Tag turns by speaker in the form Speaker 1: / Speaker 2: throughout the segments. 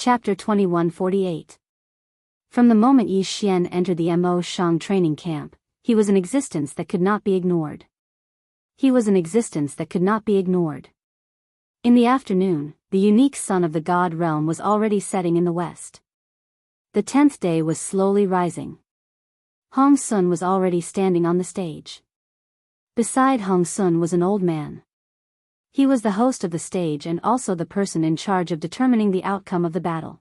Speaker 1: Chapter 2148. From the moment Yi Xian entered the Mo Shang training camp, he was an existence that could not be ignored. He was an existence that could not be ignored. In the afternoon, the unique sun of the god realm was already setting in the west. The 10th day was slowly rising. Hong Sun was already standing on the stage. Beside Hong Sun was an old man. He was the host of the stage and also the person in charge of determining the outcome of the battle.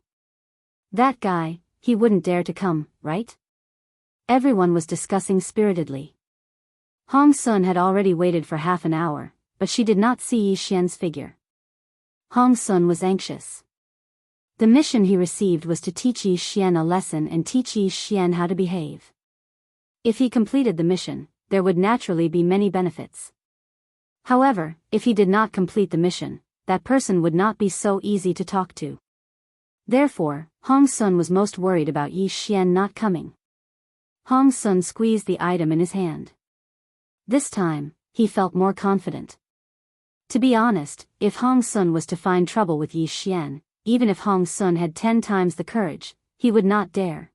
Speaker 1: That guy, he wouldn't dare to come, right? Everyone was discussing spiritedly. Hong Sun had already waited for half an hour, but she did not see Yi Xian's figure. Hong Sun was anxious. The mission he received was to teach Yi Xian a lesson and teach Yi Xian how to behave. If he completed the mission, there would naturally be many benefits. However, if he did not complete the mission, that person would not be so easy to talk to. Therefore, Hong Sun was most worried about Yi Xian not coming. Hong Sun squeezed the item in his hand. This time, he felt more confident. To be honest, if Hong Sun was to find trouble with Yi Xian, even if Hong Sun had 10 times the courage, he would not dare.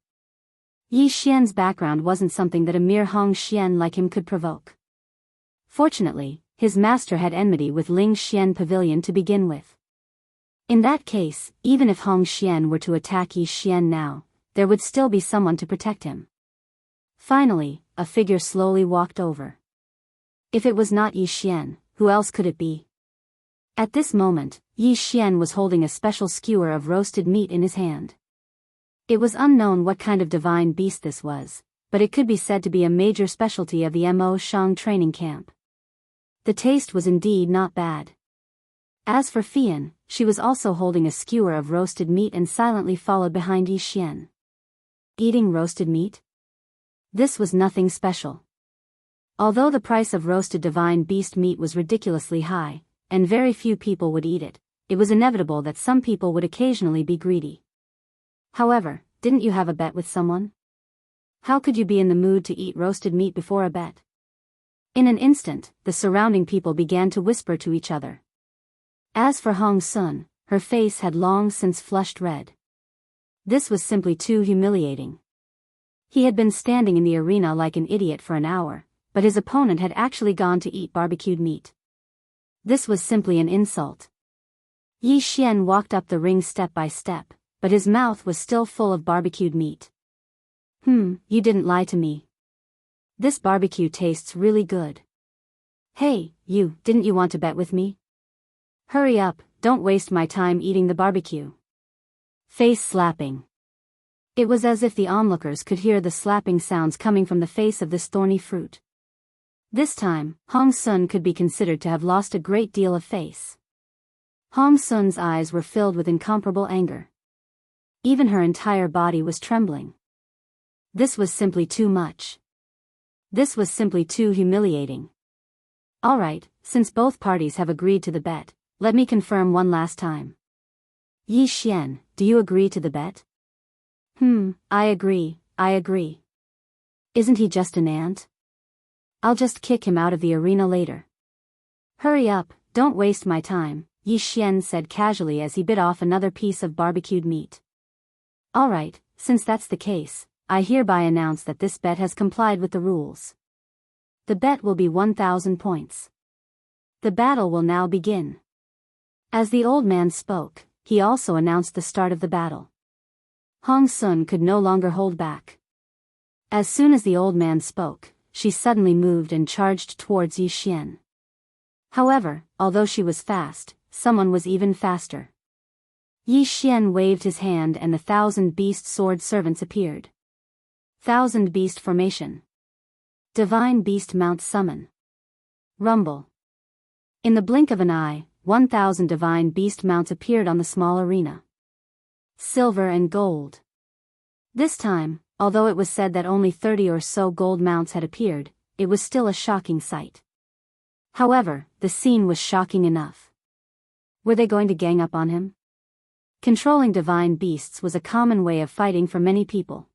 Speaker 1: Yi Xian's background wasn't something that a mere Hong Xian like him could provoke. Fortunately, his master had enmity with Ling Xian Pavilion to begin with. In that case, even if Hong Xian were to attack Yi Xian now, there would still be someone to protect him. Finally, a figure slowly walked over. If it was not Yi Xian, who else could it be? At this moment, Yi Xian was holding a special skewer of roasted meat in his hand. It was unknown what kind of divine beast this was, but it could be said to be a major specialty of the Mo Shang training camp. The taste was indeed not bad. As for Fian, she was also holding a skewer of roasted meat and silently followed behind Yi Xian. Eating roasted meat? This was nothing special. Although the price of roasted divine beast meat was ridiculously high, and very few people would eat it, it was inevitable that some people would occasionally be greedy. However, didn't you have a bet with someone? How could you be in the mood to eat roasted meat before a bet? In an instant, the surrounding people began to whisper to each other. As for Hong Sun, her face had long since flushed red. This was simply too humiliating. He had been standing in the arena like an idiot for an hour, but his opponent had actually gone to eat barbecued meat. This was simply an insult. Yi Xian walked up the ring step by step, but his mouth was still full of barbecued meat. You didn't lie to me. This barbecue tastes really good. Hey, you, didn't you want to bet with me? Hurry up, don't waste my time eating the barbecue. Face slapping. It was as if the onlookers could hear the slapping sounds coming from the face of this thorny fruit. This time, Hong Sun could be considered to have lost a great deal of face. Hong Sun's eyes were filled with incomparable anger. Even her entire body was trembling. This was simply too much. This was simply too humiliating. Alright, since both parties have agreed to the bet, let me confirm one last time. Yi Xian, do you agree to the bet? I agree. Isn't he just an ant? I'll just kick him out of the arena later. Hurry up, don't waste my time, Yi Xian said casually as he bit off another piece of barbecued meat. Alright, since that's the case, I hereby announce that this bet has complied with the rules. The bet will be 1,000 points. The battle will now begin. As the old man spoke, he also announced the start of the battle. Hong Sun could no longer hold back. As soon as the old man spoke, she suddenly moved and charged towards Yi Xian. However, although she was fast, someone was even faster. Yi Xian waved his hand and the 1,000 beast sword servants appeared. 1,000 beast formation. Divine beast mount summon. Rumble. In the blink of an eye, 1,000 divine beast mounts appeared on the small arena. Silver and gold. This time, although it was said that only 30 or so gold mounts had appeared, it was still a shocking sight. However, the scene was shocking enough. Were they going to gang up on him? Controlling divine beasts was a common way of fighting for many people.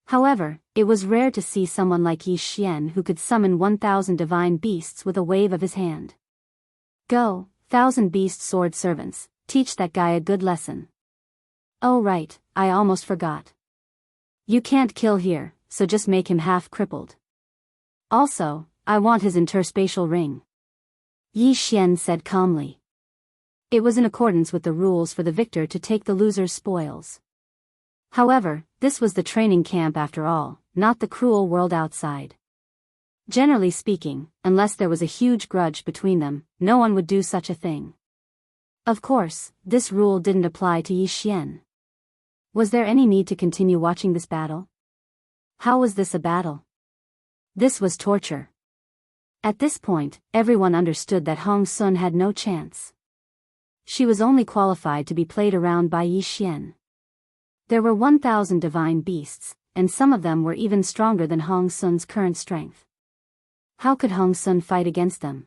Speaker 1: However, it was rare to see someone like Yi Xian who could summon 1,000 divine beasts with a wave of his hand. Go, 1,000 beast sword servants, teach that guy a good lesson. Oh right, I almost forgot. You can't kill here, so just make him half crippled. Also, I want his interspatial ring. Yi Xian said calmly. It was in accordance with the rules for the victor to take the loser's spoils. However, this was the training camp after all, not the cruel world outside. Generally speaking, unless there was a huge grudge between them, no one would do such a thing. Of course, this rule didn't apply to Yi Xian. Was there any need to continue watching this battle? How was this a battle? This was torture. At this point, everyone understood that Hong Sun had no chance. She was only qualified to be played around by Yi Xian. There were 1,000 divine beasts, and some of them were even stronger than Hong Sun's current strength. How could Hong Sun fight against them?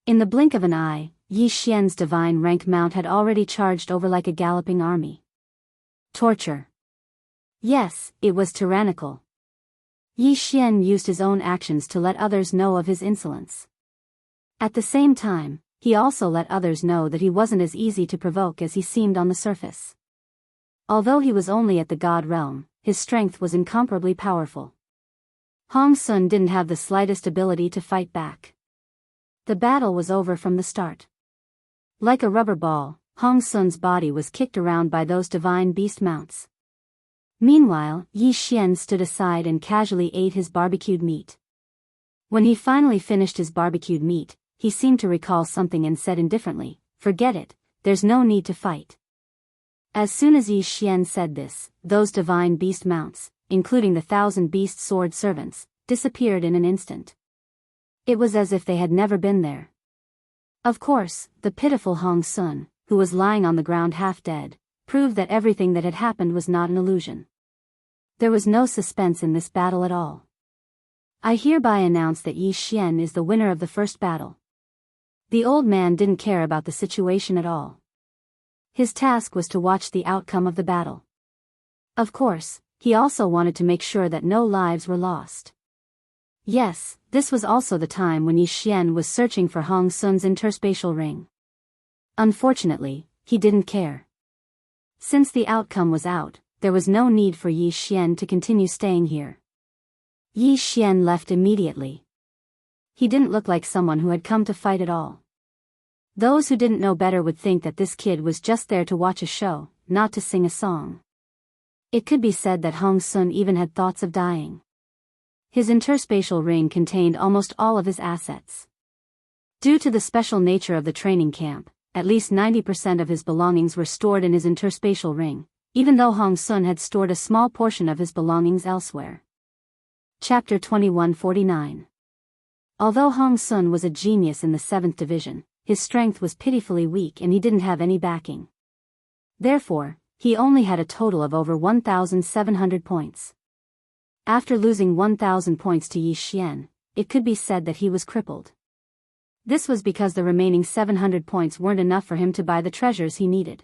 Speaker 1: In the blink of an eye, Yi Xian's divine rank mount had already charged over like a galloping army. Torture. Yes, it was tyrannical. Yi Xian used his own actions to let others know of his insolence. At the same time, he also let others know that he wasn't as easy to provoke as he seemed on the surface. Although he was only at the god realm, his strength was incomparably powerful. Hong Sun didn't have the slightest ability to fight back. The battle was over from the start. Like a rubber ball, Hong Sun's body was kicked around by those divine beast mounts. Meanwhile, Yi Xian stood aside and casually ate his barbecued meat. When he finally finished his barbecued meat, he seemed to recall something and said indifferently, "Forget it, there's no need to fight." As soon as Yi Xian said this, those divine beast mounts, including the 1,000 beast sword servants, disappeared in an instant. It was as if they had never been there. Of course, the pitiful Hong Sun, who was lying on the ground half dead, proved that everything that had happened was not an illusion. There was no suspense in this battle at all. I hereby announce that Yi Xian is the winner of the first battle. The old man didn't care about the situation at all. His task was to watch the outcome of the battle. Of course, he also wanted to make sure that no lives were lost. Yes, this was also the time when Yi Xian was searching for Hong Sun's interspatial ring. Unfortunately, he didn't care. Since the outcome was out, there was no need for Yi Xian to continue staying here. Yi Xian left immediately. He didn't look like someone who had come to fight at all. Those who didn't know better would think that this kid was just there to watch a show, not to sing a song. It could be said that Hong Sun even had thoughts of dying. His interspatial ring contained almost all of his assets. Due to the special nature of the training camp, at least 90% of his belongings were stored in his interspatial ring, even though Hong Sun had stored a small portion of his belongings elsewhere. Chapter 2149. Although Hong Sun was a genius in the 7th division, his strength was pitifully weak and he didn't have any backing. Therefore, he only had a total of over 1,700 points. After losing 1,000 points to Yi Xian, it could be said that he was crippled. This was because the remaining 700 points weren't enough for him to buy the treasures he needed.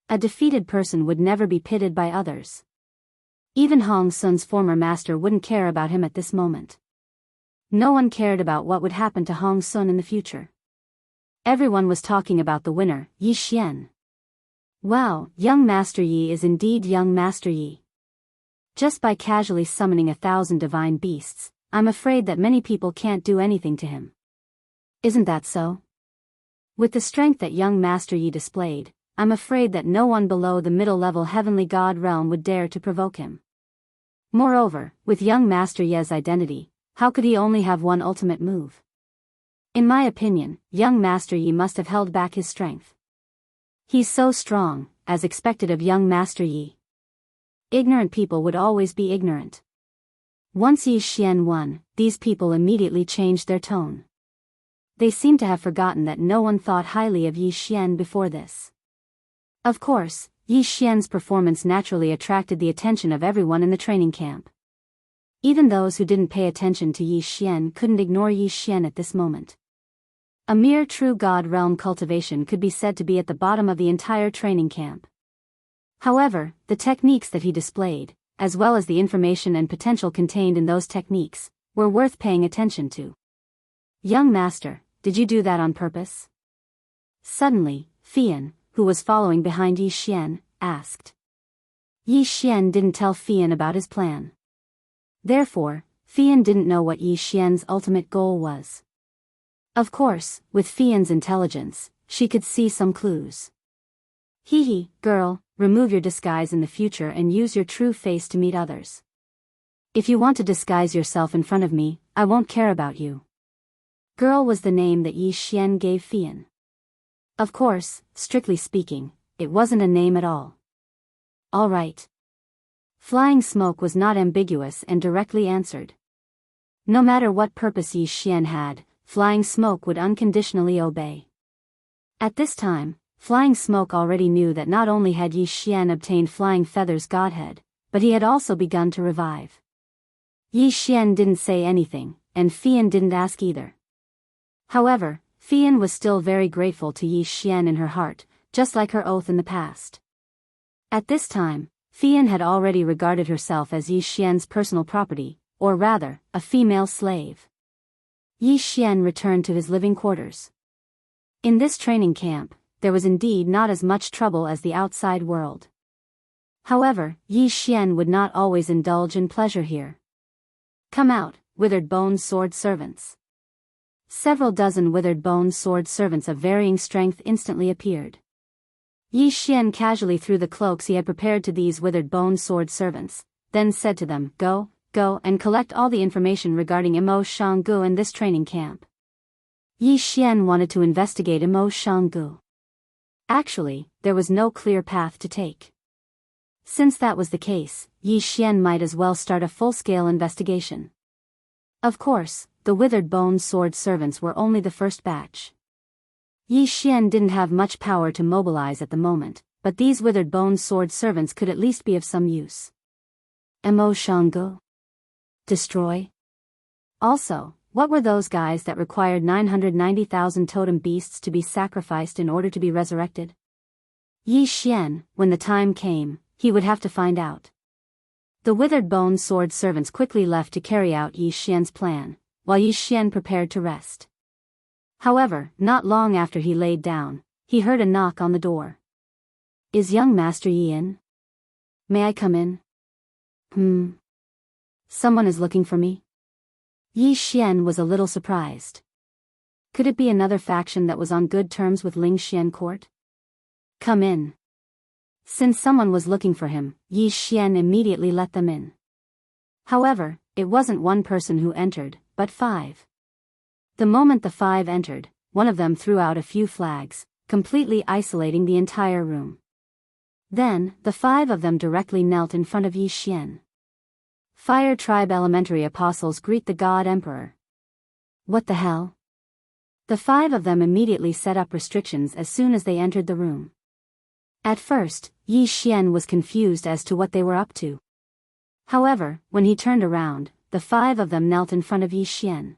Speaker 1: A defeated person would never be pitied by others. Even Hong Sun's former master wouldn't care about him at this moment. No one cared about what would happen to Hong Sun in the future. Everyone was talking about the winner, Yi Xian. Wow, young Master Yi is indeed young Master Yi. Just by casually summoning 1,000 divine beasts, I'm afraid that many people can't do anything to him. Isn't that so? With the strength that young Master Yi displayed, I'm afraid that no one below the middle-level heavenly god realm would dare to provoke him. Moreover, with young Master Yi's identity, how could he only have one ultimate move? In my opinion, young Master Yi must have held back his strength. He's so strong, as expected of young Master Yi. Ignorant people would always be ignorant. Once Yi Xian won, these people immediately changed their tone. They seemed to have forgotten that no one thought highly of Yi Xian before this. Of course, Yi Xian's performance naturally attracted the attention of everyone in the training camp. Even those who didn't pay attention to Yi Xian couldn't ignore Yi Xian at this moment. A mere true god realm cultivation could be said to be at the bottom of the entire training camp. However, the techniques that he displayed, as well as the information and potential contained in those techniques, were worth paying attention to. Young master, did you do that on purpose? Suddenly, Fian, who was following behind Yi Xian, asked. Yi Xian didn't tell Fian about his plan. Therefore, Fian didn't know what Yi Xian's ultimate goal was. Of course, with Fian's intelligence, she could see some clues. Hee, girl, remove your disguise in the future and use your true face to meet others. If you want to disguise yourself in front of me, I won't care about you. Girl was the name that Yi Xian gave Fian. Of course, strictly speaking, it wasn't a name at all. All right. Flying Smoke was not ambiguous and directly answered. No matter what purpose Yi Xian had, Flying Smoke would unconditionally obey. At this time, Flying Smoke already knew that not only had Yi Xian obtained Flying Feather's godhead, but he had also begun to revive. Yi Xian didn't say anything, and Fian didn't ask either. However, Fian was still very grateful to Yi Xian in her heart, just like her oath in the past. At this time, Fian had already regarded herself as Yi Xian's personal property, or rather, a female slave. Yi Xian returned to his living quarters. In this training camp, there was indeed not as much trouble as the outside world. However, Yi Xian would not always indulge in pleasure here. Come out, withered bone sword servants. Several dozen withered bone sword servants of varying strength instantly appeared. Yi Xian casually threw the cloaks he had prepared to these withered bone sword servants, then said to them, Go and collect all the information regarding Imo Shanggu in this training camp. Yi Xian wanted to investigate Imo Shanggu. Actually, there was no clear path to take. Since that was the case, Yi Xian might as well start a full-scale investigation. Of course, the withered bone sword servants were only the first batch. Yi Xian didn't have much power to mobilize at the moment, but these withered bone sword servants could at least be of some use. Imo Shanggu? Destroy? Also, what were those guys that required 990,000 totem beasts to be sacrificed in order to be resurrected? Yi Xian, when the time came, he would have to find out. The withered bone sword servants quickly left to carry out Yi Xian's plan, while Yi Xian prepared to rest. However, not long after he laid down, he heard a knock on the door. Is young Master Yi in? May I come in? Someone is looking for me? Yi Xian was a little surprised. Could it be another faction that was on good terms with Ling Xian court? Come in. Since someone was looking for him, Yi Xian immediately let them in. However, it wasn't one person who entered, but 5. The moment the 5 entered, one of them threw out a few flags, completely isolating the entire room. Then, the 5 of them directly knelt in front of Yi Xian. Fire Tribe Elementary Apostles greet the God Emperor. What the hell? The 5 of them immediately set up restrictions as soon as they entered the room. At first, Yi Xian was confused as to what they were up to. However, when he turned around, the 5 of them knelt in front of Yi Xian.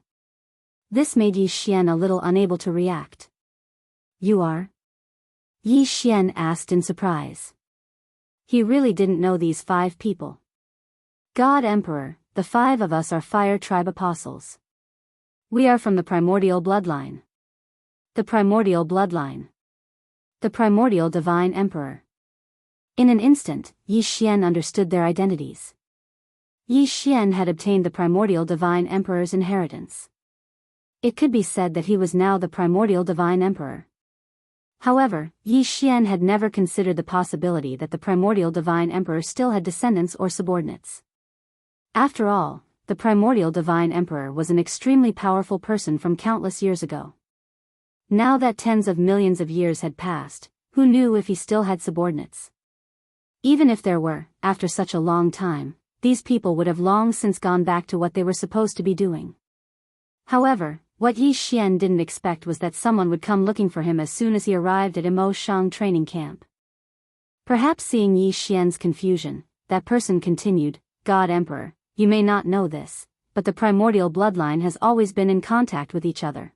Speaker 1: This made Yi Xian a little unable to react. You are? Yi Xian asked in surprise. He really didn't know these 5 people. God Emperor, the 5 of us are Fire Tribe Apostles. We are from the primordial bloodline. The primordial bloodline. The primordial divine emperor. In an instant, Yi Xian understood their identities. Yi Xian had obtained the primordial divine emperor's inheritance. It could be said that he was now the primordial divine emperor. However, Yi Xian had never considered the possibility that the primordial divine emperor still had descendants or subordinates. After all, the primordial divine emperor was an extremely powerful person from countless years ago. Now that tens of millions of years had passed, who knew if he still had subordinates? Even if there were, after such a long time, these people would have long since gone back to what they were supposed to be doing. However, what Yi Xian didn't expect was that someone would come looking for him as soon as he arrived at Imo Shang training camp. Perhaps seeing Yi Xian's confusion, that person continued, God Emperor, you may not know this, but the primordial bloodline has always been in contact with each other.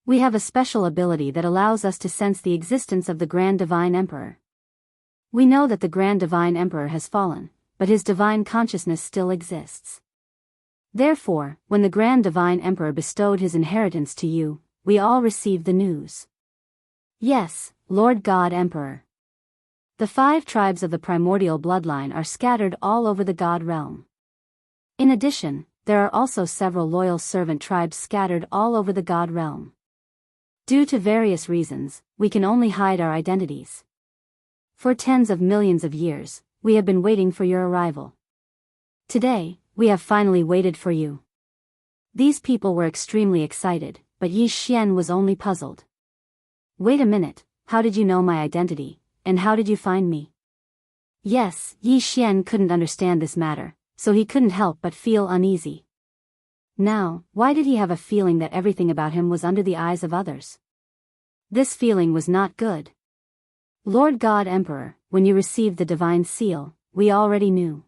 Speaker 1: We have a special ability that allows us to sense the existence of the Grand Divine Emperor. We know that the Grand Divine Emperor has fallen, but his divine consciousness still exists. Therefore, when the Grand Divine Emperor bestowed his inheritance to you, we all received the news. Yes, Lord God Emperor. The 5 tribes of the primordial bloodline are scattered all over the god realm. In addition, there are also several loyal servant tribes scattered all over the god realm. Due to various reasons, we can only hide our identities. For tens of millions of years, we have been waiting for your arrival. Today, we have finally waited for you. These people were extremely excited, but Yi Xian was only puzzled. Wait a minute, how did you know my identity, and how did you find me? Yes, Yi Xian couldn't understand this matter, so he couldn't help but feel uneasy. Now, why did he have a feeling that everything about him was under the eyes of others? This feeling was not good. Lord God Emperor, when you received the divine seal, we already knew.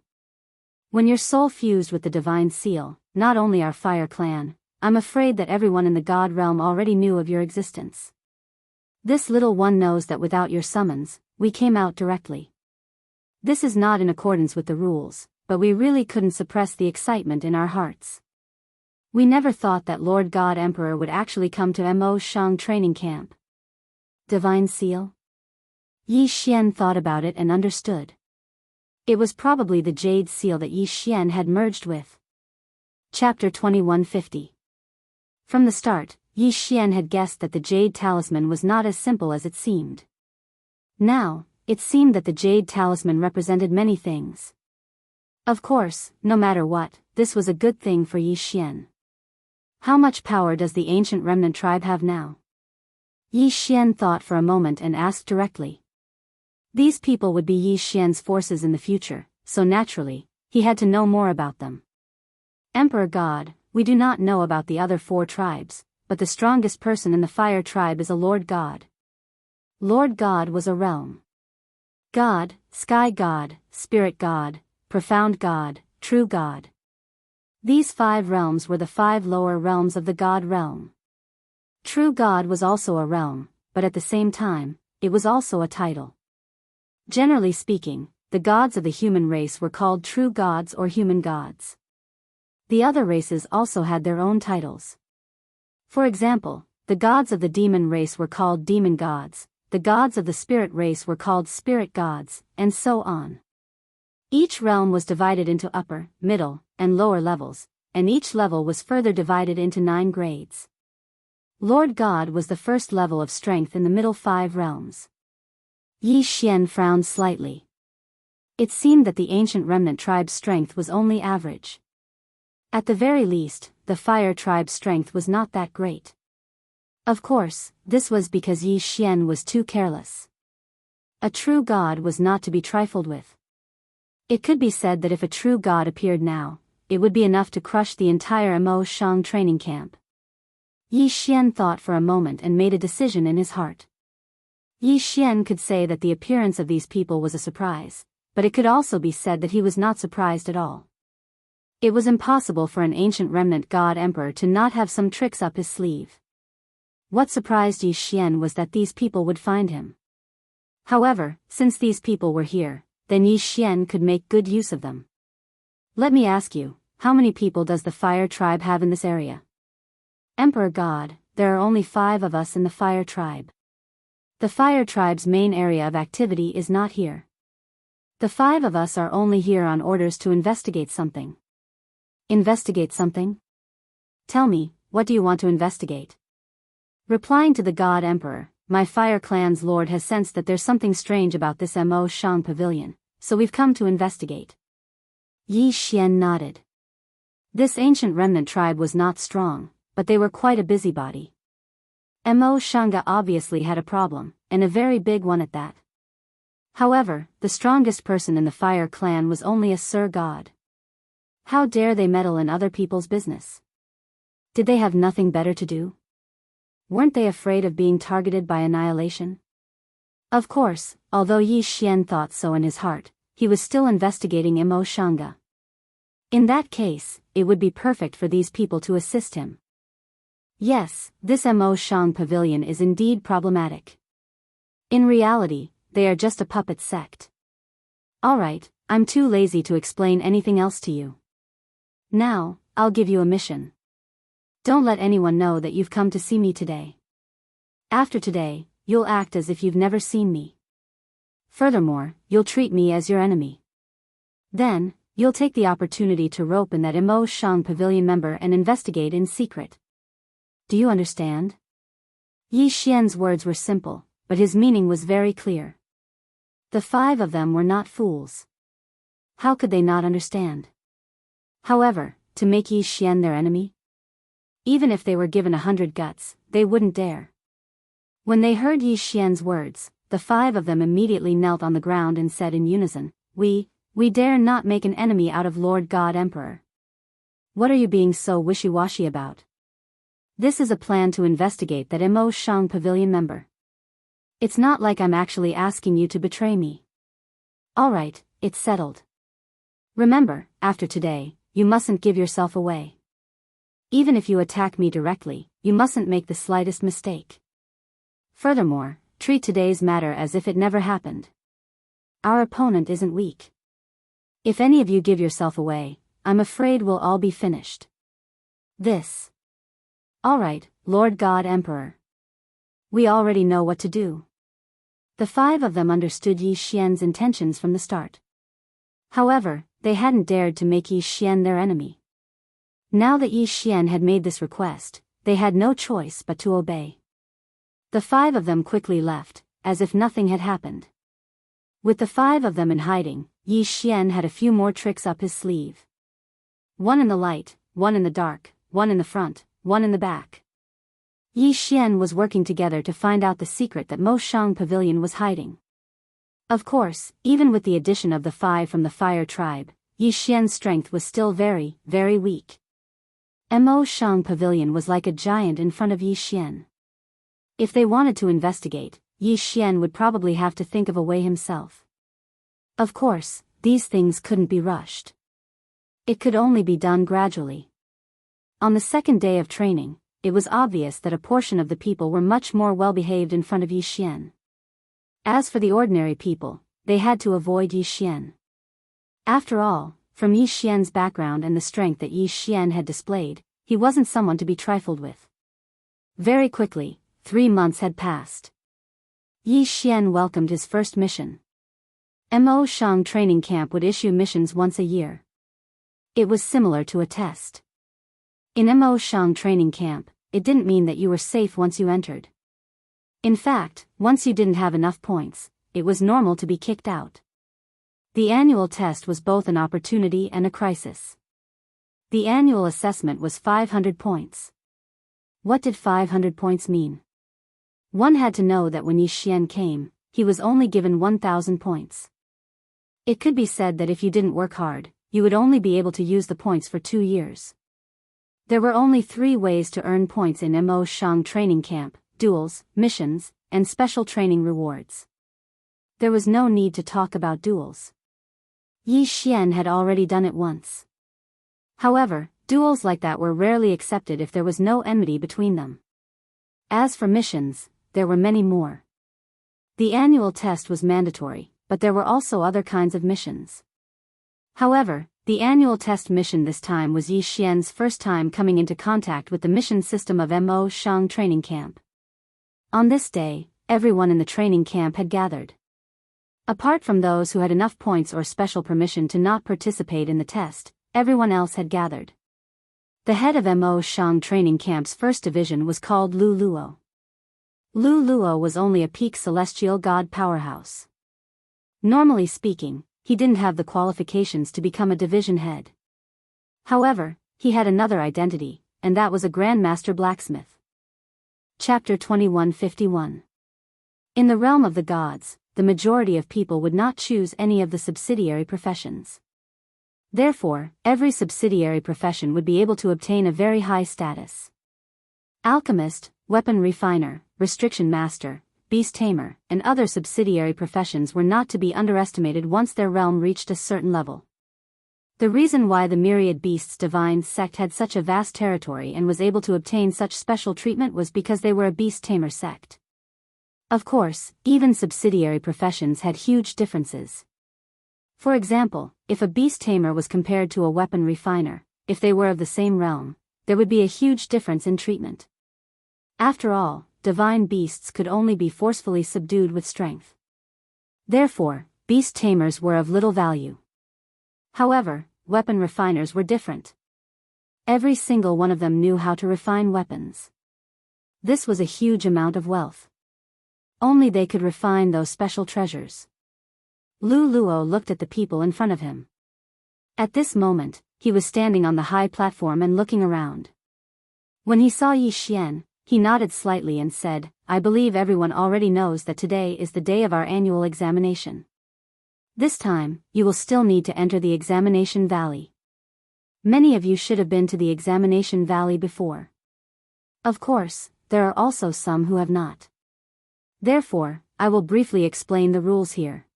Speaker 1: When your soul fused with the divine seal, not only our fire clan, I'm afraid that everyone in the god realm already knew of your existence. This little one knows that without your summons, we came out directly. This is not in accordance with the rules, but we really couldn't suppress the excitement in our hearts. We never thought that Lord God Emperor would actually come to Mo Shang training camp. Divine seal? Yi Xian thought about it and understood. It was probably the jade seal that Yi Xian had merged with. Chapter 2150. From the start, Yi Xian had guessed that the jade talisman was not as simple as it seemed. Now, it seemed that the jade talisman represented many things. Of course, no matter what, this was a good thing for Yi Xian. How much power does the ancient remnant tribe have now? Yi Xian thought for a moment and asked directly. These people would be Yi Xian's forces in the future, so naturally, he had to know more about them. Emperor God, we do not know about the other 4 tribes, but the strongest person in the fire tribe is a Lord God. Lord God was a realm. God, Sky God, Spirit God, Profound God, True God. These 5 realms were the 5 lower realms of the God realm. True God was also a realm, but at the same time, it was also a title. Generally speaking, the gods of the human race were called true gods or human gods. The other races also had their own titles. For example, the gods of the demon race were called demon gods, the gods of the spirit race were called spirit gods, and so on. Each realm was divided into upper, middle, and lower levels, and each level was further divided into 9 grades. Lord God was the first level of strength in the middle 5 realms. Yi Xian frowned slightly. It seemed that the ancient remnant tribe's strength was only average. At the very least, the fire tribe's strength was not that great. Of course, this was because Yi Xian was too careless. A true god was not to be trifled with. It could be said that if a true god appeared now, it would be enough to crush the entire Mo Shang training camp. Yi Xian thought for a moment and made a decision in his heart. Yi Xian could say that the appearance of these people was a surprise, but it could also be said that he was not surprised at all. It was impossible for an ancient remnant god emperor to not have some tricks up his sleeve. What surprised Yi Xian was that these people would find him. However, since these people were here, then Yi Xian could make good use of them. Let me ask you, how many people does the fire tribe have in this area? Emperor God, there are only 5 of us in the fire tribe. The fire tribe's main area of activity is not here. The 5 of us are only here on orders to investigate something. Investigate something? Tell me, what do you want to investigate? Replying to the God Emperor, my fire clan's lord has sensed that there's something strange about this Mo Shang pavilion, so we've come to investigate. Yi Xian nodded. This ancient remnant tribe was not strong, but they were quite a busybody. Mo Shanga obviously had a problem, and a very big one at that. However, the strongest person in the fire clan was only a Sir God. How dare they meddle in other people's business? Did they have nothing better to do? Weren't they afraid of being targeted by annihilation? Of course, although Yi Xian thought so in his heart, he was still investigating Mo Shanga. In that case, it would be perfect for these people to assist him. Yes, this Mo Shang pavilion is indeed problematic. In reality, they are just a puppet sect. Alright, I'm too lazy to explain anything else to you. Now, I'll give you a mission. Don't let anyone know that you've come to see me today. After today, you'll act as if you've never seen me. Furthermore, you'll treat me as your enemy. Then, you'll take the opportunity to rope in that Imo Shang Pavilion member and investigate in secret. Do you understand? Yi Xian's words were simple, but his meaning was very clear. The 5 of them were not fools. How could they not understand? However, to make Yi Xian their enemy? Even if they were given 100 guts, they wouldn't dare. When they heard Yi Xian's words, the 5 of them immediately knelt on the ground and said in unison, We dare not make an enemy out of Lord God Emperor. What are you being so wishy-washy about? This is a plan to investigate that Imo Shang Pavilion member. It's not like I'm actually asking you to betray me. Alright, it's settled. Remember, after today, you mustn't give yourself away. Even if you attack me directly, you mustn't make the slightest mistake. Furthermore, treat today's matter as if it never happened. Our opponent isn't weak. If any of you give yourself away, I'm afraid we'll all be finished. This. Alright, Lord God Emperor. We already know what to do. The 5 of them understood Yi Xian's intentions from the start. However, they hadn't dared to make Yi Xian their enemy. Now that Yi Xian had made this request, they had no choice but to obey. The 5 of them quickly left, as if nothing had happened. With the 5 of them in hiding, Yi Xian had a few more tricks up his sleeve. One in the light, one in the dark, one in the front, one in the back. Yi Xian was working together to find out the secret that Mo Shang Pavilion was hiding. Of course, even with the addition of the 5 from the Fire Tribe, Yi Xian's strength was still very, very weak. Mo Shang Pavilion was like a giant in front of Yi Xian. If they wanted to investigate, Yi Xian would probably have to think of a way himself. Of course, these things couldn't be rushed. It could only be done gradually. On the second day of training, it was obvious that a portion of the people were much more well-behaved in front of Yi Xian. As for the ordinary people, they had to avoid Yi Xian. After all, from Yi Xian's background and the strength that Yi Xian had displayed, he wasn't someone to be trifled with. Very quickly, 3 months had passed. Yi Xian welcomed his first mission. Mo Shang training camp would issue missions once a year. It was similar to a test. In Mo Shang training camp, it didn't mean that you were safe once you entered. In fact, once you didn't have enough points, it was normal to be kicked out. The annual test was both an opportunity and a crisis. The annual assessment was 500 points. What did 500 points mean? One had to know that when Yi Xian came, he was only given 1,000 points. It could be said that if you didn't work hard, you would only be able to use the points for 2 years. There were only 3 ways to earn points in Mo Shang training camp: duels, missions, and special training rewards. There was no need to talk about duels. Yi Xian had already done it once. However, duels like that were rarely accepted if there was no enmity between them. As for missions, there were many more. The annual test was mandatory, but there were also other kinds of missions. However, the annual test mission this time was Yi Xian's first time coming into contact with the mission system of Mo Shang training camp. On this day, everyone in the training camp had gathered. Apart from those who had enough points or special permission to not participate in the test, everyone else had gathered. The head of Mo Shang training camp's first division was called Lu Luo. Lu Luo was only a peak celestial god powerhouse. Normally speaking, he didn't have the qualifications to become a division head. However, he had another identity, and that was a Grandmaster Blacksmith. Chapter 2151. In the realm of the gods, the majority of people would not choose any of the subsidiary professions. Therefore, every subsidiary profession would be able to obtain a very high status. Alchemist, weapon refiner, restriction master, beast tamer, and other subsidiary professions were not to be underestimated once their realm reached a certain level. The reason why the Myriad Beasts Divine sect had such a vast territory and was able to obtain such special treatment was because they were a beast tamer sect. Of course, even subsidiary professions had huge differences. For example, if a beast tamer was compared to a weapon refiner, if they were of the same realm, there would be a huge difference in treatment. After all, divine beasts could only be forcefully subdued with strength. Therefore, beast tamers were of little value. However, weapon refiners were different. Every single one of them knew how to refine weapons. This was a huge amount of wealth. Only they could refine those special treasures. Lu Luo looked at the people in front of him. At this moment, he was standing on the high platform and looking around. When he saw Yi Xian, he nodded slightly and said, "I believe everyone already knows that today is the day of our annual examination. This time, you will still need to enter the examination valley. Many of you should have been to the examination valley before. Of course, there are also some who have not. Therefore, I will briefly explain the rules here.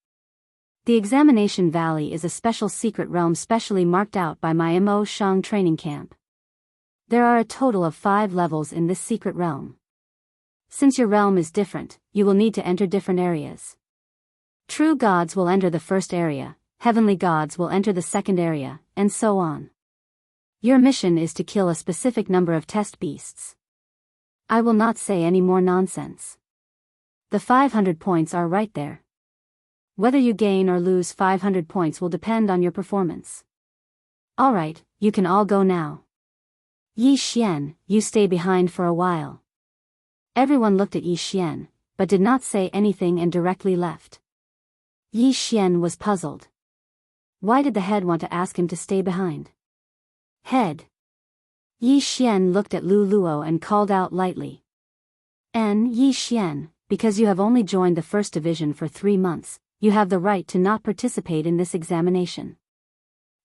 Speaker 1: The examination valley is a special secret realm specially marked out by my Mo Shang training camp. There are a total of 5 levels in this secret realm. Since your realm is different, you will need to enter different areas. True gods will enter the first area, heavenly gods will enter the second area, and so on. Your mission is to kill a specific number of test beasts. I will not say any more nonsense. The 500 points are right there. Whether you gain or lose 500 points will depend on your performance. Alright, you can all go now. Yi Xian, you stay behind for a while." Everyone looked at Yi Xian, but did not say anything and directly left. Yi Xian was puzzled. Why did the head want to ask him to stay behind? Head. Yi Xian looked at Lu Luo and called out lightly. Yi Xian, because you have only joined the first division for 3 months, you have the right to not participate in this examination.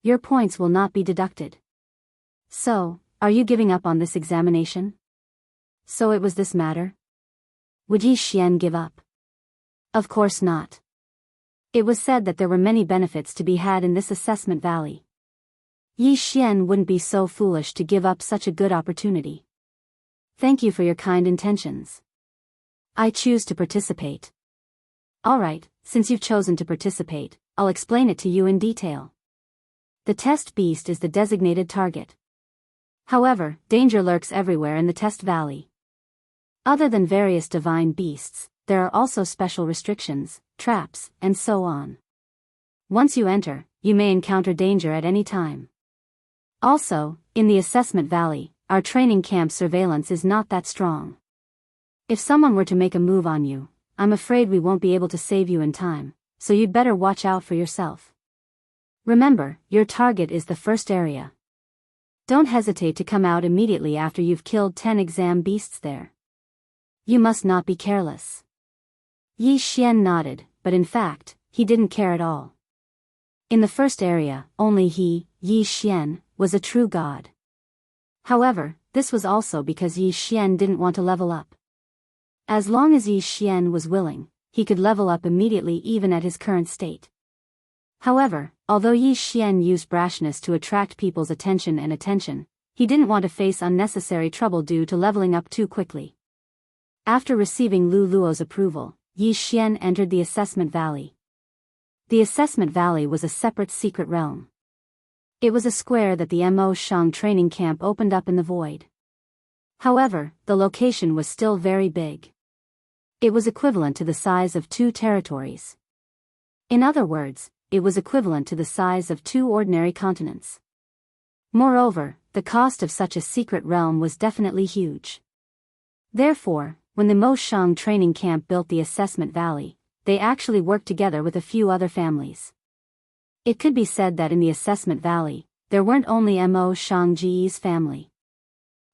Speaker 1: Your points will not be deducted. So, are you giving up on this examination? So it was this matter? Would Yi Xian give up? Of course not. It was said that there were many benefits to be had in this assessment valley. Yi Xian wouldn't be so foolish to give up such a good opportunity. Thank you for your kind intentions. I choose to participate. Alright, since you've chosen to participate, I'll explain it to you in detail. The test beast is the designated target. However, danger lurks everywhere in the test valley. Other than various divine beasts, there are also special restrictions, traps, and so on. Once you enter, you may encounter danger at any time. Also, in the assessment valley, our training camp surveillance is not that strong. If someone were to make a move on you, I'm afraid we won't be able to save you in time, so you'd better watch out for yourself. Remember, your target is the first area. Don't hesitate to come out immediately after you've killed 10 exam beasts there. You must not be careless. Yi Xian nodded, but in fact, he didn't care at all. In the first area, only he, Yi Xian, was a true god. However, this was also because Yi Xian didn't want to level up. As long as Yi Xian was willing, he could level up immediately even at his current state. However, although Yi Xian used brashness to attract people's attention, he didn't want to face unnecessary trouble due to leveling up too quickly. After receiving Lu Luo's approval, Yi Xian entered the assessment valley. The assessment valley was a separate secret realm. It was a square that the Mo Shang training camp opened up in the void. However, the location was still very big. It was equivalent to the size of 2 territories. In other words, it was equivalent to the size of 2 ordinary continents. Moreover, the cost of such a secret realm was definitely huge. Therefore, when the Mo Shang training camp built the assessment valley, they actually worked together with a few other families. It could be said that in the assessment valley, there weren't only Mo Shang Ji's family.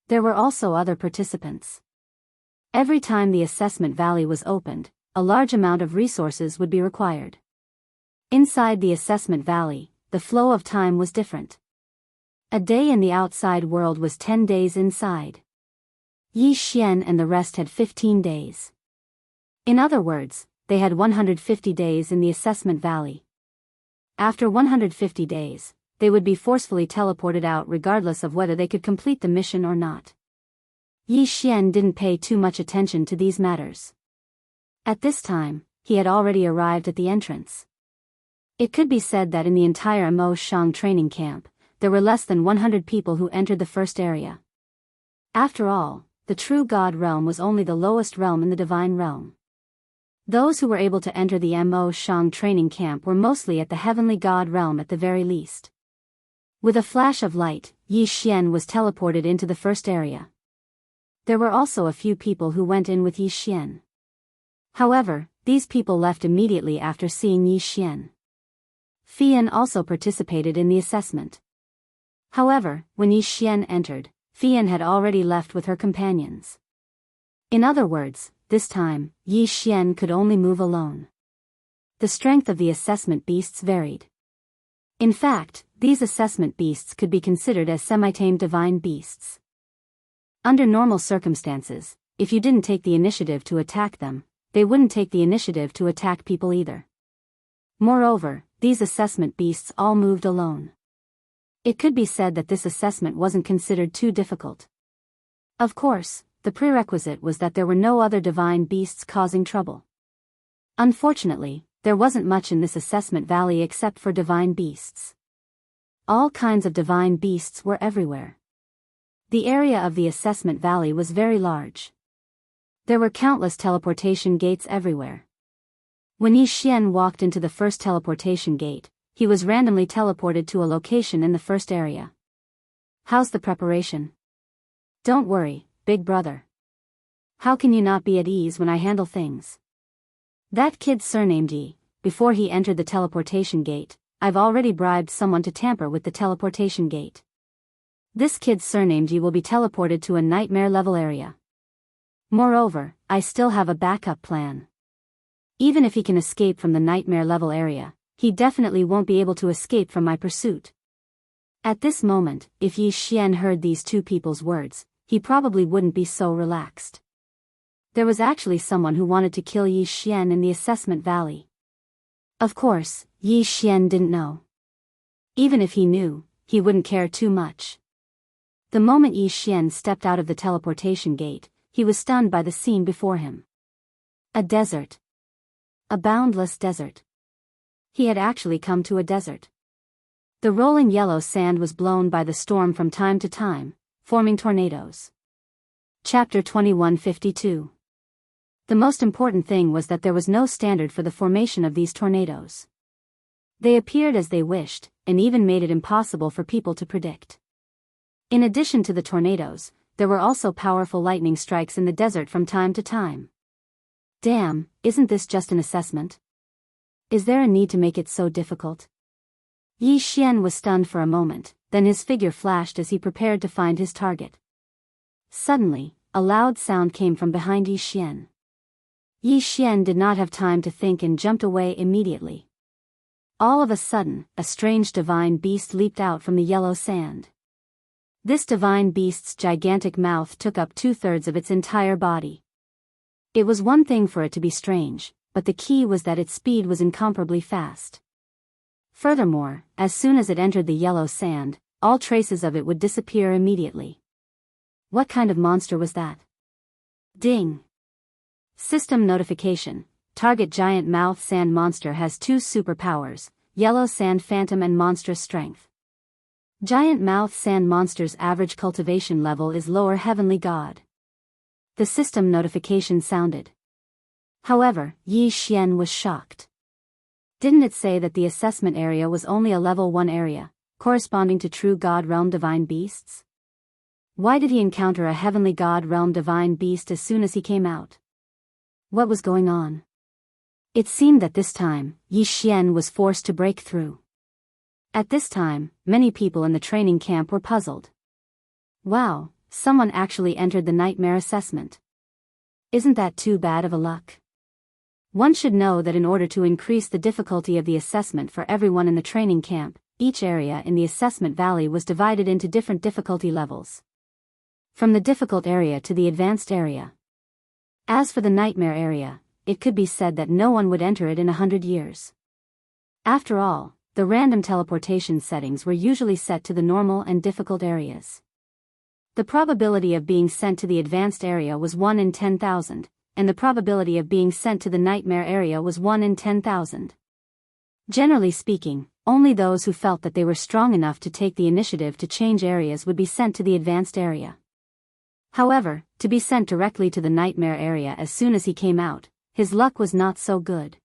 Speaker 1: There were also other participants. Every time the assessment valley was opened, a large amount of resources would be required. Inside the assessment valley, the flow of time was different. A day in the outside world was 10 days inside. Yi Xian and the rest had 15 days. In other words, they had 150 days in the assessment valley. After 150 days, they would be forcefully teleported out regardless of whether they could complete the mission or not. Yi Xian didn't pay too much attention to these matters. At this time, he had already arrived at the entrance. It could be said that in the entire Mo Shang training camp, there were less than 100 people who entered the first area. After all, the true god realm was only the lowest realm in the divine realm. Those who were able to enter the Mo Shang training camp were mostly at the heavenly god realm at the very least. With a flash of light, Yi Xian was teleported into the first area. There were also a few people who went in with Yi Xian. However, these people left immediately after seeing Yi Xian. Fian also participated in the assessment. However, when Yi Xian entered, Fian had already left with her companions. In other words, this time, Yi Xian could only move alone. The strength of the assessment beasts varied. In fact, these assessment beasts could be considered as semi-tamed divine beasts. Under normal circumstances, if you didn't take the initiative to attack them, they wouldn't take the initiative to attack people either. Moreover, these assessment beasts all moved alone. It could be said that this assessment wasn't considered too difficult. Of course, the prerequisite was that there were no other divine beasts causing trouble. Unfortunately, there wasn't much in this assessment valley except for divine beasts. All kinds of divine beasts were everywhere. The area of the assessment valley was very large. There were countless teleportation gates everywhere. When Yi Xian walked into the first teleportation gate, he was randomly teleported to a location in the first area. How's the preparation? Don't worry, big brother. How can you not be at ease when I handle things? That kid surnamed Yi, before he entered the teleportation gate, I've already bribed someone to tamper with the teleportation gate. This kid surnamed Yi will be teleported to a nightmare level area. Moreover, I still have a backup plan. Even if he can escape from the nightmare level area, he definitely won't be able to escape from my pursuit. At this moment, if Yi Xian heard these two people's words, he probably wouldn't be so relaxed. There was actually someone who wanted to kill Yi Xian in the assessment valley. Of course, Yi Xian didn't know. Even if he knew, he wouldn't care too much. The moment Yi Xian stepped out of the teleportation gate, he was stunned by the scene before him. A desert. A boundless desert. He had actually come to a desert. The rolling yellow sand was blown by the storm from time to time, forming tornadoes. Chapter 2152. The most important thing was that there was no standard for the formation of these tornadoes. They appeared as they wished, and even made it impossible for people to predict. In addition to the tornadoes, there were also powerful lightning strikes in the desert from time to time. Damn, isn't this just an assessment? Is there a need to make it so difficult? Yi Xian was stunned for a moment, then his figure flashed as he prepared to find his target. Suddenly, a loud sound came from behind Yi Xian. Yi Xian did not have time to think and jumped away immediately. All of a sudden, a strange divine beast leaped out from the yellow sand. This divine beast's gigantic mouth took up 2/3 of its entire body. It was one thing for it to be strange, but the key was that its speed was incomparably fast. Furthermore, as soon as it entered the yellow sand, all traces of it would disappear immediately. What kind of monster was that? Ding! System notification. Target giant mouth sand monster has 2 superpowers, yellow sand phantom and monstrous strength. Giant mouth sand monster's average cultivation level is lower heavenly god. The system notification sounded. However, Yi Xian was shocked. Didn't it say that the assessment area was only a level 1 area, corresponding to true god realm divine beasts? Why did he encounter a heavenly god realm divine beast as soon as he came out? What was going on? It seemed that this time, Yi Xian was forced to break through. At this time, many people in the training camp were puzzled. Wow, someone actually entered the nightmare assessment. Isn't that too bad of a luck? One should know that in order to increase the difficulty of the assessment for everyone in the training camp, each area in the assessment valley was divided into different difficulty levels. From the difficult area to the advanced area. As for the nightmare area, it could be said that no one would enter it in 100 years. After all, the random teleportation settings were usually set to the normal and difficult areas. The probability of being sent to the advanced area was 1 in 10,000, and the probability of being sent to the nightmare area was 1 in 10,000. Generally speaking, only those who felt that they were strong enough to take the initiative to change areas would be sent to the advanced area. However, to be sent directly to the nightmare area as soon as he came out, his luck was not so good.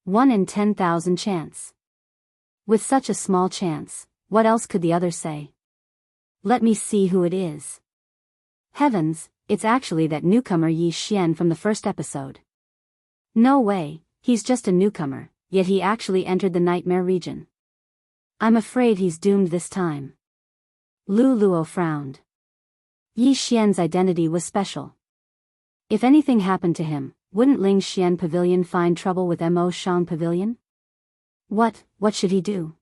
Speaker 1: 1 in 10,000 chance. With such a small chance, what else could the other say? Let me see who it is. Heavens, it's actually that newcomer Yi Xian from the first episode. No way, he's just a newcomer, yet he actually entered the nightmare region. I'm afraid he's doomed this time. Lu Luo frowned. Yi Xian's identity was special. If anything happened to him, wouldn't Ling Xian Pavilion find trouble with Mo Shang Pavilion? What should he do?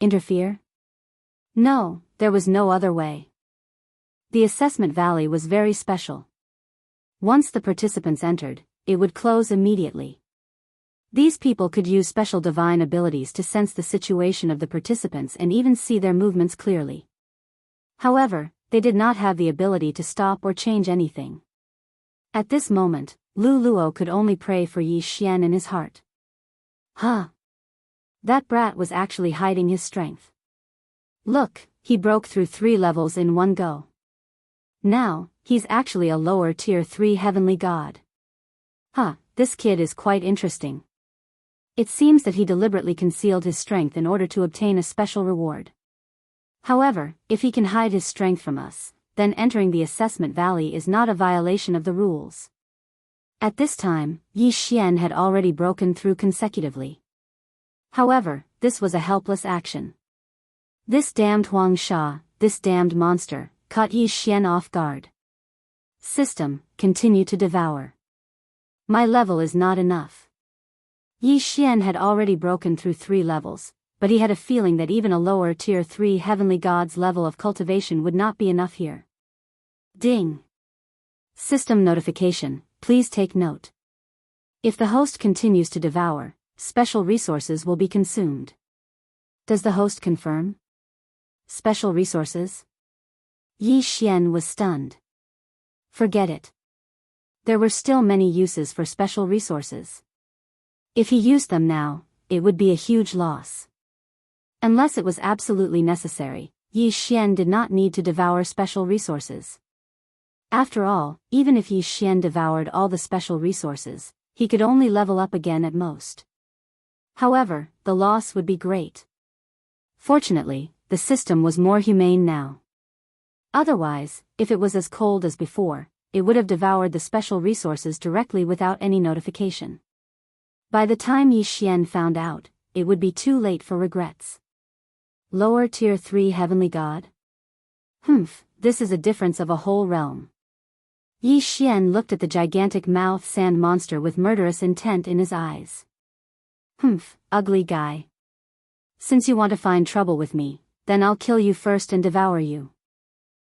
Speaker 1: Interfere? No, there was no other way. The assessment valley was very special. Once the participants entered, it would close immediately. These people could use special divine abilities to sense the situation of the participants and even see their movements clearly. However, they did not have the ability to stop or change anything. At this moment, Lu Luo could only pray for Yi Xian in his heart. Huh. That brat was actually hiding his strength. Look, he broke through 3 levels in one go. Now, he's actually a lower tier 3 heavenly god. Huh, this kid is quite interesting. It seems that he deliberately concealed his strength in order to obtain a special reward. However, if he can hide his strength from us, then entering the assessment valley is not a violation of the rules. At this time, Yi Xian had already broken through consecutively. However, this was a helpless action. This damned Huang Sha, this damned monster, caught Yi Xian off guard. System, continue to devour. My level is not enough. Yi Xian had already broken through 3 levels, but he had a feeling that even a lower tier 3 heavenly god's level of cultivation would not be enough here. Ding! System notification, please take note. If the host continues to devour, special resources will be consumed. Does the host confirm? Special resources? Yi Xian was stunned. Forget it. There were still many uses for special resources. If he used them now, it would be a huge loss. Unless it was absolutely necessary, Yi Xian did not need to devour special resources. After all, even if Yi Xian devoured all the special resources, he could only level up again at most. However, the loss would be great. Fortunately, the system was more humane now. Otherwise, if it was as cold as before, it would have devoured the special resources directly without any notification. By the time Yi Xian found out, it would be too late for regrets. Lower tier 3 heavenly god? This is a difference of a whole realm. Yi Xian looked at the gigantic mouth sand monster with murderous intent in his eyes. Ugly guy. Since you want to find trouble with me, then I'll kill you first and devour you.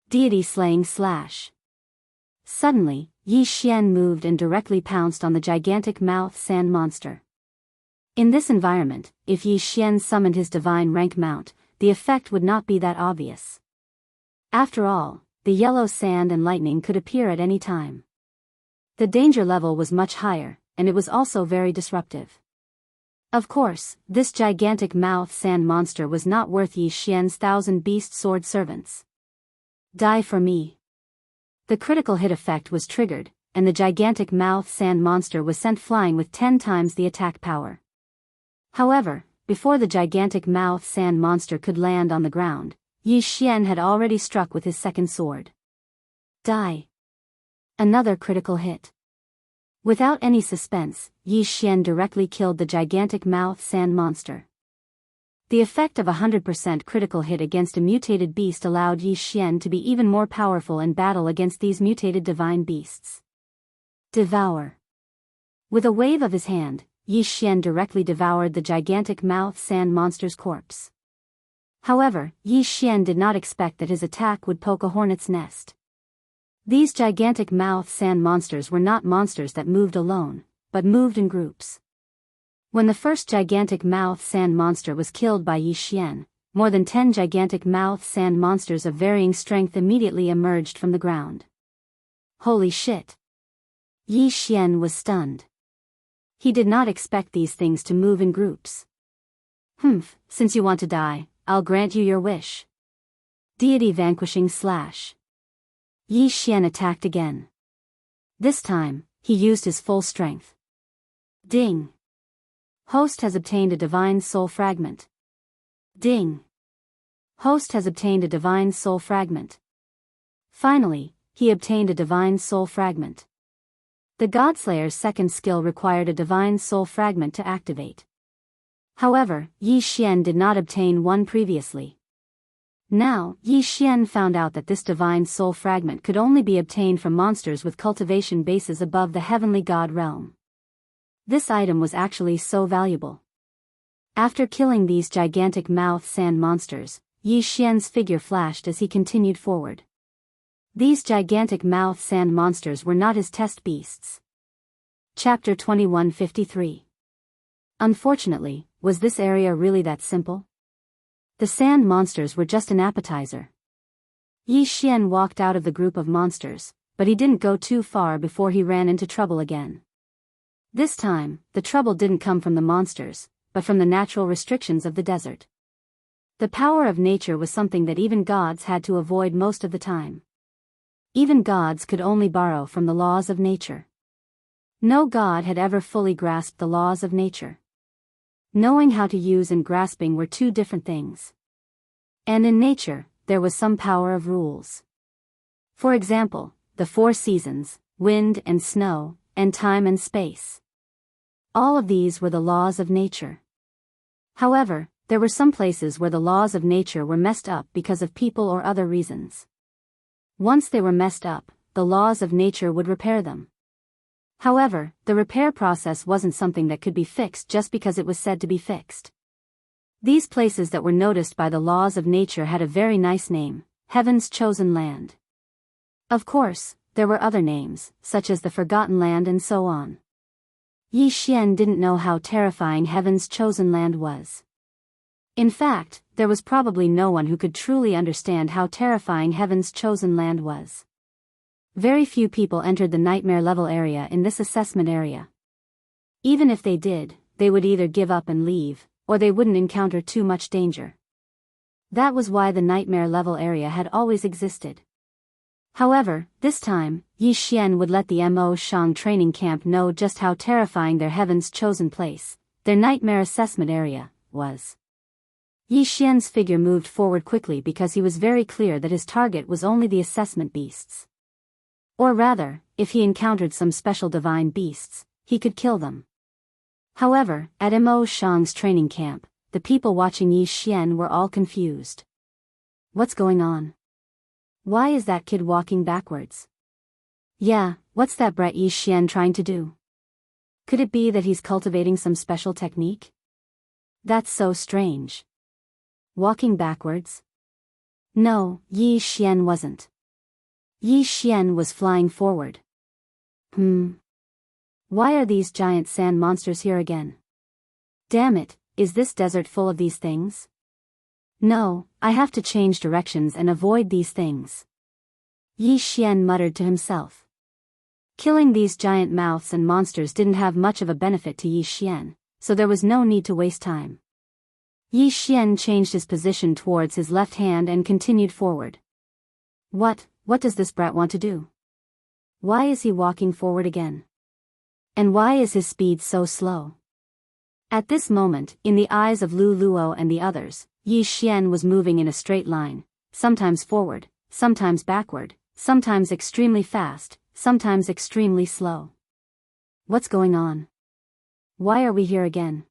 Speaker 1: Deity slaying slash. Suddenly, Yi Xian moved and directly pounced on the gigantic mouth sand monster. In this environment, if Yi Xian summoned his divine rank mount, the effect would not be that obvious. After all, the yellow sand and lightning could appear at any time. The danger level was much higher, and it was also very disruptive. Of course, this gigantic mouth sand monster was not worth Yi Xian's 1,000 beast sword servants. Die for me. The critical hit effect was triggered, and the gigantic mouth sand monster was sent flying with 10 times the attack power. However, before the gigantic mouth sand monster could land on the ground, Yi Xian had already struck with his second sword. Die. Another critical hit. Without any suspense, Yi Xian directly killed the gigantic mouth sand monster. The effect of 100% critical hit against a mutated beast allowed Yi Xian to be even more powerful in battle against these mutated divine beasts. Devour. With a wave of his hand, Yi Xian directly devoured the gigantic mouth sand monster's corpse. However, Yi Xian did not expect that his attack would poke a hornet's nest. These gigantic mouth sand monsters were not monsters that moved alone, but moved in groups. When the first gigantic mouth sand monster was killed by Yi Xian, more than 10 gigantic mouth sand monsters of varying strength immediately emerged from the ground. Holy shit! Yi Xian was stunned. He did not expect these things to move in groups. Since you want to die, I'll grant you your wish. Deity vanquishing slash. Yi Xian attacked again. This time, he used his full strength. Ding! Host has obtained a divine soul fragment. Ding! Host has obtained a divine soul fragment. Finally, he obtained a divine soul fragment. The Godslayer's second skill required a divine soul fragment to activate. However, Yi Xian did not obtain one previously. Now, Yi Xian found out that this divine soul fragment could only be obtained from monsters with cultivation bases above the heavenly god realm. This item was actually so valuable. After killing these gigantic mouth sand monsters, Yi Xian's figure flashed as he continued forward. These gigantic mouth sand monsters were not his test beasts. Chapter 2153. Unfortunately, was this area really that simple? The sand monsters were just an appetizer. Yi Xian walked out of the group of monsters, but he didn't go too far before he ran into trouble again. This time, the trouble didn't come from the monsters, but from the natural restrictions of the desert. The power of nature was something that even gods had to avoid most of the time. Even gods could only borrow from the laws of nature. No god had ever fully grasped the laws of nature. Knowing how to use and grasping were two different things. And in nature, there was some power of rules. For example, the 4 seasons, wind and snow, and time and space. All of these were the laws of nature. However, there were some places where the laws of nature were messed up because of people or other reasons. Once they were messed up, the laws of nature would repair them. However, the repair process wasn't something that could be fixed just because it was said to be fixed. These places that were noticed by the laws of nature had a very nice name, Heaven's Chosen Land. Of course, there were other names, such as the Forgotten Land and so on. Yi Xian didn't know how terrifying Heaven's Chosen Land was. In fact, there was probably no one who could truly understand how terrifying Heaven's Chosen Land was. Very few people entered the nightmare level area in this assessment area. Even if they did, they would either give up and leave, or they wouldn't encounter too much danger. That was why the nightmare level area had always existed. However, this time, Yi Xian would let the Mo Shang training camp know just how terrifying their Heaven's Chosen place, their nightmare assessment area, was. Yi Xian's figure moved forward quickly because he was very clear that his target was only the assessment beasts. Or rather, if he encountered some special divine beasts, he could kill them. However, at Mo Shang's training camp, the people watching Yi Xian were all confused. What's going on? Why is that kid walking backwards? Yeah, what's that brat Yi Xian trying to do? Could it be that he's cultivating some special technique? That's so strange. Walking backwards? No, Yi Xian wasn't. Yi Xian was flying forward. Why are these giant sand monsters here again? Damn it, is this desert full of these things? No, I have to change directions and avoid these things. Yi Xian muttered to himself. Killing these giant mouths and monsters didn't have much of a benefit to Yi Xian, so there was no need to waste time. Yi Xian changed his position towards his left hand and continued forward. What does this brat want to do? Why is he walking forward again? And why is his speed so slow? At this moment, in the eyes of Lu Luo and the others, Yi Xian was moving in a straight line, sometimes forward, sometimes backward, sometimes extremely fast, sometimes extremely slow. What's going on? Why are we here again?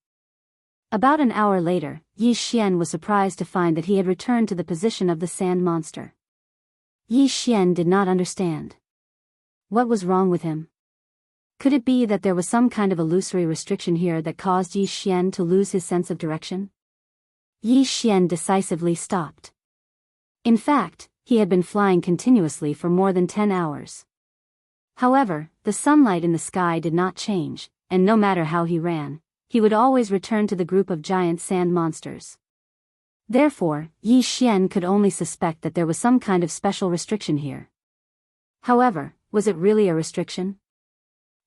Speaker 1: About an hour later, Yi Xian was surprised to find that he had returned to the position of the sand monster. Yi Xian did not understand. What was wrong with him? Could it be that there was some kind of illusory restriction here that caused Yi Xian to lose his sense of direction? Yi Xian decisively stopped. In fact, he had been flying continuously for more than 10 hours. However, the sunlight in the sky did not change, and no matter how he ran, he would always return to the group of giant sand monsters. Therefore, Yi Xian could only suspect that there was some kind of special restriction here. However, was it really a restriction?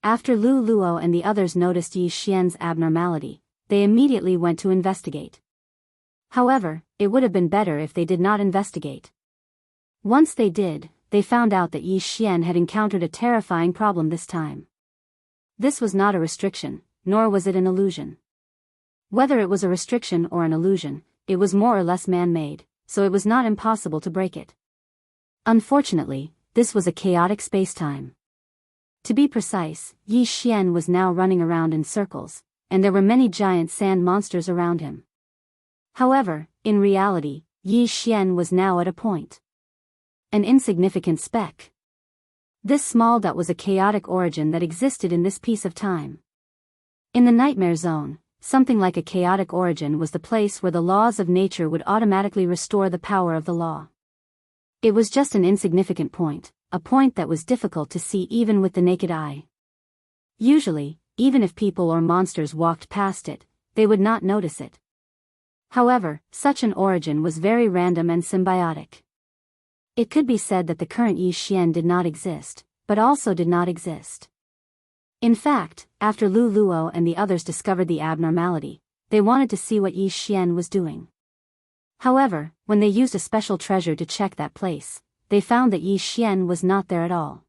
Speaker 1: After Lu Luo and the others noticed Yi Xian's abnormality, they immediately went to investigate. However, it would have been better if they did not investigate. Once they did, they found out that Yi Xian had encountered a terrifying problem this time. This was not a restriction, nor was it an illusion. Whether it was a restriction or an illusion, it was more or less man-made, so it was not impossible to break it. Unfortunately, this was a chaotic space-time. To be precise, Yi Xian was now running around in circles, and there were many giant sand monsters around him. However, in reality, Yi Xian was now at a point. An insignificant speck. This small dot was a chaotic origin that existed in this piece of time. In the nightmare zone, something like a chaotic origin was the place where the laws of nature would automatically restore the power of the law. It was just an insignificant point, a point that was difficult to see even with the naked eye. Usually, even if people or monsters walked past it, they would not notice it. However, such an origin was very random and symbiotic. It could be said that the current Yi Xian did not exist, but also did not exist. In fact, after Lu Luo and the others discovered the abnormality, they wanted to see what Yi Xian was doing. However, when they used a special treasure to check that place, they found that Yi Xian was not there at all.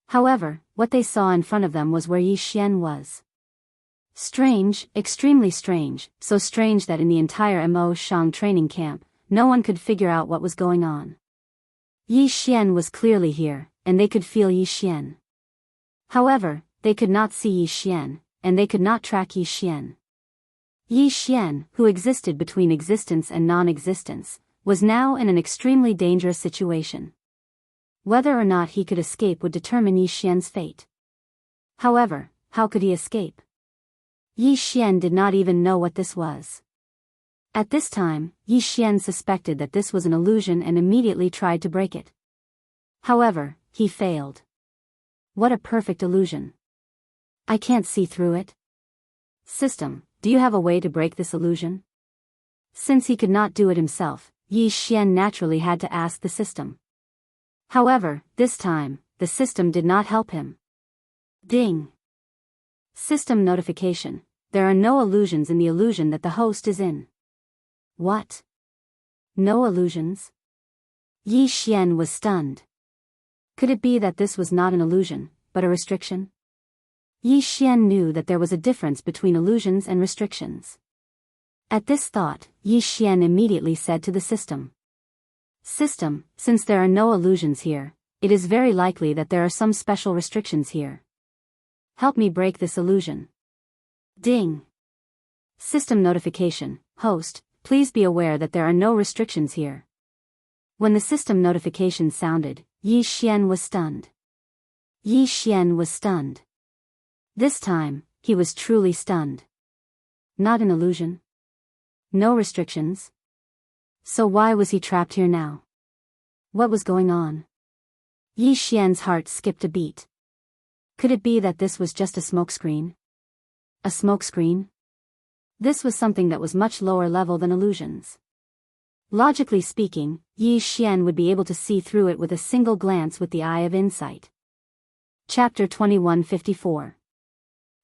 Speaker 1: However, what they saw in front of them was where Yi Xian was. Strange, extremely strange, so strange that in the entire Mo Shang training camp, no one could figure out what was going on. Yi Xian was clearly here, and they could feel Yi Xian. However, they could not see Yi Xian, and they could not track Yi Xian. Yi Xian, who existed between existence and non-existence, was now in an extremely dangerous situation. Whether or not he could escape would determine Yi Xian's fate. However, how could he escape? Yi Xian did not even know what this was. At this time, Yi Xian suspected that this was an illusion and immediately tried to break it. However, he failed. What a perfect illusion. I can't see through it. System, do you have a way to break this illusion? Since he could not do it himself, Yi Xian naturally had to ask the system. However, this time, the system did not help him. Ding. System notification. There are no illusions in the illusion that the host is in. What? No illusions? Yi Xian was stunned. Could it be that this was not an illusion, but a restriction? Yi Xian knew that there was a difference between illusions and restrictions. At this thought, Yi Xian immediately said to the system. System, since there are no illusions here, it is very likely that there are some special restrictions here. Help me break this illusion. Ding. System notification. Host, please be aware that there are no restrictions here. When the system notification sounded, Yi Xian was stunned. Yi Xian was stunned. This time, he was truly stunned. Not an illusion. No restrictions. So why was he trapped here now? What was going on? Yi Xian's heart skipped a beat. Could it be that this was just a smokescreen? A smokescreen? This was something that was much lower level than illusions. Logically speaking, Yi Xian would be able to see through it with a single glance with the eye of insight. Chapter 2154.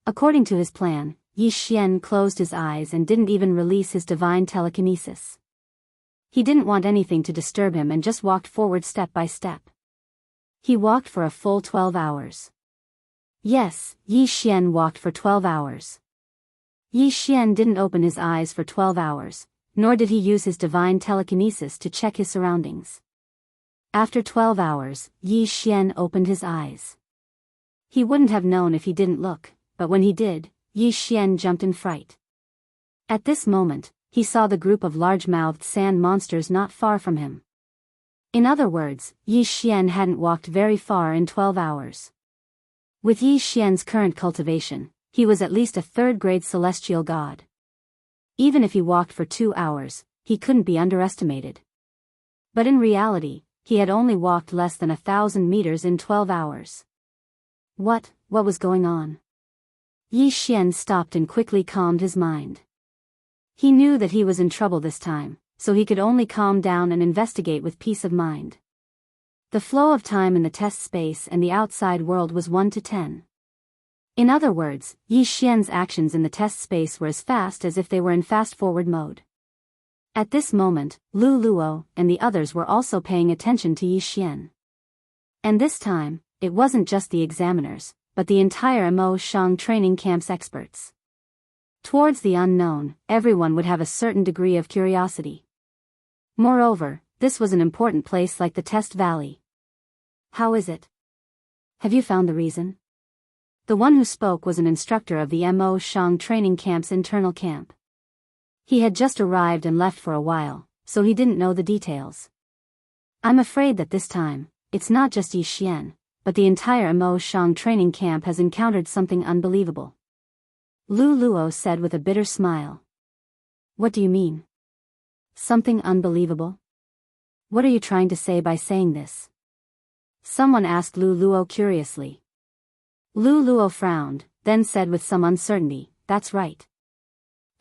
Speaker 1: According to his plan, Yi Xian closed his eyes and didn't even release his divine telekinesis. He didn't want anything to disturb him and just walked forward step by step. He walked for a full 12 hours. Yes, Yi Xian walked for 12 hours. Yi Xian didn't open his eyes for 12 hours, nor did he use his divine telekinesis to check his surroundings. After 12 hours, Yi Xian opened his eyes. He wouldn't have known if he didn't look, but when he did, Yi Xian jumped in fright. At this moment, he saw the group of large-mouthed sand monsters not far from him. In other words, Yi Xian hadn't walked very far in 12 hours. With Yi Xian's current cultivation, he was at least a third-grade celestial god. Even if he walked for 2 hours, he couldn't be underestimated. But in reality, he had only walked less than 1,000 meters in 12 hours. What was going on? Yi Xian stopped and quickly calmed his mind. He knew that he was in trouble this time, so he could only calm down and investigate with peace of mind. The flow of time in the test space and the outside world was 1 to 10. In other words, Yi Xian's actions in the test space were as fast as if they were in fast-forward mode. At this moment, Lu Luo and the others were also paying attention to Yi Xian. And this time, it wasn't just the examiners, but the entire Mo Shang training camp's experts. Towards the unknown, everyone would have a certain degree of curiosity. Moreover, this was an important place like the Test Valley. How is it? Have you found the reason? The one who spoke was an instructor of the Mo Shang training camp's internal camp. He had just arrived and left for a while, so he didn't know the details. I'm afraid that this time, it's not just Yi Xian, but the entire Mo Shang training camp has encountered something unbelievable. Lu Luo said with a bitter smile. What do you mean? Something unbelievable? What are you trying to say by saying this? Someone asked Lu Luo curiously. Lu Luo frowned, then said with some uncertainty, that's right.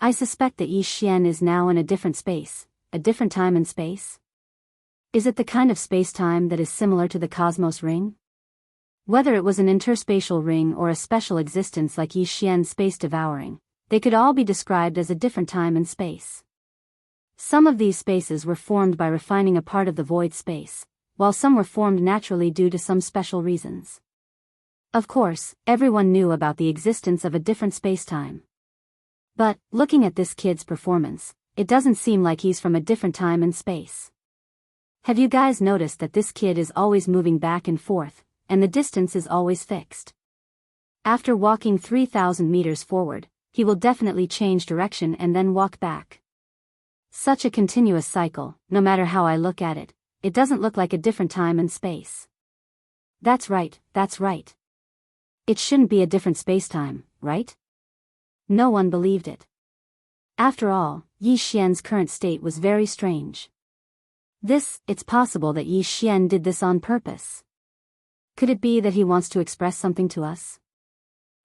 Speaker 1: I suspect that Yi Xian is now in a different space, a different time and space? Is it the kind of space-time that is similar to the cosmos ring? Whether it was an interspatial ring or a special existence like Yi Xian's space devouring, they could all be described as a different time and space. Some of these spaces were formed by refining a part of the void space, while some were formed naturally due to some special reasons. Of course, everyone knew about the existence of a different space-time. But, looking at this kid's performance, it doesn't seem like he's from a different time and space. Have you guys noticed that this kid is always moving back and forth, and the distance is always fixed? After walking 3,000 meters forward, he will definitely change direction and then walk back. Such a continuous cycle, no matter how I look at it, it doesn't look like a different time and space. That's right, that's right. It shouldn't be a different space-time, right? No one believed it. After all, Yi Xian's current state was very strange. It's possible that Yi Xian did this on purpose. Could it be that he wants to express something to us?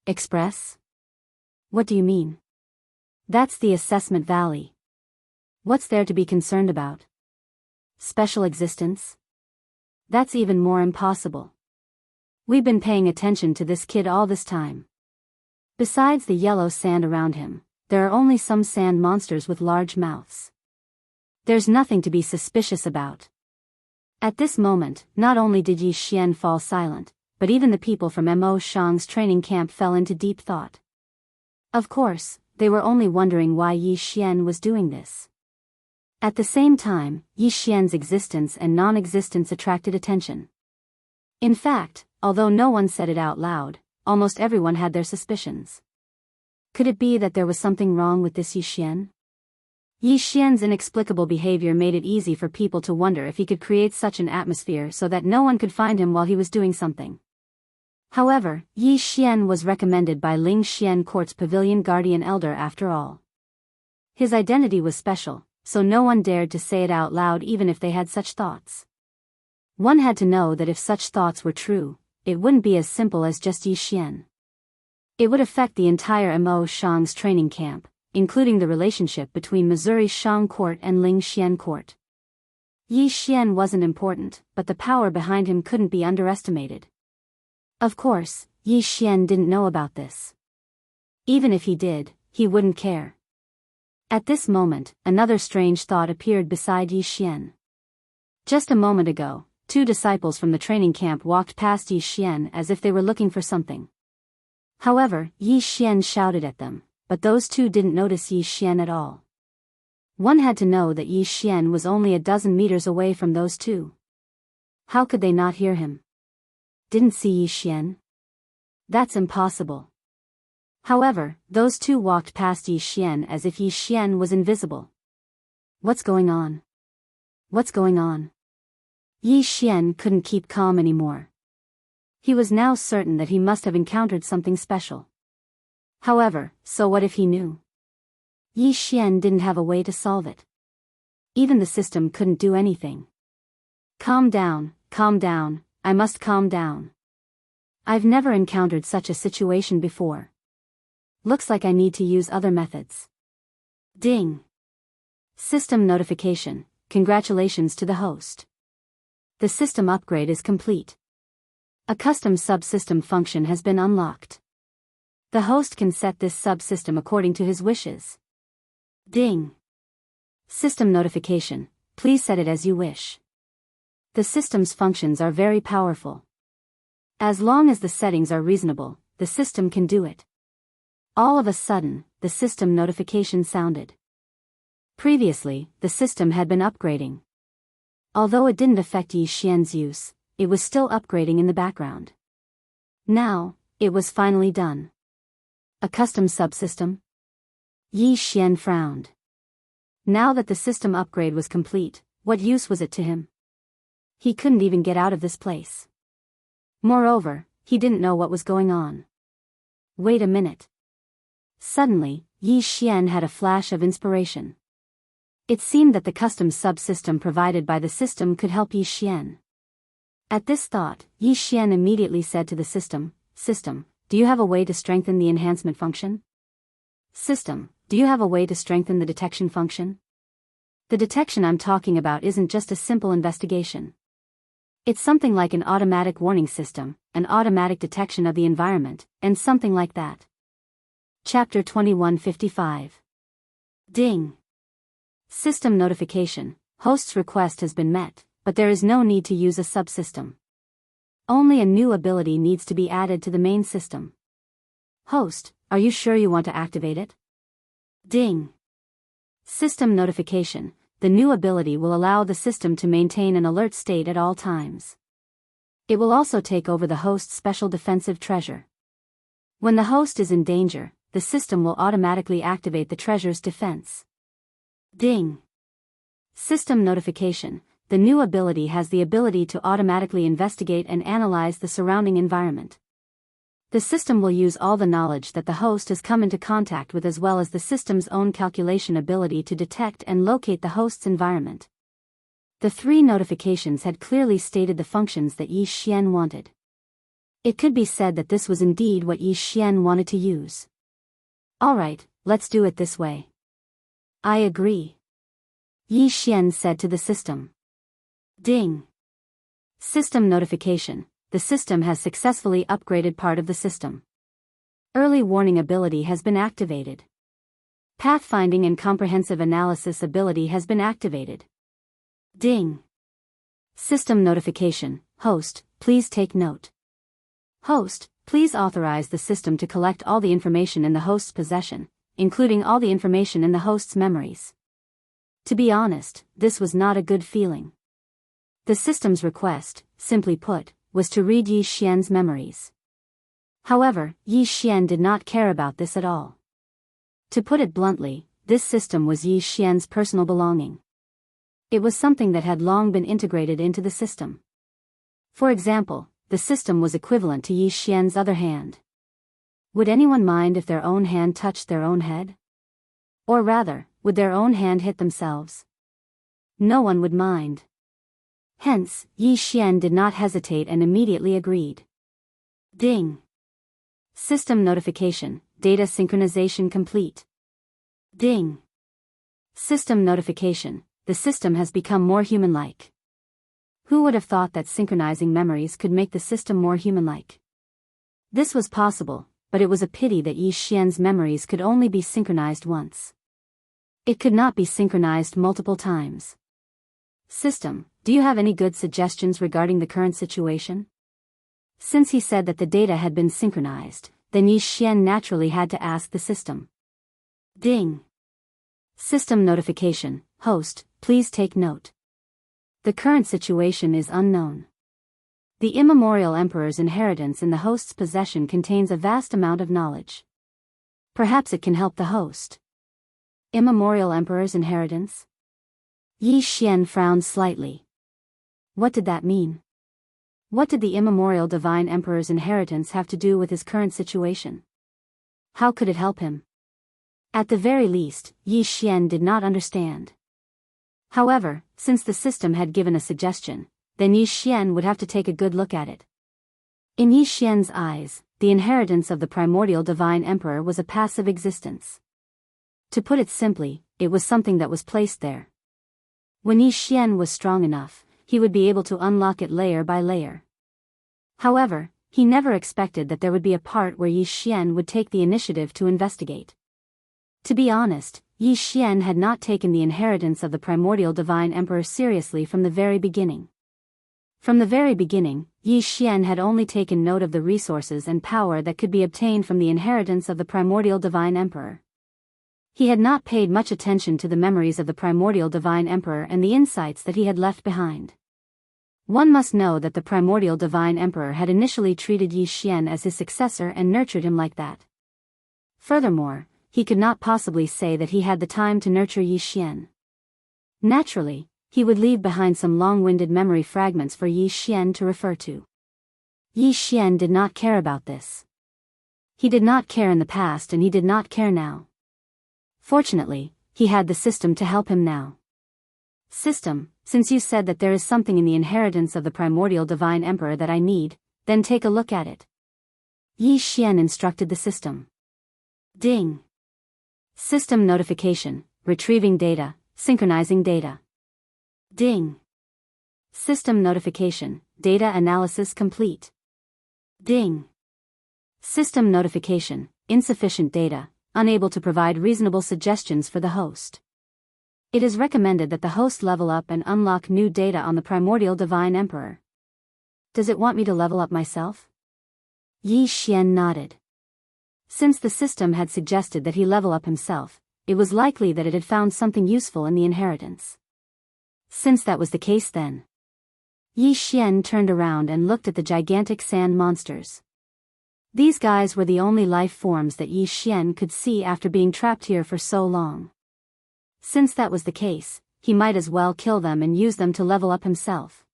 Speaker 1: Express? What do you mean? That's the assessment valley. What's there to be concerned about? Special existence? That's even more impossible. We've been paying attention to this kid all this time. Besides the yellow sand around him, there are only some sand monsters with large mouths. There's nothing to be suspicious about. At this moment, not only did Yi Xian fall silent, but even the people from Mo Shang's training camp fell into deep thought. Of course, they were only wondering why Yi Xian was doing this. At the same time, Yi Xian's existence and non-existence attracted attention. In fact, although no one said it out loud, almost everyone had their suspicions. Could it be that there was something wrong with this Yi Xian? Yi Xian's inexplicable behavior made it easy for people to wonder if he could create such an atmosphere so that no one could find him while he was doing something. However, Yi Xian was recommended by Ling Xian Court's Pavilion Guardian Elder after all. His identity was special, so no one dared to say it out loud even if they had such thoughts. One had to know that if such thoughts were true, it wouldn't be as simple as just Yi Xian. It would affect the entire Mo Shang's training camp, including the relationship between Missouri Shang Court and Ling Xian Court. Yi Xian wasn't important, but the power behind him couldn't be underestimated. Of course, Yi Xian didn't know about this. Even if he did, he wouldn't care. At this moment, another strange thought appeared beside Yi Xian. Just a moment ago, two disciples from the training camp walked past Yi Xian as if they were looking for something. However, Yi Xian shouted at them, but those two didn't notice Yi Xian at all. One had to know that Yi Xian was only a dozen meters away from those two. How could they not hear him? Didn't see Yi Xian? That's impossible. However, those two walked past Yi Xian as if Yi Xian was invisible. What's going on? What's going on? Yi Xian couldn't keep calm anymore. He was now certain that he must have encountered something special. However, so what if he knew? Yi Xian didn't have a way to solve it. Even the system couldn't do anything. Calm down, I must calm down. I've never encountered such a situation before. Looks like I need to use other methods. Ding. System notification, congratulations to the host. The system upgrade is complete. A custom subsystem function has been unlocked. The host can set this subsystem according to his wishes. Ding. System notification, please set it as you wish. The system's functions are very powerful. As long as the settings are reasonable, the system can do it. All of a sudden, the system notification sounded. Previously, the system had been upgrading. Although it didn't affect Yi Xian's use, it was still upgrading in the background. Now, it was finally done. A custom subsystem? Yi Xian frowned. Now that the system upgrade was complete, what use was it to him? He couldn't even get out of this place. Moreover, he didn't know what was going on. Wait a minute. Suddenly, Yi Xian had a flash of inspiration. It seemed that the custom subsystem provided by the system could help Yi Xian. At this thought, Yi Xian immediately said to the system, "System, do you have a way to strengthen the enhancement function? System, do you have a way to strengthen the detection function? The detection I'm talking about isn't just a simple investigation. It's something like an automatic warning system, an automatic detection of the environment, and something like that." Chapter 2155. Ding. System notification. Host's request has been met, but there is no need to use a subsystem. Only a new ability needs to be added to the main system. Host, are you sure you want to activate it? Ding. System notification. The new ability will allow the system to maintain an alert state at all times. It will also take over the host's special defensive treasure. When the host is in danger, the system will automatically activate the treasure's defense. Ding. System notification. The new ability has the ability to automatically investigate and analyze the surrounding environment. The system will use all the knowledge that the host has come into contact with as well as the system's own calculation ability to detect and locate the host's environment. The three notifications had clearly stated the functions that Yi Xian wanted. It could be said that this was indeed what Yi Xian wanted to use. Alright, let's do it this way. I agree. Yi Xian said to the system. Ding. System notification. The system has successfully upgraded part of the system. Early warning ability has been activated. Pathfinding and comprehensive analysis ability has been activated. Ding. System notification. Host, please take note. Host, please authorize the system to collect all the information in the host's possession, including all the information in the host's memories. To be honest, this was not a good feeling. The system's request, simply put, was to read Yi Xian's memories. However, Yi Xian did not care about this at all. To put it bluntly, this system was Yi Xian's personal belonging. It was something that had long been integrated into the system. For example, the system was equivalent to Yi Xian's other hand. Would anyone mind if their own hand touched their own head? Or rather, would their own hand hit themselves? No one would mind. Hence, Yi Xian did not hesitate and immediately agreed. Ding. System notification. Data synchronization complete. Ding. System notification. The system has become more human-like. Who would have thought that synchronizing memories could make the system more human-like? This was possible, but it was a pity that Yi Xian's memories could only be synchronized once. It could not be synchronized multiple times. System, do you have any good suggestions regarding the current situation? Since he said that the data had been synchronized, then Yi Xian naturally had to ask the system. Ding. System notification. Host, please take note. The current situation is unknown. The immemorial emperor's inheritance in the host's possession contains a vast amount of knowledge. Perhaps it can help the host. Immemorial emperor's inheritance? Yi Xian frowned slightly. What did that mean? What did the immemorial divine emperor's inheritance have to do with his current situation? How could it help him? At the very least, Yi Xian did not understand. However, since the system had given a suggestion, then Yi Xian would have to take a good look at it. In Yi Xian's eyes, the inheritance of the primordial divine emperor was a passive existence. To put it simply, it was something that was placed there. When Yi Xian was strong enough, he would be able to unlock it layer by layer. However, he never expected that there would be a part where Yi Xian would take the initiative to investigate. To be honest, Yi Xian had not taken the inheritance of the primordial divine emperor seriously from the very beginning. From the very beginning, Yi Xian had only taken note of the resources and power that could be obtained from the inheritance of the primordial divine emperor. He had not paid much attention to the memories of the primordial divine emperor and the insights that he had left behind. One must know that the primordial divine emperor had initially treated Yi Xian as his successor and nurtured him like that. Furthermore, he could not possibly say that he had the time to nurture Yi Xian. Naturally, he would leave behind some long-winded memory fragments for Yi Xian to refer to. Yi Xian did not care about this. He did not care in the past and he did not care now. Fortunately, he had the system to help him now. System, since you said that there is something in the inheritance of the primordial divine emperor that I need, then take a look at it. Yi Xian instructed the system. Ding. System notification, retrieving data, synchronizing data. Ding. System notification, data analysis complete. Ding. System notification, insufficient data, unable to provide reasonable suggestions for the host. It is recommended that the host level up and unlock new data on the primordial divine emperor. Does it want me to level up myself? Yi Xian nodded. Since the system had suggested that he level up himself, it was likely that it had found something useful in the inheritance. Since that was the case then. Yi Xian turned around and looked at the gigantic sand monsters. These guys were the only life forms that Yi Xian could see after being trapped here for so long. Since that was the case, he might as well kill them and use them to level up himself.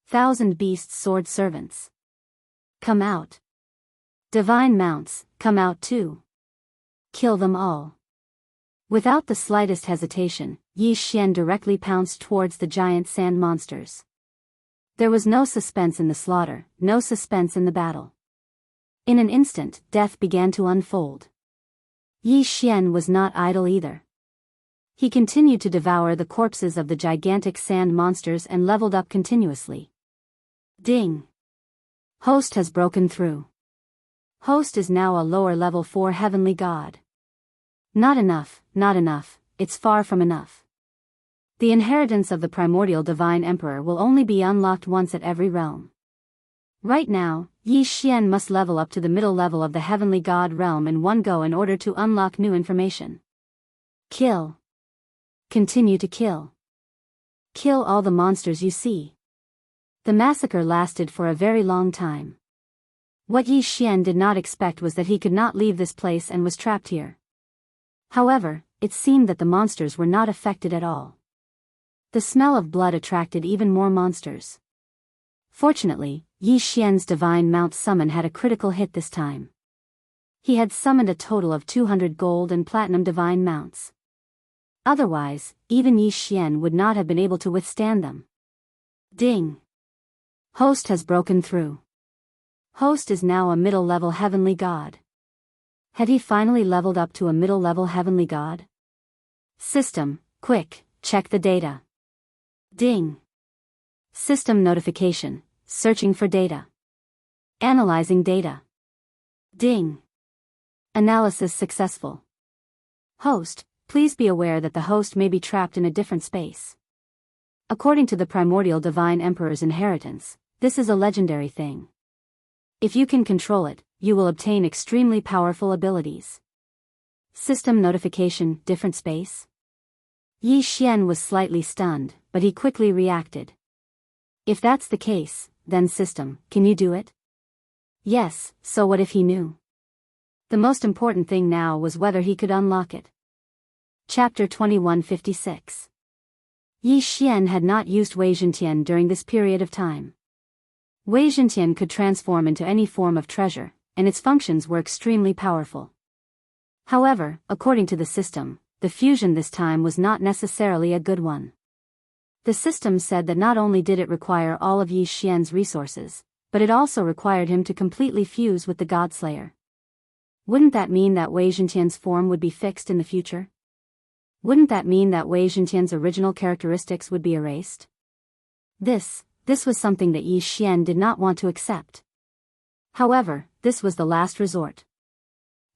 Speaker 1: 1,000 beasts sword servants. Come out. Divine mounts, come out too. Kill them all. Without the slightest hesitation, Yi Xian directly pounced towards the giant sand monsters. There was no suspense in the slaughter, no suspense in the battle. In an instant, death began to unfold. Yi Xian was not idle either. He continued to devour the corpses of the gigantic sand monsters and leveled up continuously. Ding. Host has broken through. Host is now a lower level 4 heavenly god. Not enough, it's far from enough. The inheritance of the primordial divine emperor will only be unlocked once at every realm. Right now, Yi Xian must level up to the middle level of the heavenly god realm in one go in order to unlock new information. Kill. Continue to kill. Kill all the monsters you see. The massacre lasted for a very long time. What Yi Xian did not expect was that he could not leave this place and was trapped here. However, it seemed that the monsters were not affected at all. The smell of blood attracted even more monsters. Fortunately, Yi Xian's divine mount summon had a critical hit this time. He had summoned a total of 200 gold and platinum divine mounts. Otherwise, even Yi Xian would not have been able to withstand them. Ding. Host has broken through. Host is now a middle-level heavenly god. Had he finally leveled up to a middle-level heavenly god? System, quick, check the data. Ding. System notification, searching for data. Analyzing data. Ding. Analysis successful. Host, please be aware that the host may be trapped in a different space. According to the primordial divine emperor's inheritance, this is a legendary thing. If you can control it, you will obtain extremely powerful abilities. System notification, different space? Yi Xian was slightly stunned, but he quickly reacted. If that's the case, then system, can you do it? Yes, so what if he knew? The most important thing now was whether he could unlock it. Chapter 2156. Yi Xian had not used Wei Zhentian during this period of time. Wei Zhentian could transform into any form of treasure, and its functions were extremely powerful. However, according to the system, the fusion this time was not necessarily a good one. The system said that not only did it require all of Yi Xian's resources, but it also required him to completely fuse with the Godslayer. Wouldn't that mean that Wei Zhentian's form would be fixed in the future? Wouldn't that mean that Wei Zhentian's original characteristics would be erased? This was something that Yi Xian did not want to accept. However, this was the last resort.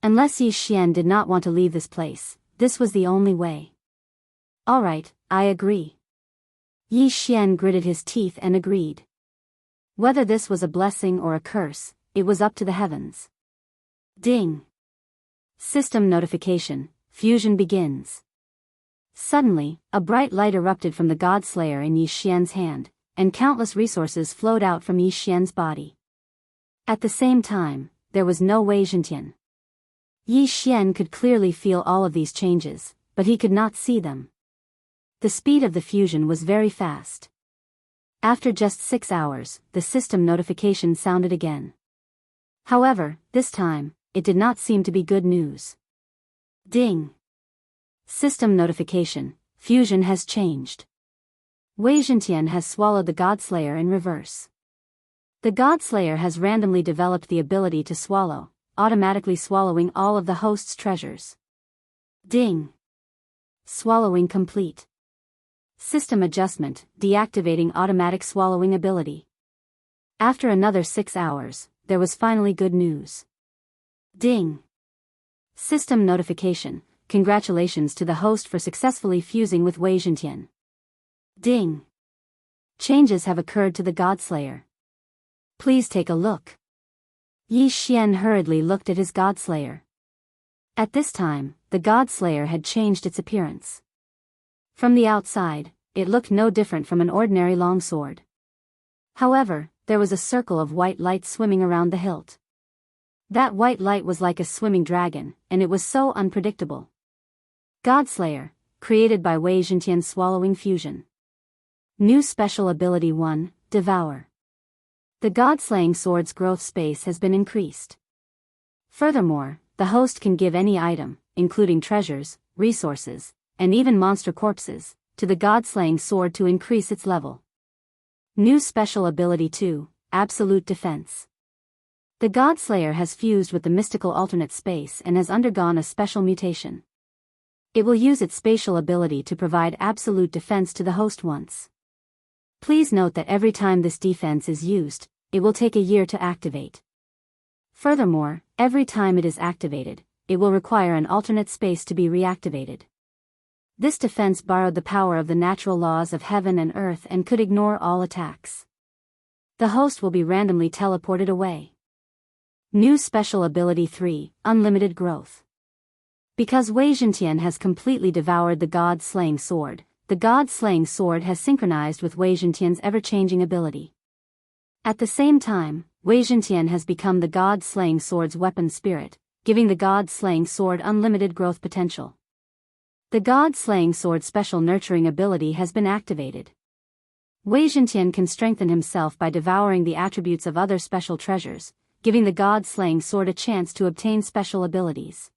Speaker 1: Unless Yi Xian did not want to leave this place, this was the only way. Alright, I agree. Yi Xian gritted his teeth and agreed. Whether this was a blessing or a curse, it was up to the heavens. Ding! System notification, fusion begins. Suddenly, a bright light erupted from the God-slayer in Yi Xian's hand, and countless resources flowed out from Yi Xian's body. At the same time, there was no Wei Zhentian. Yi Xian could clearly feel all of these changes, but he could not see them. The speed of the fusion was very fast. After just 6 hours, the system notification sounded again. However, this time, it did not seem to be good news. Ding! System notification, fusion has changed. Wei Zhentian has swallowed the God-slayer in reverse. The God-slayer has randomly developed the ability to swallow, automatically swallowing all of the host's treasures. Ding! Swallowing complete. System adjustment, deactivating automatic swallowing ability. After another 6 hours, there was finally good news. Ding! System notification, congratulations to the host for successfully fusing with Wei Zhentian. Ding! Changes have occurred to the God-slayer. Please take a look. Yi Xian hurriedly looked at his God-slayer. At this time, the God-slayer had changed its appearance. From the outside, it looked no different from an ordinary longsword. However, there was a circle of white light swimming around the hilt. That white light was like a swimming dragon, and it was so unpredictable. God-slayer, created by Wei Zhentian's swallowing fusion. New special ability 1, Devour. The God-slaying sword's growth space has been increased. Furthermore, the host can give any item, including treasures, resources, and even monster corpses, to the God-slaying sword to increase its level. New special ability 2, Absolute Defense. The God-slayer has fused with the mystical alternate space and has undergone a special mutation. It will use its spatial ability to provide absolute defense to the host once. Please note that every time this defense is used, it will take a year to activate. Furthermore, every time it is activated, it will require an alternate space to be reactivated. This defense borrowed the power of the natural laws of heaven and earth and could ignore all attacks. The host will be randomly teleported away. New special ability 3, Unlimited Growth. Because Wei Zhentian has completely devoured the God-slaying sword, the God-slaying sword has synchronized with Wei Zhentian's ever-changing ability. At the same time, Wei Zhentian has become the God-slaying sword's weapon spirit, giving the God-slaying sword unlimited growth potential. The God-slaying sword's special nurturing ability has been activated. Wei Zhentian can strengthen himself by devouring the attributes of other special treasures, giving the God-slaying sword a chance to obtain special abilities.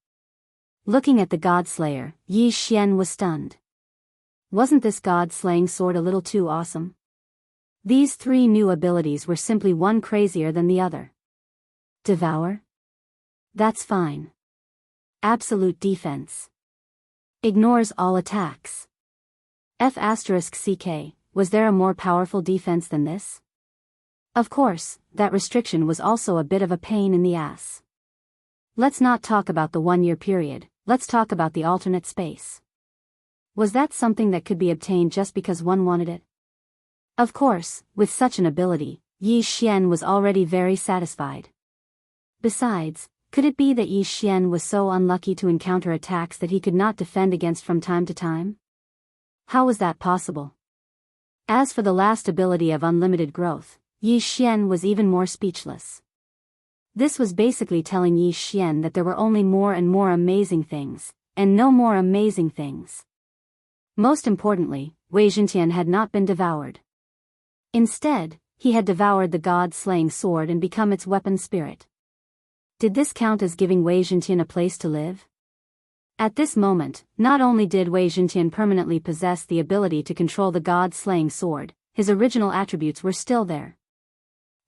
Speaker 1: Looking at the God-slayer, Yi Xian was stunned. Wasn't this God-slaying sword a little too awesome? These 3 new abilities were simply one crazier than the other. Devour? That's fine. Absolute Defense. Ignores all attacks. F***CK, was there a more powerful defense than this? Of course, that restriction was also a bit of a pain in the ass. Let's not talk about the 1-year period, let's talk about the alternate space. Was that something that could be obtained just because one wanted it? Of course, with such an ability, Yi Xian was already very satisfied. Besides, could it be that Yi Xian was so unlucky to encounter attacks that he could not defend against from time to time? How was that possible? As for the last ability of unlimited growth, Yi Xian was even more speechless. This was basically telling Yi Xian that there were only more and more amazing things, and no more amazing things. Most importantly, Wei Zhentian had not been devoured. Instead, he had devoured the God-slaying sword and become its weapon spirit. Did this count as giving Wei Zhentian a place to live? At this moment, not only did Wei Zhentian permanently possess the ability to control the God-slaying sword, his original attributes were still there.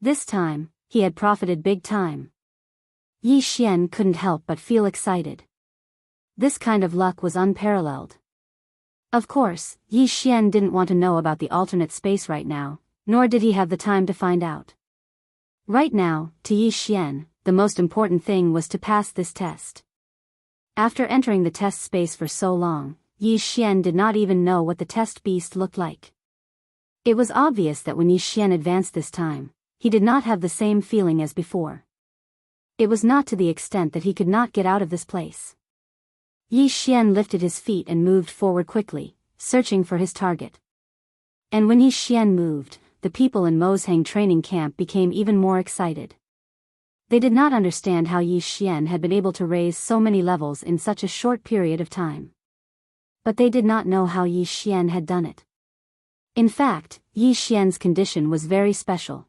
Speaker 1: This time, he had profited big time. Yi Xian couldn't help but feel excited. This kind of luck was unparalleled. Of course, Yi Xian didn't want to know about the alternate space right now, nor did he have the time to find out. Right now, to Yi Xian, the most important thing was to pass this test. After entering the test space for so long, Yi Xian did not even know what the test beast looked like. It was obvious that when Yi Xian advanced this time, he did not have the same feeling as before. It was not to the extent that he could not get out of this place. Yi Xian lifted his feet and moved forward quickly, searching for his target. And when Yi Xian moved, the people in Mozhang training camp became even more excited. They did not understand how Yi Xian had been able to raise so many levels in such a short period of time. But they did not know how Yi Xian had done it. In fact, Yi Xian's condition was very special.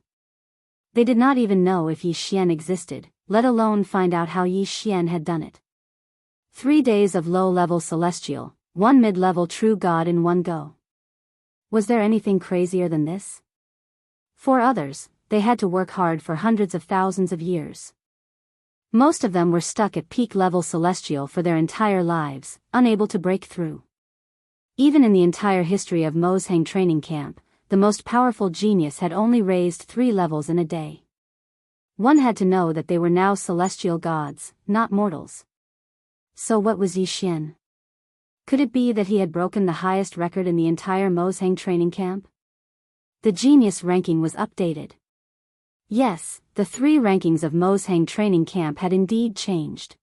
Speaker 1: They did not even know if Yi Xian existed, let alone find out how Yi Xian had done it. 3 days of low-level celestial, 1 mid-level true god in one go. Was there anything crazier than this? For others, they had to work hard for hundreds of thousands of years. Most of them were stuck at peak-level celestial for their entire lives, unable to break through. Even in the entire history of Mozhang training camp, the most powerful genius had only raised 3 levels in a day. One had to know that they were now celestial gods, not mortals. So what was Yi Xian? Could it be that he had broken the highest record in the entire Mozhang training camp? The genius ranking was updated. Yes, the 3 rankings of Mozhang training camp had indeed changed.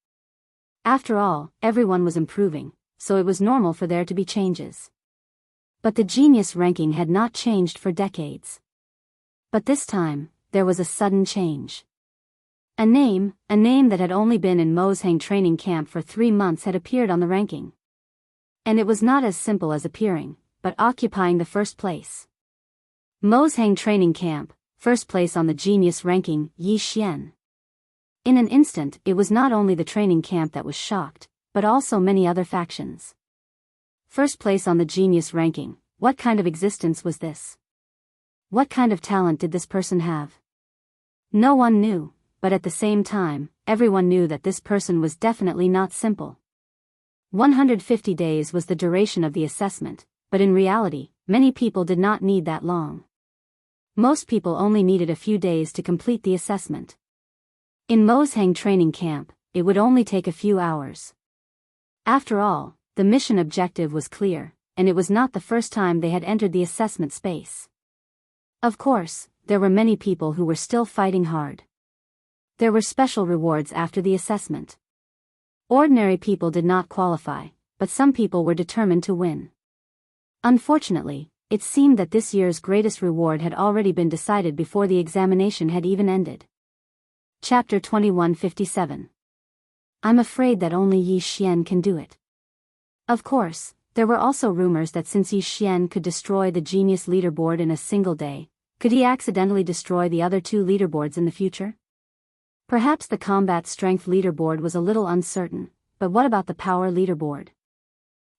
Speaker 1: After all, everyone was improving, so it was normal for there to be changes. But the genius ranking had not changed for decades. But this time, there was a sudden change. A name that had only been in Mozhang training camp for 3 months had appeared on the ranking. And it was not as simple as appearing, but occupying the first place. Mozhang training camp, first place on the genius ranking, Yi Xian. In an instant, it was not only the training camp that was shocked, but also many other factions. First place on the genius ranking, what kind of existence was this? What kind of talent did this person have? No one knew, but at the same time, everyone knew that this person was definitely not simple. 150 days was the duration of the assessment, but in reality, many people did not need that long. Most people only needed a few days to complete the assessment. In Mozhang training camp, it would only take a few hours. After all, the mission objective was clear, and it was not the first time they had entered the assessment space. Of course, there were many people who were still fighting hard. There were special rewards after the assessment. Ordinary people did not qualify, but some people were determined to win. Unfortunately, it seemed that this year's greatest reward had already been decided before the examination had even ended. Chapter 2157. I'm afraid that only Yi Xian can do it. Of course, there were also rumors that since Yi Xian could destroy the genius leaderboard in a single day, could he accidentally destroy the other 2 leaderboards in the future? Perhaps the combat strength leaderboard was a little uncertain, but what about the power leaderboard?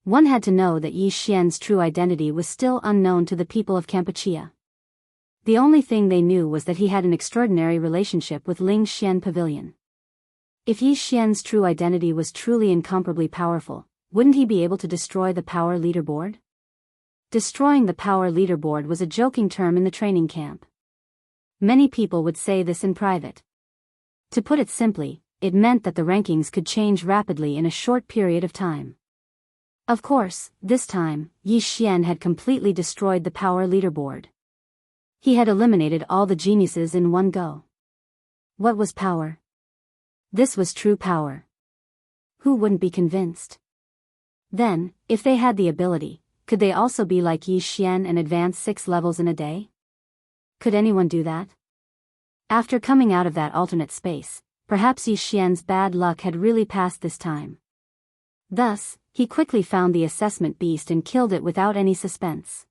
Speaker 1: One had to know that Yi Xian's true identity was still unknown to the people of Kampuchea. The only thing they knew was that he had an extraordinary relationship with Ling Xian Pavilion. If Yi Xian's true identity was truly incomparably powerful, wouldn't he be able to destroy the power leaderboard? Destroying the power leaderboard was a joking term in the training camp. Many people would say this in private. To put it simply, it meant that the rankings could change rapidly in a short period of time. Of course, this time, Yi Xian had completely destroyed the power leaderboard. He had eliminated all the geniuses in one go. What was power? This was true power. Who wouldn't be convinced? Then, if they had the ability, could they also be like Yi Xian and advance 6 levels in a day? Could anyone do that? After coming out of that alternate space, perhaps Yi Xian's bad luck had really passed this time. Thus, he quickly found the assessment beast and killed it without any suspense.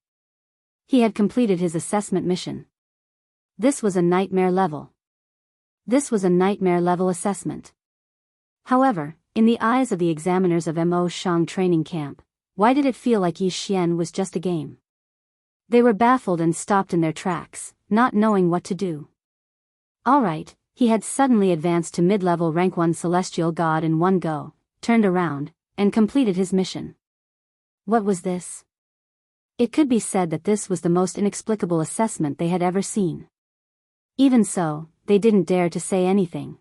Speaker 1: He had completed his assessment mission. This was a nightmare level. This was a nightmare level assessment. However, in the eyes of the examiners of Mo Shang training camp, why did it feel like Yi Xian was just a game? They were baffled and stopped in their tracks, not knowing what to do. Alright, he had suddenly advanced to mid-level rank 1 celestial god in one go, turned around, and completed his mission. What was this? It could be said that this was the most inexplicable assessment they had ever seen. Even so, they didn't dare to say anything.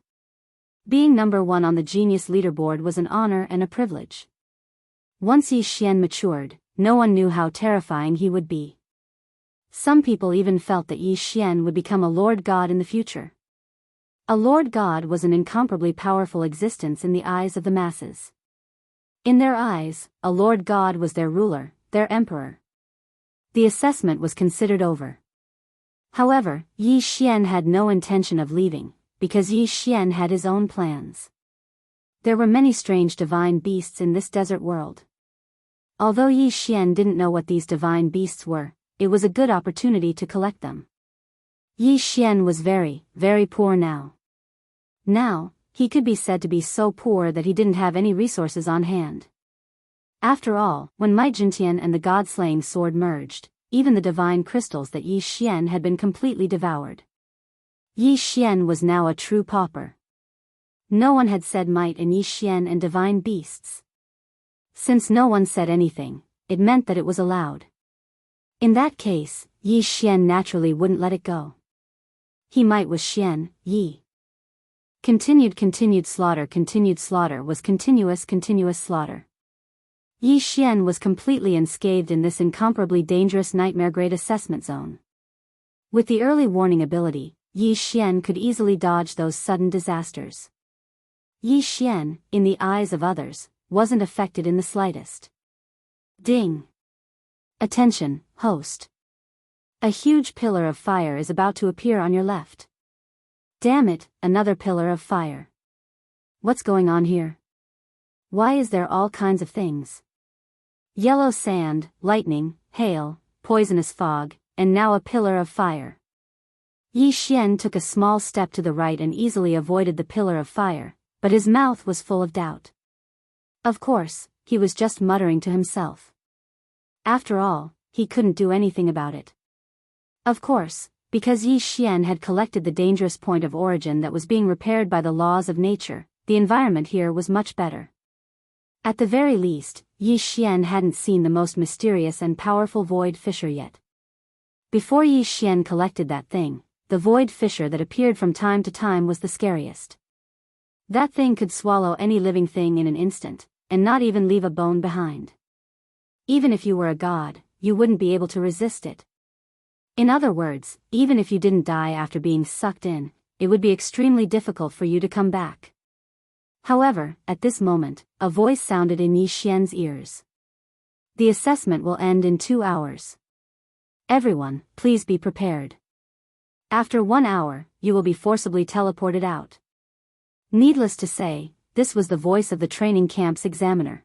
Speaker 1: Being number 1 on the genius leaderboard was an honor and a privilege. Once Yi Xian matured, no one knew how terrifying he would be. Some people even felt that Yi Xian would become a lord god in the future. A lord god was an incomparably powerful existence in the eyes of the masses. In their eyes, a lord god was their ruler, their emperor. The assessment was considered over. However, Yi Xian had no intention of leaving, because Yi Xian had his own plans. There were many strange divine beasts in this desert world. Although Yi Xian didn't know what these divine beasts were, it was a good opportunity to collect them. Yi Xian was very, very poor now. Now, he could be said to be so poor that he didn't have any resources on hand. After all, when Might Jintian and the god-slaying sword merged, even the divine crystals that Yi Xian had been completely devoured. Yi Xian was now a true pauper. No one had said might in Yi Xian and divine beasts. Since no one said anything, it meant that it was allowed. In that case, Yi Xian naturally wouldn't let it go. He might was Xian, Yi. Continued slaughter was continuous slaughter. Yi Xian was completely unscathed in this incomparably dangerous nightmare-grade assessment zone. With the early warning ability, Yi Xian could easily dodge those sudden disasters. Yi Xian, in the eyes of others, wasn't affected in the slightest. Ding! Attention, host. A huge pillar of fire is about to appear on your left. Damn it, another pillar of fire. What's going on here? Why is there all kinds of things? Yellow sand, lightning, hail, poisonous fog, and now a pillar of fire. Yi Xian took a small step to the right and easily avoided the pillar of fire, but his mouth was full of doubt. Of course, he was just muttering to himself. After all, he couldn't do anything about it. Of course, because Yi Xian had collected the dangerous point of origin that was being repaired by the laws of nature, the environment here was much better. At the very least, Yi Xian hadn't seen the most mysterious and powerful void fissure yet. Before Yi Xian collected that thing, the void fissure that appeared from time to time was the scariest. That thing could swallow any living thing in an instant, and not even leave a bone behind. Even if you were a god, you wouldn't be able to resist it. In other words, even if you didn't die after being sucked in, it would be extremely difficult for you to come back. However, at this moment, a voice sounded in Yi Xian's ears. The assessment will end in 2 hours. Everyone, please be prepared. After 1 hour, you will be forcibly teleported out. Needless to say, this was the voice of the training camp's examiner.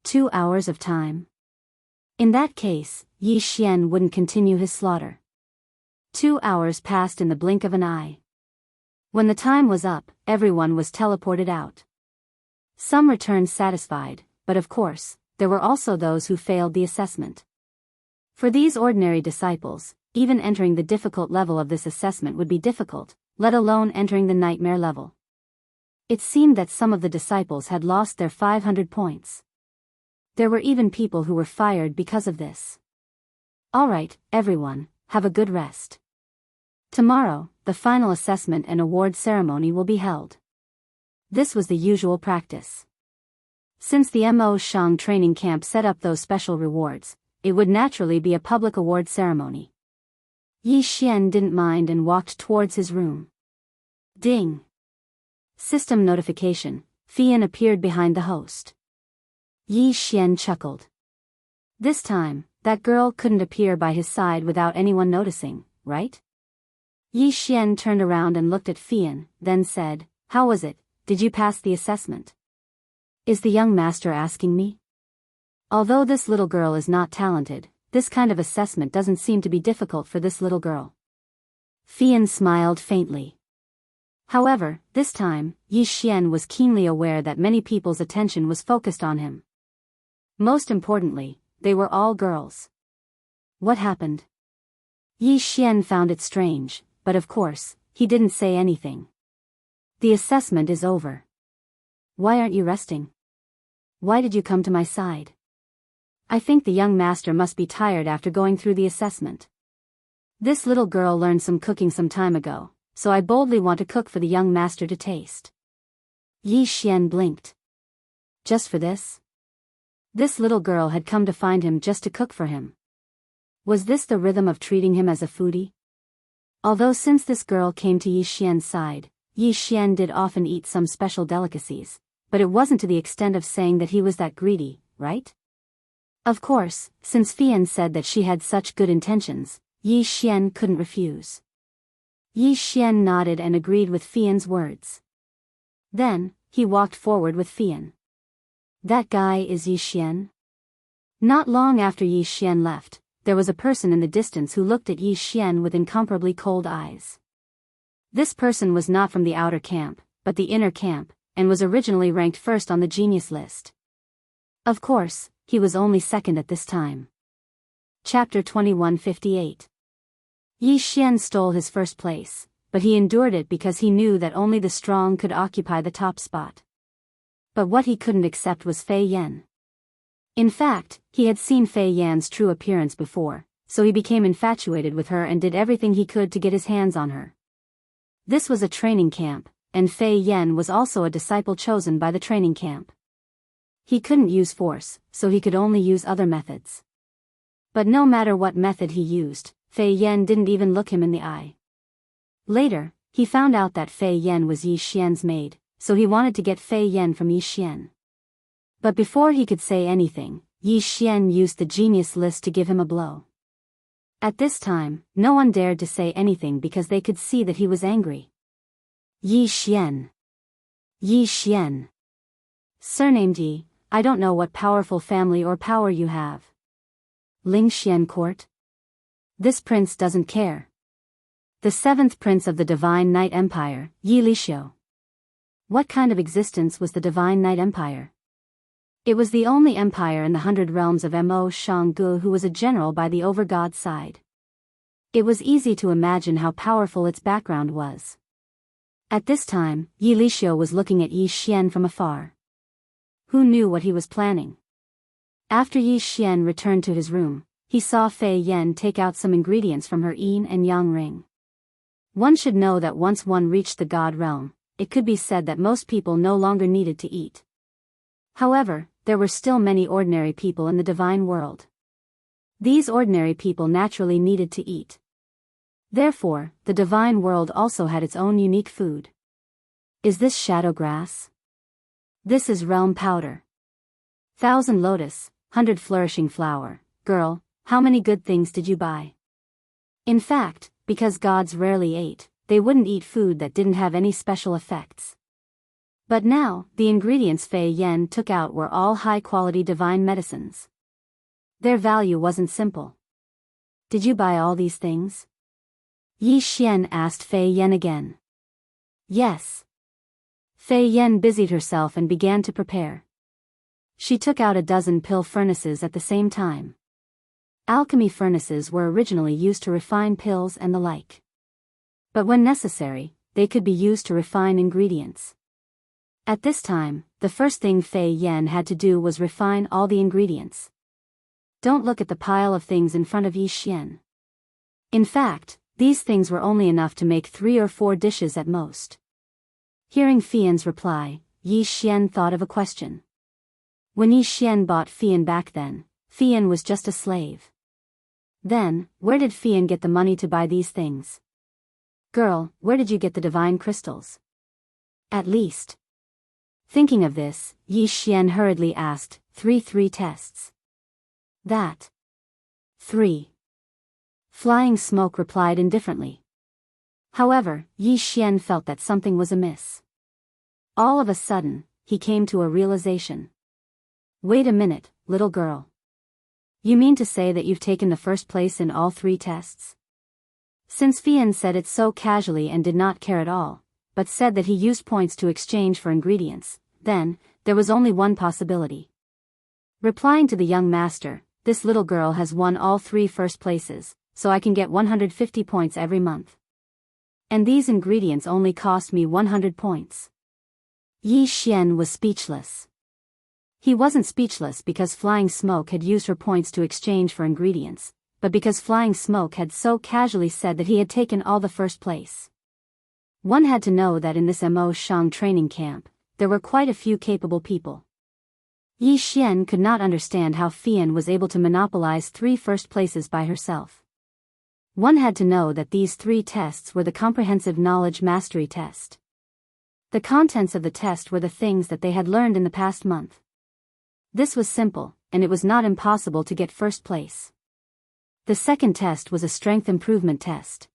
Speaker 1: 2 hours of time. In that case, Yi Xian wouldn't continue his slaughter. 2 hours passed in the blink of an eye. When the time was up, everyone was teleported out. Some returned satisfied, but of course, there were also those who failed the assessment. For these ordinary disciples, even entering the difficult level of this assessment would be difficult, let alone entering the nightmare level. It seemed that some of the disciples had lost their 500 points. There were even people who were fired because of this. Alright, everyone, have a good rest. Tomorrow, the final assessment and award ceremony will be held. This was the usual practice. Since the Mo Shang training camp set up those special rewards, it would naturally be a public award ceremony. Yi Xian didn't mind and walked towards his room. Ding! System notification, Fian appeared behind the host. Yi Xian chuckled. This time, that girl couldn't appear by his side without anyone noticing, right? Yi Xian turned around and looked at Fian, then said, "How was it? Did you pass the assessment?" "Is the young master asking me?" Although this little girl is not talented, this kind of assessment doesn't seem to be difficult for this little girl. Fian smiled faintly. However, this time, Yi Xian was keenly aware that many people's attention was focused on him. Most importantly, they were all girls. What happened? Yi Xian found it strange, but of course, he didn't say anything. The assessment is over. Why aren't you resting? Why did you come to my side? I think the young master must be tired after going through the assessment. This little girl learned some cooking some time ago, so I boldly want to cook for the young master to taste. Yi Xian blinked. Just for this? This little girl had come to find him just to cook for him. Was this the rhythm of treating him as a foodie? Although since this girl came to Yi Xian's side, Yi Xian did often eat some special delicacies, but it wasn't to the extent of saying that he was that greedy, right? Of course, since Fian said that she had such good intentions, Yi Xian couldn't refuse. Yi Xian nodded and agreed with Fian's words. Then, he walked forward with Fian. That guy is Yi Xian? Not long after Yi Xian left, there was a person in the distance who looked at Yi Xian with incomparably cold eyes. This person was not from the outer camp, but the inner camp, and was originally ranked first on the genius list. Of course, he was only second at this time. Chapter 2158. Yi Xian stole his first place, but he endured it because he knew that only the strong could occupy the top spot. But what he couldn't accept was Fei Yan. In fact, he had seen Fei Yan's true appearance before, so he became infatuated with her and did everything he could to get his hands on her. This was a training camp, and Fei Yan was also a disciple chosen by the training camp. He couldn't use force, so he could only use other methods. But no matter what method he used, Fei Yan didn't even look him in the eye. Later, he found out that Fei Yan was Yi Xian's maid, so he wanted to get Fei Yan from Yi Xian. But before he could say anything, Yi Xian used the genius list to give him a blow. At this time, no one dared to say anything because they could see that he was angry. Yi Xian. Yi Xian. Surnamed Yi, I don't know what powerful family or power you have. Ling Xian Court? This prince doesn't care. The seventh prince of the Divine Night Empire, Yi Lixiu. What kind of existence was the Divine Night Empire? It was the only empire in the 100 realms of Mo Shanggu who was a general by the over-god side. It was easy to imagine how powerful its background was. At this time, Yi Lixiu was looking at Yi Xian from afar. Who knew what he was planning? After Yi Xian returned to his room, he saw Fei Yan take out some ingredients from her yin and yang ring. One should know that once one reached the god realm, it could be said that most people no longer needed to eat. However, there were still many ordinary people in the divine world. These ordinary people naturally needed to eat. Therefore, the divine world also had its own unique food. Is this shadow grass? This is realm powder. 1,000 lotus, 100 flourishing flower. Girl, how many good things did you buy? In fact, because gods rarely ate, they wouldn't eat food that didn't have any special effects. But now, the ingredients Fei Yan took out were all high-quality divine medicines. Their value wasn't simple. Did you buy all these things? Yi Xian asked Fei Yan again. Yes. Fei Yan busied herself and began to prepare. She took out a dozen pill furnaces at the same time. Alchemy furnaces were originally used to refine pills and the like. But when necessary, they could be used to refine ingredients. At this time, the first thing Fei Yan had to do was refine all the ingredients. Don't look at the pile of things in front of Yi Xian. In fact, these things were only enough to make 3 or 4 dishes at most. Hearing Fian's reply, Yi Xian thought of a question. When Yi Xian bought Fian back then, Fian was just a slave. Then, where did Fian get the money to buy these things? Girl, where did you get the divine crystals? At least. Thinking of this, Yi Xian hurriedly asked, 3 tests. That. 3. Flying Smoke replied indifferently. However, Yi Xian felt that something was amiss. All of a sudden, he came to a realization. Wait a minute, little girl. You mean to say that you've taken the first place in all 3 tests? Since Fian said it so casually and did not care at all, but said that he used points to exchange for ingredients, then, there was only one possibility. Replying to the young master, this little girl has won all 3 first places, so I can get 150 points every month. And these ingredients only cost me 100 points. Yi Xian was speechless. He wasn't speechless because Flying Smoke had used her points to exchange for ingredients, but because Flying Smoke had so casually said that he had taken all the first place. One had to know that in this Mo Shang training camp, there were quite a few capable people. Yi Xian could not understand how Fian was able to monopolize 3 first places by herself. One had to know that these 3 tests were the comprehensive knowledge mastery test. The contents of the test were the things that they had learned in the past month. This was simple, and it was not impossible to get first place. The second test was a strength improvement test.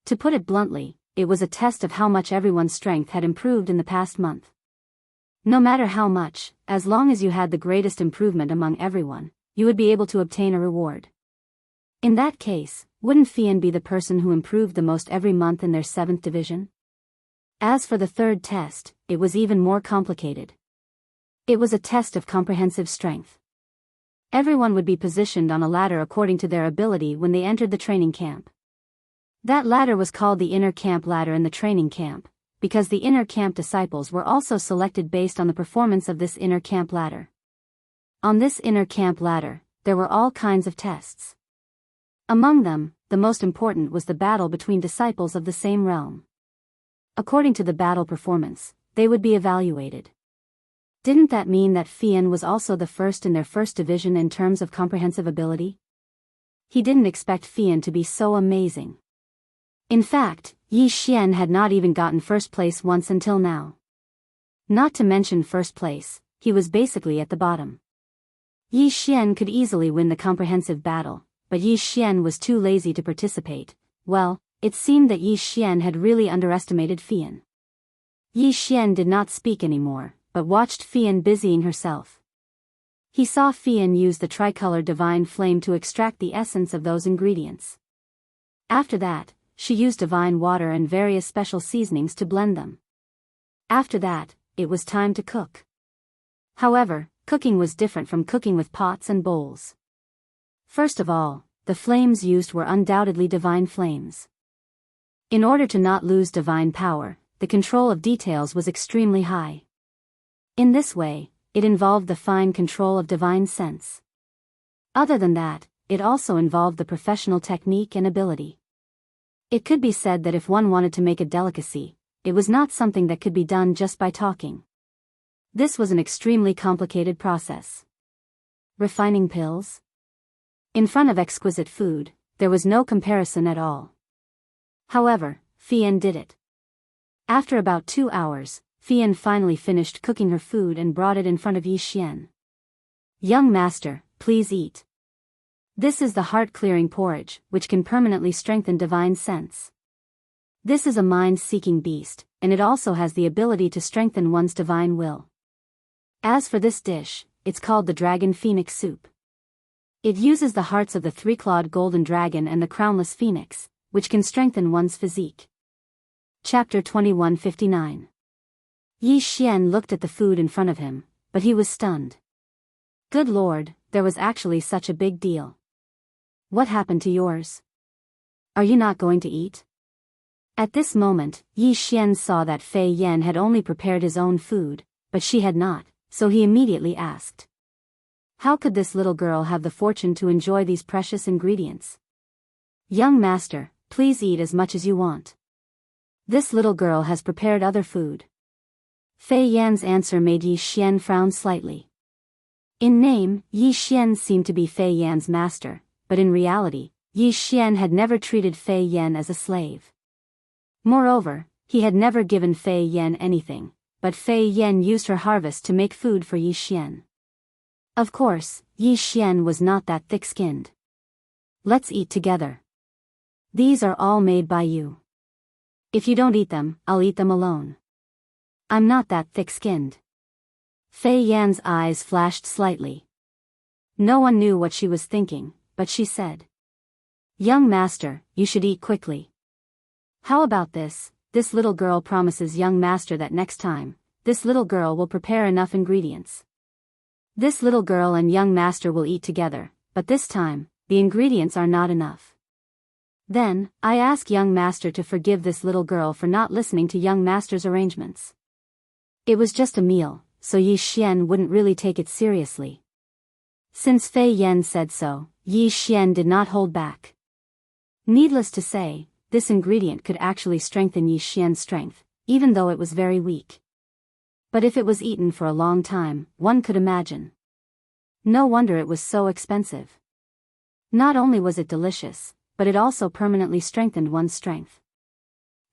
Speaker 1: To put it bluntly, it was a test of how much everyone's strength had improved in the past month. No matter how much, as long as you had the greatest improvement among everyone, you would be able to obtain a reward. In that case, wouldn't Fian be the person who improved the most every month in their 7th division? As for the third test, it was even more complicated. It was a test of comprehensive strength. Everyone would be positioned on a ladder according to their ability when they entered the training camp. That ladder was called the inner camp ladder in the training camp, because the inner camp disciples were also selected based on the performance of this inner camp ladder. On this inner camp ladder, there were all kinds of tests. Among them, the most important was the battle between disciples of the same realm. According to the battle performance, they would be evaluated. Didn't that mean that Fian was also the first in their first division in terms of comprehensive ability? He didn't expect Fian to be so amazing. In fact, Yi Xian had not even gotten first place once until now. Not to mention first place, he was basically at the bottom. Yi Xian could easily win the comprehensive battle, but Yi Xian was too lazy to participate. Well, it seemed that Yi Xian had really underestimated Fian. Yi Xian did not speak anymore, but watched Fian busying herself. He saw Fian use the tricolor divine flame to extract the essence of those ingredients. After that, she used divine water and various special seasonings to blend them. After that, it was time to cook. However, cooking was different from cooking with pots and bowls. First of all, the flames used were undoubtedly divine flames. In order to not lose divine power, the control of details was extremely high. In this way, it involved the fine control of divine sense. Other than that, it also involved the professional technique and ability. It could be said that if one wanted to make a delicacy, it was not something that could be done just by talking. This was an extremely complicated process. Refining pills? In front of exquisite food, there was no comparison at all. However, Fian did it. After about 2 hours, Fian finally finished cooking her food and brought it in front of Yi Xian. "Young master, please eat. This is the heart-clearing porridge, which can permanently strengthen divine sense. This is a mind-seeking beast, and it also has the ability to strengthen one's divine will. As for this dish, it's called the Dragon Phoenix Soup. It uses the hearts of the 3-clawed golden dragon and the crownless phoenix, which can strengthen one's physique." Chapter 2159. Yi Xian looked at the food in front of him, but he was stunned. Good lord, there was actually such a big deal. What happened to yours? Are you not going to eat? At this moment, Yi Xian saw that Fei Yan had only prepared his own food, but she had not, so he immediately asked. How could this little girl have the fortune to enjoy these precious ingredients? "Young master, please eat as much as you want. This little girl has prepared other food." Fei Yan's answer made Yi Xian frown slightly. In name, Yi Xian seemed to be Fei Yan's master, but in reality, Yi Xian had never treated Fei Yan as a slave. Moreover, he had never given Fei Yan anything, but Fei Yan used her harvest to make food for Yi Xian. Of course, Yi Xian was not that thick-skinned. "Let's eat together. These are all made by you. If you don't eat them, I'll eat them alone. I'm not that thick-skinned." Fei Yan's eyes flashed slightly. No one knew what she was thinking, but she said, "Young master, you should eat quickly. How about this? This little girl promises young master that next time, this little girl will prepare enough ingredients. This little girl and young master will eat together, but this time, the ingredients are not enough. Then, I ask young master to forgive this little girl for not listening to young master's arrangements." It was just a meal, so Yi Xian wouldn't really take it seriously. Since Fei Yan said so, Yi Xian did not hold back. Needless to say, this ingredient could actually strengthen Yi Xian's strength, even though it was very weak. But if it was eaten for a long time, one could imagine. No wonder it was so expensive. Not only was it delicious, but it also permanently strengthened one's strength.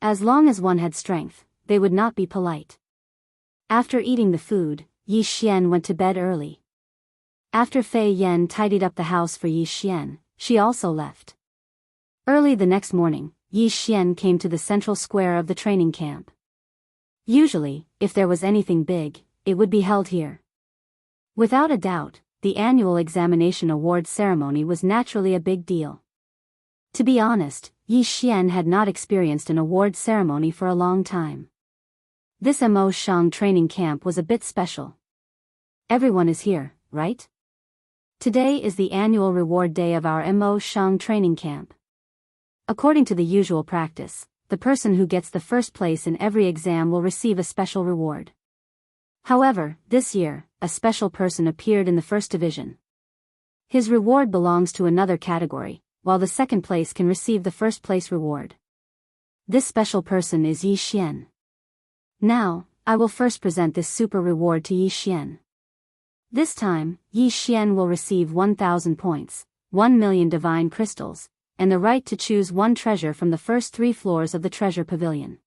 Speaker 1: As long as one had strength, they would not be polite. After eating the food, Yi Xian went to bed early. After Fei Yan tidied up the house for Yi Xian, she also left. Early the next morning, Yi Xian came to the central square of the training camp. Usually, if there was anything big, it would be held here. Without a doubt, the annual examination award ceremony was naturally a big deal. To be honest, Yi Xian had not experienced an award ceremony for a long time. This Mo Shang training camp was a bit special. Everyone is here, right? Today is the annual reward day of our Mo Shang training camp. According to the usual practice, the person who gets the first place in every exam will receive a special reward. However, this year, a special person appeared in the first division. His reward belongs to another category, while the second place can receive the first place reward. This special person is Yi Xian. Now, I will first present this super reward to Yi Xian. This time, Yi Xian will receive 1,000 points, 1,000,000 divine crystals, and the right to choose one treasure from the first 3 floors of the treasure pavilion.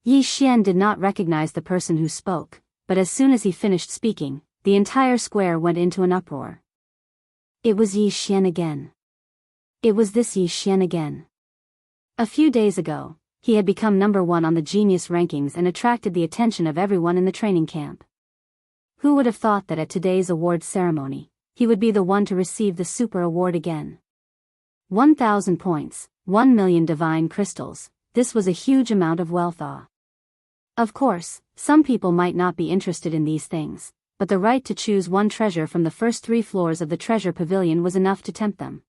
Speaker 1: Yi Xian did not recognize the person who spoke, but as soon as he finished speaking, the entire square went into an uproar. It was Yi Xian again. It was this Yi Xian again. A few days ago, he had become number 1 on the genius rankings and attracted the attention of everyone in the training camp. Who would have thought that at today's awards ceremony, he would be the one to receive the super award again? 1,000 points, 1,000,000 divine crystals, this was a huge amount of wealth. Of course, some people might not be interested in these things, but the right to choose one treasure from the first 3 floors of the treasure pavilion was enough to tempt them.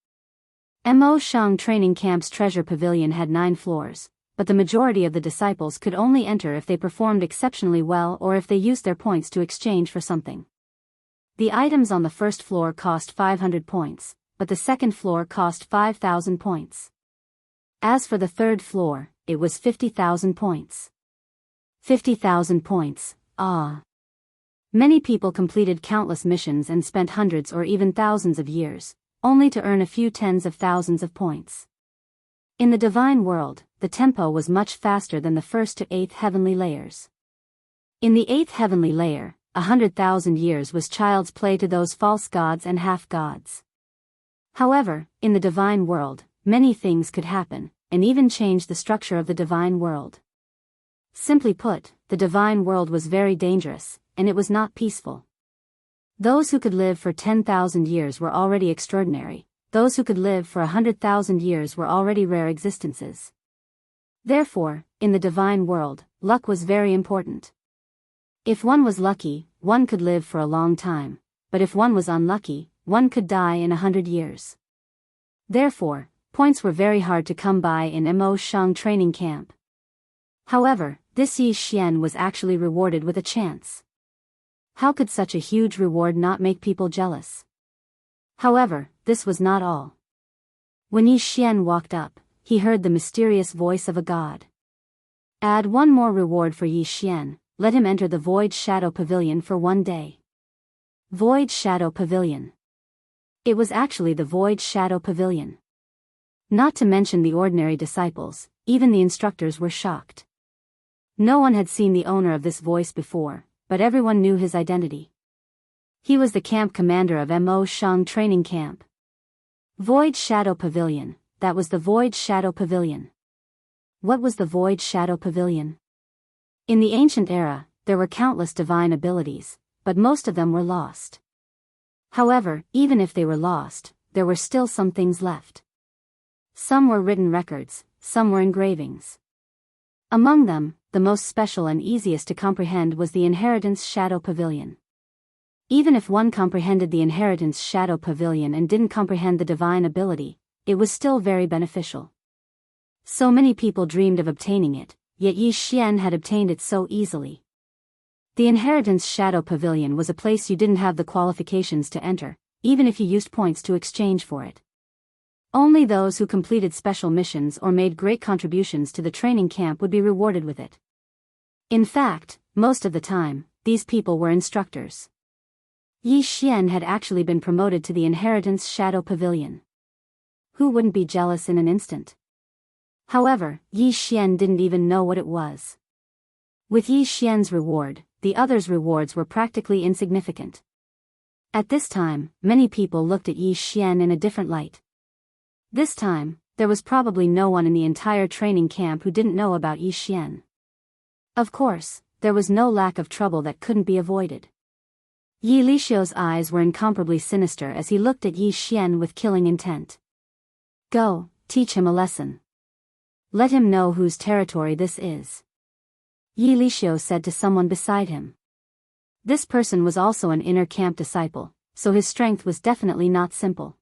Speaker 1: Mo Shang training camp's treasure pavilion had 9 floors, but the majority of the disciples could only enter if they performed exceptionally well or if they used their points to exchange for something. The items on the first floor cost 500 points, but the second floor cost 5,000 points. As for the third floor, it was 50,000 points. 50,000 points, Many people completed countless missions and spent hundreds or even thousands of years, only to earn a few tens of thousands of points. In the divine world, the tempo was much faster than the 1st to 8th heavenly layers. In the 8th heavenly layer, 100,000 years was child's play to those false gods and half-gods. However, in the divine world, many things could happen, and even change the structure of the divine world. Simply put, the divine world was very dangerous, and it was not peaceful. Those who could live for 10,000 years were already extraordinary. Those who could live for 100,000 years were already rare existences. Therefore, in the divine world, luck was very important. If one was lucky, one could live for a long time, but if one was unlucky, one could die in 100 years. Therefore, points were very hard to come by in Mo Shang training camp. However, this Yi Xian was actually rewarded with a chance. How could such a huge reward not make people jealous? However, this was not all. When Yi Xian walked up, he heard the mysterious voice of a god. Add one more reward for Yi Xian, let him enter the Void Shadow Pavilion for 1 day. Void Shadow Pavilion. It was actually the Void Shadow Pavilion. Not to mention the ordinary disciples, even the instructors were shocked. No one had seen the owner of this voice before, but everyone knew his identity. He was the camp commander of Mo Shang training camp. Void Shadow Pavilion, that was the Void Shadow Pavilion. What was the Void Shadow Pavilion? In the ancient era, there were countless divine abilities, but most of them were lost. However, even if they were lost, there were still some things left. Some were written records, some were engravings. Among them, the most special and easiest to comprehend was the Inheritance Shadow Pavilion. Even if one comprehended the Inheritance Shadow Pavilion and didn't comprehend the divine ability, it was still very beneficial. So many people dreamed of obtaining it, yet Yi Xian had obtained it so easily. The Inheritance Shadow Pavilion was a place you didn't have the qualifications to enter, even if you used points to exchange for it. Only those who completed special missions or made great contributions to the training camp would be rewarded with it. In fact, most of the time, these people were instructors. Yi Xian had actually been promoted to the Inheritance Shadow Pavilion. Who wouldn't be jealous in an instant? However, Yi Xian didn't even know what it was. With Yi Xian's reward, the others' rewards were practically insignificant. At this time, many people looked at Yi Xian in a different light. This time, there was probably no one in the entire training camp who didn't know about Yi Xian. Of course, there was no lack of trouble that couldn't be avoided. Yi Lixio's eyes were incomparably sinister as he looked at Yi Xian with killing intent. Go, teach him a lesson. Let him know whose territory this is. Yi Lixio said to someone beside him. This person was also an inner camp disciple, so his strength was definitely not simple.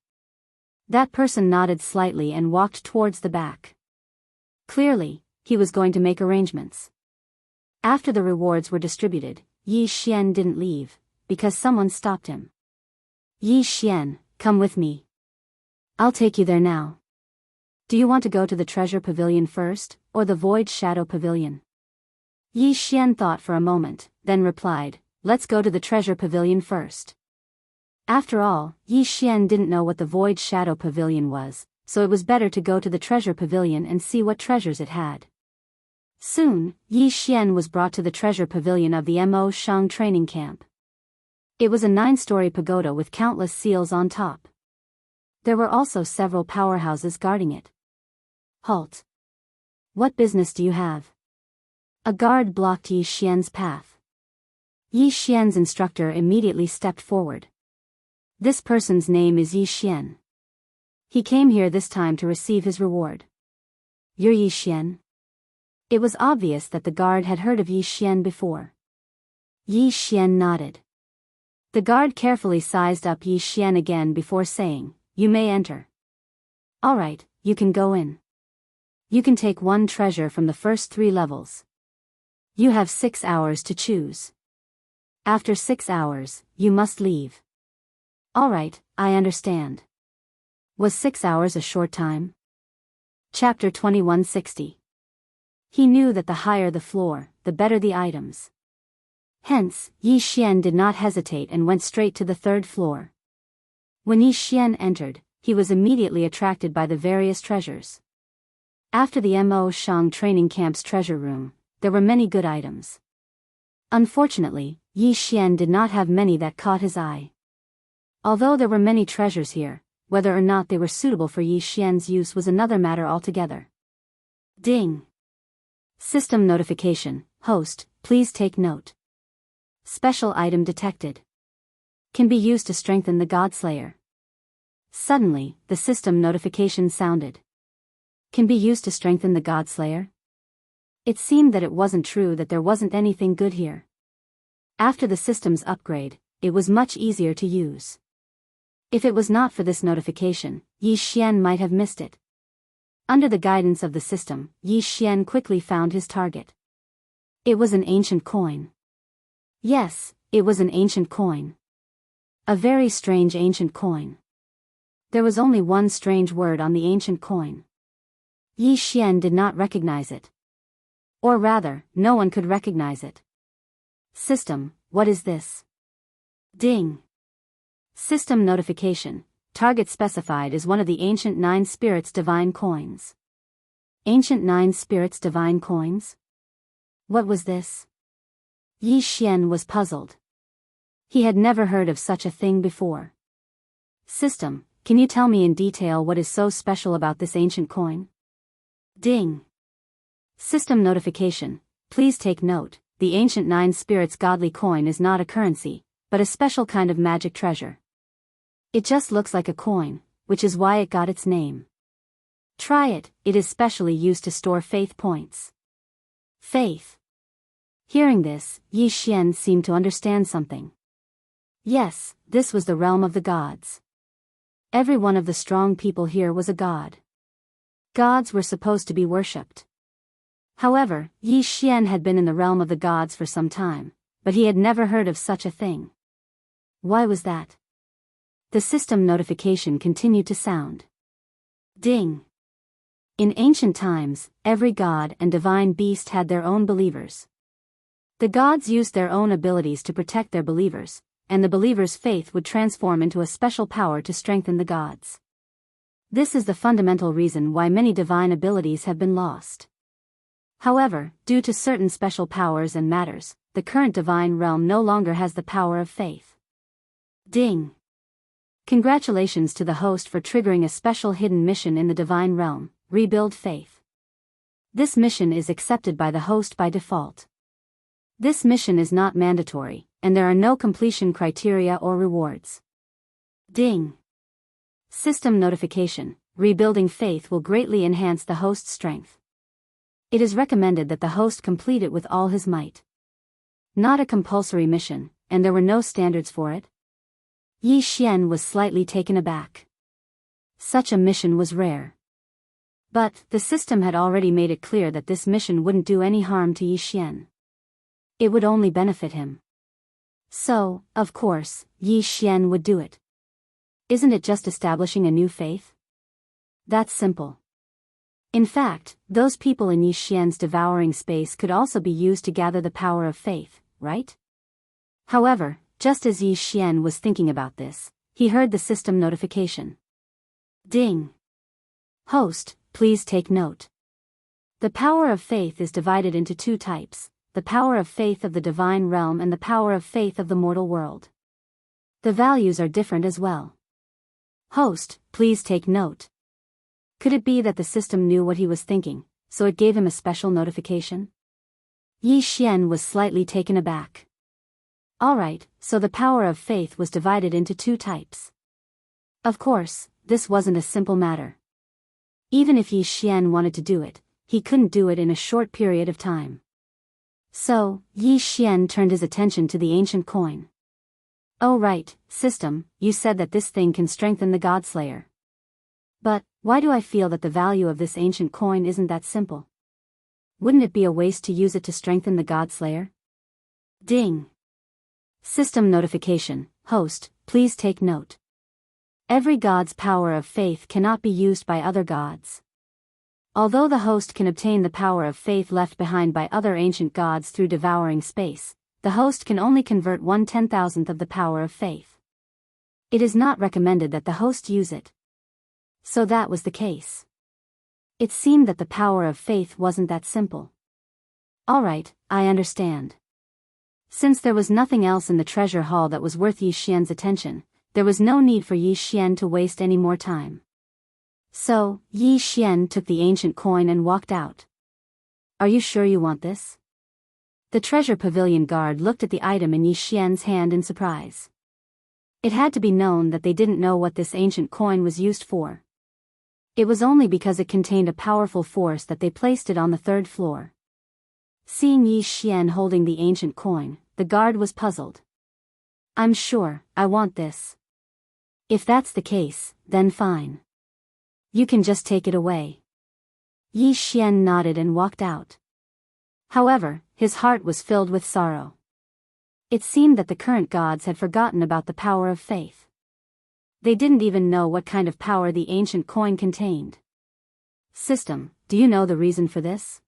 Speaker 1: That person nodded slightly and walked towards the back. Clearly, he was going to make arrangements. After the rewards were distributed, Yi Xian didn't leave, because someone stopped him. Yi Xian, come with me. I'll take you there now. Do you want to go to the Treasure Pavilion first, or the Void Shadow Pavilion? Yi Xian thought for a moment, then replied, let's go to the Treasure Pavilion first. After all, Yi Xian didn't know what the Void Shadow Pavilion was, so it was better to go to the Treasure Pavilion and see what treasures it had. Soon, Yi Xian was brought to the Treasure Pavilion of the Mo Shang training camp. It was a 9-story pagoda with countless seals on top. There were also several powerhouses guarding it. Halt. What business do you have? A guard blocked Yi Xian's path. Yi Xian's instructor immediately stepped forward. This person's name is Yi Xian. He came here this time to receive his reward. You're Yi Xian? It was obvious that the guard had heard of Yi Xian before. Yi Xian nodded. The guard carefully sized up Yi Xian again before saying, you may enter. Alright, you can go in. You can take one treasure from the first 3 levels. You have 6 hours to choose. After 6 hours, you must leave. Alright, I understand. Was 6 hours a short time? Chapter 2160. He knew that the higher the floor, the better the items. Hence, Yi Xian did not hesitate and went straight to the 3rd floor. When Yi Xian entered, he was immediately attracted by the various treasures. After the Mo Shang training camp's treasure room, there were many good items. Unfortunately, Yi Xian did not have many that caught his eye. Although there were many treasures here, whether or not they were suitable for Yi Xian's use was another matter altogether. Ding! System notification, host, please take note. Special item detected. Can be used to strengthen the Godslayer. Suddenly, the system notification sounded. Can be used to strengthen the Godslayer? It seemed that it wasn't true that there wasn't anything good here. After the system's upgrade, it was much easier to use. If it was not for this notification, Yi Xian might have missed it. Under the guidance of the system, Yi Xian quickly found his target. It was an ancient coin. Yes, it was an ancient coin. A very strange ancient coin. There was only one strange word on the ancient coin. Yi Xian did not recognize it. Or rather, no one could recognize it. System, what is this? Ding. System notification. Target specified is one of the Ancient 9 Spirits Divine Coins. Ancient 9 Spirits Divine Coins? What was this? Yi Xian was puzzled. He had never heard of such a thing before. System, can you tell me in detail what is so special about this ancient coin? Ding. System notification. Please take note, the Ancient 9 Spirits Godly Coin is not a currency, but a special kind of magic treasure. It just looks like a coin, which is why it got its name. Try it, it is specially used to store faith points. Faith. Hearing this, Yi Xian seemed to understand something. Yes, this was the realm of the gods. Every one of the strong people here was a god. Gods were supposed to be worshipped. However, Yi Xian had been in the realm of the gods for some time, but he had never heard of such a thing. Why was that? The system notification continued to sound. Ding. In ancient times, every god and divine beast had their own believers. The gods used their own abilities to protect their believers, and the believers' faith would transform into a special power to strengthen the gods. This is the fundamental reason why many divine abilities have been lost. However, due to certain special powers and matters, the current divine realm no longer has the power of faith. Ding! Congratulations to the host for triggering a special hidden mission in the divine realm, Rebuild Faith. This mission is accepted by the host by default. This mission is not mandatory, and there are no completion criteria or rewards. Ding! System notification: Rebuilding Faith will greatly enhance the host's strength. It is recommended that the host complete it with all his might. Not a compulsory mission, and there were no standards for it. Yi Xian was slightly taken aback. Such a mission was rare. But the system had already made it clear that this mission wouldn't do any harm to Yi Xian. It would only benefit him. So, of course, Yi Xian would do it. Isn't it just establishing a new faith? That's simple. In fact, those people in Yi Xian's devouring space could also be used to gather the power of faith, right? However, just as Yi Xian was thinking about this, he heard the system notification. Ding! Host, please take note. The power of faith is divided into two types: the power of faith of the divine realm and the power of faith of the mortal world. The values are different as well. Host, please take note. Could it be that the system knew what he was thinking, so it gave him a special notification? Yi Xian was slightly taken aback. Alright, so the power of faith was divided into two types. Of course, this wasn't a simple matter. Even if Yi Xian wanted to do it, he couldn't do it in a short period of time. So, Yi Xian turned his attention to the ancient coin. Oh right, system, you said that this thing can strengthen the Godslayer. But, why do I feel that the value of this ancient coin isn't that simple? Wouldn't it be a waste to use it to strengthen the Godslayer? Ding! System notification: Host, please take note. Every god's power of faith cannot be used by other gods. Although the host can obtain the power of faith left behind by other ancient gods through devouring space, the host can only convert 1/10,000th of the power of faith. It is not recommended that the host use it. So that was the case. It seemed that the power of faith wasn't that simple. Alright, I understand. Since there was nothing else in the treasure hall that was worth Yi Xian's attention, there was no need for Yi Xian to waste any more time. So, Yi Xian took the ancient coin and walked out. Are you sure you want this? The treasure pavilion guard looked at the item in Yi Xian's hand in surprise. It had to be known that they didn't know what this ancient coin was used for. It was only because it contained a powerful force that they placed it on the third floor. Seeing Yi Xian holding the ancient coin, the guard was puzzled. I'm sure, I want this. If that's the case, then fine. You can just take it away. Yi Xian nodded and walked out. However, his heart was filled with sorrow. It seemed that the current gods had forgotten about the power of faith. They didn't even know what kind of power the ancient coin contained. System, do you know the reason for this?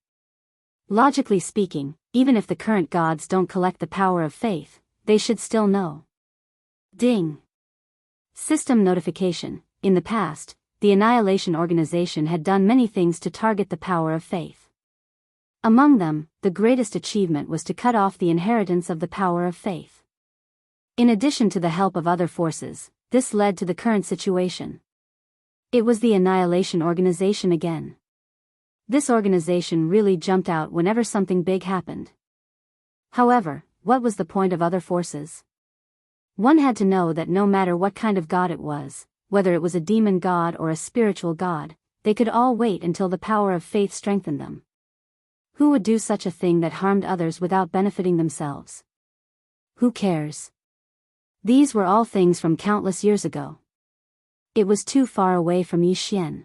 Speaker 1: Logically speaking, even if the current gods don't collect the power of faith, they should still know. Ding! System notification: In the past, the Annihilation Organization had done many things to target the power of faith. Among them, the greatest achievement was to cut off the inheritance of the power of faith. In addition to the help of other forces, this led to the current situation. It was the Annihilation Organization again. This organization really jumped out whenever something big happened. However, what was the point of other forces? One had to know that no matter what kind of god it was, whether it was a demon god or a spiritual god, they could all wait until the power of faith strengthened them. Who would do such a thing that harmed others without benefiting themselves? Who cares? These were all things from countless years ago. It was too far away from Yi Xian.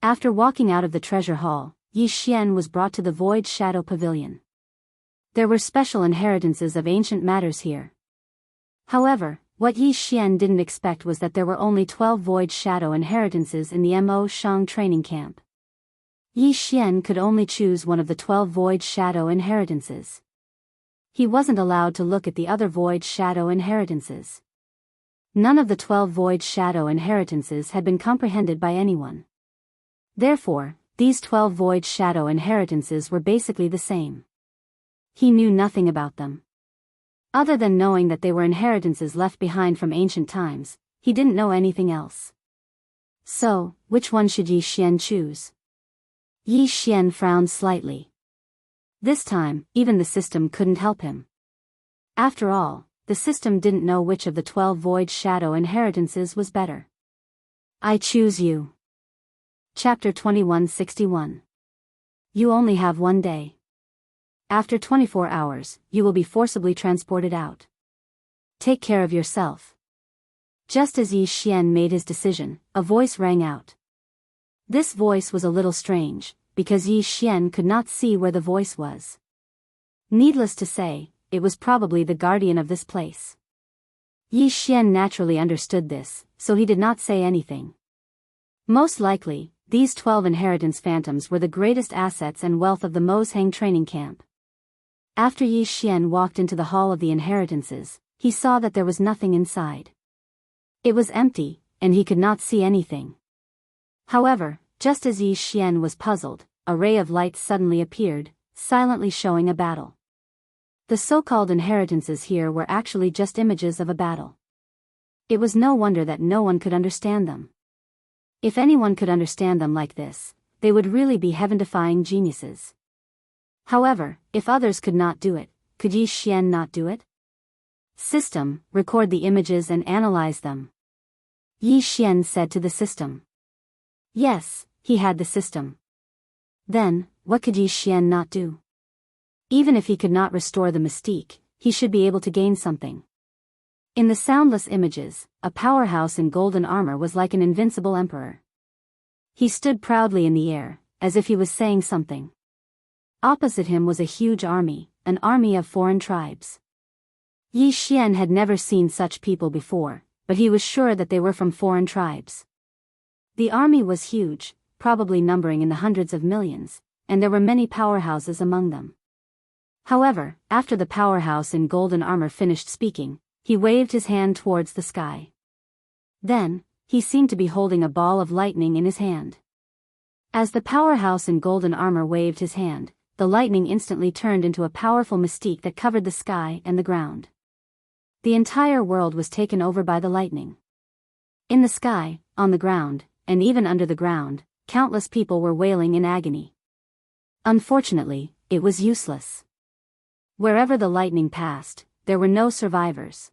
Speaker 1: After walking out of the treasure hall, Yi Xian was brought to the Void Shadow Pavilion. There were special inheritances of ancient matters here. However, what Yi Xian didn't expect was that there were only 12 Void Shadow inheritances in the Mo Shang training camp. Yi Xian could only choose one of the 12 Void Shadow inheritances. He wasn't allowed to look at the other void shadow inheritances. None of the 12 void shadow inheritances had been comprehended by anyone. Therefore, these 12 void shadow inheritances were basically the same. He knew nothing about them. Other than knowing that they were inheritances left behind from ancient times, he didn't know anything else. So, which one should Yi Xian choose? Yi Xian frowned slightly. This time, even the system couldn't help him. After all, the system didn't know which of the 12 void shadow inheritances was better. I choose you. Chapter 2161. You only have 1 day. After 24 hours, you will be forcibly transported out. Take care of yourself. Just as Yi Xian made his decision, a voice rang out. This voice was a little strange, because Yi Xian could not see where the voice was. Needless to say, it was probably the guardian of this place. Yi Xian naturally understood this, so he did not say anything. Most likely, these 12 inheritance phantoms were the greatest assets and wealth of the Mozhang training camp. After Yi Xian walked into the hall of the inheritances, he saw that there was nothing inside. It was empty, and he could not see anything. However, just as Yi Xian was puzzled, a ray of light suddenly appeared, silently showing a battle. The so-called inheritances here were actually just images of a battle. It was no wonder that no one could understand them. If anyone could understand them like this, they would really be heaven-defying geniuses. However, if others could not do it, could Yi Xian not do it? System, record the images and analyze them. Yi Xian said to the system. Yes, he had the system. Then, what could Yi Xian not do? Even if he could not restore the mystique, he should be able to gain something. In the soundless images, a powerhouse in golden armor was like an invincible emperor. He stood proudly in the air, as if he was saying something. Opposite him was a huge army, an army of foreign tribes. Yi Xian had never seen such people before, but he was sure that they were from foreign tribes. The army was huge, probably numbering in the hundreds of millions, and there were many powerhouses among them. However, after the powerhouse in golden armor finished speaking, he waved his hand towards the sky. Then, he seemed to be holding a ball of lightning in his hand. As the powerhouse in golden armor waved his hand, the lightning instantly turned into a powerful mystique that covered the sky and the ground. The entire world was taken over by the lightning. In the sky, on the ground, and even under the ground, countless people were wailing in agony. Unfortunately, it was useless. Wherever the lightning passed, there were no survivors.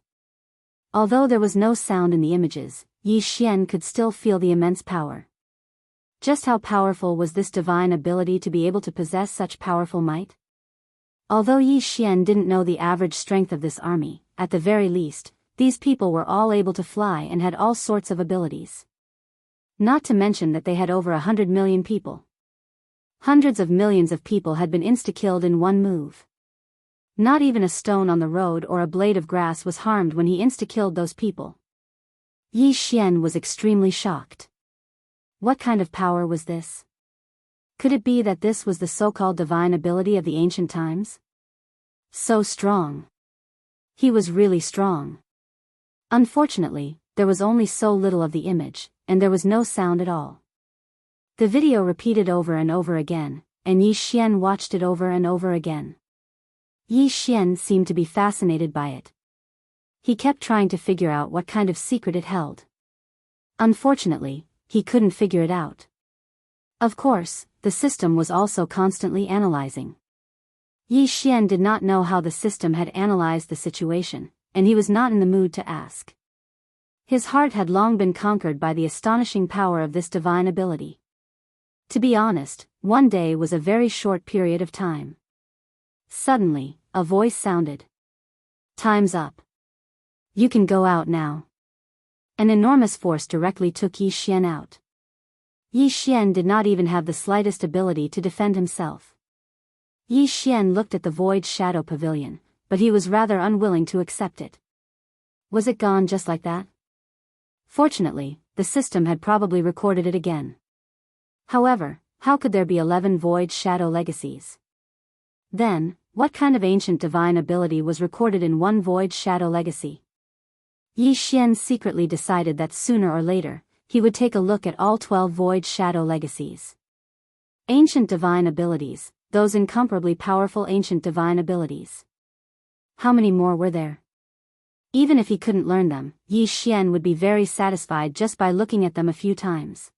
Speaker 1: Although there was no sound in the images, Yi Xian could still feel the immense power. Just how powerful was this divine ability to be able to possess such powerful might? Although Yi Xian didn't know the average strength of this army, at the very least, these people were all able to fly and had all sorts of abilities. Not to mention that they had over 100 million people. Hundreds of millions of people had been insta-killed in one move. Not even a stone on the road or a blade of grass was harmed when he insta-killed those people. Yi Xian was extremely shocked. What kind of power was this? Could it be that this was the so-called divine ability of the ancient times? So strong. He was really strong. Unfortunately, there was only so little of the image, and there was no sound at all. The video repeated over and over again, and Yi Xian watched it over and over again. Yi Xian seemed to be fascinated by it. He kept trying to figure out what kind of secret it held. Unfortunately, he couldn't figure it out. Of course, the system was also constantly analyzing. Yi Xian did not know how the system had analyzed the situation, and he was not in the mood to ask. His heart had long been conquered by the astonishing power of this divine ability. To be honest, 1 day was a very short period of time. Suddenly, a voice sounded. Time's up. You can go out now. An enormous force directly took Yi Xian out. Yi Xian did not even have the slightest ability to defend himself. Yi Xian looked at the void shadow pavilion, but he was rather unwilling to accept it. Was it gone just like that? Fortunately, the system had probably recorded it again. However, how could there be 11 void shadow legacies? Then, What kind of ancient divine ability was recorded in one void shadow legacy? Yi Xian secretly decided that sooner or later, he would take a look at all 12 void shadow legacies. Ancient divine abilities, those incomparably powerful ancient divine abilities. How many more were there? Even if he couldn't learn them, Yi Xian would be very satisfied just by looking at them a few times.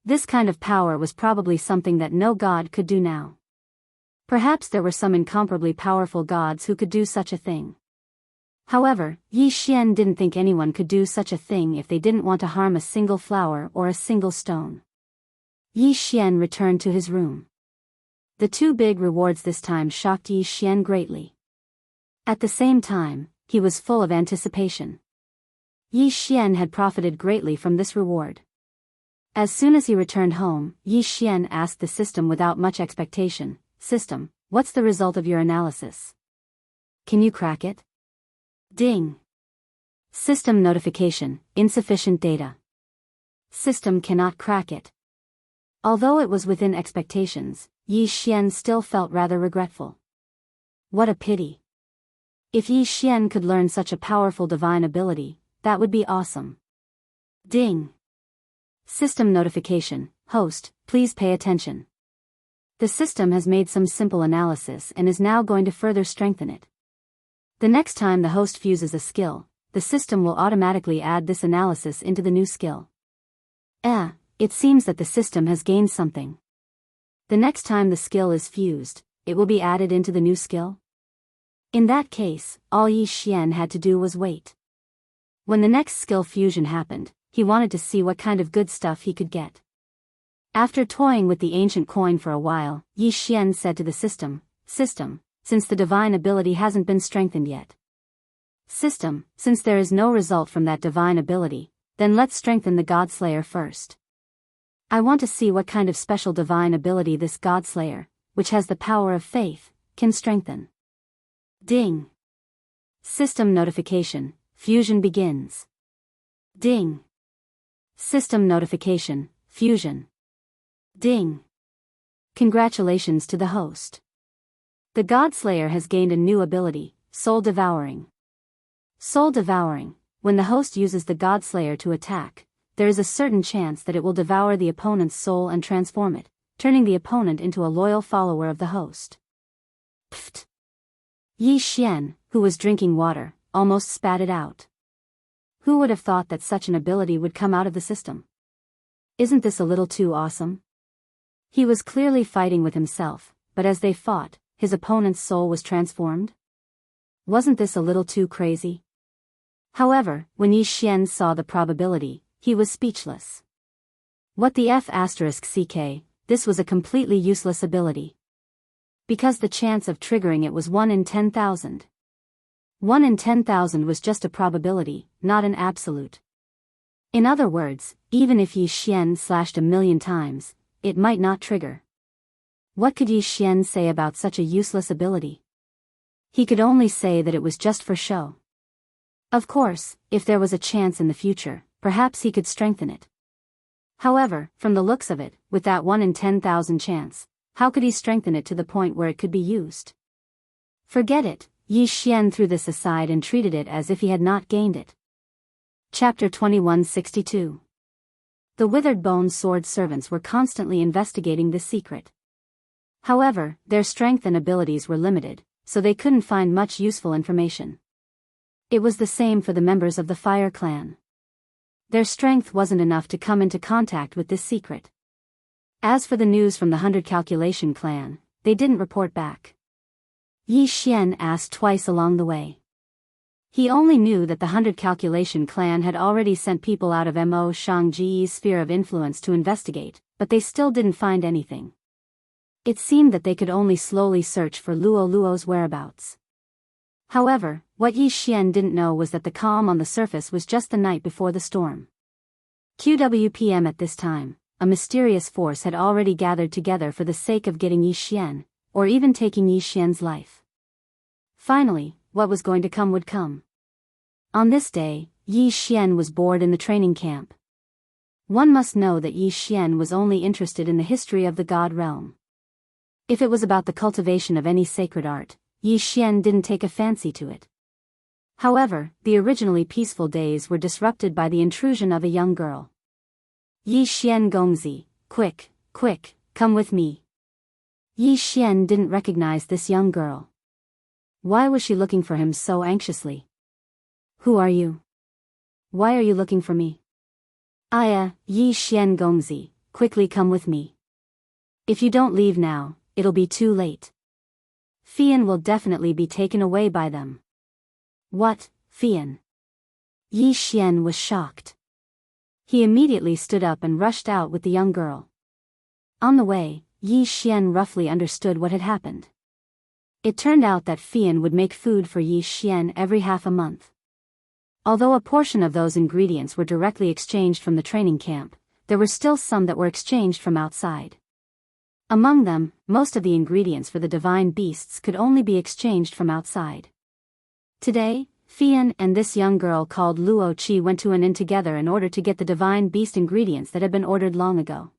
Speaker 1: This kind of power was probably something that no god could do now. Perhaps there were some incomparably powerful gods who could do such a thing. However, Yi Xian didn't think anyone could do such a thing if they didn't want to harm a single flower or a single stone. Yi Xian returned to his room. The two big rewards this time shocked Yi Xian greatly. At the same time, he was full of anticipation. Yi Xian had profited greatly from this reward. As soon as he returned home, Yi Xian asked the system without much expectation, "System, what's the result of your analysis? Can you crack it?" Ding. System notification, insufficient data. System cannot crack it. Although it was within expectations, Yi Xian still felt rather regretful. What a pity. If Yi Xian could learn such a powerful divine ability, that would be awesome. Ding. System notification, host, please pay attention. The system has made some simple analysis and is now going to further strengthen it. The next time the host fuses a skill, the system will automatically add this analysis into the new skill. It seems that the system has gained something. The next time the skill is fused, it will be added into the new skill? In that case, all Yi Xian had to do was wait. When the next skill fusion happened, he wanted to see what kind of good stuff he could get. After toying with the ancient coin for a while, Yi Xian said to the system, "System, since the divine ability hasn't been strengthened yet. System, since there is no result from that divine ability, then let's strengthen the Godslayer first. I want to see what kind of special divine ability this Godslayer, which has the power of faith, can strengthen." Ding. System notification, fusion begins. Ding. System notification, fusion. Ding. Congratulations to the host. The Godslayer has gained a new ability, Soul Devouring. Soul Devouring, when the host uses the Godslayer to attack, there is a certain chance that it will devour the opponent's soul and transform it, turning the opponent into a loyal follower of the host. Pfft. Yi Xian, who was drinking water, almost spat it out. Who would have thought that such an ability would come out of the system? Isn't this a little too awesome? He was clearly fighting with himself, but as they fought, his opponent's soul was transformed? Wasn't this a little too crazy? However, when Yi Xian saw the probability, he was speechless. What the F***ck, this was a completely useless ability. Because the chance of triggering it was 1 in 10,000. 1 in 10,000 was just a probability, not an absolute. In other words, even if Yi Xian slashed 1,000,000 times, it might not trigger. What could Yi Xian say about such a useless ability? He could only say that it was just for show. Of course, if there was a chance in the future, perhaps he could strengthen it. However, from the looks of it, with that 1 in 10,000 chance, how could he strengthen it to the point where it could be used? Forget it, Yi Xian threw this aside and treated it as if he had not gained it. Chapter 2162. The Withered Bone Sword servants were constantly investigating this secret. However, their strength and abilities were limited, so they couldn't find much useful information. It was the same for the members of the Fire Clan. Their strength wasn't enough to come into contact with this secret. As for the news from the 100 Calculation Clan, they didn't report back. Yi Xian asked twice along the way. He only knew that the 100 Calculation Clan had already sent people out of Mo Shangji's sphere of influence to investigate, but they still didn't find anything. It seemed that they could only slowly search for Luo Luo's whereabouts. However, what Yi Xian didn't know was that the calm on the surface was just the night before the storm. QWPM at this time, a mysterious force had already gathered together for the sake of getting Yi Xian, or even taking Yi Xian's life. Finally, what was going to come would come. On this day, Yi Xian was bored in the training camp. One must know that Yi Xian was only interested in the history of the God realm. If it was about the cultivation of any sacred art, Yi Xian didn't take a fancy to it. However, the originally peaceful days were disrupted by the intrusion of a young girl. Yi Xian Gongzi, quick, quick, come with me. Yi Xian didn't recognize this young girl. Why was she looking for him so anxiously? Who are you? Why are you looking for me? Yi Xian Gongzi, quickly come with me. If you don't leave now, it'll be too late. Fian will definitely be taken away by them. What, Fian? Yi Xian was shocked. He immediately stood up and rushed out with the young girl. On the way, Yi Xian roughly understood what had happened. It turned out that Fian would make food for Yi Xian every half a month. Although a portion of those ingredients were directly exchanged from the training camp, there were still some that were exchanged from outside. Among them, most of the ingredients for the divine beasts could only be exchanged from outside. Today, Fian and this young girl called Luo Qi went to an inn together in order to get the divine beast ingredients that had been ordered long ago.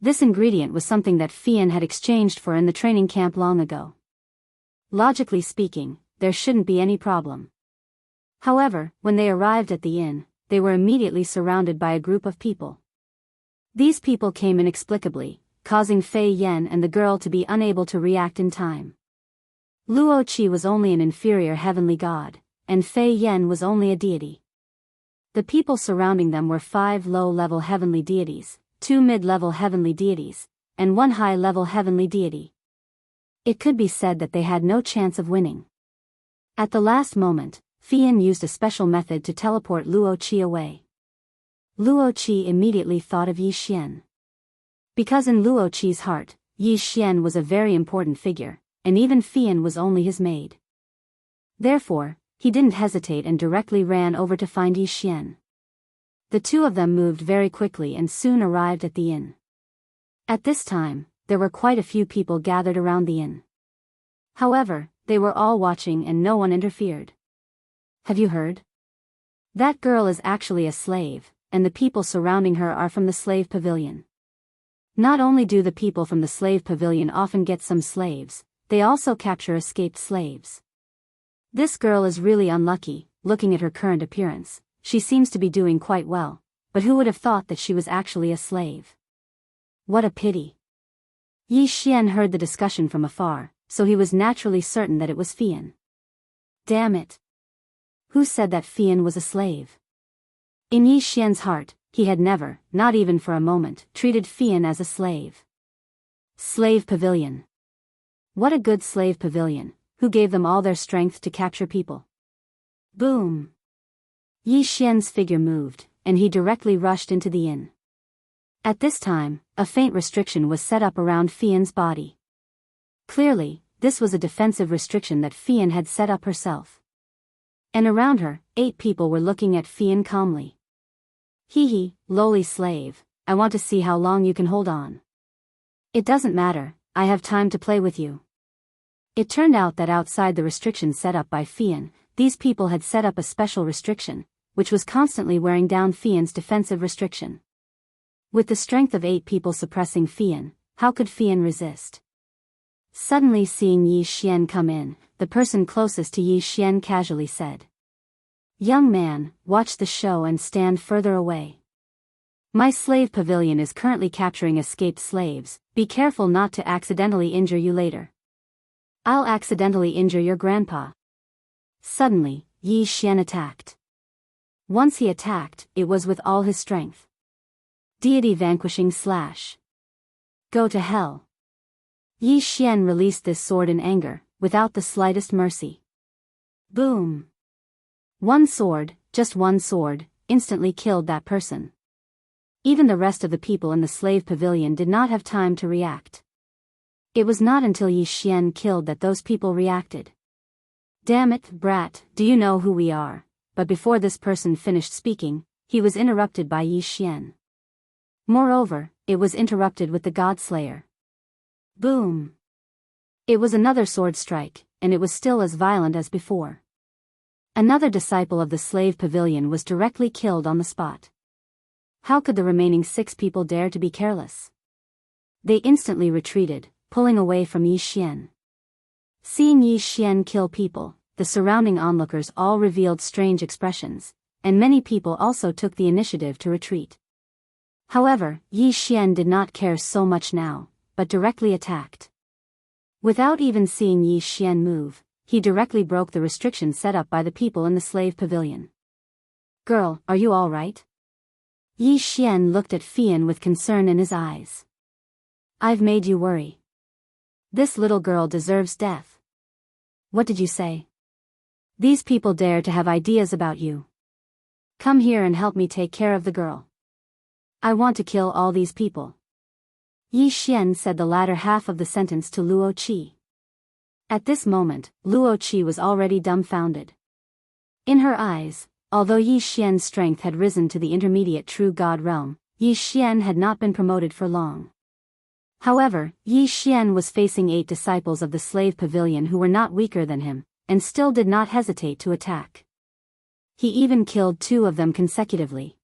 Speaker 1: This ingredient was something that Fian had exchanged for in the training camp long ago. Logically speaking, there shouldn't be any problem. However, when they arrived at the inn, they were immediately surrounded by a group of people. These people came inexplicably, causing Fei Yan and the girl to be unable to react in time. Luo Qi was only an inferior heavenly god, and Fei Yan was only a deity. The people surrounding them were 5 low-level heavenly deities, 2 mid-level heavenly deities, and 1 high-level heavenly deity. It could be said that they had no chance of winning. At the last moment, Fian used a special method to teleport Luo Qi away. Luo Qi immediately thought of Yi Xian. Because in Luo Qi's heart, Yi Xian was a very important figure, and even Fian was only his maid. Therefore, he didn't hesitate and directly ran over to find Yi Xian. The two of them moved very quickly and soon arrived at the inn. At this time, there were quite a few people gathered around the inn. However, they were all watching and no one interfered. Have you heard? That girl is actually a slave, and the people surrounding her are from the slave pavilion. Not only do the people from the slave pavilion often get some slaves, they also capture escaped slaves. This girl is really unlucky. Looking at her current appearance, she seems to be doing quite well, but who would have thought that she was actually a slave? What a pity. Yi Xian heard the discussion from afar, so he was naturally certain that it was Fian. Damn it. Who said that Fian was a slave? In Yi Xian's heart, he had never, not even for a moment, treated Fian as a slave. Slave pavilion. What a good slave pavilion, who gave them all their strength to capture people. Boom. Yi Xian's figure moved, and he directly rushed into the inn. At this time, a faint restriction was set up around Fian's body. Clearly, this was a defensive restriction that Fian had set up herself. And around her, 8 people were looking at Fian calmly. Hee, lowly slave, I want to see how long you can hold on. It doesn't matter, I have time to play with you. It turned out that outside the restriction set up by Fian, these people had set up a special restriction, which was constantly wearing down Fian's defensive restriction. With the strength of 8 people suppressing Fian, how could Fian resist? Suddenly seeing Yi Xian come in, the person closest to Yi Xian casually said, "Young man, watch the show and stand further away. My slave pavilion is currently capturing escaped slaves, be careful not to accidentally injure you later. I'll accidentally injure your grandpa." Suddenly, Yi Xian attacked. Once he attacked, it was with all his strength. Deity vanquishing slash. Go to hell. Yi Xian released this sword in anger, without the slightest mercy. Boom. One sword, just one sword, instantly killed that person. Even the rest of the people in the slave pavilion did not have time to react. It was not until Yi Xian killed that those people reacted. Damn it, brat, do you know who we are? But before this person finished speaking, he was interrupted by Yi Xian. Moreover, it was interrupted with the God-Slayer. Boom. It was another sword strike, and it was still as violent as before. Another disciple of the slave pavilion was directly killed on the spot. How could the remaining 6 people dare to be careless? They instantly retreated, pulling away from Yi Xian. Seeing Yi Xian kill people, the surrounding onlookers all revealed strange expressions, and many people also took the initiative to retreat. However, Yi Xian did not care so much now, but directly attacked. Without even seeing Yi Xian move, he directly broke the restriction set up by the people in the slave pavilion. "Girl, are you all right?" Yi Xian looked at Fian with concern in his eyes. "I've made you worry. This little girl deserves death." "What did you say?" "These people dare to have ideas about you. Come here and help me take care of the girl. I want to kill all these people." Yi Xian said the latter half of the sentence to Luo Qi. At this moment, Luo Qi was already dumbfounded. In her eyes, although Yi Xian's strength had risen to the intermediate true god realm, Yi Xian had not been promoted for long. However, Yi Xian was facing 8 disciples of the slave pavilion who were not weaker than him, and still did not hesitate to attack. He even killed 2 of them consecutively.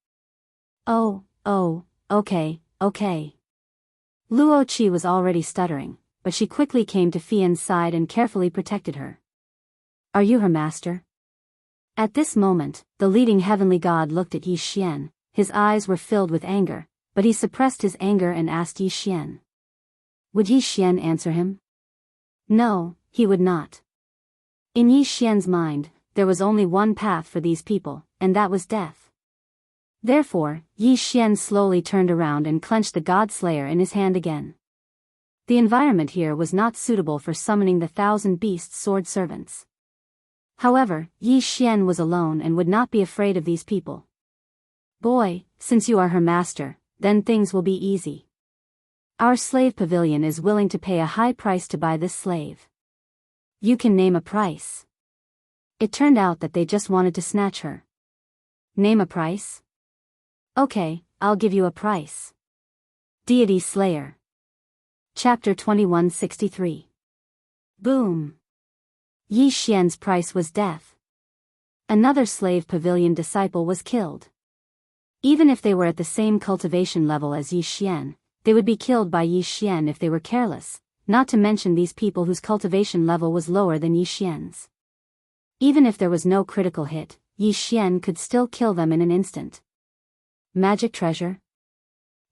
Speaker 1: Oh, okay. Luo Qi was already stuttering, but she quickly came to Fian's side and carefully protected her. "Are you her master?" At this moment, the leading heavenly god looked at Yi Xian. His eyes were filled with anger, but he suppressed his anger and asked Yi Xian. Would Yi Xian answer him? No, he would not. In Yi Xian's mind, there was only one path for these people, and that was death. Therefore, Yi Xian slowly turned around and clenched the God Slayer in his hand again. The environment here was not suitable for summoning the 1,000 beast sword servants. However, Yi Xian was alone and would not be afraid of these people. "Boy, since you are her master, then things will be easy. Our slave pavilion is willing to pay a high price to buy this slave. You can name a price." It turned out that they just wanted to snatch her. "Name a price?" "Okay, I'll give you a price." Deity Slayer. Chapter 2163. Boom. Yi Xian's price was death. Another slave pavilion disciple was killed. Even if they were at the same cultivation level as Yi Xian, they would be killed by Yi Xian if they were careless, not to mention these people whose cultivation level was lower than Yi Xian's. Even if there was no critical hit, Yi Xian could still kill them in an instant. Magic treasure?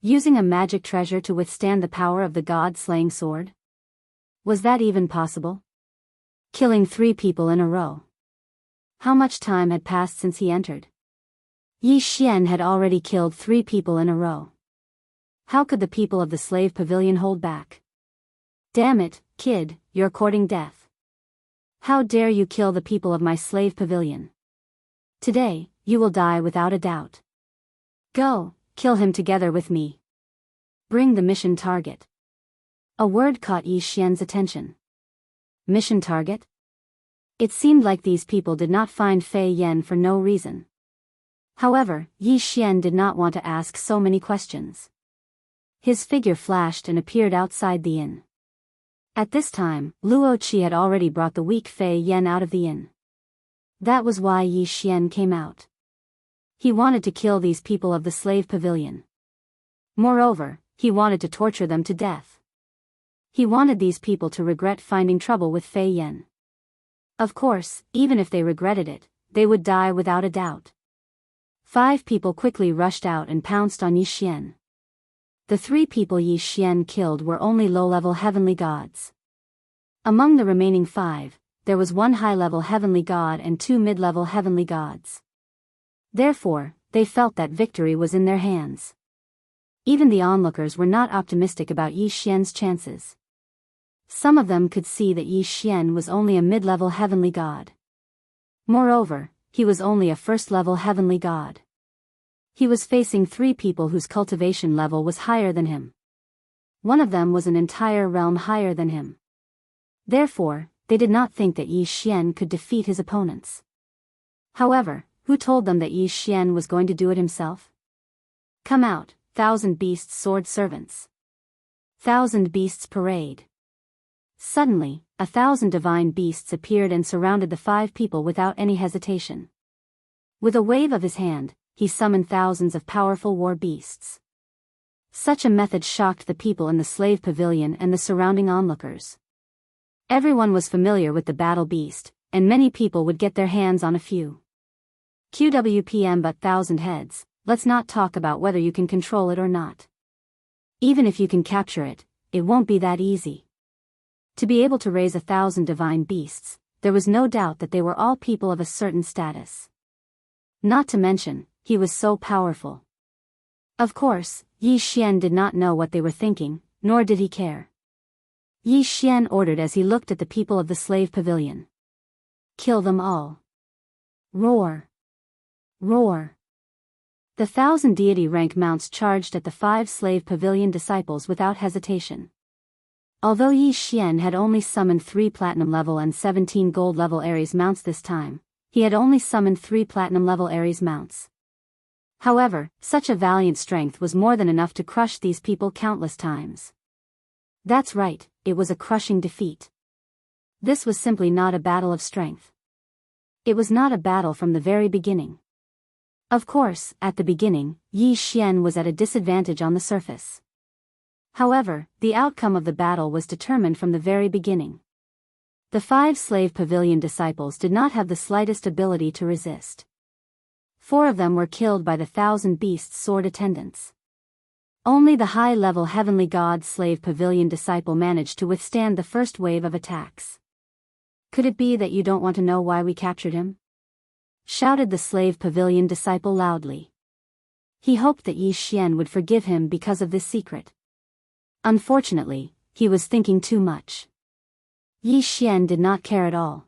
Speaker 1: Using a magic treasure to withstand the power of the god-slaying sword? Was that even possible? Killing 3 people in a row. How much time had passed since he entered? Yi Xian had already killed 3 people in a row. How could the people of the slave pavilion hold back? "Damn it, kid, you're courting death. How dare you kill the people of my slave pavilion? Today, you will die without a doubt. Go, kill him together with me. Bring the mission target." A word caught Yi Xian's attention. Mission target? It seemed like these people did not find Fei Yan for no reason. However, Yi Xian did not want to ask so many questions. His figure flashed and appeared outside the inn. At this time, Luo Qi had already brought the weak Fei Yan out of the inn. That was why Yi Xian came out. He wanted to kill these people of the slave pavilion. Moreover, he wanted to torture them to death. He wanted these people to regret finding trouble with Fei Yan. Of course, even if they regretted it, they would die without a doubt. 5 people quickly rushed out and pounced on Yi Xian. The 3 people Yi Xian killed were only low-level heavenly gods. Among the remaining 5, there was 1 high-level heavenly god and 2 mid-level heavenly gods. Therefore, they felt that victory was in their hands. Even the onlookers were not optimistic about Yi Xian's chances. Some of them could see that Yi Xian was only a mid-level heavenly god. Moreover, he was only a first-level heavenly god. He was facing 3 people whose cultivation level was higher than him. One of them was an entire realm higher than him. Therefore, they did not think that Yi Xian could defeat his opponents. However, who told them that Yi Xian was going to do it himself? "Come out, 1,000 beasts sword servants. 1,000 beasts parade." Suddenly, 1,000 divine beasts appeared and surrounded the 5 people without any hesitation. With a wave of his hand, he summoned thousands of powerful war beasts. Such a method shocked the people in the slave pavilion and the surrounding onlookers. Everyone was familiar with the battle beast, and many people would get their hands on a few. QWPM but 1,000 heads, let's not talk about whether you can control it or not. Even if you can capture it, it won't be that easy. To be able to raise 1,000 divine beasts, there was no doubt that they were all people of a certain status. Not to mention, he was so powerful. Of course, Yi Xian did not know what they were thinking, nor did he care. Yi Xian ordered as he looked at the people of the slave pavilion. Kill them all. Roar. Roar. The 1,000 deity rank mounts charged at the 5 slave pavilion disciples without hesitation. Although Yi Xian had only summoned 3 platinum level and 17 gold level Ares mounts this time, he had only summoned 3 platinum level Ares mounts. However, such a valiant strength was more than enough to crush these people countless times. That's right, it was a crushing defeat. This was simply not a battle of strength. It was not a battle from the very beginning. Of course, at the beginning, Yi Xian was at a disadvantage on the surface. However, the outcome of the battle was determined from the very beginning. The 5 slave pavilion disciples did not have the slightest ability to resist. 4 of them were killed by the 1,000 beasts' sword attendants. Only the high-level heavenly god slave pavilion disciple managed to withstand the first wave of attacks. Could it be that you don't want to know why we captured him? Shouted the slave pavilion disciple loudly. He hoped that Yi Xian would forgive him because of this secret. Unfortunately, he was thinking too much. Yi Xian did not care at all.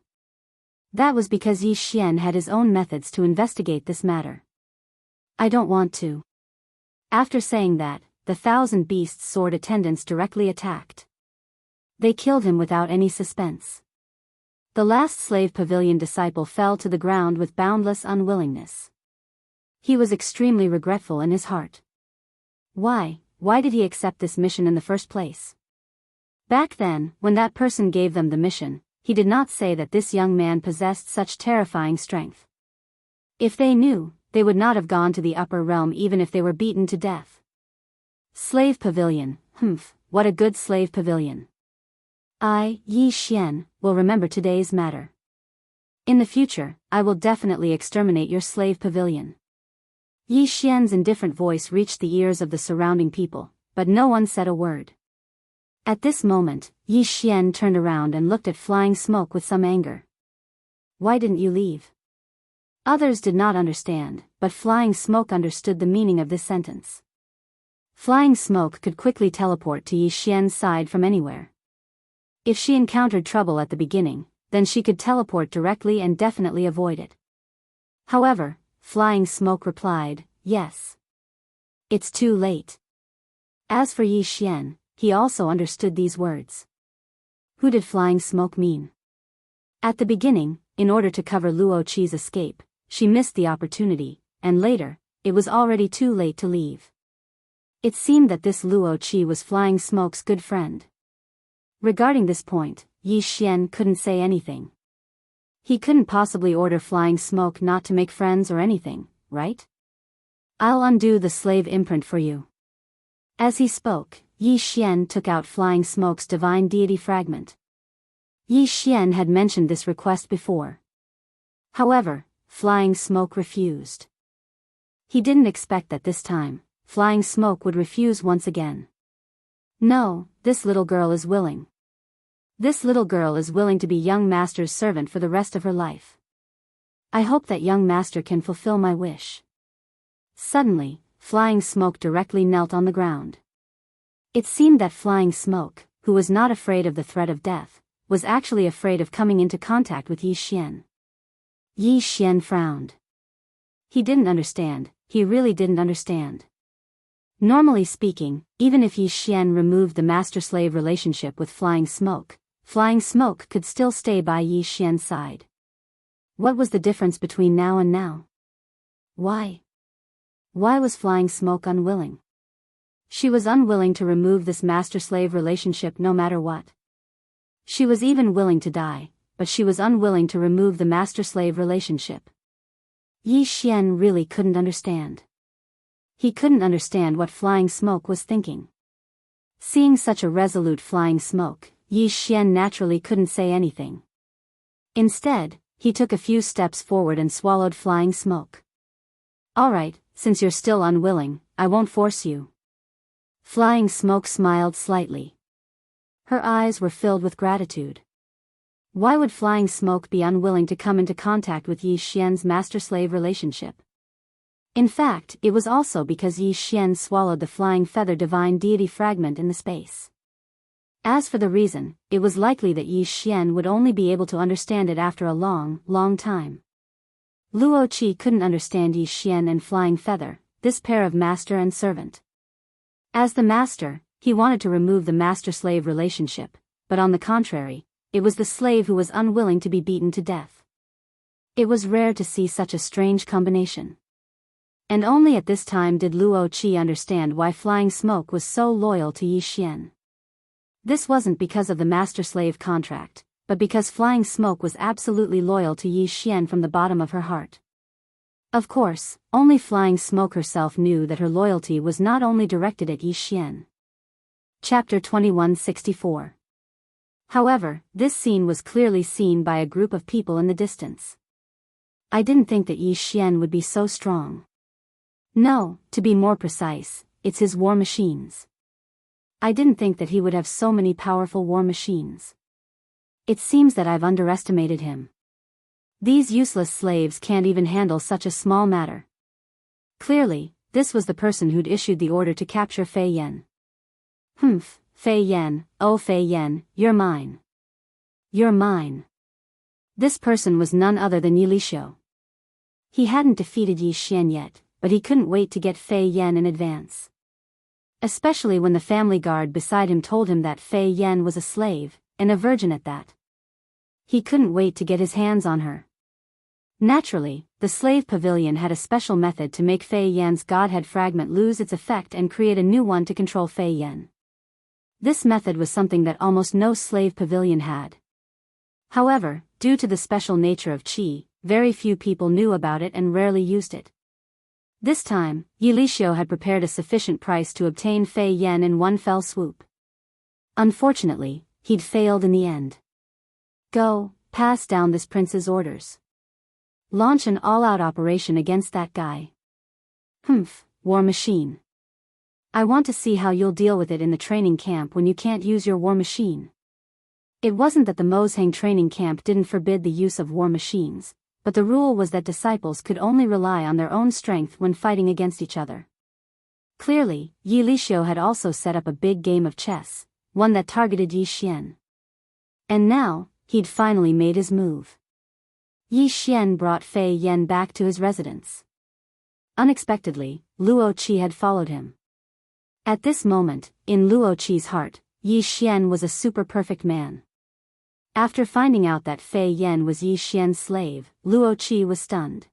Speaker 1: That was because Yi Xian had his own methods to investigate this matter. I don't want to. After saying that, the 1,000 beasts' sword attendants directly attacked. They killed him without any suspense. The last slave pavilion disciple fell to the ground with boundless unwillingness. He was extremely regretful in his heart. Why did he accept this mission in the first place? Back then, when that person gave them the mission, he did not say that this young man possessed such terrifying strength. If they knew, they would not have gone to the upper realm even if they were beaten to death. Slave pavilion, what a good slave pavilion. I, Yi Xian, will remember today's matter. In the future, I will definitely exterminate your slave pavilion. Yi Xian's indifferent voice reached the ears of the surrounding people, but no one said a word. At this moment, Yi Xian turned around and looked at Flying Smoke with some anger. Why didn't you leave? Others did not understand, but Flying Smoke understood the meaning of this sentence. Flying Smoke could quickly teleport to Yi Xian's side from anywhere. If she encountered trouble at the beginning, then she could teleport directly and definitely avoid it. However, Flying Smoke replied, yes. It's too late. As for Yi Xian, he also understood these words. Who did Flying Smoke mean? At the beginning, in order to cover Luo Qi's escape, she missed the opportunity, and later, it was already too late to leave. It seemed that this Luo Qi was Flying Smoke's good friend. Regarding this point, Yi Xian couldn't say anything. He couldn't possibly order Flying Smoke not to make friends or anything, right? I'll undo the slave imprint for you. As he spoke, Yi Xian took out Flying Smoke's divine deity fragment. Yi Xian had mentioned this request before. However, Flying Smoke refused. He didn't expect that this time, Flying Smoke would refuse once again. No, this little girl is willing. This little girl is willing to be young master's servant for the rest of her life. I hope that young master can fulfill my wish. Suddenly, Flying Smoke directly knelt on the ground. It seemed that Flying Smoke, who was not afraid of the threat of death, was actually afraid of coming into contact with Yi Xian. Yi Xian frowned. He didn't understand, he really didn't understand. Normally speaking, even if Yi Xian removed the master-slave relationship with Flying Smoke could still stay by Yi Xian's side. What was the difference between now and now? Why? Why was Flying Smoke unwilling? She was unwilling to remove this master-slave relationship no matter what. She was even willing to die, but she was unwilling to remove the master-slave relationship. Yi Xian really couldn't understand. He couldn't understand what Flying Smoke was thinking. Seeing such a resolute Flying Smoke, Yi Xian naturally couldn't say anything. Instead, he took a few steps forward and swallowed Flying Smoke. "All right, since you're still unwilling, I won't force you." Flying Smoke smiled slightly. Her eyes were filled with gratitude. Why would Flying Smoke be unwilling to come into contact with Yi Xian's master-slave relationship? In fact, it was also because Yi Xian swallowed the flying feather divine deity fragment in the space. As for the reason, it was likely that Yi Xian would only be able to understand it after a long, long time. Luo Qi couldn't understand Yi Xian and Flying Feather, this pair of master and servant. As the master, he wanted to remove the master-slave relationship, but on the contrary, it was the slave who was unwilling to be beaten to death. It was rare to see such a strange combination. And only at this time did Luo Qi understand why Flying Smoke was so loyal to Yi Xian. This wasn't because of the master-slave contract, but because Flying Smoke was absolutely loyal to Yi Xian from the bottom of her heart. Of course, only Flying Smoke herself knew that her loyalty was not only directed at Yi Xian. Chapter 2164. However, this scene was clearly seen by a group of people in the distance. I didn't think that Yi Xian would be so strong. No, to be more precise, it's his war machines. I didn't think that he would have so many powerful war machines. It seems that I've underestimated him. These useless slaves can't even handle such a small matter. Clearly, this was the person who'd issued the order to capture Fei Yan. Humph, Fei Yan, oh Fei Yan, you're mine. You're mine. This person was none other than Yi Lixio. He hadn't defeated Yi Xian yet, but he couldn't wait to get Fei Yan in advance. Especially when the family guard beside him told him that Fei Yan was a slave, and a virgin at that. He couldn't wait to get his hands on her. Naturally, the slave pavilion had a special method to make Fei Yan's godhead fragment lose its effect and create a new one to control Fei Yan. This method was something that almost no slave pavilion had. However, due to the special nature of qi, very few people knew about it and rarely used it. This time, Yi Lixio had prepared a sufficient price to obtain Fei Yan in one fell swoop. Unfortunately, he'd failed in the end. Go, pass down this prince's orders. Launch an all-out operation against that guy. Humph, war machine. I want to see how you'll deal with it in the training camp when you can't use your war machine. It wasn't that the Mozhang training camp didn't forbid the use of war machines, but the rule was that disciples could only rely on their own strength when fighting against each other. Clearly, Yi Lixio had also set up a big game of chess, one that targeted Yi Xian. And now, he'd finally made his move. Yi Xian brought Fei Yan back to his residence. Unexpectedly, Luo Qi had followed him. At this moment, in Luo Qi's heart, Yi Xian was a super-perfect man. After finding out that Fei Yan was Yi Xian's slave, Luo Qi was stunned.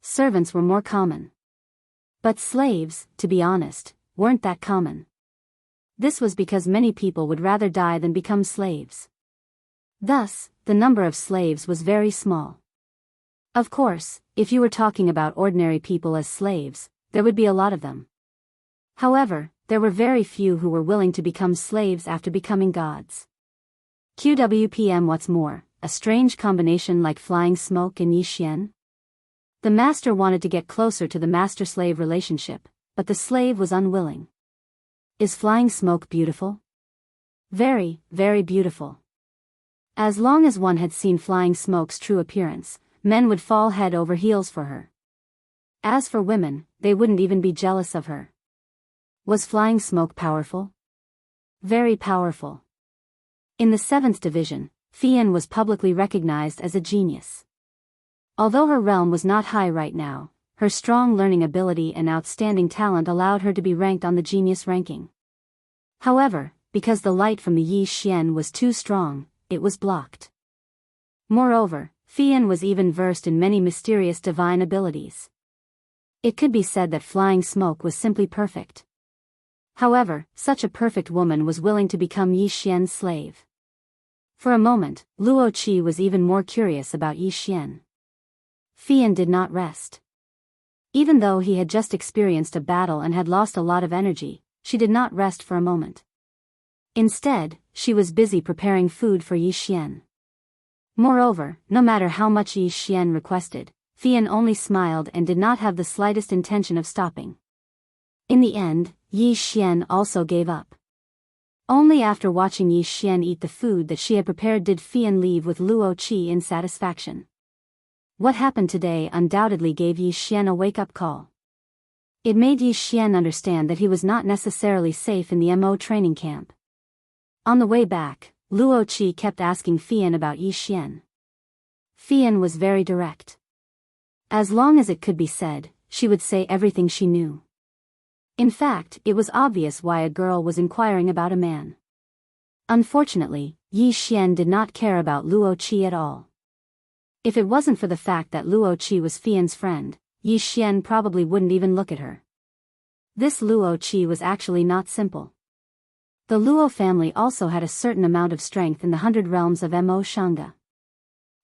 Speaker 1: Servants were more common. But slaves, to be honest, weren't that common. This was because many people would rather die than become slaves. Thus, the number of slaves was very small. Of course, if you were talking about ordinary people as slaves, there would be a lot of them. However, there were very few who were willing to become slaves after becoming gods. QWPM. What's more, a strange combination like Flying Smoke and Yi Xian? The master wanted to get closer to the master-slave relationship, but the slave was unwilling. Is Flying Smoke beautiful? Very, very beautiful. As long as one had seen Flying Smoke's true appearance, men would fall head over heels for her. As for women, they wouldn't even be jealous of her. Was Flying Smoke powerful? Very powerful. In the 7th division, Fian was publicly recognized as a genius. Although her realm was not high right now, her strong learning ability and outstanding talent allowed her to be ranked on the genius ranking. However, because the light from the Yi Xian was too strong, it was blocked. Moreover, Fian was even versed in many mysterious divine abilities. It could be said that Flying Smoke was simply perfect. However, such a perfect woman was willing to become Yi Xian's slave. For a moment, Luo Qi was even more curious about Yi Xian. Fian did not rest. Even though he had just experienced a battle and had lost a lot of energy, she did not rest for a moment. Instead, she was busy preparing food for Yi Xian. Moreover, no matter how much Yi Xian requested, Fian only smiled and did not have the slightest intention of stopping. In the end, Yi Xian also gave up. Only after watching Yi Xian eat the food that she had prepared did Fian leave with Luo Qi in satisfaction. What happened today undoubtedly gave Yi Xian a wake-up call. It made Yi Xian understand that he was not necessarily safe in the MO training camp. On the way back, Luo Qi kept asking Fian about Yi Xian. Fian was very direct. As long as it could be said, she would say everything she knew. In fact, it was obvious why a girl was inquiring about a man. Unfortunately, Yi Xian did not care about Luo Qi at all. If it wasn't for the fact that Luo Qi was Fian's friend, Yi Xian probably wouldn't even look at her. This Luo Qi was actually not simple. The Luo family also had a certain amount of strength in the 100 realms of Mo Shanga.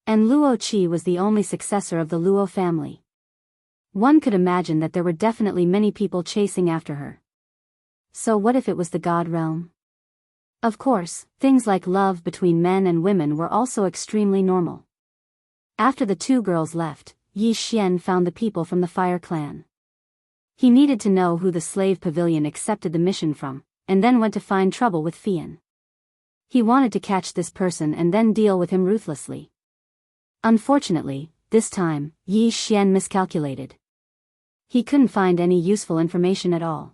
Speaker 1: And Luo Qi was the only successor of the Luo family. One could imagine that there were definitely many people chasing after her. So what if it was the God realm? Of course, things like love between men and women were also extremely normal. After the two girls left, Yi Xian found the people from the Fire Clan. He needed to know who the slave pavilion accepted the mission from, and then went to find trouble with Fian. He wanted to catch this person and then deal with him ruthlessly. Unfortunately, this time, Yi Xian miscalculated. He couldn't find any useful information at all.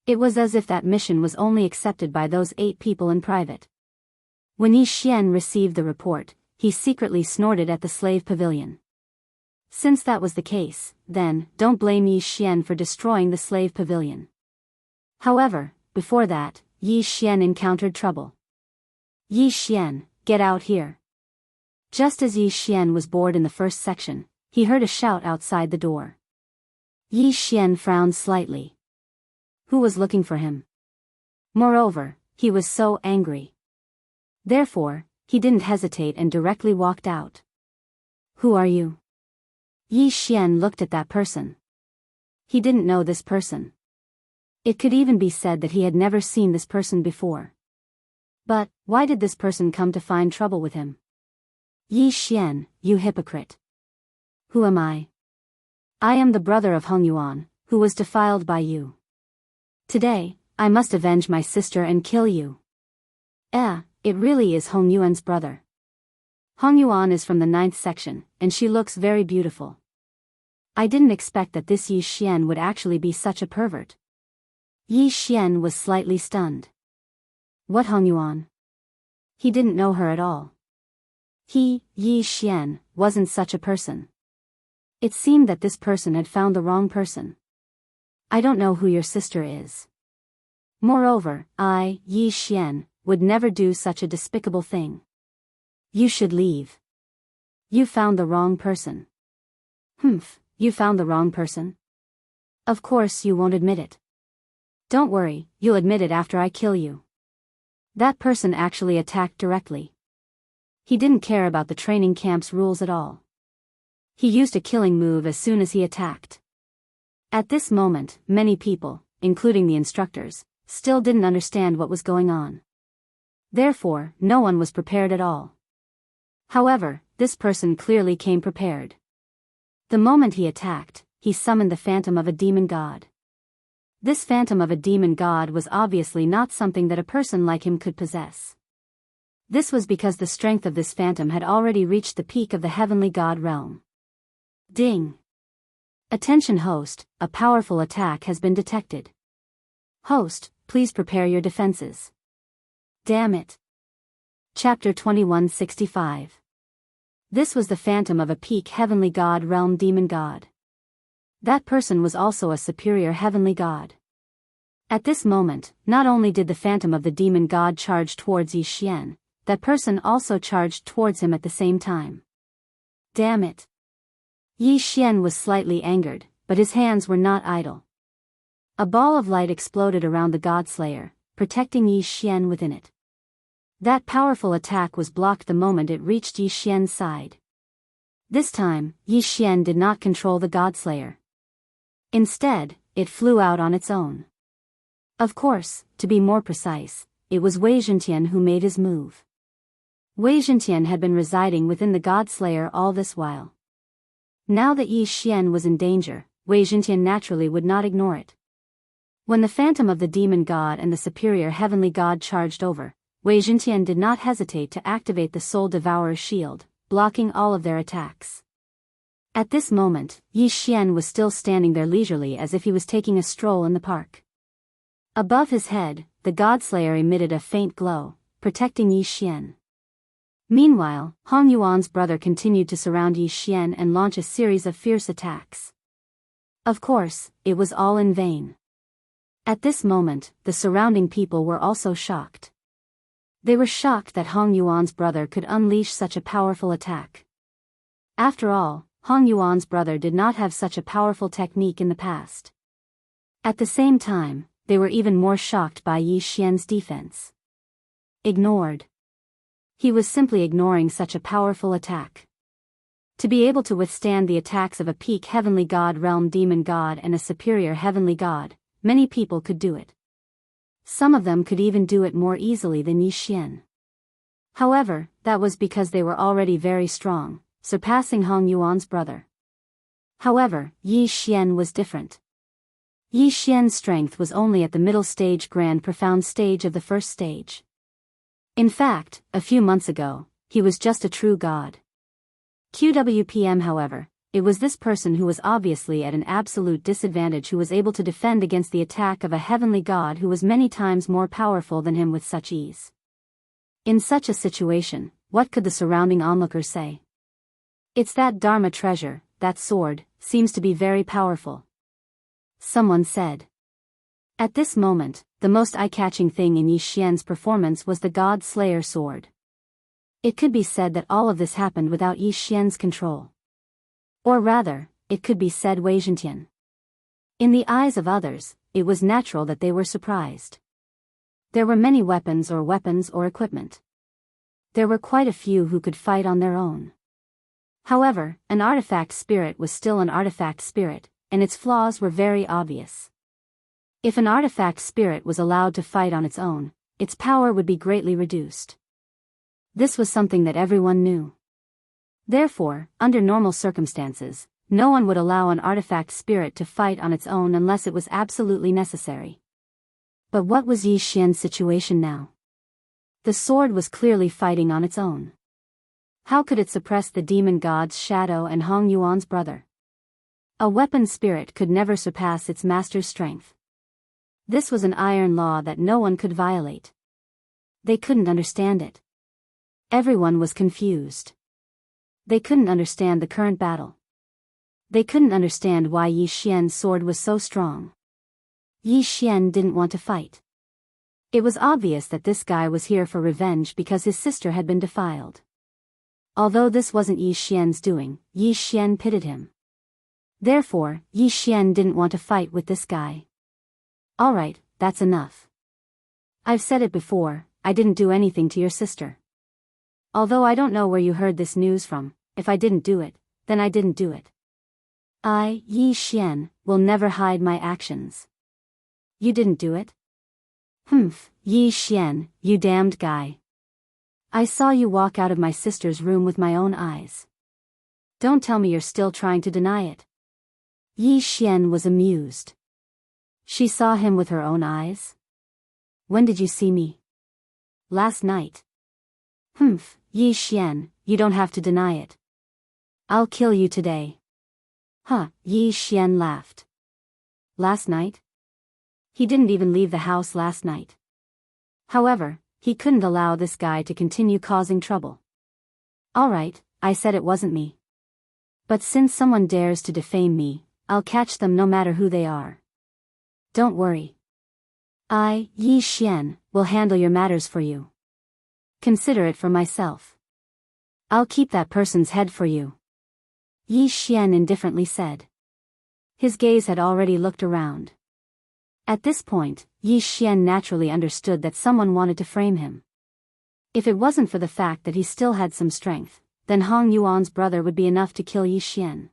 Speaker 1: It was as if that mission was only accepted by those 8 people in private. When Yi Xian received the report, he secretly snorted at the slave pavilion. Since that was the case, then, don't blame Yi Xian for destroying the slave pavilion. However, before that, Yi Xian encountered trouble. Yi Xian, get out here. Just as Yi Xian was bored in the first section, he heard a shout outside the door. Yi Xian frowned slightly. Who was looking for him? Moreover, he was so angry. Therefore, he didn't hesitate and directly walked out. Who are you? Yi Xian looked at that person. He didn't know this person. It could even be said that he had never seen this person before. But, why did this person come to find trouble with him? Yi Xian, you hypocrite. Who am I? I am the brother of Hong Yuan, who was defiled by you. Today, I must avenge my sister and kill you. It really is Hong Yuan's brother. Hong Yuan is from the 9th section, and she looks very beautiful. I didn't expect that this Yi Xian would actually be such a pervert. Yi Xian was slightly stunned. What Hong Yuan? He didn't know her at all. He, Yi Xian, wasn't such a person. It seemed that this person had found the wrong person. I don't know who your sister is. Moreover, I, Yi Xian, would never do such a despicable thing. You should leave. You found the wrong person. You found the wrong person? Of course you won't admit it. Don't worry, you'll admit it after I kill you. That person actually attacked directly. He didn't care about the training camp's rules at all. He used a killing move as soon as he attacked. At this moment, many people, including the instructors, still didn't understand what was going on. Therefore, no one was prepared at all. However, this person clearly came prepared. The moment he attacked, he summoned the phantom of a demon god. This phantom of a demon god was obviously not something that a person like him could possess. This was because the strength of this phantom had already reached the peak of the heavenly god realm. Ding! Attention host, a powerful attack has been detected. Host, please prepare your defenses. Damn it. Chapter 2165. This was the phantom of a peak heavenly god realm demon god. That person was also a superior heavenly god. At this moment, not only did the phantom of the demon god charge towards Yi Xian, that person also charged towards him at the same time. Damn it. Yi Xian was slightly angered, but his hands were not idle. A ball of light exploded around the God-Slayer, protecting Yi Xian within it. That powerful attack was blocked the moment it reached Yi Xian's side. This time, Yi Xian did not control the God-Slayer. Instead, it flew out on its own. Of course, to be more precise, it was Wei Zhentian who made his move. Wei Zhentian had been residing within the God-Slayer all this while. Now that Yi Xian was in danger, Wei Zhentian naturally would not ignore it. When the phantom of the demon god and the superior heavenly god charged over, Wei Zhentian did not hesitate to activate the Soul Devourer's shield, blocking all of their attacks. At this moment, Yi Xian was still standing there leisurely as if he was taking a stroll in the park. Above his head, the God-Slayer emitted a faint glow, protecting Yi Xian. Meanwhile, Hong Yuan's brother continued to surround Yi Xian and launch a series of fierce attacks. Of course, it was all in vain. At this moment, the surrounding people were also shocked. They were shocked that Hong Yuan's brother could unleash such a powerful attack. After all, Hong Yuan's brother did not have such a powerful technique in the past. At the same time, they were even more shocked by Yi Xian's defense. Ignored. He was simply ignoring such a powerful attack. To be able to withstand the attacks of a peak heavenly god realm demon god and a superior heavenly god, many people could do it. Some of them could even do it more easily than Yi Xian. However, that was because they were already very strong, surpassing Hong Yuan's brother. However, Yi Xian was different. Yi Xian's strength was only at the middle stage grand profound stage of the first stage. In fact, a few months ago, he was just a true god. QWPM however, it was this person who was obviously at an absolute disadvantage who was able to defend against the attack of a heavenly god who was many times more powerful than him with such ease. In such a situation, what could the surrounding onlookers say? It's that Dharma treasure, that sword, seems to be very powerful. Someone said. At this moment, the most eye-catching thing in Yi Xian's performance was the God-Slayer sword. It could be said that all of this happened without Yi Xian's control. Or rather, it could be said Wei Zhentian. In the eyes of others, it was natural that they were surprised. There were many weapons or equipment. There were quite a few who could fight on their own. However, an artifact spirit was still an artifact spirit, and its flaws were very obvious. If an artifact spirit was allowed to fight on its own, its power would be greatly reduced. This was something that everyone knew. Therefore, under normal circumstances, no one would allow an artifact spirit to fight on its own unless it was absolutely necessary. But what was Yi Xian's situation now? The sword was clearly fighting on its own. How could it suppress the demon god's shadow and Hong Yuan's brother? A weapon spirit could never surpass its master's strength. This was an iron law that no one could violate. They couldn't understand it. Everyone was confused. They couldn't understand the current battle. They couldn't understand why Yi Xian's sword was so strong. Yi Xian didn't want to fight. It was obvious that this guy was here for revenge because his sister had been defiled. Although this wasn't Yi Xian's doing, Yi Xian pitied him. Therefore, Yi Xian didn't want to fight with this guy. Alright, that's enough. I've said it before, I didn't do anything to your sister. Although I don't know where you heard this news from, if I didn't do it, then I didn't do it. I, Yi Xian, will never hide my actions. You didn't do it? Humph, Yi Xian, you damned guy. I saw you walk out of my sister's room with my own eyes. Don't tell me you're still trying to deny it. Yi Xian was amused. She saw him with her own eyes? When did you see me? Last night. Humph, Yi Xian, you don't have to deny it. I'll kill you today. Huh, Yi Xian laughed. Last night? He didn't even leave the house last night. However, he couldn't allow this guy to continue causing trouble. Alright, I said it wasn't me. But since someone dares to defame me, I'll catch them no matter who they are. Don't worry. I, Yi Xian, will handle your matters for you. Consider it for myself. I'll keep that person's head for you. Yi Xian indifferently said. His gaze had already looked around. At this point, Yi Xian naturally understood that someone wanted to frame him. If it wasn't for the fact that he still had some strength, then Hong Yuan's brother would be enough to kill Yi Xian.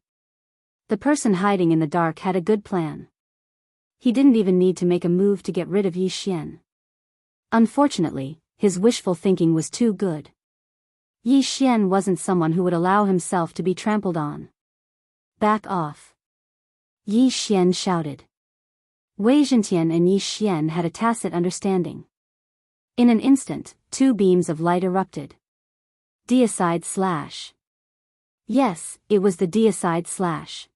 Speaker 1: The person hiding in the dark had a good plan. He didn't even need to make a move to get rid of Yi Xian. Unfortunately, his wishful thinking was too good. Yi Xian wasn't someone who would allow himself to be trampled on. Back off. Yi Xian shouted. Wei Zhentian and Yi Xian had a tacit understanding. In an instant, two beams of light erupted. Deicide slash. Yes, it was the deicide slash.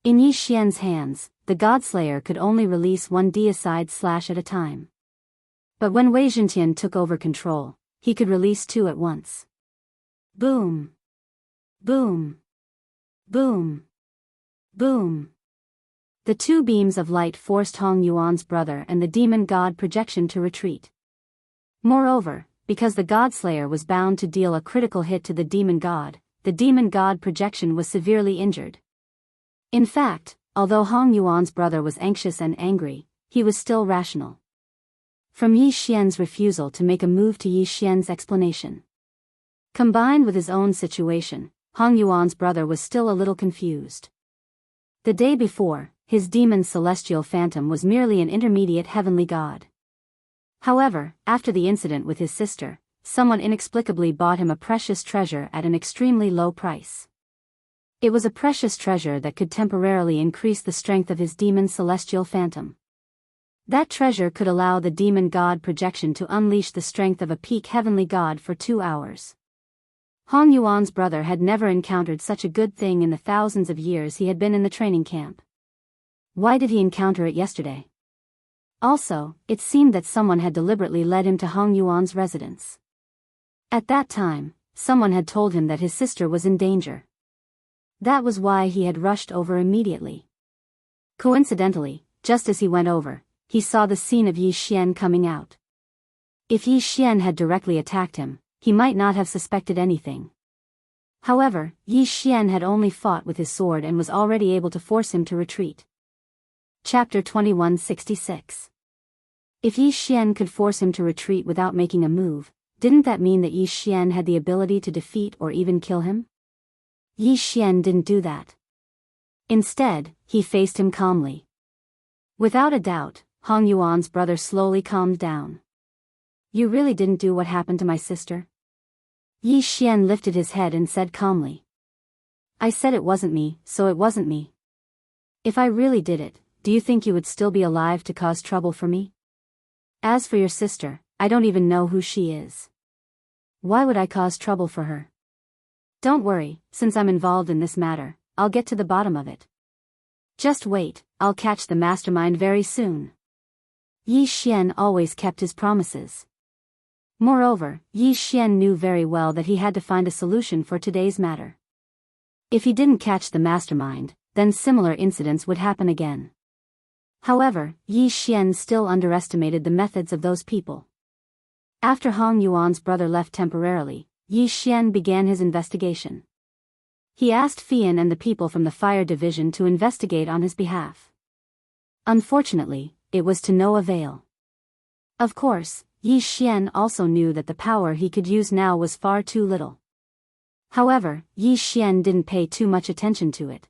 Speaker 1: In Yi Xian's hands, the Godslayer could only release one deicide slash at a time. But when Wei Zhentian took over control, he could release two at once. Boom. Boom. Boom. Boom. The two beams of light forced Hong Yuan's brother and the demon god projection to retreat. Moreover, because the Godslayer was bound to deal a critical hit to the demon god projection was severely injured. In fact, although Hong Yuan's brother was anxious and angry, he was still rational. From Yi Xian's refusal to make a move to Yi Xian's explanation, combined with his own situation, Hong Yuan's brother was still a little confused. The day before, his demon celestial phantom was merely an intermediate heavenly god. However, after the incident with his sister, someone inexplicably bought him a precious treasure at an extremely low price. It was a precious treasure that could temporarily increase the strength of his demon celestial phantom. That treasure could allow the demon god projection to unleash the strength of a peak heavenly god for 2 hours. Hong Yuan's brother had never encountered such a good thing in the thousands of years he had been in the training camp. Why did he encounter it yesterday? Also, it seemed that someone had deliberately led him to Hong Yuan's residence. At that time, someone had told him that his sister was in danger. That was why he had rushed over immediately. Coincidentally, just as he went over, he saw the scene of Yi Xian coming out. If Yi Xian had directly attacked him, he might not have suspected anything. However, Yi Xian had only fought with his sword and was already able to force him to retreat. Chapter 2166. If Yi Xian could force him to retreat without making a move, didn't that mean that Yi Xian had the ability to defeat or even kill him? Yi Xian didn't do that. Instead, he faced him calmly. Without a doubt, Hong Yuan's brother slowly calmed down. You really didn't do what happened to my sister? Yi Xian lifted his head and said calmly. I said it wasn't me, so it wasn't me. If I really did it, do you think you would still be alive to cause trouble for me? As for your sister, I don't even know who she is. Why would I cause trouble for her? Don't worry, since I'm involved in this matter, I'll get to the bottom of it. Just wait, I'll catch the mastermind very soon. Yi Xian always kept his promises. Moreover, Yi Xian knew very well that he had to find a solution for today's matter. If he didn't catch the mastermind, then similar incidents would happen again. However, Yi Xian still underestimated the methods of those people. After Hong Yuan's brother left temporarily, Yi Xian began his investigation. He asked Fian and the people from the fire division to investigate on his behalf. Unfortunately, it was to no avail. Of course, Yi Xian also knew that the power he could use now was far too little. However, Yi Xian didn't pay too much attention to it.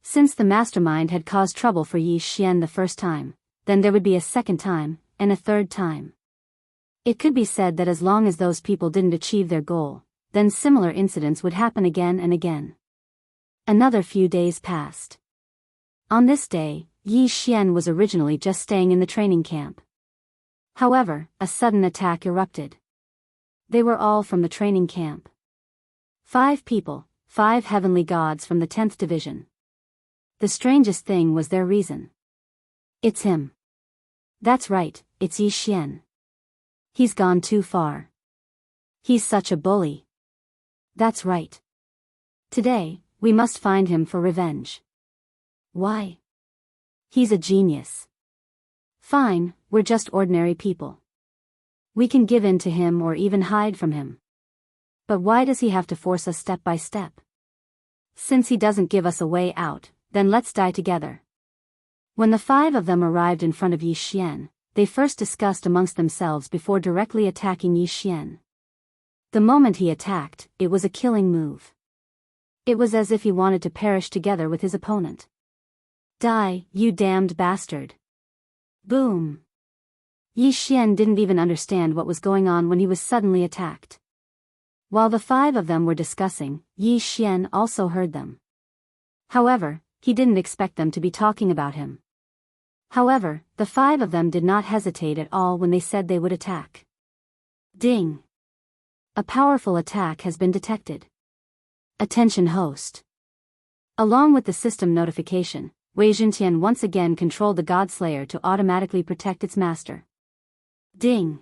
Speaker 1: Since the mastermind had caused trouble for Yi Xian the first time, then there would be a second time, and a third time. It could be said that as long as those people didn't achieve their goal, then similar incidents would happen again and again. Another few days passed. On this day, Yi Xian was originally just staying in the training camp. However, a sudden attack erupted. They were all from the training camp. 5 people, 5 heavenly gods from the 10th division. The strangest thing was their reason. It's him. That's right, it's Yi Xian. He's gone too far. He's such a bully. That's right. Today, we must find him for revenge. Why? He's a genius. Fine, we're just ordinary people. We can give in to him or even hide from him. But why does he have to force us step by step? Since he doesn't give us a way out, then let's die together. When the 5 of them arrived in front of Yi Xian, they first discussed amongst themselves before directly attacking Yi Xian. The moment he attacked, it was a killing move. It was as if he wanted to perish together with his opponent. Die, you damned bastard. Boom. Yi Xian didn't even understand what was going on when he was suddenly attacked. While the 5 of them were discussing, Yi Xian also heard them. However, he didn't expect them to be talking about him. However, the 5 of them did not hesitate at all when they said they would attack. Ding. A powerful attack has been detected. Attention host. Along with the system notification, Wei Zhentian once again controlled the Godslayer to automatically protect its master. Ding.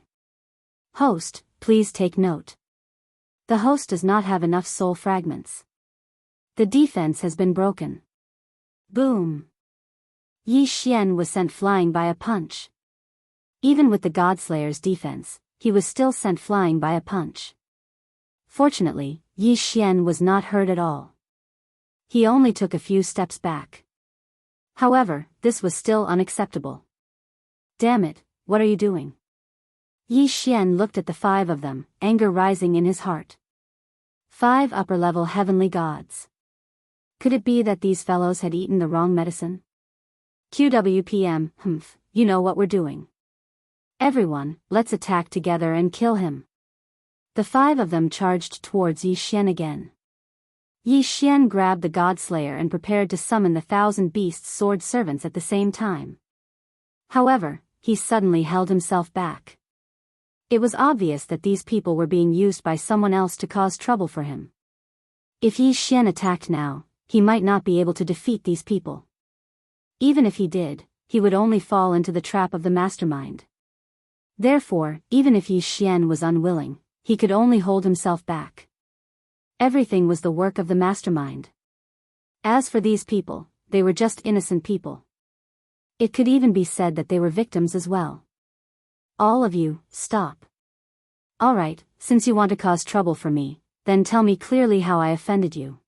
Speaker 1: Host, please take note. The host does not have enough soul fragments. The defense has been broken. Boom. Yi Xian was sent flying by a punch. Even with the Godslayer's defense, he was still sent flying by a punch. Fortunately, Yi Xian was not hurt at all. He only took a few steps back. However, this was still unacceptable. Damn it, what are you doing? Yi Xian looked at the 5 of them, anger rising in his heart. 5 upper-level heavenly gods. Could it be that these fellows had eaten the wrong medicine? QWPM, you know what we're doing. Everyone, let's attack together and kill him. The 5 of them charged towards Yi Xian again. Yi Xian grabbed the Godslayer and prepared to summon the 1,000 beasts sword servants at the same time. However, he suddenly held himself back. It was obvious that these people were being used by someone else to cause trouble for him. If Yi Xian attacked now, he might not be able to defeat these people. Even if he did, he would only fall into the trap of the mastermind. Therefore, even if Yi Xian was unwilling, he could only hold himself back. Everything was the work of the mastermind. As for these people, they were just innocent people. It could even be said that they were victims as well. All of you, stop. Alright, since you want to cause trouble for me, then tell me clearly how I offended you.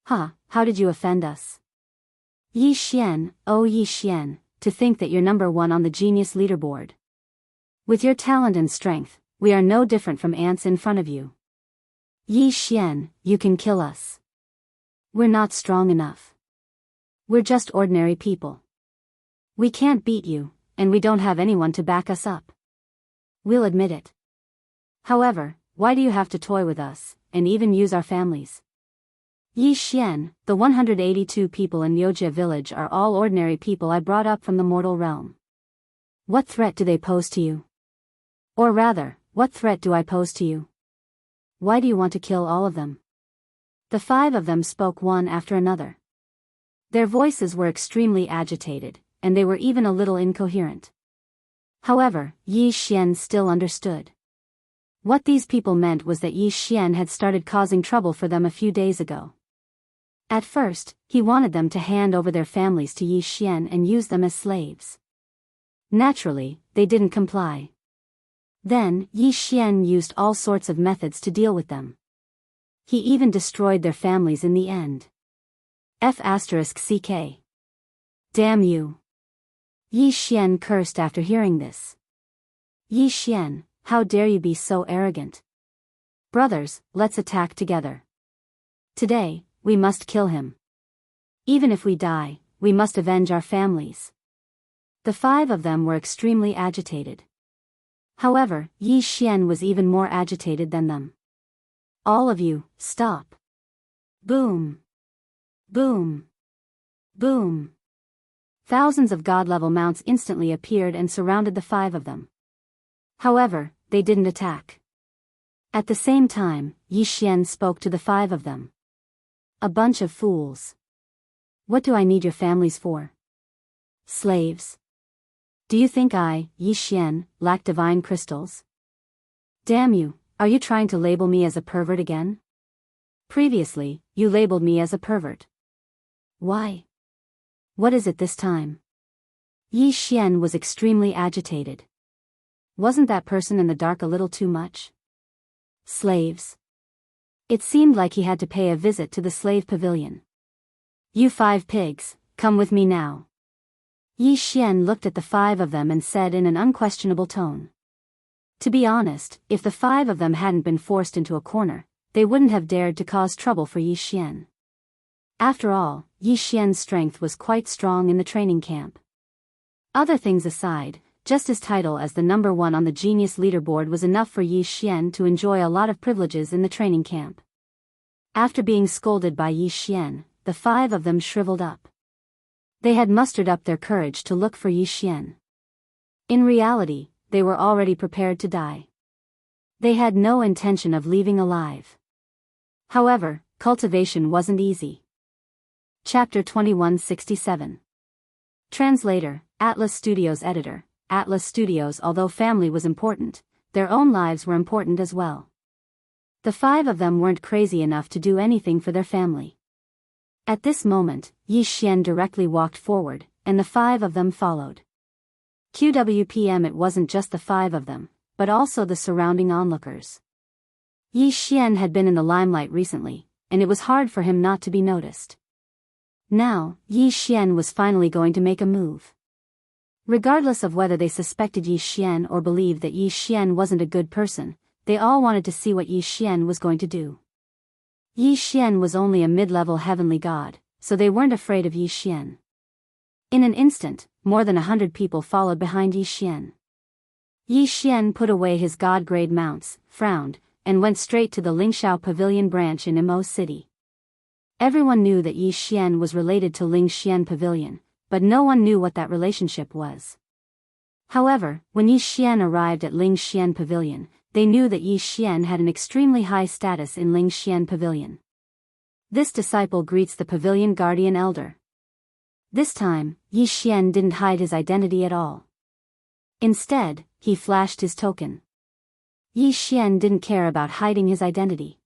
Speaker 1: How did you offend us? Yi Xian, oh Yi Xian, to think that you're number 1 on the genius leaderboard. With your talent and strength, we are no different from ants in front of you. Yi Xian, you can kill us. We're not strong enough. We're just ordinary people. We can't beat you, and we don't have anyone to back us up. We'll admit it. However, why do you have to toy with us, and even use our families? Yi Xian, the 182 people in Wuxia village are all ordinary people I brought up from the mortal realm. What threat do they pose to you? Or rather, what threat do I pose to you? Why do you want to kill all of them? The 5 of them spoke one after another. Their voices were extremely agitated, and they were even a little incoherent. However, Yi Xian still understood. What these people meant was that Yi Xian had started causing trouble for them a few days ago. At first, he wanted them to hand over their families to Yi Xian and use them as slaves. Naturally, they didn't comply. Then, Yi Xian used all sorts of methods to deal with them. He even destroyed their families in the end. F***CK. Damn you. Yi Xian cursed after hearing this. Yi Xian, how dare you be so arrogant? Brothers, let's attack together. Today, we must kill him. Even if we die, we must avenge our families. The 5 of them were extremely agitated. However, Yi Xian was even more agitated than them. All of you, stop. Boom. Boom. Boom. Thousands of god-level mounts instantly appeared and surrounded the 5 of them. However, they didn't attack. At the same time, Yi Xian spoke to the 5 of them. A bunch of fools. What do I need your families for? Slaves. Do you think I, Yi Xian, lack divine crystals? Damn you, are you trying to label me as a pervert again? Previously, you labeled me as a pervert. Why? What is it this time? Yi Xian was extremely agitated. Wasn't that person in the dark a little too much? Slaves. It seemed like he had to pay a visit to the slave pavilion. You 5 pigs, come with me now. Yi Xian looked at the 5 of them and said in an unquestionable tone. To be honest, if the 5 of them hadn't been forced into a corner, they wouldn't have dared to cause trouble for Yi Xian. After all, Yi Xian's strength was quite strong in the training camp. Other things aside, just his title as the number 1 on the genius leaderboard was enough for Yi Xian to enjoy a lot of privileges in the training camp. After being scolded by Yi Xian, the 5 of them shriveled up. They had mustered up their courage to look for Yi Xian. In reality, they were already prepared to die. They had no intention of leaving alive. However, cultivation wasn't easy. Chapter 2167. Translator, Atlas Studios Editor. Atlas Studios. Although family was important, their own lives were important as well. The 5 of them weren't crazy enough to do anything for their family. At this moment, Yi Xian directly walked forward, and the 5 of them followed. QWPM. It wasn't just the 5 of them, but also the surrounding onlookers. Yi Xian had been in the limelight recently, and it was hard for him not to be noticed. Now, Yi Xian was finally going to make a move. Regardless of whether they suspected Yi Xian or believed that Yi Xian wasn't a good person, they all wanted to see what Yi Xian was going to do. Yi Xian was only a mid-level heavenly god, so they weren't afraid of Yi Xian. In an instant, more than 100 people followed behind Yi Xian. Yi Xian put away his god-grade mounts, frowned, and went straight to the Lingxiao Pavilion branch in Imo City. Everyone knew that Yi Xian was related to Lingxian Pavilion, but no one knew what that relationship was. However, when Yi Xian arrived at Lingxian Pavilion, they knew that Yi Xian had an extremely high status in Lingxian Pavilion. This disciple greets the Pavilion Guardian Elder. This time, Yi Xian didn't hide his identity at all. Instead, he flashed his token. Yi Xian didn't care about hiding his identity.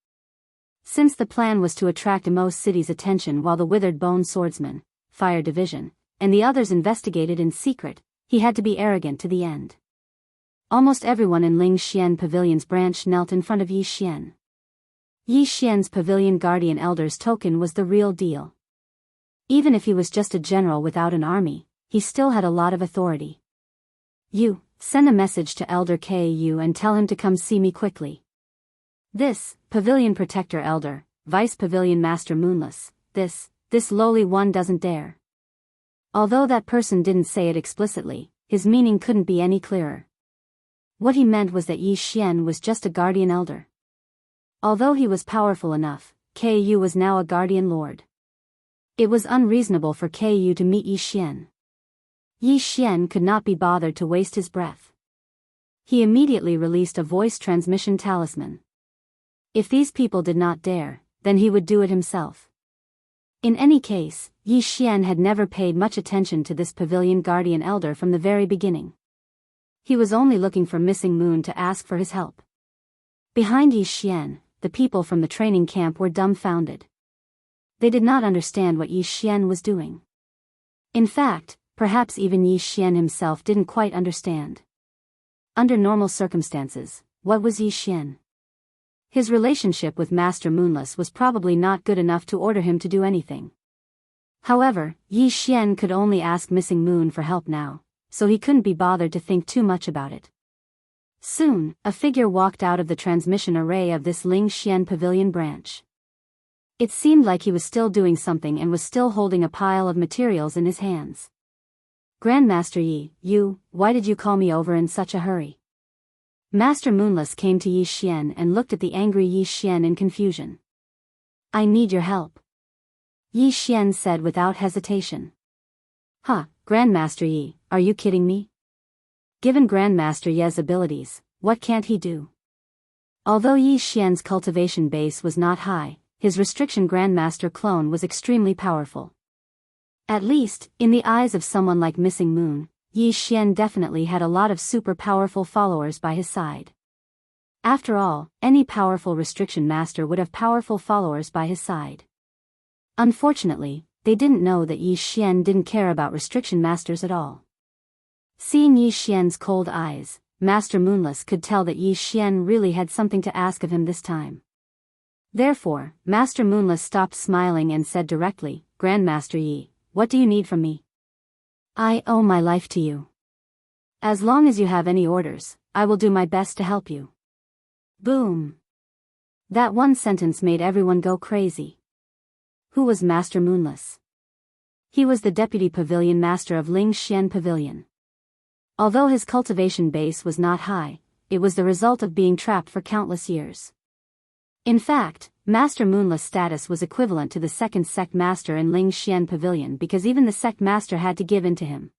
Speaker 1: Since the plan was to attract Imo City's attention while the Withered Bone Swordsmen, Fire Division, and the others investigated in secret, he had to be arrogant to the end. Almost everyone in Lingxian Pavilion's branch knelt in front of Yi Xian. Yi Xian's Pavilion Guardian Elder's token was the real deal. Even if he was just a general without an army, he still had a lot of authority. You, send a message to Elder Ku and tell him to come see me quickly. This, Pavilion Protector Elder, Vice Pavilion Master Moonless, this lowly one doesn't dare. Although that person didn't say it explicitly, his meaning couldn't be any clearer. What he meant was that Yi Xian was just a guardian elder. Although he was powerful enough, Ku was now a guardian lord. It was unreasonable for Ku to meet Yi Xian. Yi Xian could not be bothered to waste his breath. He immediately released a voice transmission talisman. If these people did not dare, then he would do it himself. In any case, Yi Xian had never paid much attention to this Pavilion Guardian Elder from the very beginning. He was only looking for Missing Moon to ask for his help. Behind Yi Xian, the people from the training camp were dumbfounded. They did not understand what Yi Xian was doing. In fact, perhaps even Yi Xian himself didn't quite understand. Under normal circumstances, what was Yi Xian? His relationship with Master Moonless was probably not good enough to order him to do anything. However, Yi Xian could only ask Missing Moon for help now, so he couldn't be bothered to think too much about it. Soon, a figure walked out of the transmission array of this Lingxian Pavilion branch. It seemed like he was still doing something and was still holding a pile of materials in his hands. Grandmaster Yi, why did you call me over in such a hurry? Master Moonless came to Yi Xian and looked at the angry Yi Xian in confusion. I need your help. Yi Xian said without hesitation. Huh, Grandmaster Yi, are you kidding me? Given Grandmaster Ye's abilities, what can't he do? Although Yi Xian's cultivation base was not high, his restriction Grandmaster clone was extremely powerful. At least, in the eyes of someone like Missing Moon, Yi Xian definitely had a lot of super powerful followers by his side. After all, any powerful restriction master would have powerful followers by his side. Unfortunately, they didn't know that Yi Xian didn't care about restriction masters at all. Seeing Yi Xian's cold eyes, Master Moonless could tell that Yi Xian really had something to ask of him this time. Therefore, Master Moonless stopped smiling and said directly, Grandmaster Yi, what do you need from me? I owe my life to you. As long as you have any orders, I will do my best to help you. Boom. That one sentence made everyone go crazy. Who was Master Moonless? He was the deputy pavilion master of Ling Xian Pavilion. Although his cultivation base was not high, it was the result of being trapped for countless years. In fact, Master Moonless' status was equivalent to the second sect master in Ling Xian Pavilion because even the sect master had to give in to him.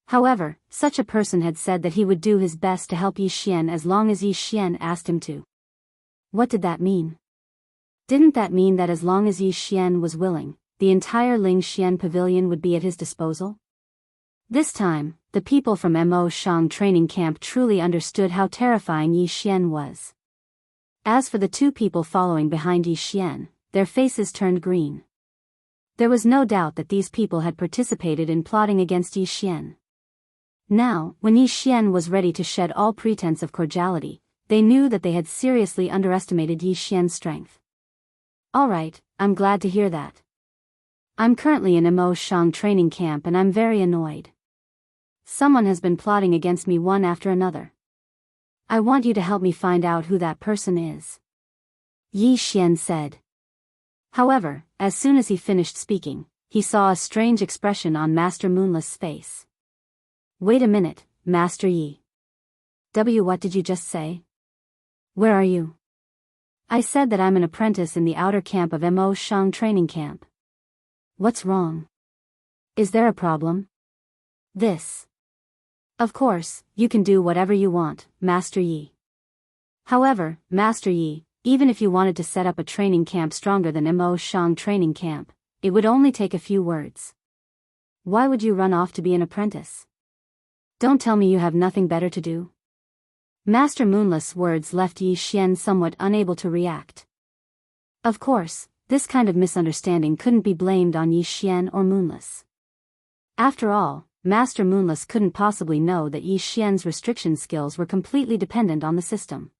Speaker 1: However, such a person had said that he would do his best to help Yi Xian as long as Yi Xian asked him to. What did that mean? Didn't that mean that as long as Yi Xian was willing, the entire Ling Xian Pavilion would be at his disposal? This time, the people from Mo Shang training camp truly understood how terrifying Yi Xian was. As for the two people following behind Yi Xian, their faces turned green. There was no doubt that these people had participated in plotting against Yi Xian. Now, when Yi Xian was ready to shed all pretense of cordiality, they knew that they had seriously underestimated Yi Xian's strength. Alright, I'm glad to hear that. I'm currently in Mo Shang training camp and I'm very annoyed. Someone has been plotting against me one after another. I want you to help me find out who that person is. Yi Xian said. However, as soon as he finished speaking, he saw a strange expression on Master Moonless' face. Wait a minute, Master Yi. What did you just say? Where are you? I said that I'm an apprentice in the outer camp of Mo Shang training camp. What's wrong? Is there a problem? This. Of course, you can do whatever you want, Master Yi. However, Master Yi, even if you wanted to set up a training camp stronger than Mo Shang training camp, it would only take a few words. Why would you run off to be an apprentice? Don't tell me you have nothing better to do. Master Moonless' words left Yi Xian somewhat unable to react. Of course, this kind of misunderstanding couldn't be blamed on Yi Xian or Moonless. After all, Master Moonless couldn't possibly know that Yi Xian's restriction skills were completely dependent on the system.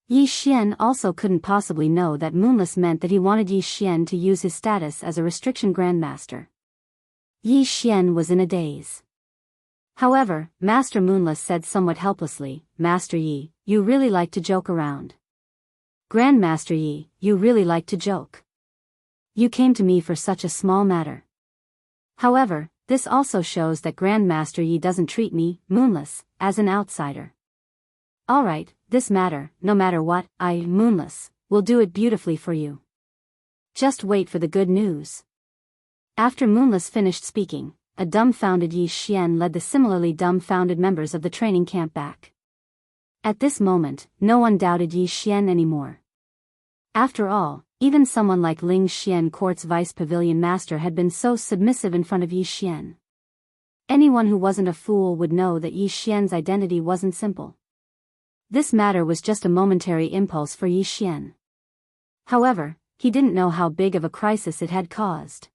Speaker 1: Yi Xian also couldn't possibly know that Moonless meant that he wanted Yi Xian to use his status as a restriction grandmaster. Yi Xian was in a daze. However, Master Moonless said somewhat helplessly, Master Yi, you really like to joke around. Grandmaster Yi, you really like to joke. You came to me for such a small matter. However, this also shows that Grandmaster Yi doesn't treat me, Moonless, as an outsider. Alright, this matter, no matter what, I, Moonless, will do it beautifully for you. Just wait for the good news. After Moonless finished speaking, a dumbfounded Yi Xian led the similarly dumbfounded members of the training camp back. At this moment, no one doubted Yi Xian anymore. After all, even someone like Ling Xian Court's vice pavilion master had been so submissive in front of Yi Xian. Anyone who wasn't a fool would know that Yi Xian's identity wasn't simple. This matter was just a momentary impulse for Yi Xian. However, he didn't know how big of a crisis it had caused.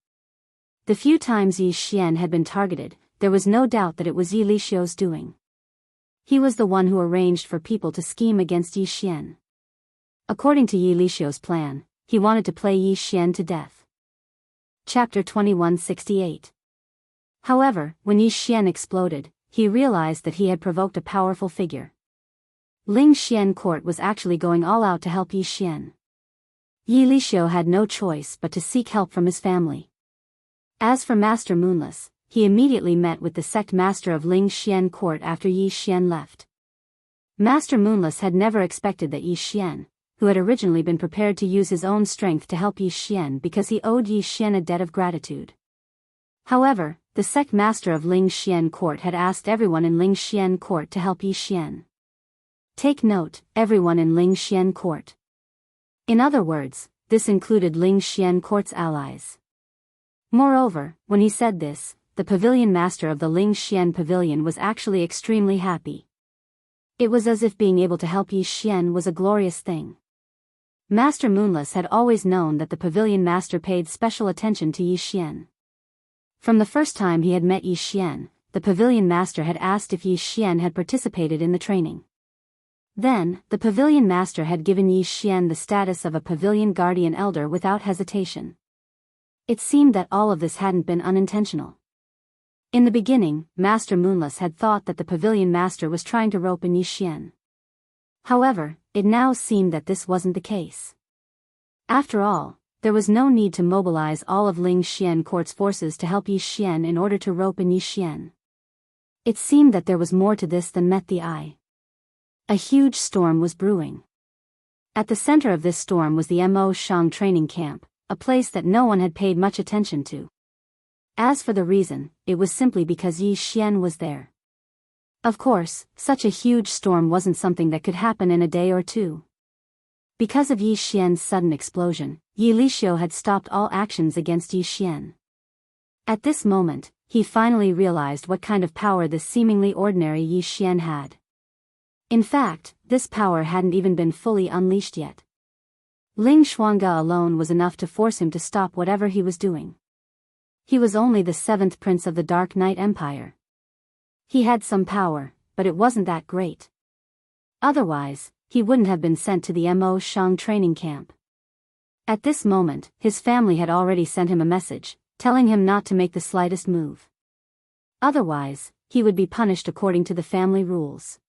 Speaker 1: The few times Yi Xian had been targeted, there was no doubt that it was Yi Lixio's doing. He was the one who arranged for people to scheme against Yi Xian. According to Yi Lixio's plan, he wanted to play Yi Xian to death. Chapter 2168. However, when Yi Xian exploded, he realized that he had provoked a powerful figure. Ling Xian Court was actually going all out to help Yi Xian. Yi Lixio had no choice but to seek help from his family. As for Master Moonless, he immediately met with the sect master of Ling Xian Court after Yi Xian left. Master Moonless had never expected that Yi Xian, who had originally been prepared to use his own strength to help Yi Xian because he owed Yi Xian a debt of gratitude. However, the sect master of Ling Xian Court had asked everyone in Ling Xian Court to help Yi Xian. Take note, everyone in Ling Xian Court. In other words, this included Ling Xian Court's allies. Moreover, when he said this, the pavilion master of the Ling Xian Pavilion was actually extremely happy. It was as if being able to help Yi Xian was a glorious thing. Master Moonless had always known that the pavilion master paid special attention to Yi Xian. From the first time he had met Yi Xian, the pavilion master had asked if Yi Xian had participated in the training. Then, the pavilion master had given Yi Xian the status of a pavilion guardian elder without hesitation. It seemed that all of this hadn't been unintentional. In the beginning, Master Moonless had thought that the pavilion master was trying to rope in Yi Xian. However, it now seemed that this wasn't the case. After all, there was no need to mobilize all of Ling Xian court's forces to help Yi Xian in order to rope in Yi Xian. It seemed that there was more to this than met the eye. A huge storm was brewing. At the center of this storm was the Mo Shang training camp, a place that no one had paid much attention to. As for the reason, it was simply because Yi Xian was there. Of course, such a huge storm wasn't something that could happen in a day or two. Because of Yi Xian's sudden explosion, Yi Lixio had stopped all actions against Yi Xian. At this moment, he finally realized what kind of power this seemingly ordinary Yi Xian had. In fact, this power hadn't even been fully unleashed yet. Ling Xuanga alone was enough to force him to stop whatever he was doing. He was only the 7th prince of the Dark Knight Empire. He had some power, but it wasn't that great. Otherwise, he wouldn't have been sent to the Mo Shang training camp. At this moment, his family had already sent him a message, telling him not to make the slightest move. Otherwise, he would be punished according to the family rules.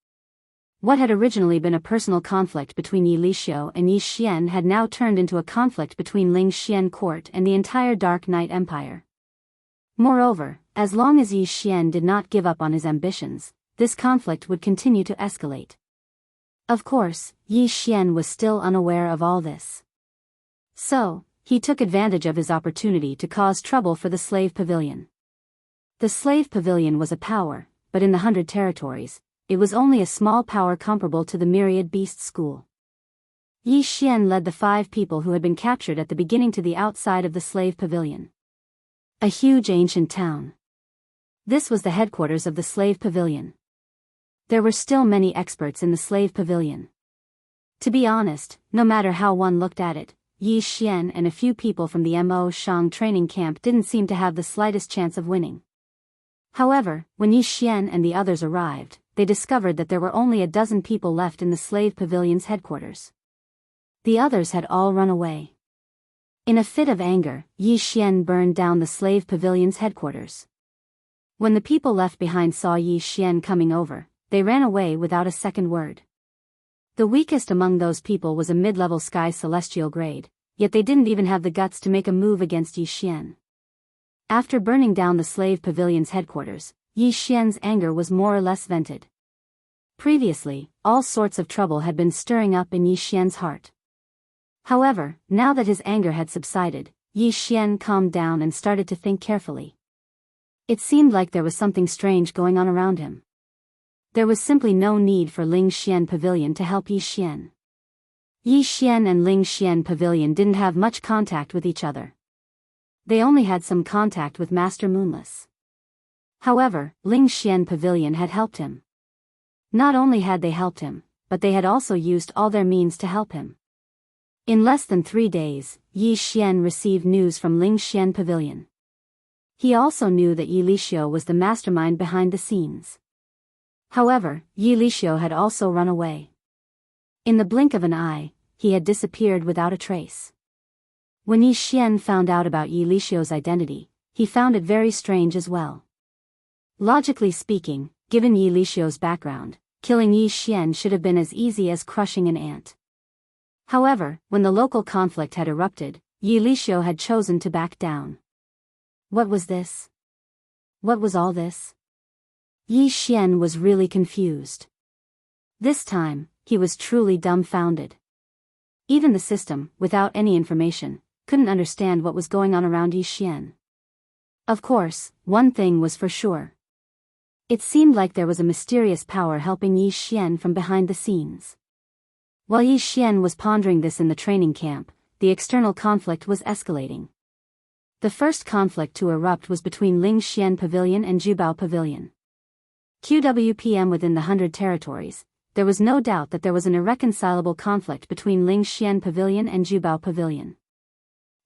Speaker 1: What had originally been a personal conflict between Yi Lixio and Yi Xian had now turned into a conflict between Ling Xian court and the entire Dark Knight Empire. Moreover, as long as Yi Xian did not give up on his ambitions, this conflict would continue to escalate. Of course, Yi Xian was still unaware of all this. So, he took advantage of his opportunity to cause trouble for the slave pavilion. The slave pavilion was a power, but in the 100 territories, it was only a small power comparable to the myriad beast school. Yi Xian led the 5 people who had been captured at the beginning to the outside of the slave pavilion. A huge ancient town. This was the headquarters of the slave pavilion. There were still many experts in the slave pavilion. To be honest, no matter how one looked at it, Yi Xian and a few people from the Mo Shang training camp didn't seem to have the slightest chance of winning. However, when Yi Xian and the others arrived, they discovered that there were only a dozen people left in the slave pavilion's headquarters. The others had all run away. In a fit of anger, Yi Xian burned down the slave pavilion's headquarters. When the people left behind saw Yi Xian coming over, they ran away without a second word. The weakest among those people was a mid-level sky celestial grade, yet they didn't even have the guts to make a move against Yi Xian. After burning down the slave pavilion's headquarters, Yi Xian's anger was more or less vented. Previously, all sorts of trouble had been stirring up in Yi Xian's heart. However, now that his anger had subsided, Yi Xian calmed down and started to think carefully. It seemed like there was something strange going on around him. There was simply no need for Ling Xian Pavilion to help Yi Xian. Yi Xian and Ling Xian Pavilion didn't have much contact with each other. They only had some contact with Master Moonless. However, Ling Xian Pavilion had helped him. Not only had they helped him, but they had also used all their means to help him. In less than 3 days, Yi Xian received news from Ling Xian Pavilion. He also knew that Yi Lixio was the mastermind behind the scenes. However, Yi Lixio had also run away. In the blink of an eye, he had disappeared without a trace. When Yi Xian found out about Yi Lixio's identity, he found it very strange as well. Logically speaking, given Yi Lixio's background, killing Yi Xian should have been as easy as crushing an ant. However, when the local conflict had erupted, Yi Lixio had chosen to back down. What was this? What was all this? Yi Xian was really confused. This time, he was truly dumbfounded. Even the system, without any information, couldn't understand what was going on around Yi Xian. Of course, one thing was for sure. It seemed like there was a mysterious power helping Yi Xian from behind the scenes. While Yi Xian was pondering this in the training camp, the external conflict was escalating. The first conflict to erupt was between Ling Xian Pavilion and Jubao Pavilion. QWPM within the 100 territories, there was no doubt that there was an irreconcilable conflict between Ling Xian Pavilion and Jubao Pavilion.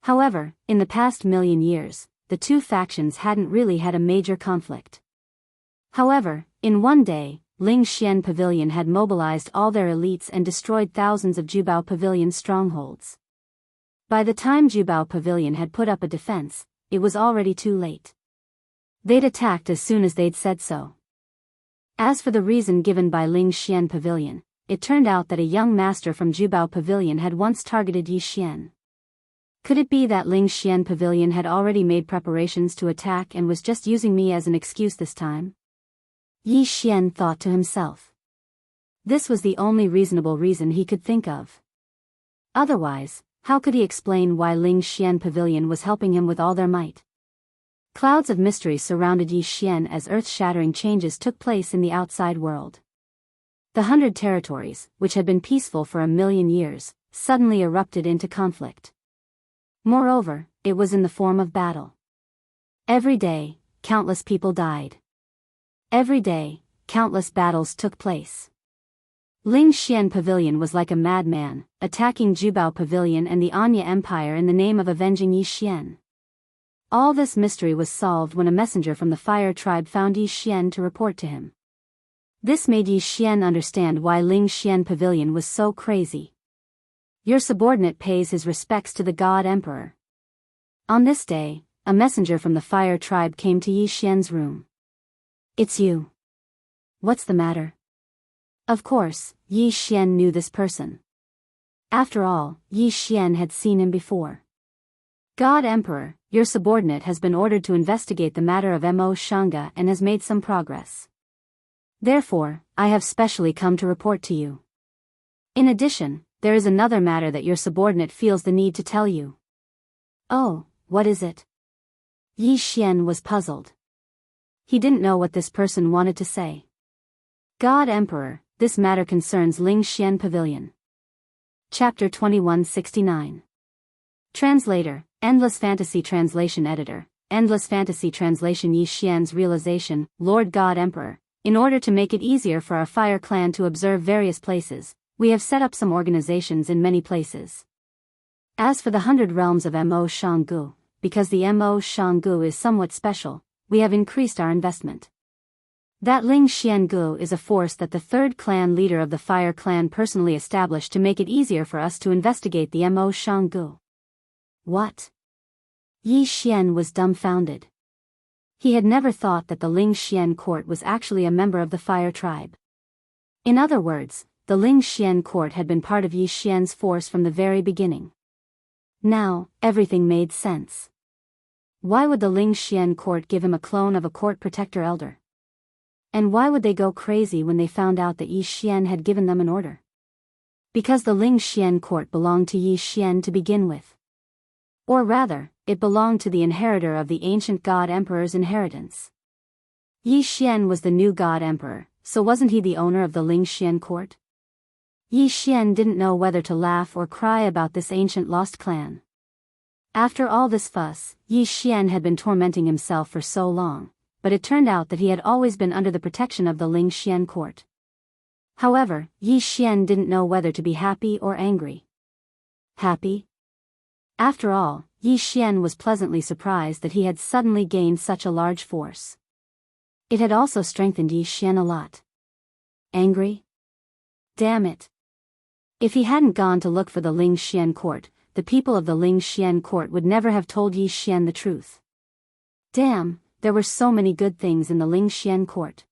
Speaker 1: However, in the past million years, the two factions hadn't really had a major conflict. However, in one day, Ling Xian Pavilion had mobilized all their elites and destroyed thousands of Jubao Pavilion's strongholds. By the time Jubao Pavilion had put up a defense, it was already too late. They'd attacked as soon as they'd said so. As for the reason given by Ling Xian Pavilion, it turned out that a young master from Jubao Pavilion had once targeted Yi Xian. Could it be that Ling Xian Pavilion had already made preparations to attack and was just using me as an excuse this time? Yi Xian thought to himself. This was the only reasonable reason he could think of. Otherwise, how could he explain why Ling Xian Pavilion was helping him with all their might? Clouds of mystery surrounded Yi Xian as earth-shattering changes took place in the outside world. The 100 territories, which had been peaceful for 1,000,000 years, suddenly erupted into conflict. Moreover, it was in the form of battle. Every day, countless people died. Every day, countless battles took place. Ling Xian Pavilion was like a madman, attacking Jubao Pavilion and the Anya Empire in the name of avenging Yi Xian. All this mystery was solved when a messenger from the Fire Tribe found Yi Xian to report to him. This made Yi Xian understand why Ling Xian Pavilion was so crazy. Your subordinate pays his respects to the God Emperor. On this day, a messenger from the Fire Tribe came to Yi Xian's room. It's you. What's the matter? Of course, Yi Xian knew this person. After all, Yi Xian had seen him before. God Emperor, your subordinate has been ordered to investigate the matter of Mo Xianxia and has made some progress. Therefore, I have specially come to report to you. In addition, there is another matter that your subordinate feels the need to tell you. Oh, what is it? Yi Xian was puzzled. He didn't know what this person wanted to say. God Emperor, this matter concerns Ling Xian Pavilion. Chapter 2169. Translator, Endless Fantasy Translation Editor, Endless Fantasy Translation. Yi Xian's realization, Lord God Emperor, in order to make it easier for our fire clan to observe various places, we have set up some organizations in many places. As for the 100 realms of Mo Xianxia, because the Mo Xianxia is somewhat special, we have increased our investment. That Ling Xiangu is a force that the third clan leader of the Fire Clan personally established to make it easier for us to investigate the Mo Xiangu. What? Yi Xian was dumbfounded. He had never thought that the Ling Xian court was actually a member of the Fire Tribe. In other words, the Ling Xian court had been part of Yi Xian's force from the very beginning. Now, everything made sense. Why would the Ling Xian court give him a clone of a court protector elder? And why would they go crazy when they found out that Yi Xian had given them an order? Because the Ling Xian court belonged to Yi Xian to begin with. Or rather, it belonged to the inheritor of the ancient God Emperor's inheritance. Yi Xian was the new God Emperor, so wasn't he the owner of the Ling Xian court? Yi Xian didn't know whether to laugh or cry about this ancient lost clan. After all this fuss, Yi Xian had been tormenting himself for so long, but it turned out that he had always been under the protection of the Ling Xian court. However, Yi Xian didn't know whether to be happy or angry. Happy? After all, Yi Xian was pleasantly surprised that he had suddenly gained such a large force. It had also strengthened Yi Xian a lot. Angry? Damn it. If he hadn't gone to look for the Ling Xian court, the people of the Ling Xian court would never have told Yi Xian the truth. Damn, there were so many good things in the Ling Xian court.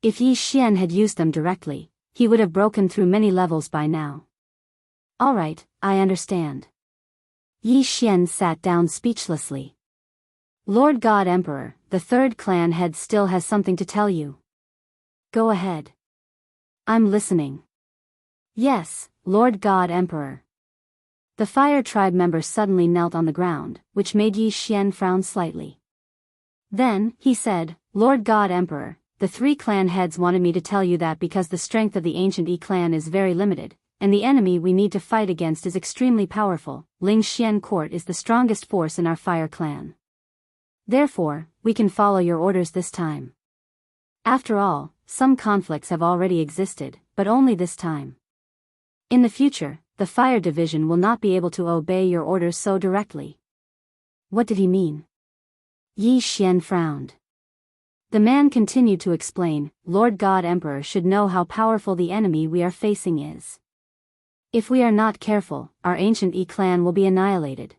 Speaker 1: If Yi Xian had used them directly, he would have broken through many levels by now. Alright, I understand. Yi Xian sat down speechlessly. Lord God Emperor, the third clan head still has something to tell you. Go ahead. I'm listening. Yes, Lord God Emperor. The Fire Tribe member suddenly knelt on the ground, which made Yi Xian frown slightly. Then, he said, Lord God Emperor, the 3 clan heads wanted me to tell you that because the strength of the ancient Yi clan is very limited, and the enemy we need to fight against is extremely powerful, Ling Xian court is the strongest force in our Fire clan. Therefore, we can follow your orders this time. After all, some conflicts have already existed, but only this time. In the future, the Fire Division will not be able to obey your orders so directly. What did he mean? Yi Xian frowned. The man continued to explain, Lord God Emperor should know how powerful the enemy we are facing is. If we are not careful, our ancient Yi clan will be annihilated.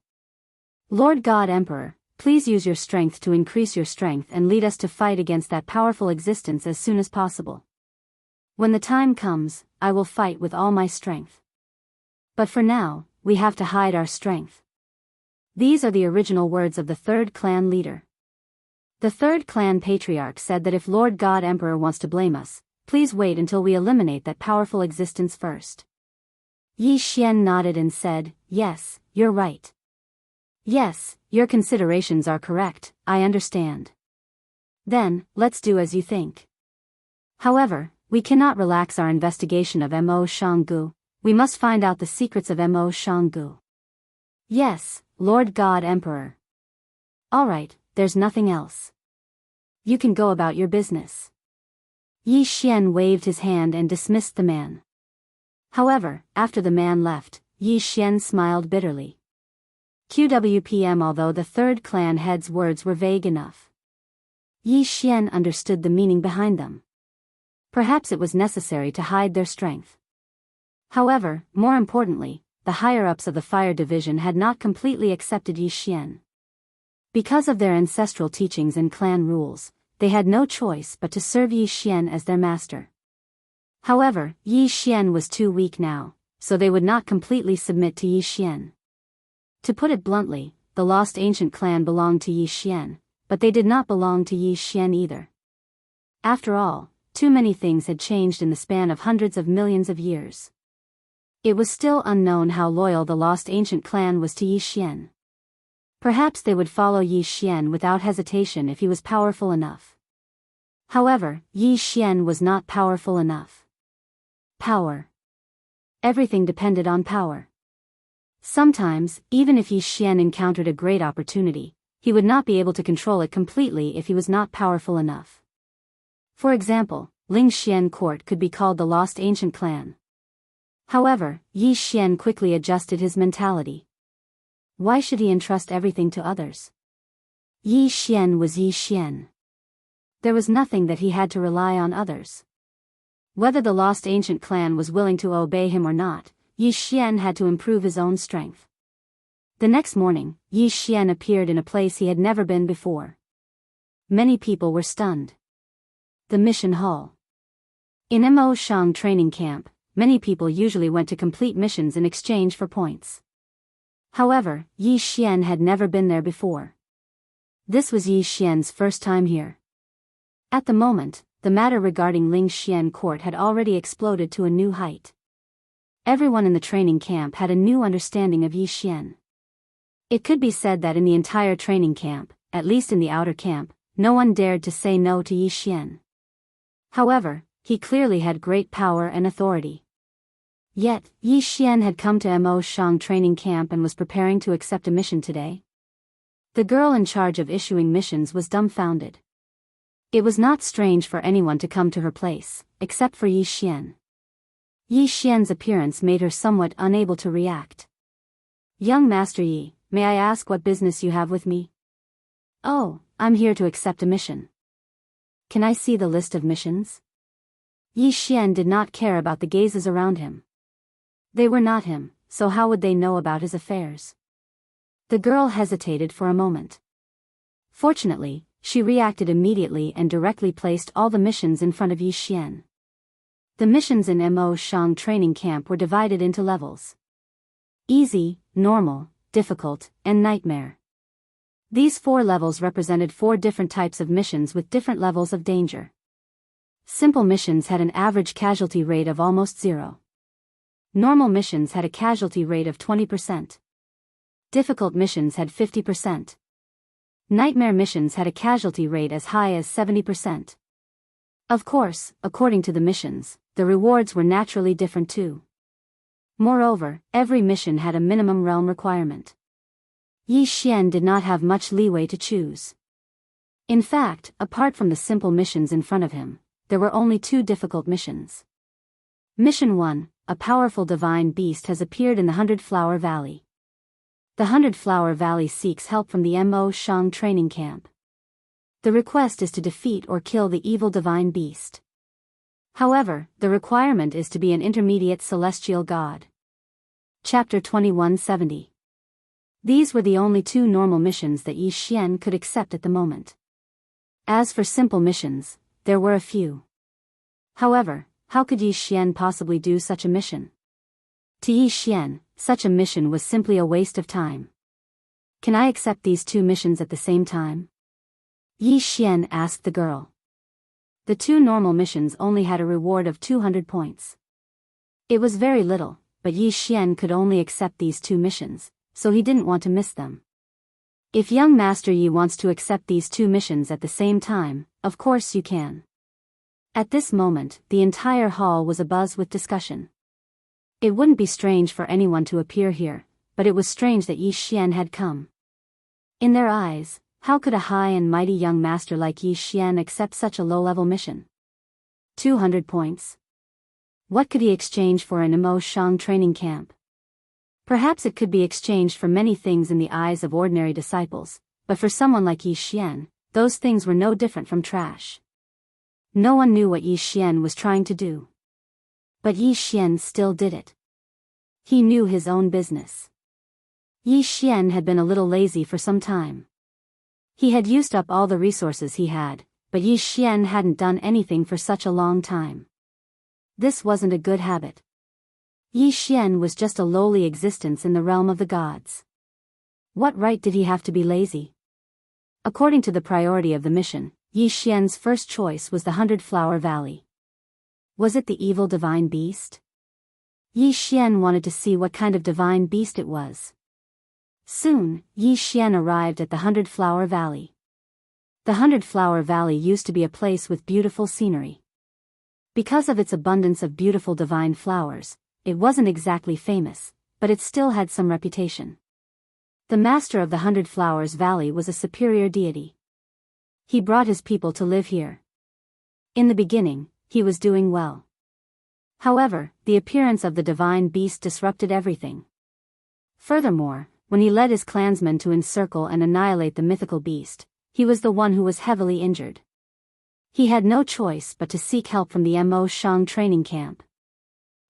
Speaker 1: Lord God Emperor, please use your strength to increase your strength and lead us to fight against that powerful existence as soon as possible. When the time comes, I will fight with all my strength. But for now, we have to hide our strength. These are the original words of the third clan leader. The third clan patriarch said that if Lord God Emperor wants to blame us, please wait until we eliminate that powerful existence first. Yi Xian nodded and said, yes, you're right. Yes, your considerations are correct, I understand. Then, let's do as you think. However, we cannot relax our investigation of Mo Shanggu. We must find out the secrets of Mo Shanggu. Yes, Lord God Emperor. Alright, there's nothing else. You can go about your business. Yi Xian waved his hand and dismissed the man. However, after the man left, Yi Xian smiled bitterly. QWPM. Although the third clan head's words were vague enough, Yi Xian understood the meaning behind them. Perhaps it was necessary to hide their strength. However, more importantly, the higher-ups of the fire division had not completely accepted Yi Xian. Because of their ancestral teachings and clan rules, they had no choice but to serve Yi Xian as their master. However, Yi Xian was too weak now, so they would not completely submit to Yi Xian. To put it bluntly, the lost ancient clan belonged to Yi Xian, but they did not belong to Yi Xian either. After all, too many things had changed in the span of hundreds of millions of years. It was still unknown how loyal the lost ancient clan was to Yi Xian. Perhaps they would follow Yi Xian without hesitation if he was powerful enough. However, Yi Xian was not powerful enough. Power. Everything depended on power. Sometimes, even if Yi Xian encountered a great opportunity, he would not be able to control it completely if he was not powerful enough. For example, Ling Xian court could be called the lost ancient clan. However, Yi Xian quickly adjusted his mentality. Why should he entrust everything to others? Yi Xian was Yi Xian. There was nothing that he had to rely on others. Whether the lost ancient clan was willing to obey him or not, Yi Xian had to improve his own strength. The next morning, Yi Xian appeared in a place he had never been before. Many people were stunned. The mission hall. In Mo Shang training camp, many people usually went to complete missions in exchange for points. However, Yi Xian had never been there before. This was Yi Xian's first time here. At the moment, the matter regarding Ling Xian court had already exploded to a new height. Everyone in the training camp had a new understanding of Yi Xian. It could be said that in the entire training camp, at least in the outer camp, no one dared to say no to Yi Xian. However, he clearly had great power and authority. Yet, Yi Xian had come to Mo Shang training camp and was preparing to accept a mission today. The girl in charge of issuing missions was dumbfounded. It was not strange for anyone to come to her place, except for Yi Xian. Yi Xian's appearance made her somewhat unable to react. Young Master Yi, may I ask what business you have with me? Oh, I'm here to accept a mission. Can I see the list of missions? Yi Xian did not care about the gazes around him. They were not him, so how would they know about his affairs? The girl hesitated for a moment. Fortunately, she reacted immediately and directly placed all the missions in front of Yi Xian. The missions in Mo Shang training camp were divided into levels: easy, normal, difficult, and nightmare. These 4 levels represented 4 different types of missions with different levels of danger. Simple missions had an average casualty rate of almost 0. Normal missions had a casualty rate of 20%. Difficult missions had 50%. Nightmare missions had a casualty rate as high as 70%. Of course, according to the missions, the rewards were naturally different too. Moreover, every mission had a minimum realm requirement. Yi Xian did not have much leeway to choose. In fact, apart from the simple missions in front of him, there were only 2 difficult missions. Mission 1, a powerful divine beast has appeared in the 100-Flower Valley. The 100-Flower Valley seeks help from the Mo Shang training camp. The request is to defeat or kill the evil divine beast. However, the requirement is to be an intermediate celestial god. Chapter 2170. These were the only 2 normal missions that Yi Xian could accept at the moment. As for simple missions, there were a few. However, how could Yi Xian possibly do such a mission? To Yi Xian, such a mission was simply a waste of time. Can I accept these two missions at the same time? Yi Xian asked the girl. The two normal missions only had a reward of 200 points. It was very little, but Yi Xian could only accept these two missions, so he didn't want to miss them. If young Master Yi wants to accept these two missions at the same time, of course you can. At this moment, the entire hall was abuzz with discussion. It wouldn't be strange for anyone to appear here, but it was strange that Yi Xian had come. In their eyes, how could a high and mighty young master like Yi Xian accept such a low-level mission? 200 points. What could he exchange for an immersive training camp? Perhaps it could be exchanged for many things in the eyes of ordinary disciples, but for someone like Yi Xian, those things were no different from trash. No one knew what Yi Xian was trying to do. But Yi Xian still did it. He knew his own business. Yi Xian had been a little lazy for some time. He had used up all the resources he had, but Yi Xian hadn't done anything for such a long time. This wasn't a good habit. Yi Xian was just a lowly existence in the realm of the gods. What right did he have to be lazy? According to the priority of the mission, Yi Xian's first choice was the 100-Flower Valley. Was it the evil divine beast? Yi Xian wanted to see what kind of divine beast it was. Soon, Yi Xian arrived at the 100-Flower Valley. The 100-Flower Valley used to be a place with beautiful scenery. Because of its abundance of beautiful divine flowers, it wasn't exactly famous, but it still had some reputation. The master of the 100-Flowers Valley was a superior deity. He brought his people to live here. In the beginning, he was doing well. However, the appearance of the divine beast disrupted everything. Furthermore, when he led his clansmen to encircle and annihilate the mythical beast, he was the one who was heavily injured. He had no choice but to seek help from the immersive training camp.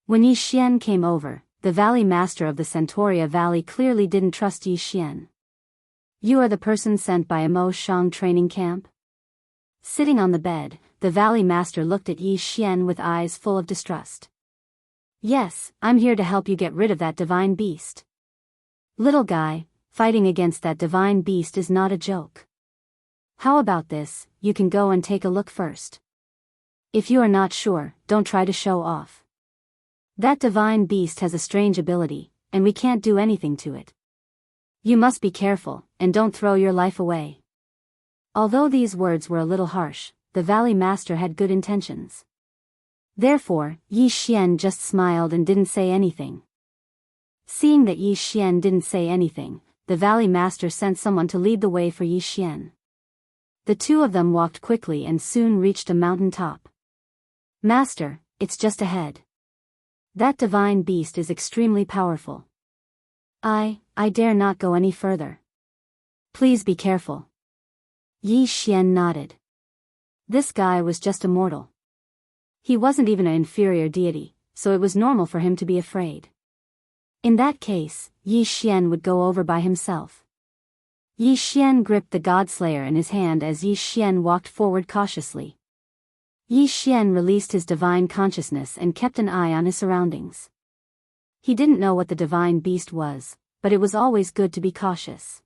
Speaker 1: When Yi Xian came over, the valley master of the Centauria Valley clearly didn't trust Yi Xian. You are the person sent by immersive training camp? Sitting on the bed, the valley master looked at Yi Xian with eyes full of distrust. Yes, I'm here to help you get rid of that divine beast. Little guy, fighting against that divine beast is not a joke. How about this, you can go and take a look first. If you are not sure, don't try to show off. That divine beast has a strange ability, and we can't do anything to it. You must be careful, and don't throw your life away. Although these words were a little harsh, the valley master had good intentions. Therefore, Yi Xian just smiled and didn't say anything. Seeing that Yi Xian didn't say anything, the valley master sent someone to lead the way for Yi Xian. The two of them walked quickly and soon reached a mountain top. Master, it's just ahead. That divine beast is extremely powerful. I dare not go any further. Please be careful. Yi Xian nodded. This guy was just a mortal. He wasn't even an inferior deity, so it was normal for him to be afraid. In that case, Yi Xian would go over by himself. Yi Xian gripped the God-Slayer in his hand as Yi Xian walked forward cautiously. Yi Xian released his divine consciousness and kept an eye on his surroundings. He didn't know what the divine beast was, but it was always good to be cautious.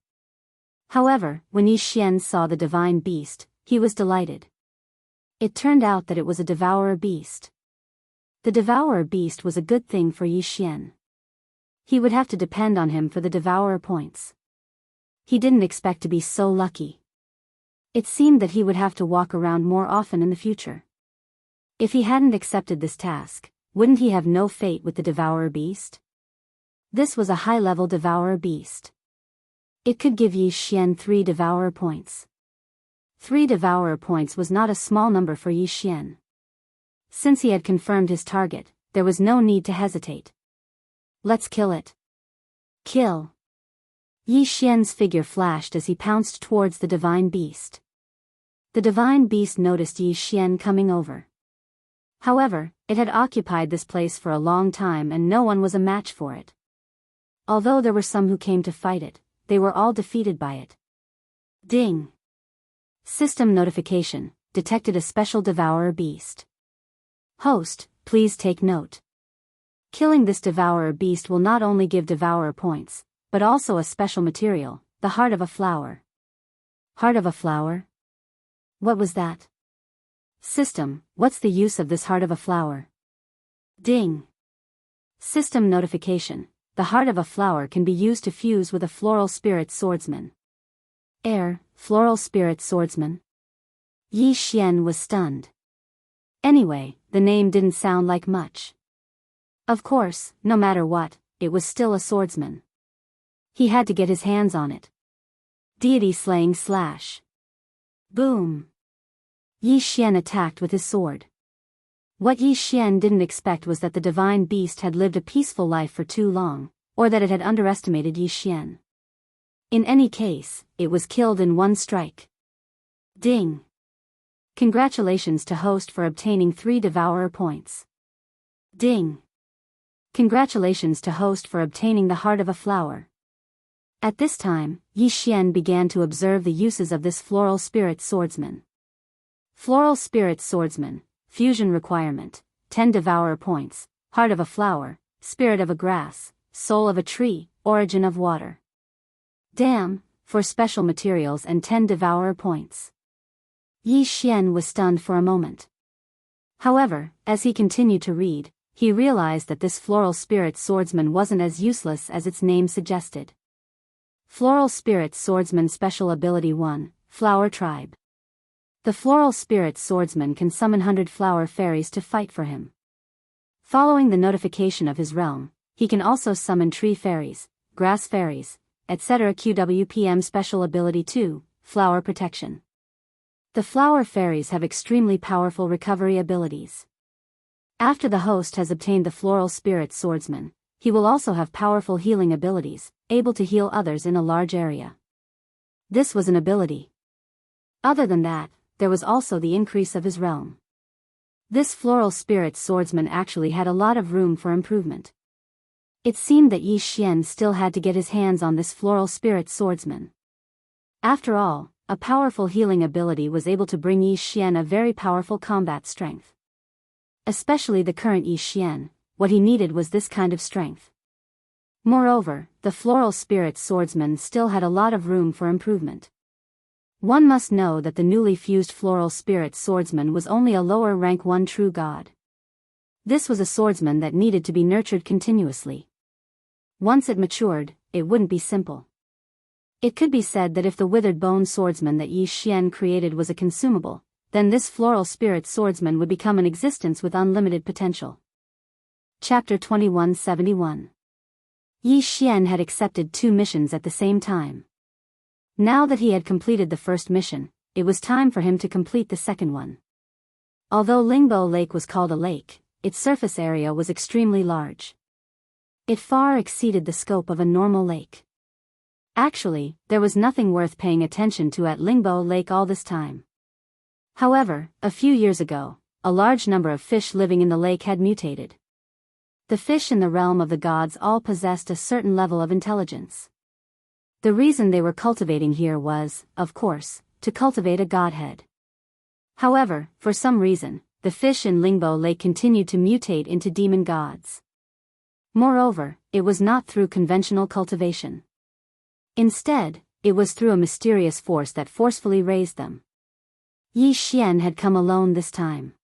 Speaker 1: However, when Yi Xian saw the divine beast, he was delighted. It turned out that it was a devourer beast. The devourer beast was a good thing for Yi Xian. He would have to depend on him for the devourer points. He didn't expect to be so lucky. It seemed that he would have to walk around more often in the future. If he hadn't accepted this task, wouldn't he have no fate with the devourer beast? This was a high-level devourer beast. It could give Yi Xian 3 devourer points. 3 devourer points was not a small number for Yi Xian. Since he had confirmed his target, there was no need to hesitate. Let's kill it. Kill. Yi Xian's figure flashed as he pounced towards the divine beast. The divine beast noticed Yi Xian coming over. However, it had occupied this place for a long time and no one was a match for it. Although there were some who came to fight it, they were all defeated by it. Ding! System notification, detected a special devourer beast. Host, please take note. Killing this devourer beast will not only give devourer points, but also a special material, the heart of a flower. Heart of a flower? What was that? System, what's the use of this heart of a flower? Ding. System notification. The heart of a flower can be used to fuse with a floral spirit swordsman. Floral spirit swordsman? Yi Xian was stunned. Anyway, the name didn't sound like much. Of course, no matter what, it was still a swordsman. He had to get his hands on it. Deity slaying slash. Boom. Yi Xian attacked with his sword. What Yi Xian didn't expect was that the divine beast had lived a peaceful life for too long, or that it had underestimated Yi Xian. In any case, it was killed in one strike. Ding. Congratulations to host for obtaining 3 devourer points. Ding. Congratulations to host for obtaining the heart of a flower. At this time, Yi Xian began to observe the uses of this floral spirit swordsman. Floral spirit swordsman, fusion requirement, 10 devourer points, heart of a flower, spirit of a grass, soul of a tree, origin of water. Damn, for special materials and 10 devourer points. Yi Xian was stunned for a moment. However, as he continued to read, he realized that this floral spirit swordsman wasn't as useless as its name suggested. Floral spirit swordsman special ability 1, Flower Tribe. The floral spirit swordsman can summon 100 flower fairies to fight for him. Following the notification of his realm, he can also summon tree fairies, grass fairies, etc. QWPM special ability 2, Flower Protection. The flower fairies have extremely powerful recovery abilities. After the host has obtained the floral spirit swordsman, he will also have powerful healing abilities, able to heal others in a large area. This was an ability. Other than that, there was also the increase of his realm. This floral spirit swordsman actually had a lot of room for improvement. It seemed that Yi Xian still had to get his hands on this floral spirit swordsman. After all, a powerful healing ability was able to bring Yi Xian a very powerful combat strength. Especially the current Yi Xian, what he needed was this kind of strength. Moreover, the floral spirit swordsman still had a lot of room for improvement. One must know that the newly fused floral spirit swordsman was only a lower rank 1 true god. This was a swordsman that needed to be nurtured continuously. Once it matured, it wouldn't be simple. It could be said that if the withered bone swordsman that Yi Xian created was a consumable, then this floral spirit swordsman would become an existence with unlimited potential. Chapter 2171. Yi Xian had accepted 2 missions at the same time. Now that he had completed the first mission, it was time for him to complete the second one. Although Lingbo Lake was called a lake, its surface area was extremely large. It far exceeded the scope of a normal lake. Actually, there was nothing worth paying attention to at Lingbo Lake all this time. However, a few years ago, a large number of fish living in the lake had mutated. The fish in the realm of the gods all possessed a certain level of intelligence. The reason they were cultivating here was, of course, to cultivate a godhead. However, for some reason, the fish in Lingbo Lake continued to mutate into demon gods. Moreover, it was not through conventional cultivation. Instead, it was through a mysterious force that forcefully raised them. Yi Xian had come alone this time.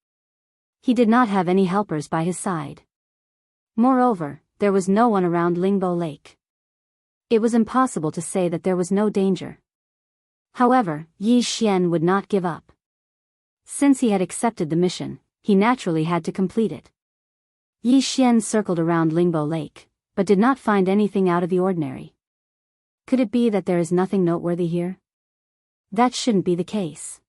Speaker 1: He did not have any helpers by his side. Moreover, there was no one around Lingbo Lake. It was impossible to say that there was no danger. However, Yi Xian would not give up. Since he had accepted the mission, he naturally had to complete it. Yi Xian circled around Lingbo Lake, but did not find anything out of the ordinary. Could it be that there is nothing noteworthy here? That shouldn't be the case.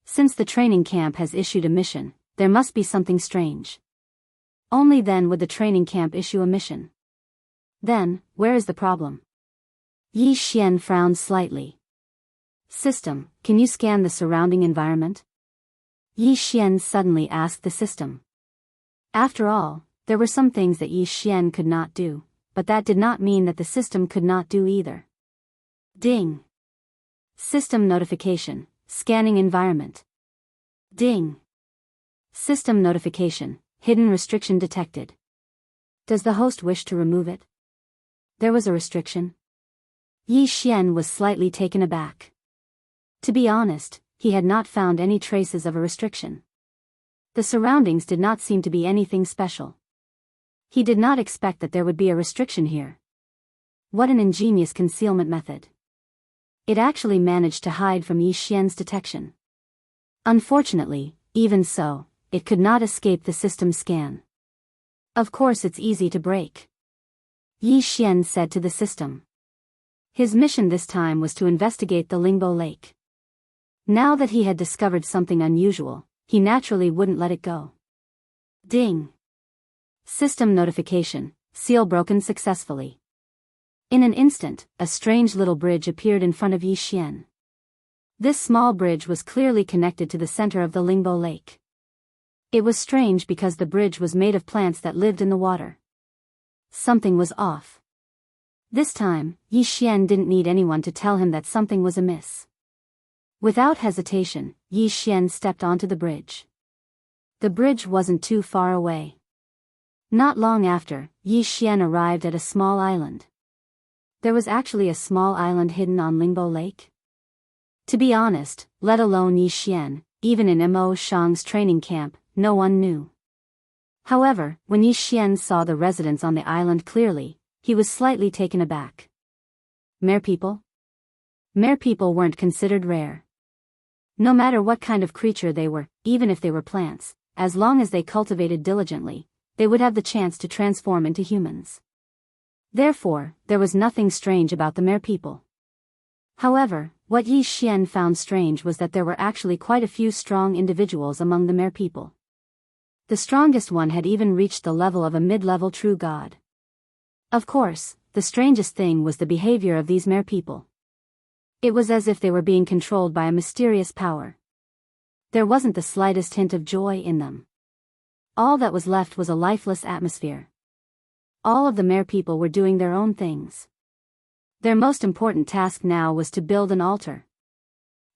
Speaker 1: Since the training camp has issued a mission, there must be something strange. Only then would the training camp issue a mission. Then, where is the problem? Yi Xian frowned slightly. System, can you scan the surrounding environment? Yi Xian suddenly asked the system. After all, there were some things that Yi Xian could not do, but that did not mean that the system could not do either. Ding. System notification, scanning environment. Ding. System notification, Hidden restriction detected. Does the host wish to remove it? There was a restriction. Yi Xian was slightly taken aback. To be honest, he had not found any traces of a restriction. The surroundings did not seem to be anything special. He did not expect that there would be a restriction here. What an ingenious concealment method. It actually managed to hide from Yi Xian's detection. Unfortunately, even so, it could not escape the system scan. Of course it's easy to break, Yi Xian said to the system. His mission this time was to investigate the Lingbo Lake. Now that he had discovered something unusual, he naturally wouldn't let it go. Ding! System notification, seal broken successfully. In an instant, a strange little bridge appeared in front of Yi Xian. This small bridge was clearly connected to the center of the Lingbo Lake. It was strange because the bridge was made of plants that lived in the water. Something was off. This time, Yi Xian didn't need anyone to tell him that something was amiss. Without hesitation, Yi Xian stepped onto the bridge. The bridge wasn't too far away. Not long after, Yi Xian arrived at a small island. There was actually a small island hidden on Lingbo Lake. To be honest, let alone Yi Xian, even in Mo Shang's training camp, no one knew. However, when Yi Xian saw the residents on the island clearly, he was slightly taken aback. Mere people? Mere people weren't considered rare. No matter what kind of creature they were, even if they were plants, as long as they cultivated diligently, they would have the chance to transform into humans. Therefore, there was nothing strange about the mere people. However, what Yi Xian found strange was that there were actually quite a few strong individuals among the mere people. The strongest one had even reached the level of a mid-level true god. Of course, the strangest thing was the behavior of these mere people. It was as if they were being controlled by a mysterious power. There wasn't the slightest hint of joy in them. All that was left was a lifeless atmosphere. All of the mere people were doing their own things. Their most important task now was to build an altar.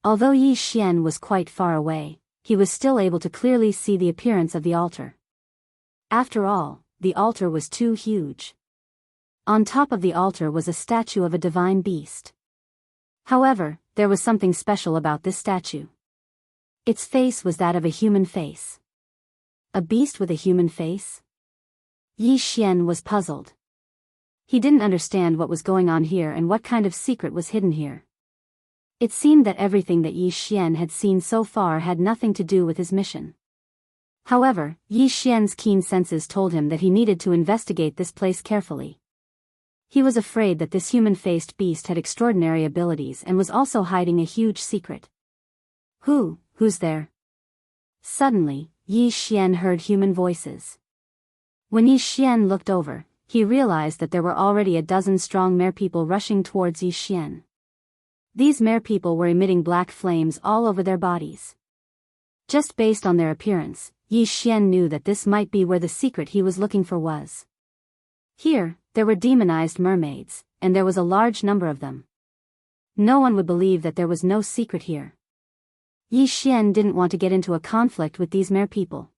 Speaker 1: Although Yi Xian was quite far away, he was still able to clearly see the appearance of the altar. After all, the altar was too huge. On top of the altar was a statue of a divine beast. However, there was something special about this statue. Its face was that of a human face. A beast with a human face? Yi Xian was puzzled. He didn't understand what was going on here and what kind of secret was hidden here. It seemed that everything that Yi Xian had seen so far had nothing to do with his mission. However, Yi Xian's keen senses told him that he needed to investigate this place carefully. He was afraid that this human-faced beast had extraordinary abilities and was also hiding a huge secret. Who's there? Suddenly, Yi Xian heard human voices. When Yi Xian looked over, he realized that there were already a dozen strong mere people rushing towards Yi Xian. These mere people were emitting black flames all over their bodies. Just based on their appearance, Yi Xian knew that this might be where the secret he was looking for was. Here, there were demonized mermaids, and there was a large number of them. No one would believe that there was no secret here. Yi Xian didn't want to get into a conflict with these mere people.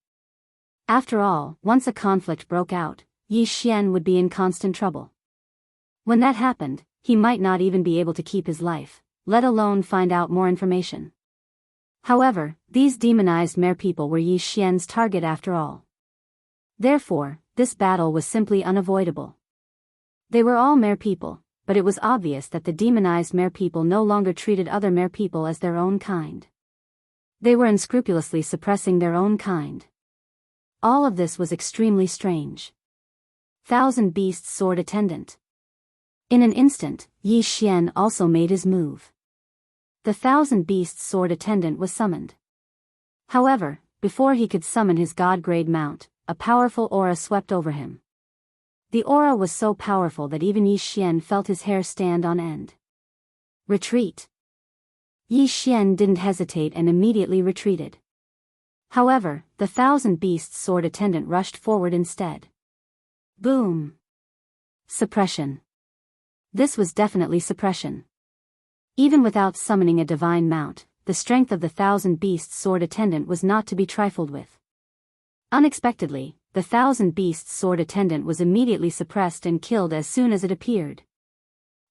Speaker 1: After all, once a conflict broke out, Yi Xian would be in constant trouble. When that happened, he might not even be able to keep his life, let alone find out more information. However, these demonized mere people were Yi Xian's target after all. Therefore, this battle was simply unavoidable. They were all mere people, but it was obvious that the demonized mere people no longer treated other mere people as their own kind. They were unscrupulously suppressing their own kind. All of this was extremely strange. Thousand Beasts Sword Attendant. In an instant, Yi Xian also made his move. The Thousand Beasts Sword Attendant was summoned. However, before he could summon his god-grade mount, a powerful aura swept over him. The aura was so powerful that even Yi Xian felt his hair stand on end. Retreat. Yi Xian didn't hesitate and immediately retreated. However, the Thousand Beasts Sword Attendant rushed forward instead. Boom. Suppression. This was definitely suppression. Even without summoning a divine mount, the strength of the Thousand Beasts Sword Attendant was not to be trifled with. Unexpectedly, the Thousand Beasts sword attendant was immediately suppressed and killed as soon as it appeared.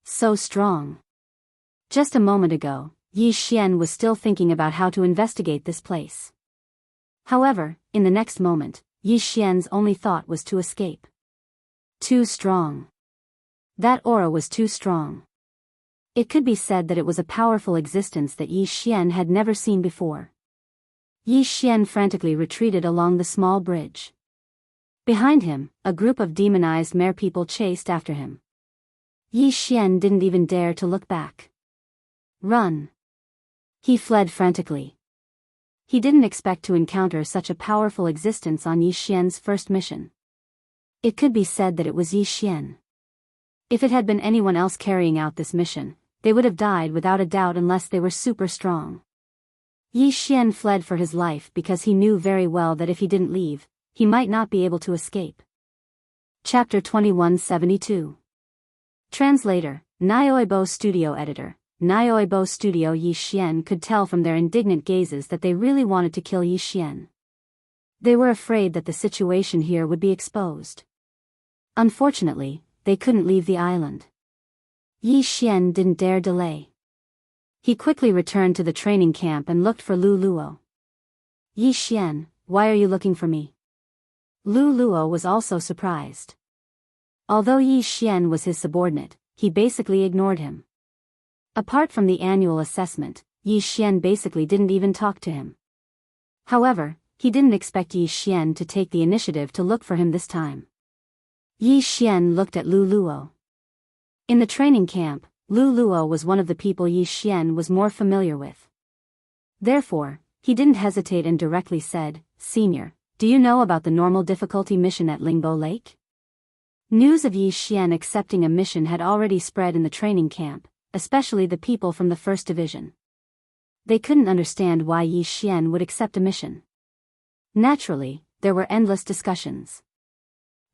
Speaker 1: So strong. Just a moment ago, Yi Xian was still thinking about how to investigate this place. However, in the next moment, Yi Xian's only thought was to escape. Too strong. That aura was too strong. It could be said that it was a powerful existence that Yi Xian had never seen before. Yi Xian frantically retreated along the small bridge. Behind him, a group of demonized mare people chased after him. Yi Xian didn't even dare to look back. Run. He fled frantically. He didn't expect to encounter such a powerful existence on Yi Xian's first mission. It could be said that it was Yi Xian. If it had been anyone else carrying out this mission, they would have died without a doubt unless they were super strong. Yi Xian fled for his life because he knew very well that if he didn't leave, he might not be able to escape. Chapter 2172. Translator, Nioibo Studio Editor. Nioibo Studio. Yi Xian could tell from their indignant gazes that they really wanted to kill Yi Xian. They were afraid that the situation here would be exposed. Unfortunately, they couldn't leave the island. Yi Xian didn't dare delay. He quickly returned to the training camp and looked for Lu Luo. Yi Xian, why are you looking for me? Lu Luo was also surprised. Although Yi Xian was his subordinate, he basically ignored him. Apart from the annual assessment, Yi Xian basically didn't even talk to him. However, he didn't expect Yi Xian to take the initiative to look for him this time. Yi Xian looked at Lu Luo. In the training camp, Lu Luo was one of the people Yi Xian was more familiar with. Therefore, he didn't hesitate and directly said, "Senior, do you know about the normal difficulty mission at Lingbo Lake?" News of Yi Xian accepting a mission had already spread in the training camp, especially the people from the First Division. They couldn't understand why Yi Xian would accept a mission. Naturally, there were endless discussions.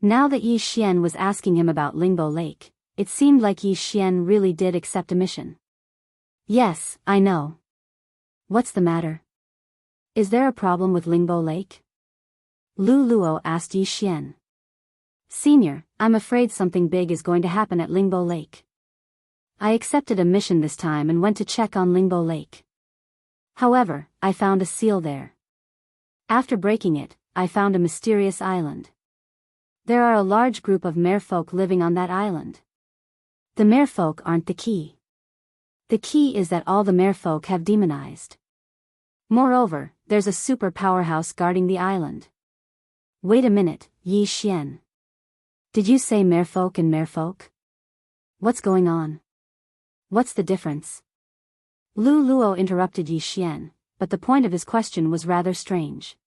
Speaker 1: Now that Yi Xian was asking him about Lingbo Lake, it seemed like Yi Xian really did accept a mission. "Yes, I know. What's the matter? Is there a problem with Lingbo Lake?" Lu Luo asked Yi Xian. "Senior, I'm afraid something big is going to happen at Lingbo Lake. I accepted a mission this time and went to check on Lingbo Lake. However, I found a seal there. After breaking it, I found a mysterious island. There are a large group of merfolk living on that island. The merfolk aren't the key. The key is that all the merfolk have demonized. Moreover, there's a super powerhouse guarding the island." "Wait a minute, Yi Xian. Did you say merfolk and merfolk? What's going on? What's the difference?" Lu Luo interrupted Yi Xian, but the point of his question was rather strange.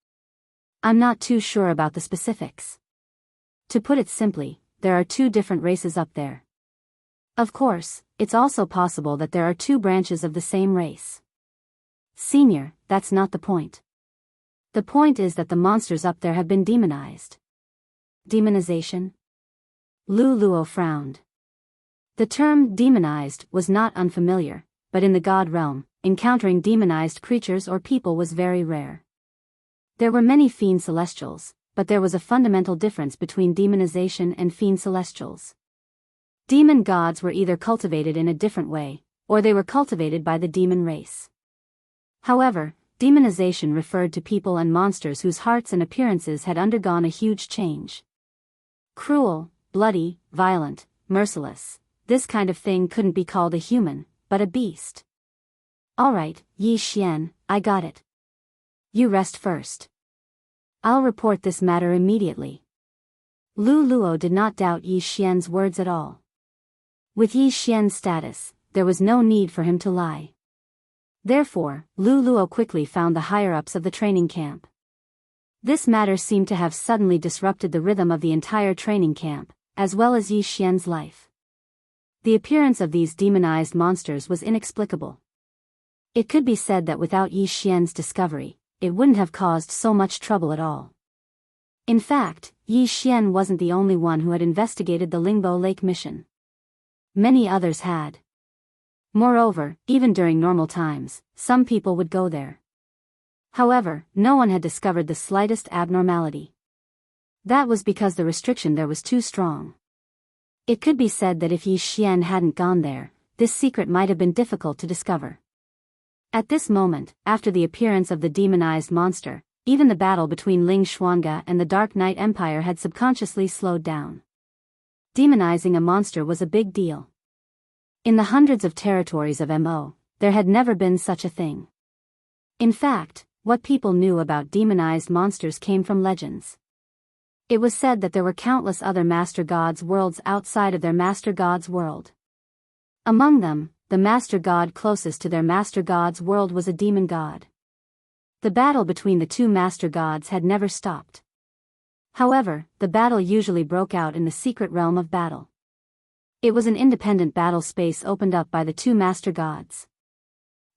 Speaker 1: "I'm not too sure about the specifics. To put it simply, there are two different races up there. Of course, it's also possible that there are two branches of the same race." "Senior, that's not the point. The point is that the monsters up there have been demonized." "Demonization?" Lu Luo frowned. The term demonized was not unfamiliar, but in the god realm, encountering demonized creatures or people was very rare. There were many fiend celestials, but there was a fundamental difference between demonization and fiend celestials. Demon gods were either cultivated in a different way, or they were cultivated by the demon race. However, demonization referred to people and monsters whose hearts and appearances had undergone a huge change. Cruel, bloody, violent, merciless, this kind of thing couldn't be called a human, but a beast. "Alright, Yi Xian, I got it. You rest first. I'll report this matter immediately." Lu Luo did not doubt Yi Xian's words at all. With Yi Xian's status, there was no need for him to lie. Therefore, Lu Luo quickly found the higher-ups of the training camp. This matter seemed to have suddenly disrupted the rhythm of the entire training camp, as well as Yi Xian's life. The appearance of these demonized monsters was inexplicable. It could be said that without Yi Xian's discovery, it wouldn't have caused so much trouble at all. In fact, Yi Xian wasn't the only one who had investigated the Lingbo Lake mission. Many others had. Moreover, even during normal times, some people would go there. However, no one had discovered the slightest abnormality. That was because the restriction there was too strong. It could be said that if Yi Xian hadn't gone there, this secret might have been difficult to discover. At this moment, after the appearance of the demonized monster, even the battle between Ling Xuanga and the Dark Knight Empire had subconsciously slowed down. Demonizing a monster was a big deal. In the hundreds of territories of MO, there had never been such a thing. In fact, what people knew about demonized monsters came from legends. It was said that there were countless other Master God's worlds outside of their Master God's world. Among them, the Master God closest to their Master God's world was a demon god. The battle between the two Master Gods had never stopped. However, the battle usually broke out in the secret realm of battle. It was an independent battle space opened up by the two Master Gods.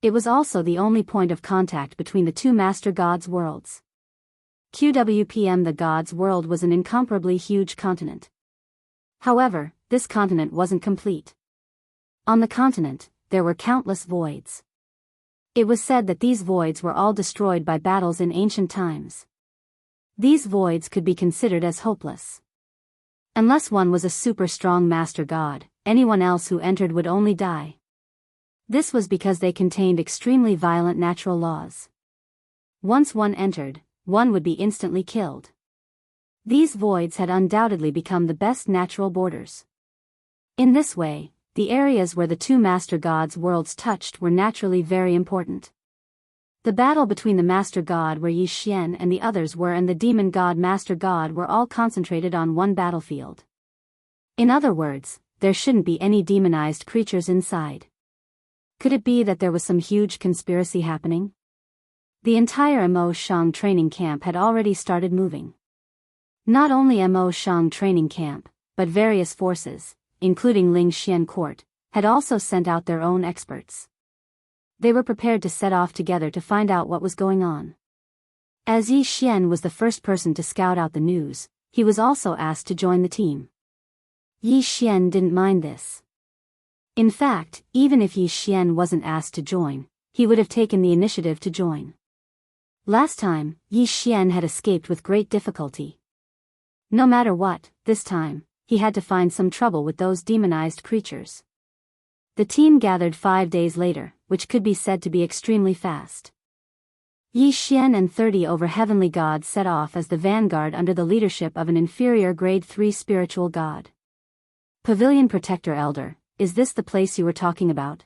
Speaker 1: It was also the only point of contact between the two Master Gods' worlds. QWPM, the Gods' world, was an incomparably huge continent. However, this continent wasn't complete. On the continent, there were countless voids. It was said that these voids were all destroyed by battles in ancient times. These voids could be considered as hopeless. Unless one was a super strong Master God, anyone else who entered would only die. This was because they contained extremely violent natural laws. Once one entered, one would be instantly killed. These voids had undoubtedly become the best natural borders. In this way, the areas where the two Master Gods' worlds touched were naturally very important. The battle between the Master God where Yi Xian and the others were and the Demon God Master God were all concentrated on one battlefield. In other words, there shouldn't be any demonized creatures inside. Could it be that there was some huge conspiracy happening? The entire Mo Shang training camp had already started moving. Not only Mo Shang training camp, but various forces, including Ling Xian Court, had also sent out their own experts. They were prepared to set off together to find out what was going on. As Yi Xian was the first person to scout out the news, he was also asked to join the team. Yi Xian didn't mind this. In fact, even if Yi Xian wasn't asked to join, he would have taken the initiative to join. Last time, Yi Xian had escaped with great difficulty. No matter what, this time, he had to find some trouble with those demonized creatures. The team gathered 5 days later, which could be said to be extremely fast. Yi Xian and 30 over heavenly gods set off as the vanguard under the leadership of an inferior grade 3 spiritual god. Pavilion Protector Elder, is this the place you were talking about?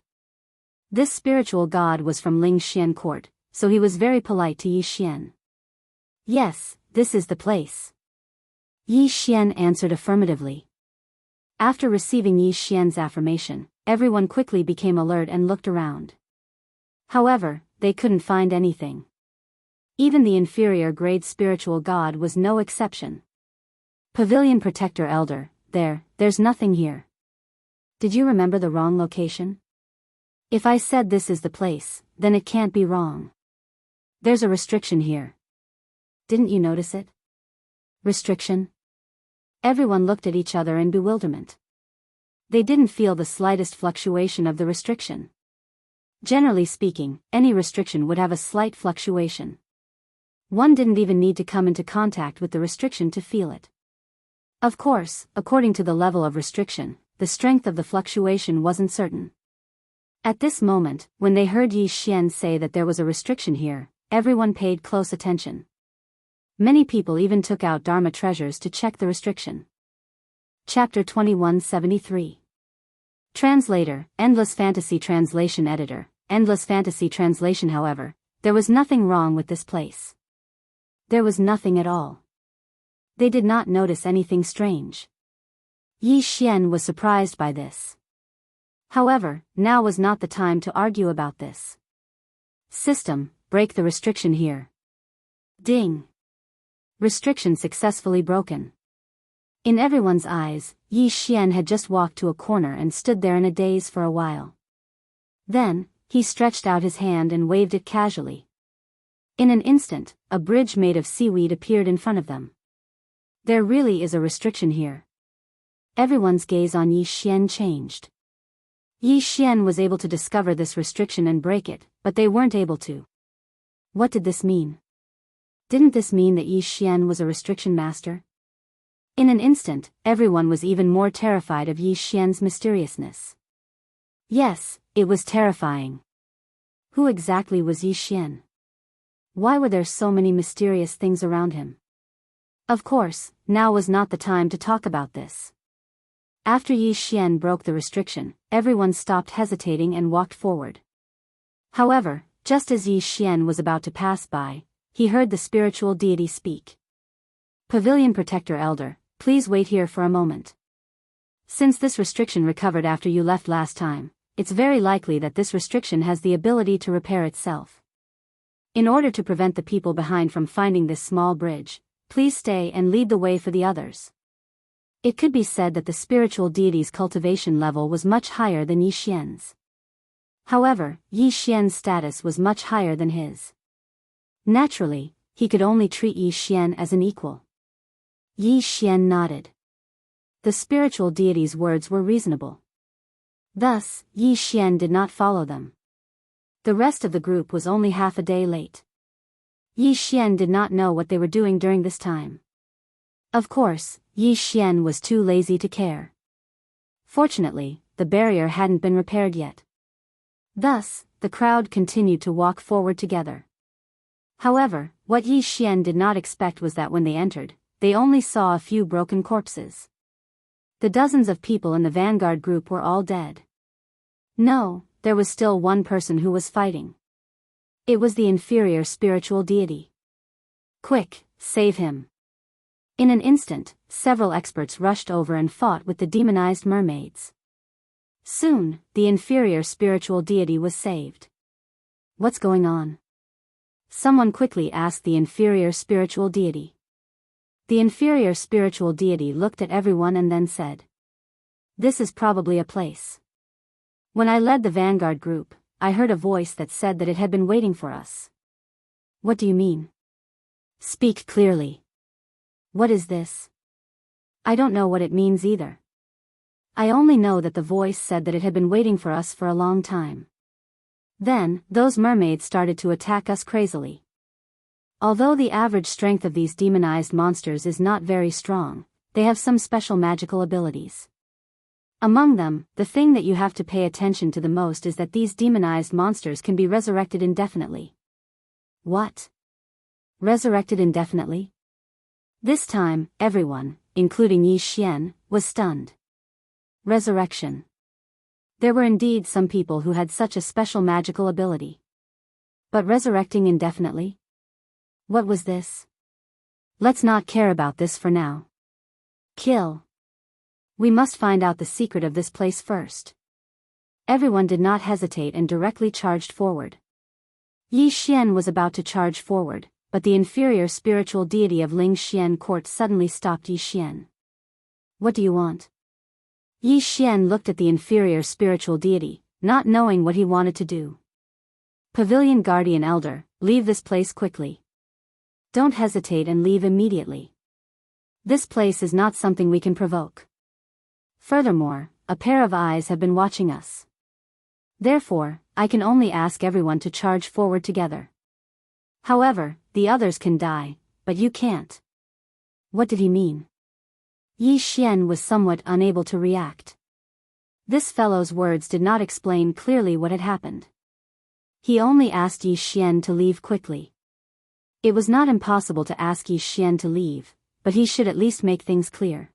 Speaker 1: This spiritual god was from Ling Xian Court, so he was very polite to Yi Xian. Yes, this is the place. Yi Xian answered affirmatively. After receiving Yi Xian's affirmation, everyone quickly became alert and looked around. However, they couldn't find anything. Even the inferior grade spiritual god was no exception. Pavilion Protector Elder, there's nothing here. Did you remember the wrong location? If I said this is the place, then it can't be wrong. There's a restriction here. Didn't you notice it? Restriction? Everyone looked at each other in bewilderment. They didn't feel the slightest fluctuation of the restriction. Generally speaking, any restriction would have a slight fluctuation. One didn't even need to come into contact with the restriction to feel it. Of course, according to the level of restriction, the strength of the fluctuation wasn't certain. At this moment, when they heard Yi Xian say that there was a restriction here, everyone paid close attention. Many people even took out Dharma treasures to check the restriction. Chapter 2173. Translator, Endless Fantasy Translation Editor, Endless Fantasy Translation. However, there was nothing wrong with this place. There was nothing at all. They did not notice anything strange. Yi Xian was surprised by this. However, now was not the time to argue about this. System, break the restriction here. Ding. Restriction successfully broken. In everyone's eyes, Yi Xian had just walked to a corner and stood there in a daze for a while. Then, he stretched out his hand and waved it casually. In an instant, a bridge made of seaweed appeared in front of them. There really is a restriction here. Everyone's gaze on Yi Xian changed. Yi Xian was able to discover this restriction and break it, but they weren't able to. What did this mean? Didn't this mean that Yi Xian was a restriction master? In an instant, everyone was even more terrified of Yi Xian's mysteriousness. Yes, it was terrifying. Who exactly was Yi Xian? Why were there so many mysterious things around him? Of course, now was not the time to talk about this. After Yi Xian broke the restriction, everyone stopped hesitating and walked forward. However, just as Yi Xian was about to pass by, he heard the spiritual deity speak. Pavilion Protector Elder, please wait here for a moment. Since this restriction recovered after you left last time, it's very likely that this restriction has the ability to repair itself. In order to prevent the people behind from finding this small bridge, please stay and lead the way for the others. It could be said that the spiritual deity's cultivation level was much higher than Yi Xian's. However, Yi Xian's status was much higher than his. Naturally, he could only treat Yi Xian as an equal. Yi Xian nodded. The spiritual deity's words were reasonable. Thus, Yi Xian did not follow them. The rest of the group was only half a day late. Yi Xian did not know what they were doing during this time. Of course, Yi Xian was too lazy to care. Fortunately, the barrier hadn't been repaired yet. Thus, the crowd continued to walk forward together. However, what Yi Xian did not expect was that when they entered, they only saw a few broken corpses. The dozens of people in the vanguard group were all dead. No, there was still one person who was fighting. It was the inferior spiritual deity. Quick, save him. In an instant, several experts rushed over and fought with the demonized mermaids. Soon, the inferior spiritual deity was saved. What's going on? Someone quickly asked the inferior spiritual deity. The inferior spiritual deity looked at everyone and then said, "This is probably a place. When I led the vanguard group, I heard a voice that said that it had been waiting for us." What do you mean? Speak clearly. What is this? I don't know what it means either. I only know that the voice said that it had been waiting for us for a long time. Then, those mermaids started to attack us crazily. Although the average strength of these demonized monsters is not very strong, they have some special magical abilities. Among them, the thing that you have to pay attention to the most is that these demonized monsters can be resurrected indefinitely. What? Resurrected indefinitely? This time, everyone, including Yi Xian, was stunned. Resurrection. There were indeed some people who had such a special magical ability. But resurrecting indefinitely? What was this? Let's not care about this for now. Kill. We must find out the secret of this place first. Everyone did not hesitate and directly charged forward. Yi Xian was about to charge forward, but the inferior spiritual deity of Ling Xian Court suddenly stopped Yi Xian. What do you want? Yi Xian looked at the inferior spiritual deity, not knowing what he wanted to do. Pavilion Guardian Elder, leave this place quickly. Don't hesitate and leave immediately. This place is not something we can provoke. Furthermore, a pair of eyes have been watching us. Therefore, I can only ask everyone to charge forward together. However, the others can die, but you can't. What did he mean? Yi Xian was somewhat unable to react. This fellow's words did not explain clearly what had happened. He only asked Yi Xian to leave quickly. It was not impossible to ask Yi Xian to leave, but he should at least make things clear.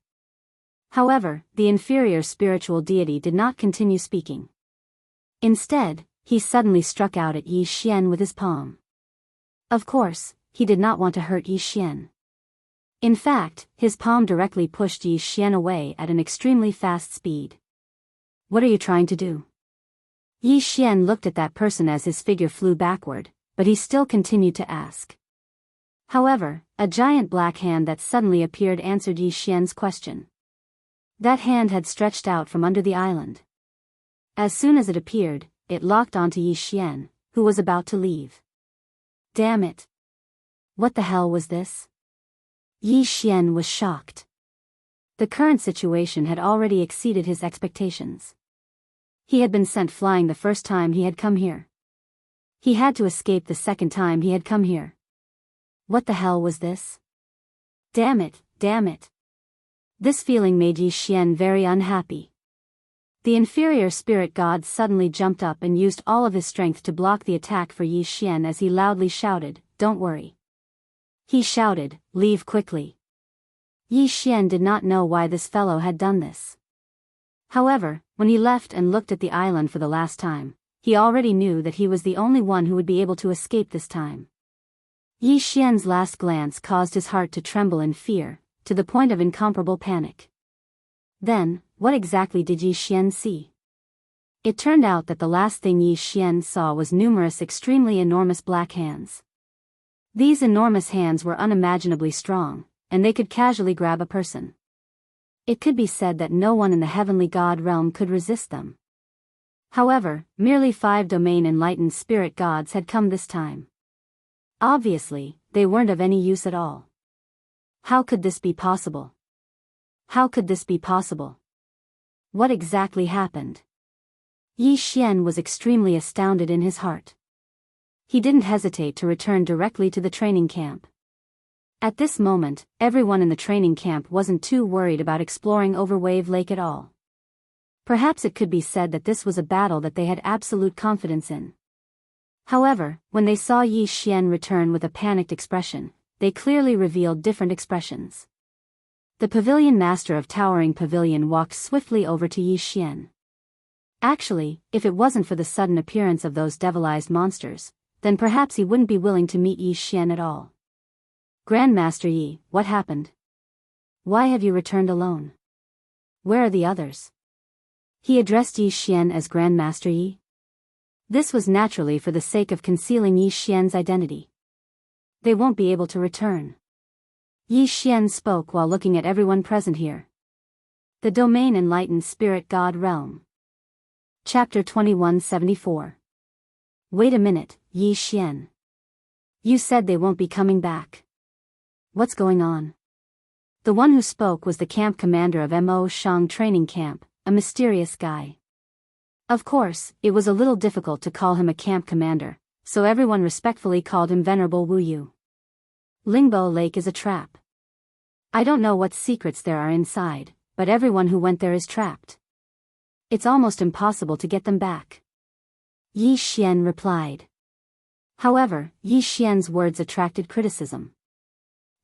Speaker 1: However, the inferior spiritual deity did not continue speaking. Instead, he suddenly struck out at Yi Xian with his palm. Of course, he did not want to hurt Yi Xian. In fact, his palm directly pushed Yi Xian away at an extremely fast speed. What are you trying to do? Yi Xian looked at that person as his figure flew backward, but he still continued to ask. However, a giant black hand that suddenly appeared answered Yi Xian's question. That hand had stretched out from under the island. As soon as it appeared, it locked onto Yi Xian, who was about to leave. Damn it! What the hell was this? Yi Xian was shocked. The current situation had already exceeded his expectations. He had been sent flying the first time he had come here. He had to escape the second time he had come here. What the hell was this? Damn it, damn it. This feeling made Yi Xian very unhappy. The inferior spirit god suddenly jumped up and used all of his strength to block the attack for Yi Xian as he loudly shouted, "Don't worry." He shouted, "Leave quickly." Yi Xian did not know why this fellow had done this. However, when he left and looked at the island for the last time, he already knew that he was the only one who would be able to escape this time. Yi Xian's last glance caused his heart to tremble in fear, to the point of incomparable panic. Then, what exactly did Yi Xian see? It turned out that the last thing Yi Xian saw was numerous extremely enormous black hands. These enormous hands were unimaginably strong, and they could casually grab a person. It could be said that no one in the heavenly god realm could resist them. However, merely 5 domain enlightened spirit gods had come this time. Obviously, they weren't of any use at all. How could this be possible? How could this be possible? What exactly happened? Yi Xian was extremely astounded in his heart. He didn't hesitate to return directly to the training camp. At this moment, everyone in the training camp wasn't too worried about exploring Overwave Lake at all. Perhaps it could be said that this was a battle that they had absolute confidence in. However, when they saw Yi Xian return with a panicked expression, they clearly revealed different expressions. The pavilion master of Towering Pavilion walked swiftly over to Yi Xian. Actually, if it wasn't for the sudden appearance of those devilized monsters, then perhaps he wouldn't be willing to meet Yi Xian at all. "Grandmaster Yi, what happened? Why have you returned alone? Where are the others?" He addressed Yi Xian as Grandmaster Yi. This was naturally for the sake of concealing Yi Xian's identity. They won't be able to return. Yi Xian spoke while looking at everyone present here. The Domain Enlightened Spirit God Realm. Chapter 2174. Wait a minute, Yi Xian. You said they won't be coming back. What's going on? The one who spoke was the camp commander of Mo Shang training camp, a mysterious guy. Of course, it was a little difficult to call him a camp commander, so everyone respectfully called him Venerable Wu Yu. Lingbo Lake is a trap. I don't know what secrets there are inside, but everyone who went there is trapped. It's almost impossible to get them back. Yi Xian replied. However, Yi Xian's words attracted criticism.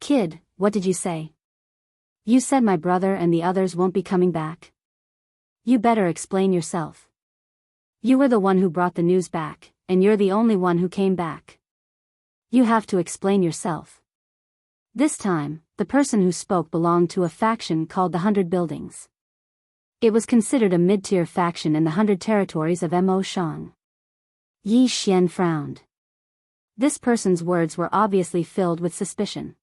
Speaker 1: Kid, what did you say? You said my brother and the others won't be coming back? You better explain yourself. You were the one who brought the news back, and you're the only one who came back. You have to explain yourself. This time, the person who spoke belonged to a faction called the 100 Buildings. It was considered a mid-tier faction in the 100 territories of Mo Shang. Yi Xian frowned. This person's words were obviously filled with suspicion.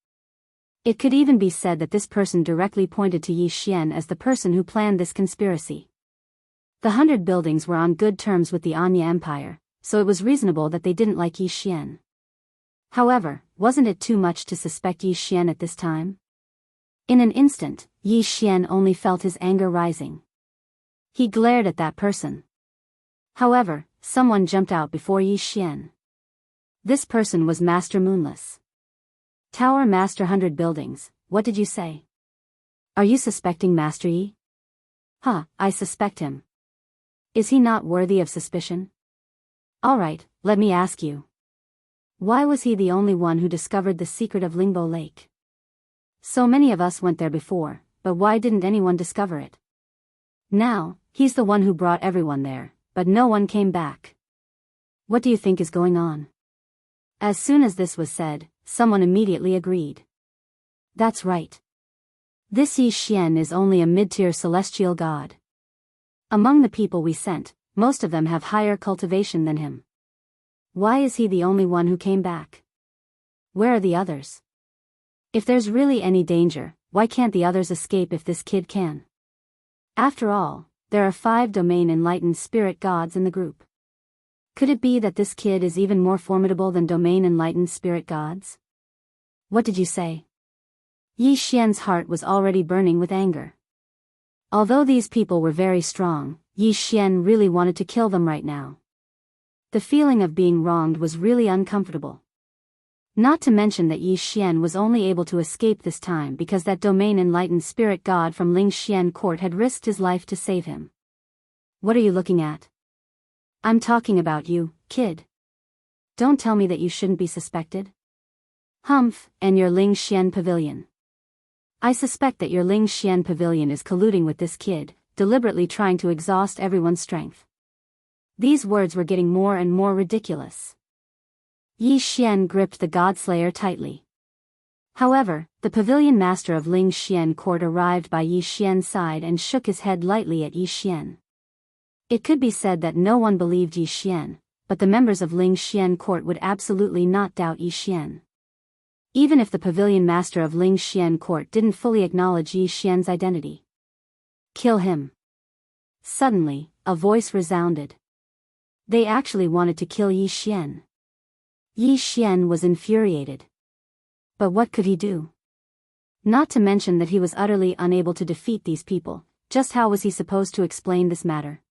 Speaker 1: It could even be said that this person directly pointed to Yi Xian as the person who planned this conspiracy. The 100 Buildings were on good terms with the Anya Empire, so it was reasonable that they didn't like Yi Xian. However, wasn't it too much to suspect Yi Xian at this time? In an instant, Yi Xian only felt his anger rising. He glared at that person. However, someone jumped out before Yi Xian. This person was Master Moonless. Tower Master 100 Buildings, what did you say? Are you suspecting Master Yi? I suspect him. Is he not worthy of suspicion? Alright, let me ask you. Why was he the only one who discovered the secret of Lingbo Lake? So many of us went there before, but why didn't anyone discover it? Now, he's the one who brought everyone there, but no one came back. What do you think is going on? As soon as this was said, someone immediately agreed. That's right. This Yi Xian is only a mid-tier celestial god. Among the people we sent, most of them have higher cultivation than him. Why is he the only one who came back? Where are the others? If there's really any danger, why can't the others escape if this kid can? After all, there are 5 domain enlightened spirit gods in the group. Could it be that this kid is even more formidable than domain enlightened spirit gods? What did you say? Yi Xian's heart was already burning with anger. Although these people were very strong, Yi Xian really wanted to kill them right now. The feeling of being wronged was really uncomfortable. Not to mention that Yi Xian was only able to escape this time because that domain enlightened spirit god from Ling Xian court had risked his life to save him. What are you looking at? I'm talking about you, kid. Don't tell me that you shouldn't be suspected. Humph, and your Ling Xian pavilion. I suspect that your Ling Xian pavilion is colluding with this kid, deliberately trying to exhaust everyone's strength. These words were getting more and more ridiculous. Yi Xian gripped the Godslayer tightly. However, the pavilion master of Ling Xian court arrived by Yi Xian's side and shook his head lightly at Yi Xian. It could be said that no one believed Yi Xian, but the members of Ling Xian court would absolutely not doubt Yi Xian. Even if the pavilion master of Ling Xian court didn't fully acknowledge Yi Xian's identity. Kill him. Suddenly, a voice resounded. They actually wanted to kill Yi Xian. Yi Xian was infuriated. But what could he do? Not to mention that he was utterly unable to defeat these people. Just how was he supposed to explain this matter?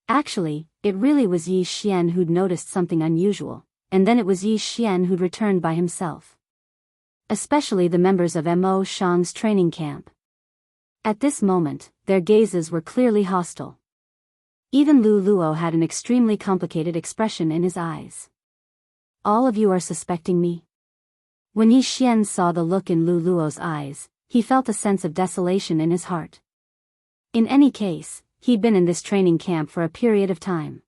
Speaker 1: Actually, it really was Yi Xian who'd noticed something unusual, and then it was Yi Xian who'd returned by himself. Especially the members of Mo Shang's training camp. At this moment, their gazes were clearly hostile. Even Lu Luo had an extremely complicated expression in his eyes. All of you are suspecting me? When Yi Xian saw the look in Lu Luo's eyes, he felt a sense of desolation in his heart. In any case, he'd been in this training camp for a period of time.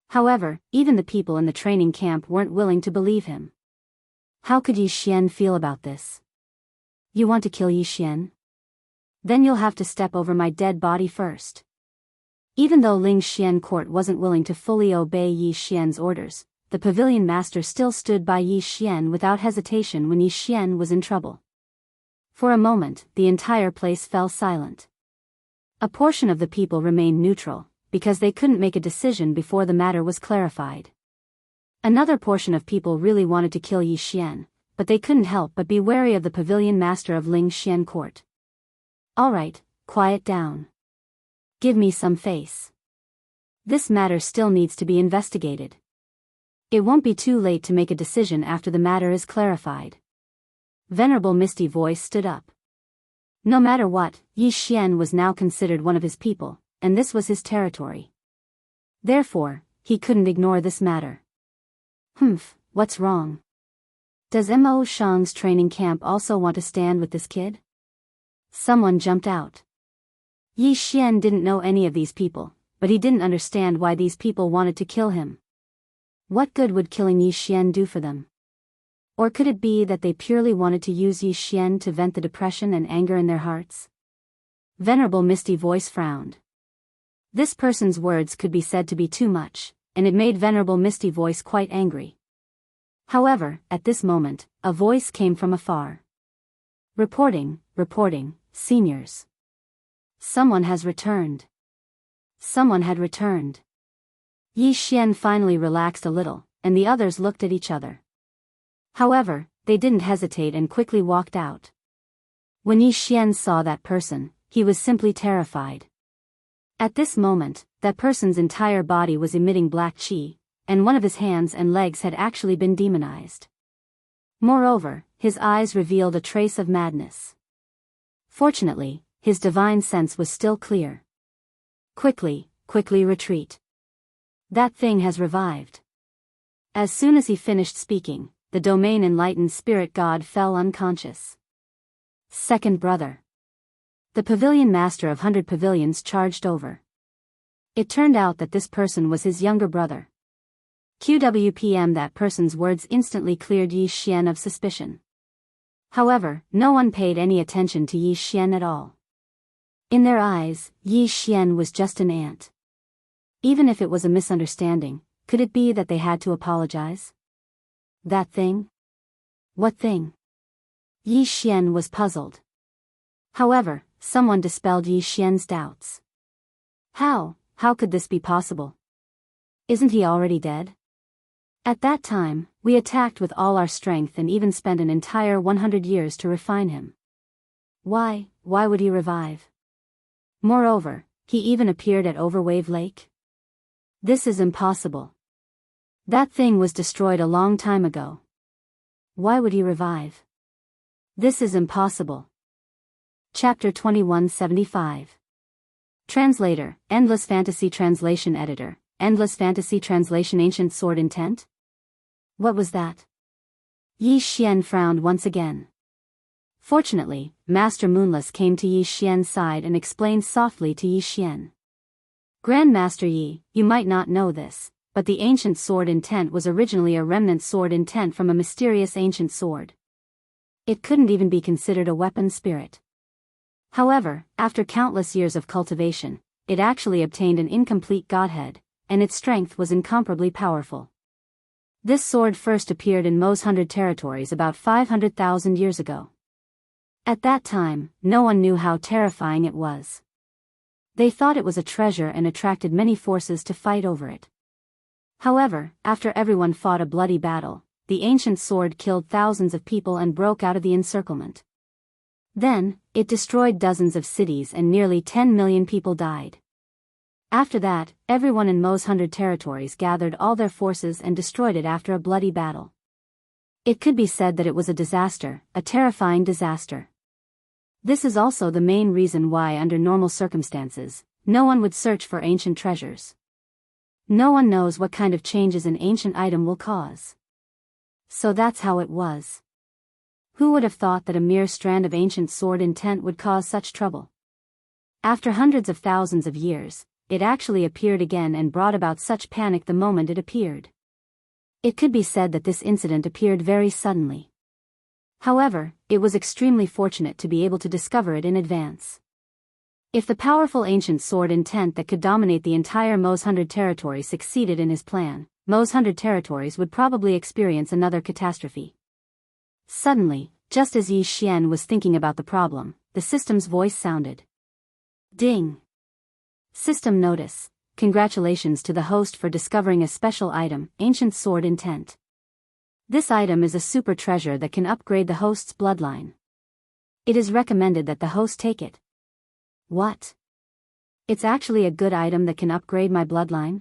Speaker 1: However, even the people in the training camp weren't willing to believe him. How could Yi Xian feel about this? You want to kill Yi Xian? Then you'll have to step over my dead body first. Even though Ling Xian court wasn't willing to fully obey Yi Xian's orders, the pavilion master still stood by Yi Xian without hesitation when Yi Xian was in trouble. For a moment, the entire place fell silent. A portion of the people remained neutral, because they couldn't make a decision before the matter was clarified. Another portion of people really wanted to kill Yi Xian, but they couldn't help but be wary of the pavilion master of Ling Xian court. Alright, quiet down. Give me some face. This matter still needs to be investigated. It won't be too late to make a decision after the matter is clarified. Venerable Misty Voice stood up. No matter what, Yi Xian was now considered one of his people, and this was his territory. Therefore, he couldn't ignore this matter. Humph, what's wrong? Does Mo Shang's training camp also want to stand with this kid? Someone jumped out. Yi Xian didn't know any of these people, but he didn't understand why these people wanted to kill him. What good would killing Yi Xian do for them? Or could it be that they purely wanted to use Yi Xian to vent the depression and anger in their hearts? Venerable Misty Voice frowned. This person's words could be said to be too much, and it made Venerable Misty Voice quite angry. However, at this moment, a voice came from afar. Reporting, seniors. Someone has returned. Someone had returned. Yi Xian finally relaxed a little, and the others looked at each other. However, they didn't hesitate and quickly walked out. When Yi Xian saw that person, he was simply terrified. At this moment, that person's entire body was emitting black qi, and one of his hands and legs had actually been demonized. Moreover, his eyes revealed a trace of madness. Fortunately, his divine sense was still clear. Quickly retreat. That thing has revived. As soon as he finished speaking, the domain enlightened spirit god fell unconscious. Second brother. The pavilion master of 100 pavilions charged over. It turned out that this person was his younger brother. QWPM. That person's words instantly cleared Yi Xian of suspicion. However, no one paid any attention to Yi Xian at all. In their eyes, Yi Xian was just an ant. Even if it was a misunderstanding, could it be that they had to apologize? That thing? What thing? Yi Xian was puzzled. However, someone dispelled Yi Xian's doubts. How could this be possible? Isn't he already dead? At that time, we attacked with all our strength and even spent an entire 100 years to refine him. Why would he revive? Moreover, he even appeared at Overwave Lake? This is impossible. That thing was destroyed a long time ago. Why would he revive? This is impossible. Chapter 2175. Translator, Endless Fantasy Translation Editor, Endless Fantasy Translation Ancient Sword Intent? What was that? Yi Xian frowned once again. Fortunately, Master Moonless came to Yi Xian's side and explained softly to Yi Xian. Grandmaster Yi, you might not know this, but the ancient sword intent was originally a remnant sword intent from a mysterious ancient sword. It couldn't even be considered a weapon spirit. However, after countless years of cultivation, it actually obtained an incomplete godhead, and its strength was incomparably powerful. This sword first appeared in Mo's 100 territories about 500,000 years ago. At that time, no one knew how terrifying it was. They thought it was a treasure and attracted many forces to fight over it. However, after everyone fought a bloody battle, the ancient sword killed thousands of people and broke out of the encirclement. Then, it destroyed dozens of cities and nearly 10 million people died. After that, everyone in Mo's 100 territories gathered all their forces and destroyed it after a bloody battle. It could be said that it was a disaster, a terrifying disaster. This is also the main reason why under normal circumstances, no one would search for ancient treasures. No one knows what kind of changes an ancient item will cause. So that's how it was. Who would have thought that a mere strand of ancient sword intent would cause such trouble? After hundreds of thousands of years, it actually appeared again and brought about such panic the moment it appeared. It could be said that this incident appeared very suddenly. However, it was extremely fortunate to be able to discover it in advance. If the powerful ancient sword intent that could dominate the entire Mo's 100 territory succeeded in his plan, Mo's 100 territories would probably experience another catastrophe. Suddenly, just as Yi Xian was thinking about the problem, the system's voice sounded. Ding! System notice. Congratulations to the host for discovering a special item, Ancient Sword Intent. This item is a super treasure that can upgrade the host's bloodline. It is recommended that the host take it. What? It's actually a good item that can upgrade my bloodline?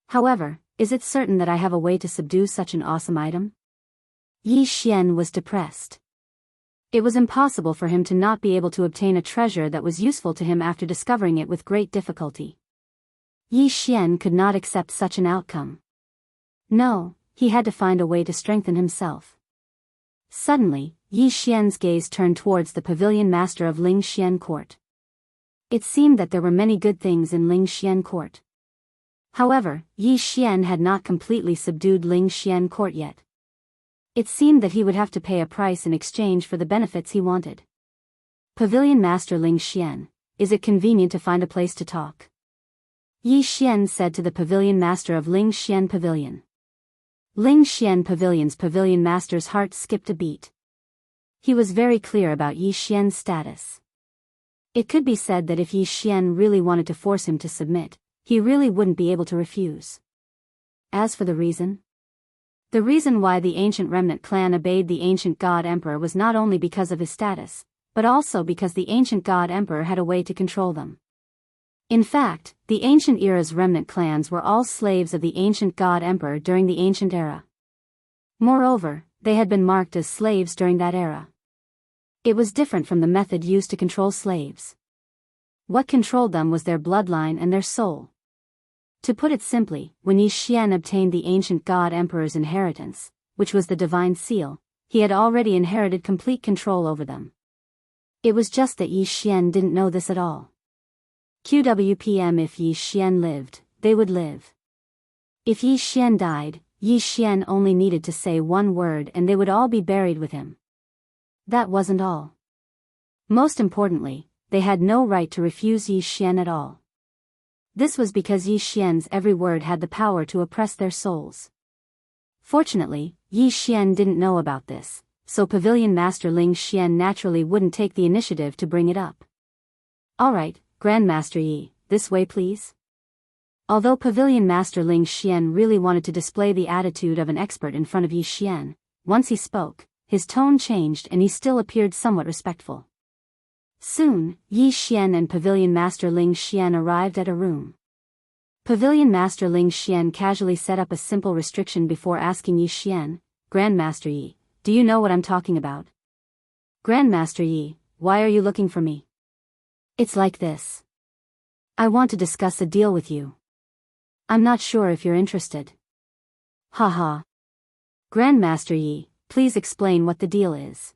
Speaker 1: However, is it certain that I have a way to subdue such an awesome item? Yi Xian was depressed. It was impossible for him to not be able to obtain a treasure that was useful to him after discovering it with great difficulty. Yi Xian could not accept such an outcome. No, he had to find a way to strengthen himself. Suddenly, Yi Xian's gaze turned towards the pavilion master of Ling Xian Court. It seemed that there were many good things in Ling Xian Court. However, Yi Xian had not completely subdued Ling Xian Court yet. It seemed that he would have to pay a price in exchange for the benefits he wanted. Pavilion Master Ling Xian, is it convenient to find a place to talk? Yi Xian said to the Pavilion Master of Ling Xian Pavilion. Ling Xian Pavilion's Pavilion Master's heart skipped a beat. He was very clear about Yi Xian's status. It could be said that if Yi Xian really wanted to force him to submit, he really wouldn't be able to refuse. As for the reason why the ancient remnant clan obeyed the ancient god emperor was not only because of his status, but also because the ancient god emperor had a way to control them. In fact, the ancient era's remnant clans were all slaves of the ancient god emperor during the ancient era. Moreover, they had been marked as slaves during that era. It was different from the method used to control slaves. What controlled them was their bloodline and their soul. To put it simply, when Yi Xian obtained the ancient god emperor's inheritance, which was the divine seal, he had already inherited complete control over them. It was just that Yi Xian didn't know this at all. QWPM: if Yi Xian lived, they would live. If Yi Xian died, Yi Xian only needed to say one word and they would all be buried with him. That wasn't all. Most importantly, they had no right to refuse Yi Xian at all. This was because Yi Xian's every word had the power to oppress their souls. Fortunately, Yi Xian didn't know about this, so Pavilion Master Ling Xian naturally wouldn't take the initiative to bring it up. Alright, Grandmaster Yi, this way please. Although Pavilion Master Ling Xian really wanted to display the attitude of an expert in front of Yi Xian, once he spoke, his tone changed and he still appeared somewhat respectful. Soon, Yi Xian and Pavilion Master Ling Xian arrived at a room. Pavilion Master Ling Xian casually set up a simple restriction before asking Yi Xian, Grandmaster Yi, do you know what I'm talking about? Grandmaster Yi, why are you looking for me? It's like this. I want to discuss a deal with you. I'm not sure if you're interested. Haha. Grandmaster Yi, please explain what the deal is.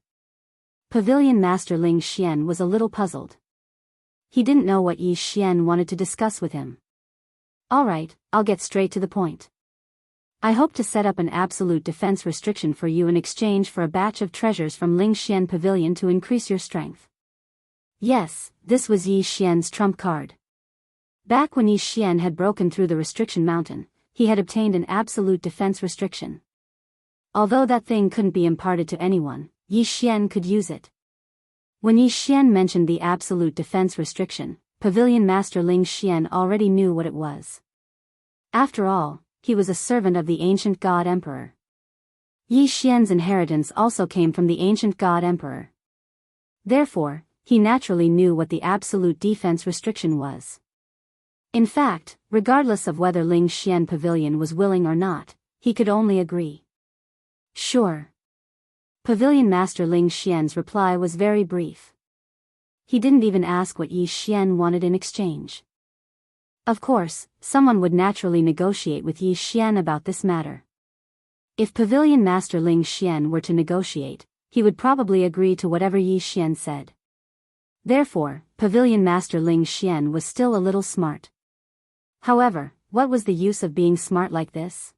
Speaker 1: Pavilion Master Ling Xian was a little puzzled. He didn't know what Yi Xian wanted to discuss with him. Alright, I'll get straight to the point. I hope to set up an absolute defense restriction for you in exchange for a batch of treasures from Ling Xian Pavilion to increase your strength. Yes, this was Yi Xian's trump card. Back when Yi Xian had broken through the restriction mountain, he had obtained an absolute defense restriction. Although that thing couldn't be imparted to anyone, Yi Xian could use it. When Yi Xian mentioned the absolute defense restriction, Pavilion Master Ling Xian already knew what it was. After all, he was a servant of the ancient God Emperor. Yi Xian's inheritance also came from the ancient God Emperor. Therefore, he naturally knew what the absolute defense restriction was. In fact, regardless of whether Ling Xian Pavilion was willing or not, he could only agree. Sure. Pavilion Master Ling Xian's reply was very brief. He didn't even ask what Yi Xian wanted in exchange. Of course, someone would naturally negotiate with Yi Xian about this matter. If Pavilion Master Ling Xian were to negotiate, he would probably agree to whatever Yi Xian said. Therefore, Pavilion Master Ling Xian was still a little smart. However, what was the use of being smart like this?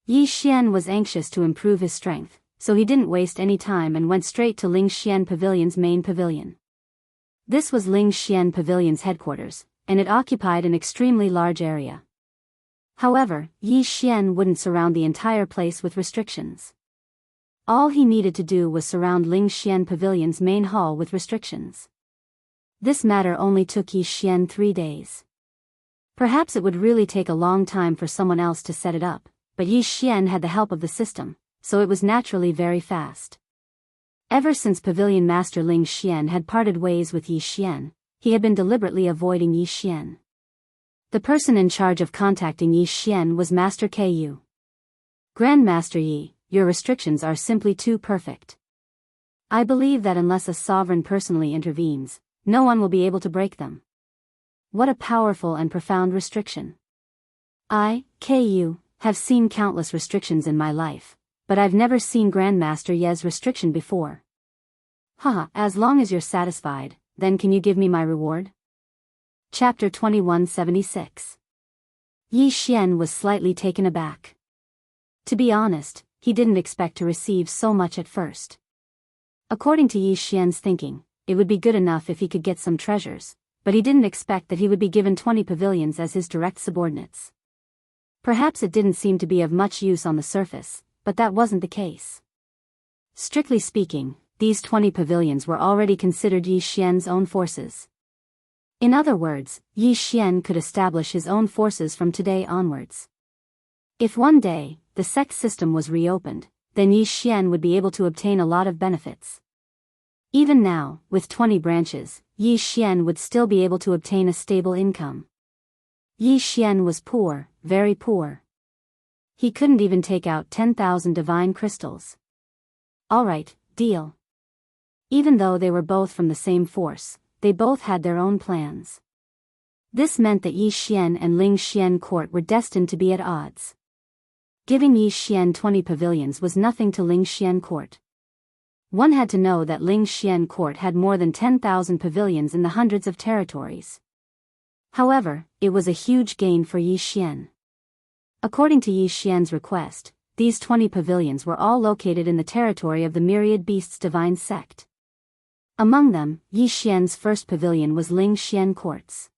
Speaker 1: Yi Xian was anxious to improve his strength, so he didn't waste any time and went straight to Ling Xian Pavilion's main pavilion. This was Ling Xian Pavilion's headquarters, and it occupied an extremely large area. However, Yi Xian wouldn't surround the entire place with restrictions. All he needed to do was surround Ling Xian Pavilion's main hall with restrictions. This matter only took Yi Xian 3 days. Perhaps it would really take a long time for someone else to set it up, but Yi Xian had the help of the system, so it was naturally very fast. Ever since Pavilion Master Ling Xian had parted ways with Yi Xian, he had been deliberately avoiding Yi Xian. The person in charge of contacting Yi Xian was Master Ku. Grandmaster Yi, your restrictions are simply too perfect. I believe that unless a sovereign personally intervenes, no one will be able to break them. What a powerful and profound restriction. I, Ku, have seen countless restrictions in my life, but I've never seen Grandmaster Ye's restriction before. Haha, as long as you're satisfied, then can you give me my reward? Chapter 2176. Yi Xian was slightly taken aback. To be honest, he didn't expect to receive so much at first. According to Yi Xian's thinking, it would be good enough if he could get some treasures, but he didn't expect that he would be given 20 pavilions as his direct subordinates. Perhaps it didn't seem to be of much use on the surface, but that wasn't the case. Strictly speaking, these 20 pavilions were already considered Yi Xian's own forces. In other words, Yi Xian could establish his own forces from today onwards. If one day, the sect system was reopened, then Yi Xian would be able to obtain a lot of benefits. Even now, with 20 branches, Yi Xian would still be able to obtain a stable income. Yi Xian was poor, very poor. He couldn't even take out 10,000 divine crystals. Alright, deal. Even though they were both from the same force, they both had their own plans. This meant that Yi Xian and Ling Xian court were destined to be at odds. Giving Yi Xian 20 pavilions was nothing to Ling Xian court. One had to know that Ling Xian court had more than 10,000 pavilions in the hundreds of territories. However, it was a huge gain for Yi Xian. According to Yi Xian's request, these 20 pavilions were all located in the territory of the Myriad Beasts Divine Sect. Among them, Yi Xian's first pavilion was Ling Xian Court's.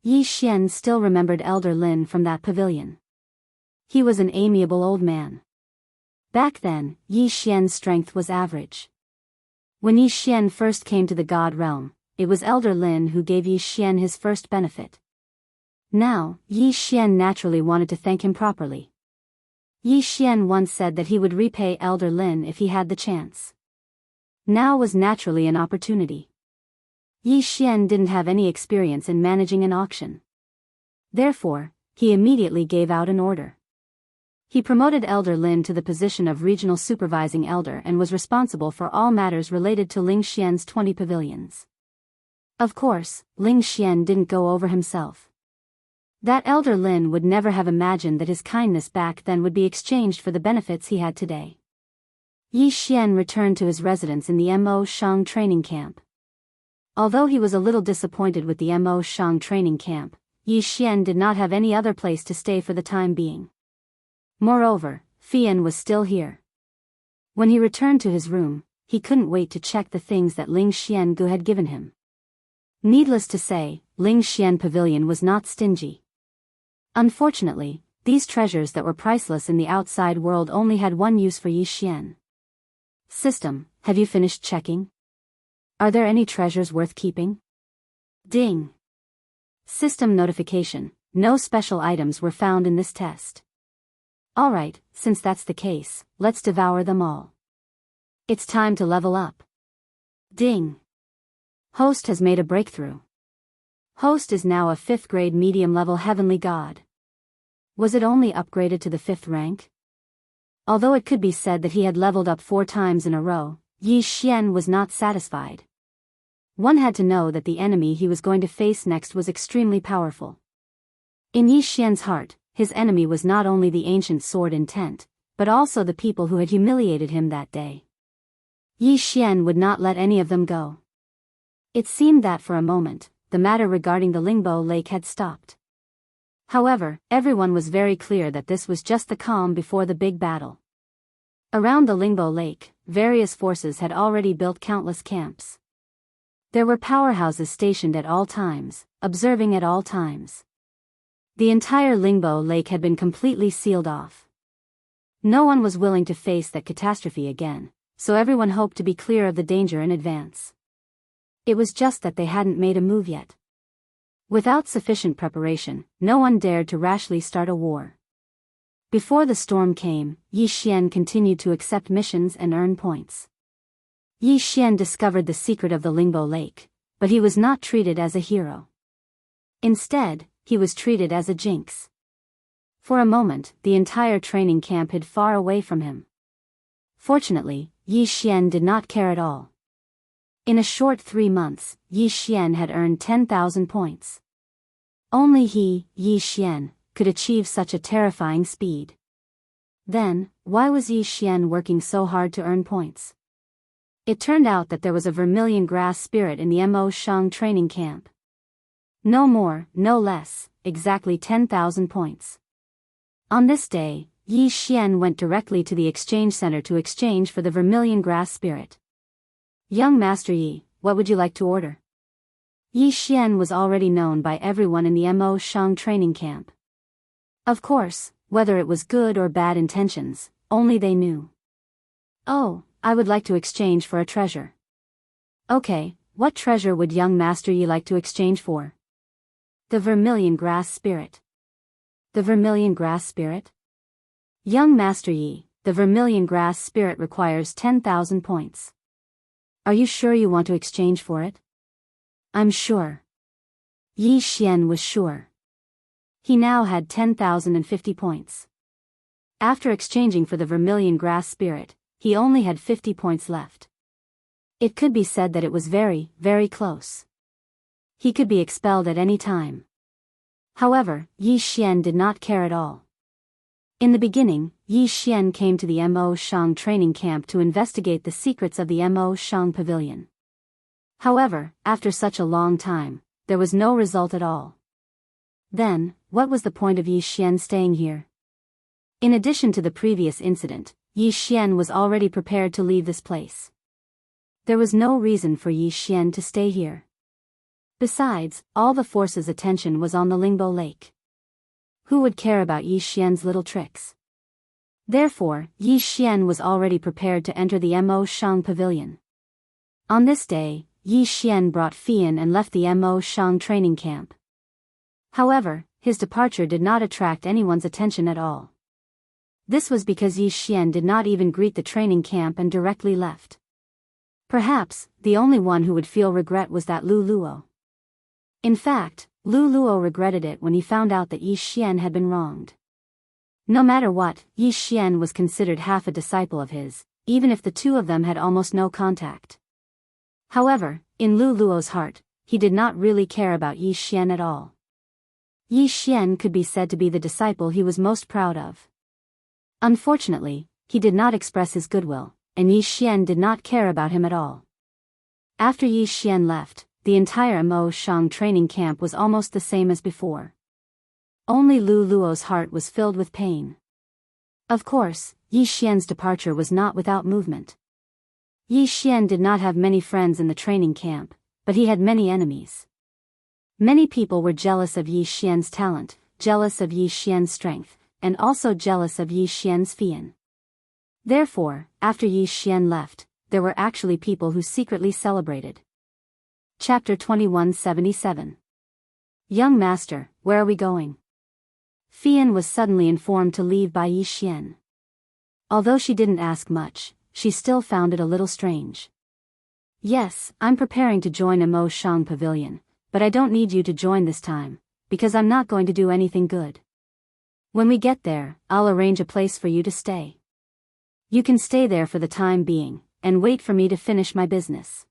Speaker 1: Yi Xian still remembered Elder Lin from that pavilion. He was an amiable old man. Back then, Yi Xian's strength was average. When Yi Xian first came to the God Realm, it was Elder Lin who gave Yi Xian his first benefit. Now, Yi Xian naturally wanted to thank him properly. Yi Xian once said that he would repay Elder Lin if he had the chance. Now was naturally an opportunity. Yi Xian didn't have any experience in managing an auction. Therefore, he immediately gave out an order. He promoted Elder Lin to the position of regional supervising elder and was responsible for all matters related to Ling Xian's 20 pavilions. Of course, Ling Xian didn't go over himself. That Elder Lin would never have imagined that his kindness back then would be exchanged for the benefits he had today. Yi Xian returned to his residence in the Mo Shang training camp. Although he was a little disappointed with the Mo Shang training camp, Yi Xian did not have any other place to stay for the time being. Moreover, Fian was still here. When he returned to his room, he couldn't wait to check the things that Ling Xiangu had given him. Needless to say, Ling Xian Pavilion was not stingy. Unfortunately, these treasures that were priceless in the outside world only had one use for Yi Xian. System, have you finished checking? Are there any treasures worth keeping? Ding. System notification, no special items were found in this test. Alright, since that's the case, let's devour them all. It's time to level up. Ding. Host has made a breakthrough. Host is now a 5th grade medium level heavenly god. Was it only upgraded to the 5th rank? Although it could be said that he had leveled up 4 times in a row, Yi Xian was not satisfied. One had to know that the enemy he was going to face next was extremely powerful. In Yi Xian's heart, his enemy was not only the ancient sword intent, but also the people who had humiliated him that day. Yi Xian would not let any of them go. It seemed that for a moment, the matter regarding the Lingbo Lake had stopped. However, everyone was very clear that this was just the calm before the big battle. Around the Lingbo Lake, various forces had already built countless camps. There were powerhouses stationed at all times, observing at all times. The entire Lingbo Lake had been completely sealed off. No one was willing to face that catastrophe again, so everyone hoped to be clear of the danger in advance. It was just that they hadn't made a move yet. Without sufficient preparation, no one dared to rashly start a war. Before the storm came, Yi Xian continued to accept missions and earn points. Yi Xian discovered the secret of the Lingbo Lake, but he was not treated as a hero. Instead, he was treated as a jinx. For a moment, the entire training camp hid far away from him. Fortunately, Yi Xian did not care at all. In a short 3 months, Yi Xian had earned 10,000 points. Only he, Yi Xian, could achieve such a terrifying speed. Then, why was Yi Xian working so hard to earn points? It turned out that there was a vermilion grass spirit in the Mo Shang training camp. No more, no less, exactly 10,000 points. On this day, Yi Xian went directly to the exchange center to exchange for the vermilion grass spirit. Young Master Yi, what would you like to order? Yi Xian was already known by everyone in the Mo Shang training camp. Of course, whether it was good or bad intentions, only they knew. Oh, I would like to exchange for a treasure. Okay, what treasure would young Master Yi like to exchange for? The vermilion grass spirit. The vermilion grass spirit? Young Master Yi, the vermilion grass spirit requires 10,000 points. Are you sure you want to exchange for it? I'm sure. Yi Xian was sure. He now had 10,050 points. After exchanging for the vermilion grass spirit, he only had 50 points left. It could be said that it was very, very close. He could be expelled at any time. However, Yi Xian did not care at all. In the beginning, Yi Xian came to the Mo Shang training camp to investigate the secrets of the Mo Shang pavilion. However, after such a long time, there was no result at all. Then, what was the point of Yi Xian staying here? In addition to the previous incident, Yi Xian was already prepared to leave this place. There was no reason for Yi Xian to stay here. Besides, all the force's attention was on the Lingbo Lake. Who would care about Yi Xian's little tricks? Therefore, Yi Xian was already prepared to enter the Mo Shang pavilion. On this day, Yi Xian brought Fian and left the Mo Shang training camp. However, his departure did not attract anyone's attention at all. This was because Yi Xian did not even greet the training camp and directly left. Perhaps, the only one who would feel regret was that Lu Luo. In fact, Lu Luo regretted it when he found out that Yi Xian had been wronged. No matter what, Yi Xian was considered half a disciple of his, even if the two of them had almost no contact. However, in Lu Luo's heart, he did not really care about Yi Xian at all. Yi Xian could be said to be the disciple he was most proud of. Unfortunately, he did not express his goodwill, and Yi Xian did not care about him at all. After Yi Xian left, the entire Mo Shang training camp was almost the same as before. Only Lu Luo's heart was filled with pain. Of course, Yi Xian's departure was not without movement. Yi Xian did not have many friends in the training camp, but he had many enemies. Many people were jealous of Yi Xian's talent, jealous of Yi Xian's strength, and also jealous of Yi Xian's fian. Therefore, after Yi Xian left, there were actually people who secretly celebrated. Chapter 2177. Young Master, where are we going? Fian was suddenly informed to leave by Yi Xian. Although she didn't ask much, she still found it a little strange. Yes, I'm preparing to join a Mo Shang pavilion, but I don't need you to join this time, because I'm not going to do anything good. When we get there, I'll arrange a place for you to stay. You can stay there for the time being, and wait for me to finish my business.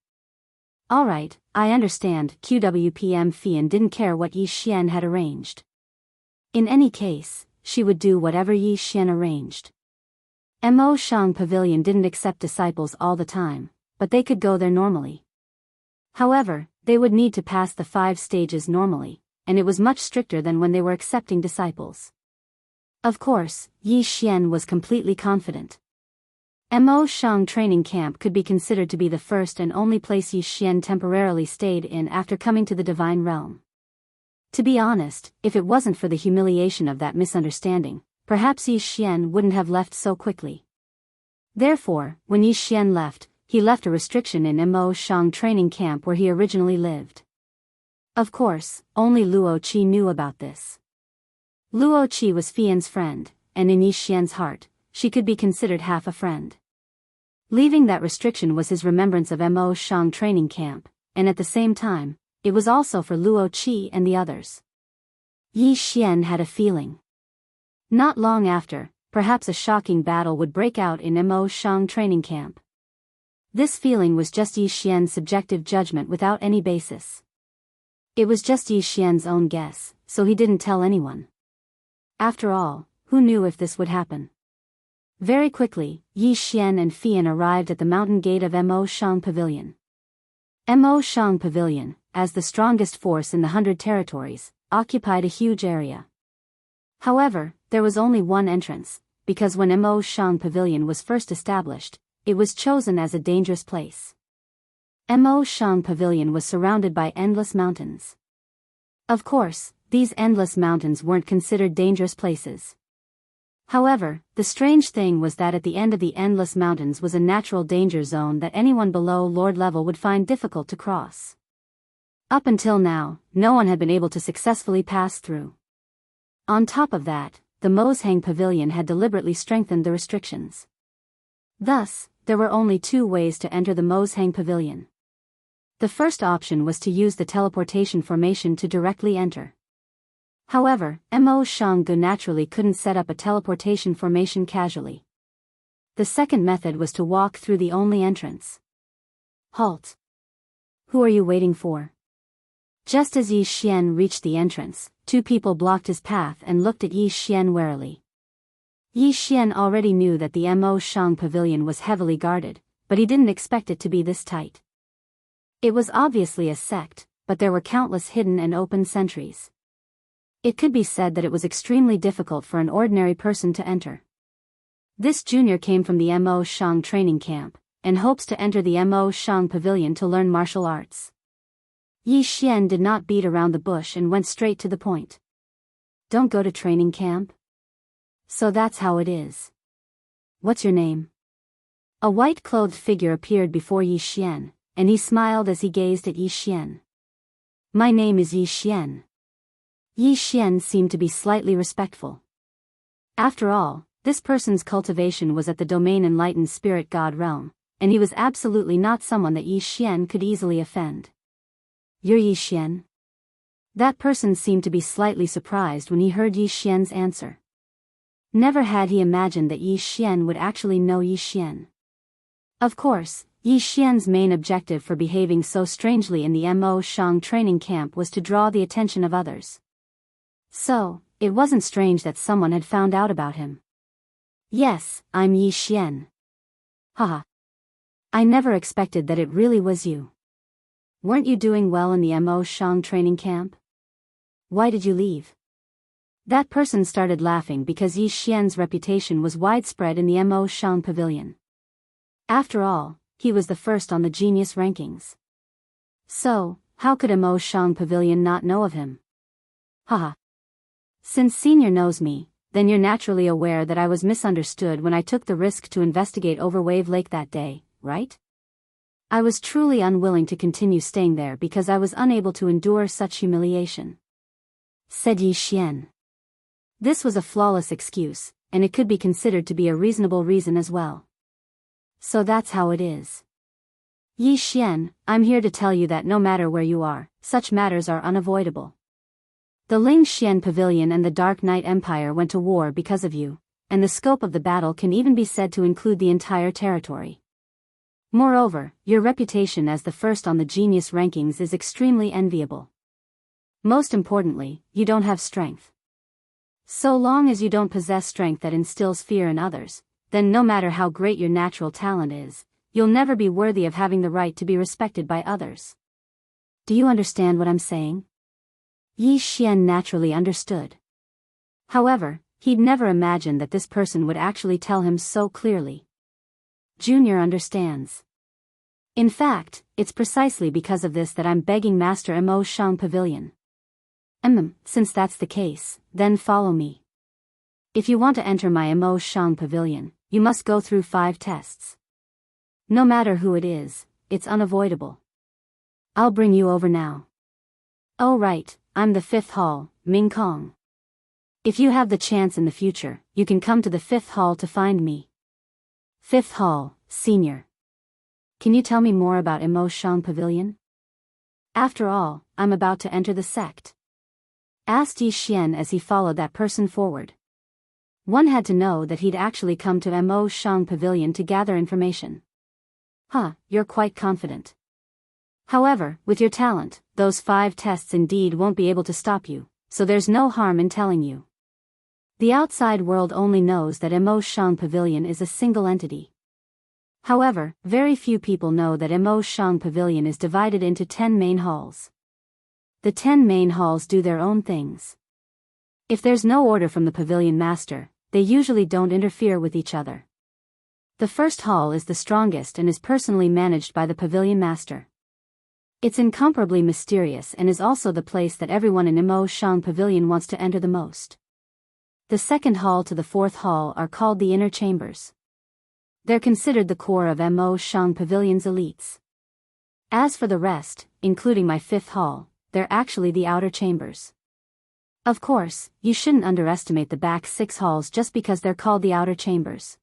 Speaker 1: Alright, I understand. QWPM Fian didn't care what Yi Xian had arranged. In any case, she would do whatever Yi Xian arranged. Mo Shang Pavilion didn't accept disciples all the time, but they could go there normally. However, they would need to pass the 5 stages normally, and it was much stricter than when they were accepting disciples. Of course, Yi Xian was completely confident. Mo Shang training camp could be considered to be the first and only place Yi Xian temporarily stayed in after coming to the divine realm. To be honest, if it wasn't for the humiliation of that misunderstanding, perhaps Yi Xian wouldn't have left so quickly. Therefore, when Yi Xian left, he left a restriction in Mo Shang training camp where he originally lived. Of course, only Luo Qi knew about this. Luo Qi was Fian's friend, and in Yi Xian's heart, she could be considered half a friend. Leaving that restriction was his remembrance of Mo Shang training camp, and at the same time, it was also for Luo Qi and the others. Yi Xian had a feeling. Not long after, perhaps a shocking battle would break out in Mo Shang training camp. This feeling was just Yi Xian's subjective judgment without any basis. It was just Yi Xian's own guess, so he didn't tell anyone. After all, who knew if this would happen? Very quickly, Yi Xian and Fian arrived at the mountain gate of Mo Shang Pavilion. Mo Shang Pavilion, as the strongest force in the 100 territories, occupied a huge area. However, there was only one entrance, because when Mo Shang Pavilion was first established, it was chosen as a dangerous place. Mo Shang Pavilion was surrounded by endless mountains. Of course, these endless mountains weren't considered dangerous places. However, the strange thing was that at the end of the endless mountains was a natural danger zone that anyone below Lord level would find difficult to cross. Up until now, no one had been able to successfully pass through. On top of that, the Mozhang Pavilion had deliberately strengthened the restrictions. Thus, there were only 2 ways to enter the Mozhang Pavilion. The first option was to use the teleportation formation to directly enter. However, Mo Shang-gu naturally couldn't set up a teleportation formation casually. The second method was to walk through the only entrance. Halt! Who are you waiting for? Just as Yi Xian reached the entrance, 2 people blocked his path and looked at Yi Xian warily. Yi Xian already knew that the Mo Shang Pavilion was heavily guarded, but he didn't expect it to be this tight. It was obviously a sect, but there were countless hidden and open sentries. It could be said that it was extremely difficult for an ordinary person to enter. This junior came from the Mo Shang training camp, and hopes to enter the Mo Shang Pavilion to learn martial arts. Yi Xian did not beat around the bush and went straight to the point. Don't go to training camp? So that's how it is. What's your name? A white-clothed figure appeared before Yi Xian, and he smiled as he gazed at Yi Xian. My name is Yi Xian. Yi Xian seemed to be slightly respectful. After all, this person's cultivation was at the domain enlightened spirit god realm, and he was absolutely not someone that Yi Xian could easily offend. You're Yi Xian? That person seemed to be slightly surprised when he heard Yi Xian's answer. Never had he imagined that Yi Xian would actually know Yi Xian. Of course, Yi Xian's main objective for behaving so strangely in the Mo Shang training camp was to draw the attention of others. So, it wasn't strange that someone had found out about him. Yes, I'm Yi Xian. Haha. I never expected that it really was you. Weren't you doing well in the Mo Shang training camp? Why did you leave? That person started laughing because Yi Xian's reputation was widespread in the Mo Shang pavilion. After all, he was the first on the genius rankings. So, how could Mo Shang pavilion not know of him? Haha. Since Senior knows me, then you're naturally aware that I was misunderstood when I took the risk to investigate over Wave Lake that day, right? I was truly unwilling to continue staying there because I was unable to endure such humiliation, said Yi Xian. This was a flawless excuse, and it could be considered to be a reasonable reason as well. So that's how it is. Yi Xian, I'm here to tell you that no matter where you are, such matters are unavoidable. The Ling Xian Pavilion and the Dark Knight Empire went to war because of you, and the scope of the battle can even be said to include the entire territory. Moreover, your reputation as the first on the genius rankings is extremely enviable. Most importantly, you don't have strength. So long as you don't possess strength that instills fear in others, then no matter how great your natural talent is, you'll never be worthy of having the right to be respected by others. Do you understand what I'm saying? Yi Xian naturally understood. However, he'd never imagined that this person would actually tell him so clearly. Junior understands. In fact, it's precisely because of this that I'm begging Master Mo Shang Pavilion. Since that's the case, then follow me. If you want to enter my Mo Shang Pavilion, you must go through 5 tests. No matter who it is, it's unavoidable. I'll bring you over now. Oh right, I'm the 5th hall, Ming Kong. If you have the chance in the future, you can come to the 5th hall to find me. 5th hall, Senior. Can you tell me more about Mo Shang Pavilion? After all, I'm about to enter the sect, asked Yi Xian as he followed that person forward. One had to know that he'd actually come to Mo Shang Pavilion to gather information. You're quite confident. However, with your talent, those 5 tests indeed won't be able to stop you, so there's no harm in telling you. The outside world only knows that Mo Shang Pavilion is a single entity. However, very few people know that Mo Shang Pavilion is divided into 10 main halls. The 10 main halls do their own things. If there's no order from the pavilion master, they usually don't interfere with each other. The first hall is the strongest and is personally managed by the pavilion master. It's incomparably mysterious and is also the place that everyone in Mo Shang Pavilion wants to enter the most. The second hall to the 4th hall are called the inner chambers. They're considered the core of Mo Shang Pavilion's elites. As for the rest, including my 5th hall, they're actually the outer chambers. Of course, you shouldn't underestimate the back 6 halls just because they're called the outer chambers.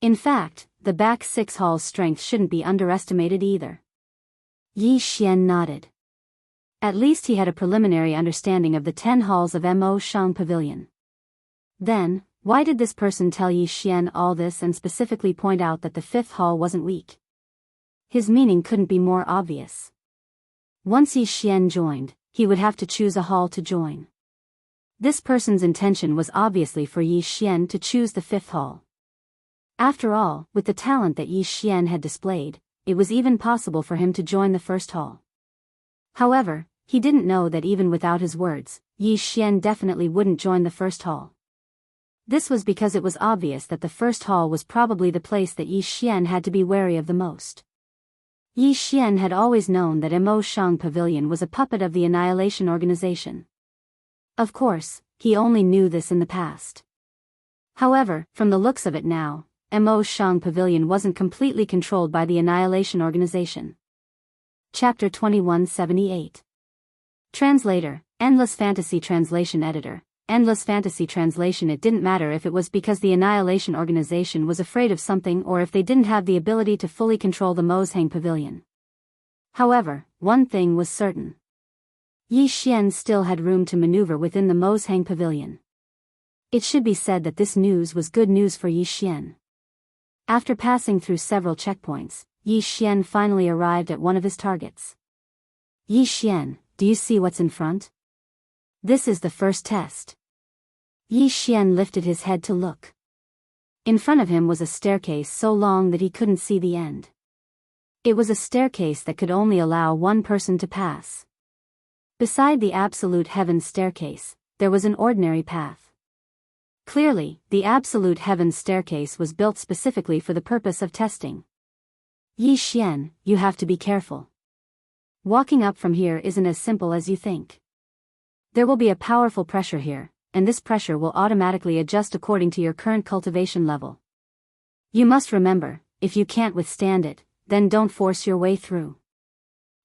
Speaker 1: In fact, the back 6 halls' strength shouldn't be underestimated either. Yi Xian nodded. At least he had a preliminary understanding of the 10 halls of Mo Shang Pavilion. Then, why did this person tell Yi Xian all this and specifically point out that the 5th hall wasn't weak? His meaning couldn't be more obvious. Once Yi Xian joined, he would have to choose a hall to join. This person's intention was obviously for Yi Xian to choose the 5th hall. After all, with the talent that Yi Xian had displayed, it was even possible for him to join the 1st hall. However, he didn't know that even without his words, Yi Xian definitely wouldn't join the 1st hall. This was because it was obvious that the 1st hall was probably the place that Yi Xian had to be wary of the most. Yi Xian had always known that Mo Shang Pavilion was a puppet of the Annihilation Organization. Of course, he only knew this in the past. However, from the looks of it now, Mo Shang Pavilion wasn't completely controlled by the Annihilation Organization. Chapter 2178. Translator, Endless Fantasy Translation Editor. Endless Fantasy Translation. It didn't matter if it was because the Annihilation Organization was afraid of something or if they didn't have the ability to fully control the Mozhang Pavilion. However, one thing was certain. Yi Xian still had room to maneuver within the Mozhang Pavilion. It should be said that this news was good news for Yi Xian. After passing through several checkpoints, Yi Xian finally arrived at one of his targets. Yi Xian, do you see what's in front? This is the first test. Yi Xian lifted his head to look. In front of him was a staircase so long that he couldn't see the end. It was a staircase that could only allow one person to pass. Beside the absolute heaven staircase, there was an ordinary path. Clearly, the absolute heaven staircase was built specifically for the purpose of testing. Yi Xian, you have to be careful. Walking up from here isn't as simple as you think. There will be a powerful pressure here, and this pressure will automatically adjust according to your current cultivation level. You must remember, if you can't withstand it, then don't force your way through.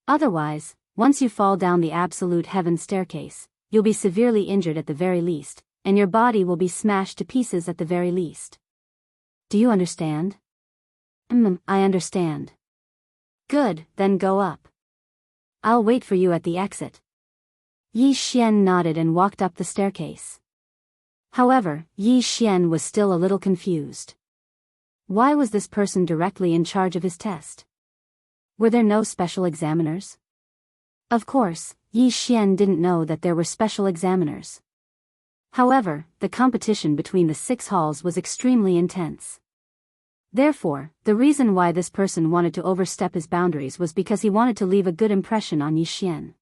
Speaker 1: Otherwise, once you fall down the absolute heaven staircase, you'll be severely injured at the very least, and your body will be smashed to pieces at the very least. Do you understand? I understand. Good, then go up. I'll wait for you at the exit. Yi Xian nodded and walked up the staircase. However, Yi Xian was still a little confused. Why was this person directly in charge of his test? Were there no special examiners? Of course, Yi Xian didn't know that there were special examiners. However, the competition between the 6 halls was extremely intense. Therefore, the reason why this person wanted to overstep his boundaries was because he wanted to leave a good impression on Yi Xian.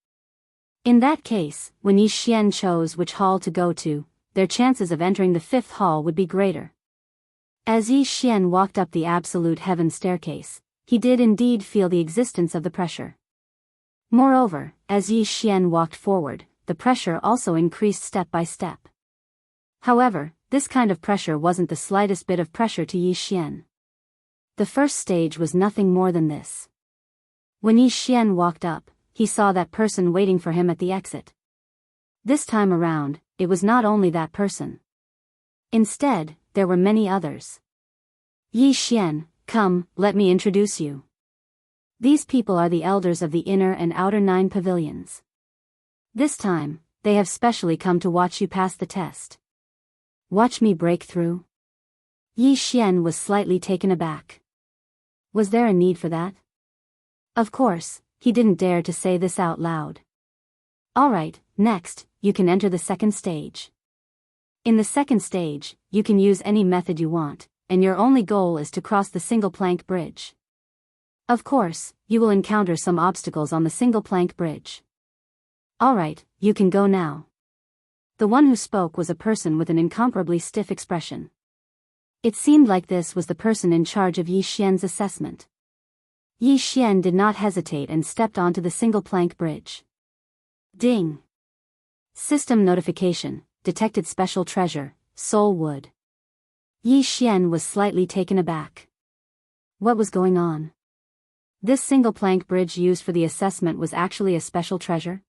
Speaker 1: In that case, when Yi Xian chose which hall to go to, their chances of entering the 5th hall would be greater. As Yi Xian walked up the absolute heaven staircase, he did indeed feel the existence of the pressure. Moreover, as Yi Xian walked forward, the pressure also increased step by step. However, this kind of pressure wasn't the slightest bit of pressure to Yi Xian. The first stage was nothing more than this. When Yi Xian walked up, he saw that person waiting for him at the exit. This time around, it was not only that person. Instead, there were many others. Yi Xian, come, let me introduce you. These people are the elders of the inner and outer 9 pavilions. This time, they have specially come to watch you pass the test. Watch me break through. Yi Xian was slightly taken aback. Was there a need for that? Of course, he didn't dare to say this out loud. Alright, next, you can enter the second stage. In the second stage, you can use any method you want, and your only goal is to cross the single plank bridge. Of course, you will encounter some obstacles on the single plank bridge. Alright, you can go now. The one who spoke was a person with an incomparably stiff expression. It seemed like this was the person in charge of Yi Xian's assessment. Yi Xian did not hesitate and stepped onto the single plank bridge. Ding! System notification, detected special treasure, soul wood. Yi Xian was slightly taken aback. What was going on? This single plank bridge used for the assessment was actually a special treasure?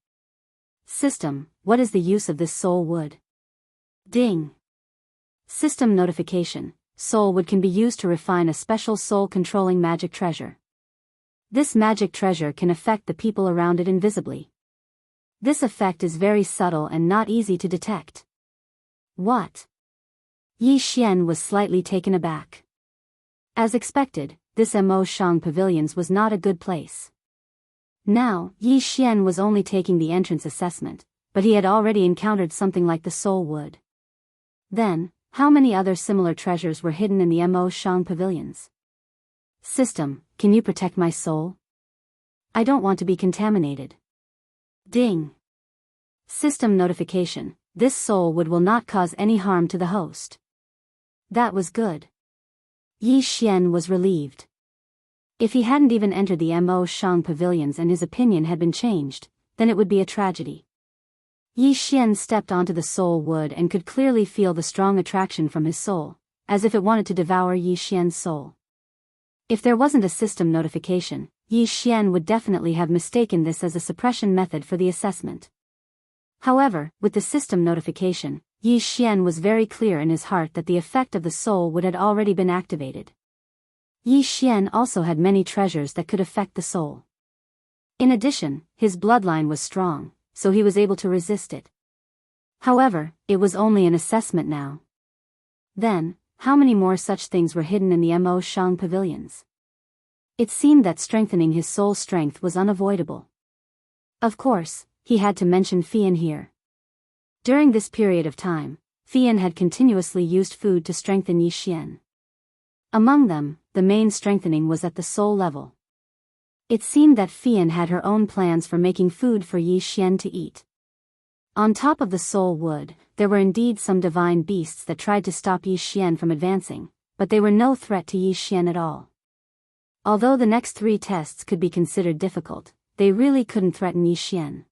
Speaker 1: System, what is the use of this soul wood? Ding! System notification, soul wood can be used to refine a special soul-controlling magic treasure. This magic treasure can affect the people around it invisibly. This effect is very subtle and not easy to detect. What? Yi Xian was slightly taken aback. As expected, this Mo Shang Pavilions was not a good place. Now, Yi Xian was only taking the entrance assessment, but he had already encountered something like the soul wood. Then, how many other similar treasures were hidden in the Mo Shang Pavilions? System, can you protect my soul? I don't want to be contaminated. Ding! System notification, this soul wood will not cause any harm to the host. That was good. Yi Xian was relieved. If he hadn't even entered the Mo Shang Pavilions and his opinion had been changed, then it would be a tragedy. Yi Xian stepped onto the soul wood and could clearly feel the strong attraction from his soul, as if it wanted to devour Yi Xian's soul. If there wasn't a system notification, Yi Xian would definitely have mistaken this as a suppression method for the assessment. However, with the system notification, Yi Xian was very clear in his heart that the effect of the soul wood had already been activated. Yi Xian also had many treasures that could affect the soul. In addition, his bloodline was strong, so he was able to resist it. However, it was only an assessment now. Then, how many more such things were hidden in the Mo Shang pavilions? It seemed that strengthening his soul strength was unavoidable. Of course, he had to mention Fian here. During this period of time, Fian had continuously used food to strengthen Yi Xian. Among them, the main strengthening was at the soul level. It seemed that Fian had her own plans for making food for Yi Xian to eat. On top of the soul wood, there were indeed some divine beasts that tried to stop Yi Xian from advancing, but they were no threat to Yi Xian at all. Although the next 3 tests could be considered difficult, they really couldn't threaten Yi Xian.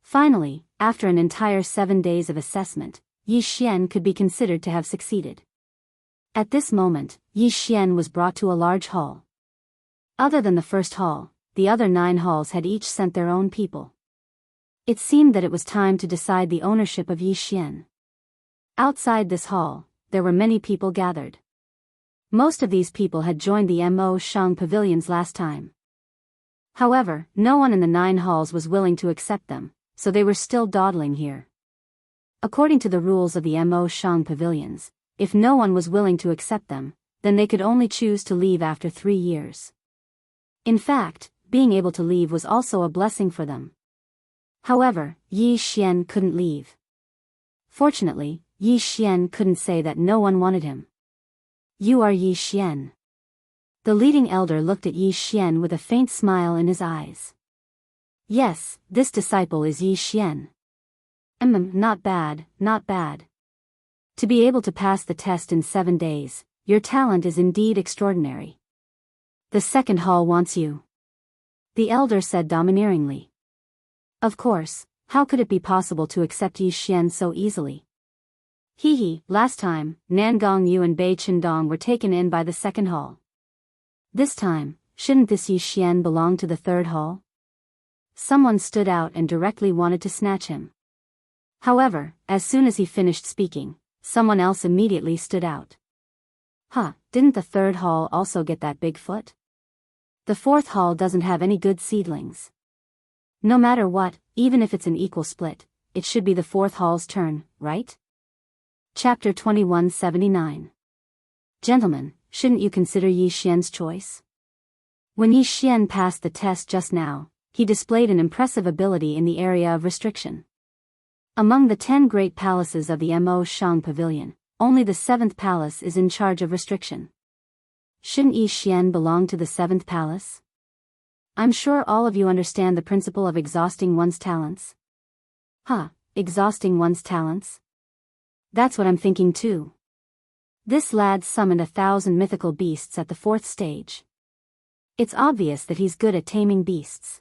Speaker 1: Finally, after an entire 7 days of assessment, Yi Xian could be considered to have succeeded. At this moment, Yi Xian was brought to a large hall. Other than the first hall, the other 9 halls had each sent their own people. It seemed that it was time to decide the ownership of Yi Xian. Outside this hall, there were many people gathered. Most of these people had joined the Mo Shang pavilions last time. However, no one in the 9 halls was willing to accept them, so they were still dawdling here. According to the rules of the Mo Shang pavilions, if no one was willing to accept them, then they could only choose to leave after 3 years. In fact, being able to leave was also a blessing for them. However, Yi Xian couldn't leave. Fortunately, Yi Xian couldn't say that no one wanted him. You are Yi Xian. The leading elder looked at Yi Xian with a faint smile in his eyes. Yes, this disciple is Yi Xian. Not bad, not bad. To be able to pass the test in 7 days, your talent is indeed extraordinary. The second hall wants you. The elder said domineeringly. Of course, how could it be possible to accept Yi Xian so easily? Last time, Nangong Yu and Bei Qindong were taken in by the second hall. This time, shouldn't this Yi Xian belong to the third hall? Someone stood out and directly wanted to snatch him. However, as soon as he finished speaking, someone else immediately stood out. Didn't the third hall also get that big foot? The fourth hall doesn't have any good seedlings. No matter what, even if it's an equal split, it should be the fourth hall's turn, right? Chapter 2179. Gentlemen, shouldn't you consider Yi Xian's choice? When Yi Xian passed the test just now, he displayed an impressive ability in the area of restriction. Among the 10 great palaces of the Mo Shang Pavilion, only the 7th palace is in charge of restriction. Shouldn't Yi Xian belong to the 7th palace? I'm sure all of you understand the principle of exhausting one's talents. Exhausting one's talents? That's what I'm thinking too. This lad summoned 1,000 mythical beasts at the 4th stage. It's obvious that he's good at taming beasts.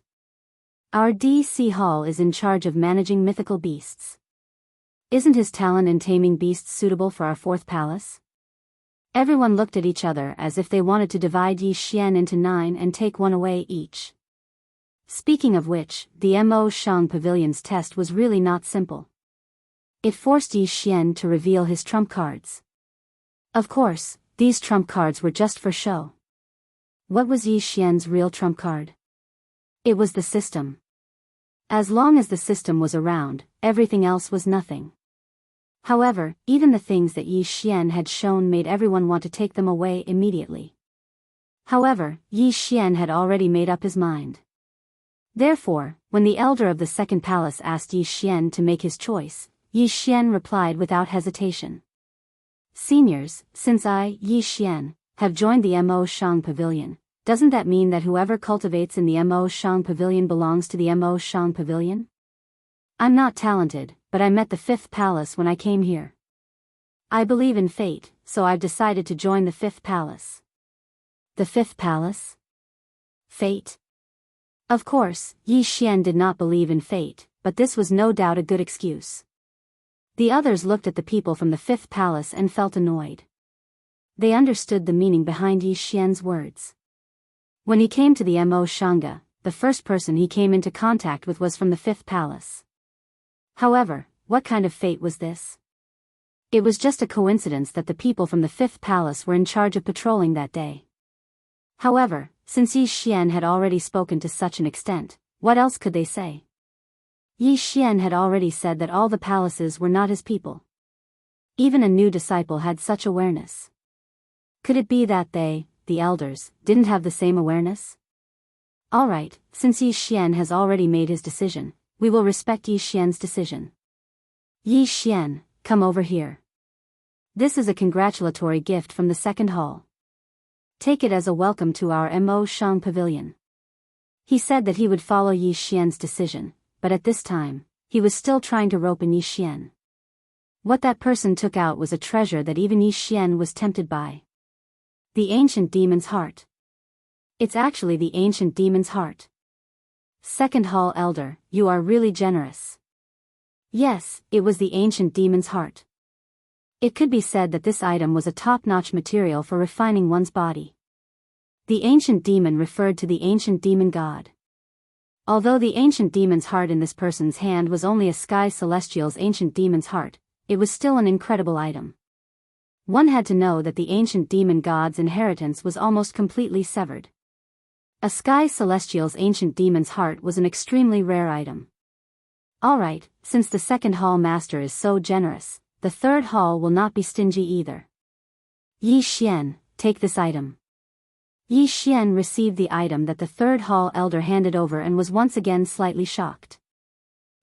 Speaker 1: Our DC Hall is in charge of managing mythical beasts. Isn't his talent in taming beasts suitable for our 4th palace? Everyone looked at each other as if they wanted to divide Yi Xian into 9 and take one away each. Speaking of which, the Mo Shang Pavilion's test was really not simple. It forced Yi Xian to reveal his trump cards. Of course, these trump cards were just for show. What was Yi Xian's real trump card? It was the system. As long as the system was around, everything else was nothing. However, even the things that Yi Xian had shown made everyone want to take them away immediately. However, Yi Xian had already made up his mind. Therefore, when the elder of the 2nd palace asked Yi Xian to make his choice, Yi Xian replied without hesitation. Seniors, since I, Yi Xian, have joined the Mo Shang Pavilion, doesn't that mean that whoever cultivates in the Mo Shang Pavilion belongs to the Mo Shang Pavilion? I'm not talented, but I met the 5th palace when I came here. I believe in fate, so I've decided to join the 5th palace. The 5th palace? Fate? Of course, Yi Xian did not believe in fate, but this was no doubt a good excuse. The others looked at the people from the 5th palace and felt annoyed. They understood the meaning behind Yi Xian's words. When he came to the Mo Shanga, the first person he came into contact with was from the 5th palace. However, what kind of fate was this? It was just a coincidence that the people from the 5th palace were in charge of patrolling that day. However, since Yi Xian had already spoken to such an extent, what else could they say? Yi Xian had already said that all the palaces were not his people. Even a new disciple had such awareness. Could it be that they, the elders, didn't have the same awareness? Alright, since Yi Xian has already made his decision, we will respect Yi Xian's decision. Yi Xian, come over here. This is a congratulatory gift from the second hall. Take it as a welcome to our Mo Shang Pavilion. He said that he would follow Yi Xian's decision, but at this time, he was still trying to rope in Yi Xian. What that person took out was a treasure that even Yi Xian was tempted by. The ancient demon's heart. It's actually the ancient demon's heart. Second hall elder, you are really generous. Yes, it was the ancient demon's heart. It could be said that this item was a top-notch material for refining one's body. The ancient demon referred to the ancient demon god. Although the ancient demon's heart in this person's hand was only a sky celestial's ancient demon's heart, it was still an incredible item. One had to know that the ancient demon god's inheritance was almost completely severed. A sky celestial's ancient demon's heart was an extremely rare item. Alright, since the second hall master is so generous, the third hall will not be stingy either. Yi Xian, take this item. Yi Xian received the item that the third hall elder handed over and was once again slightly shocked.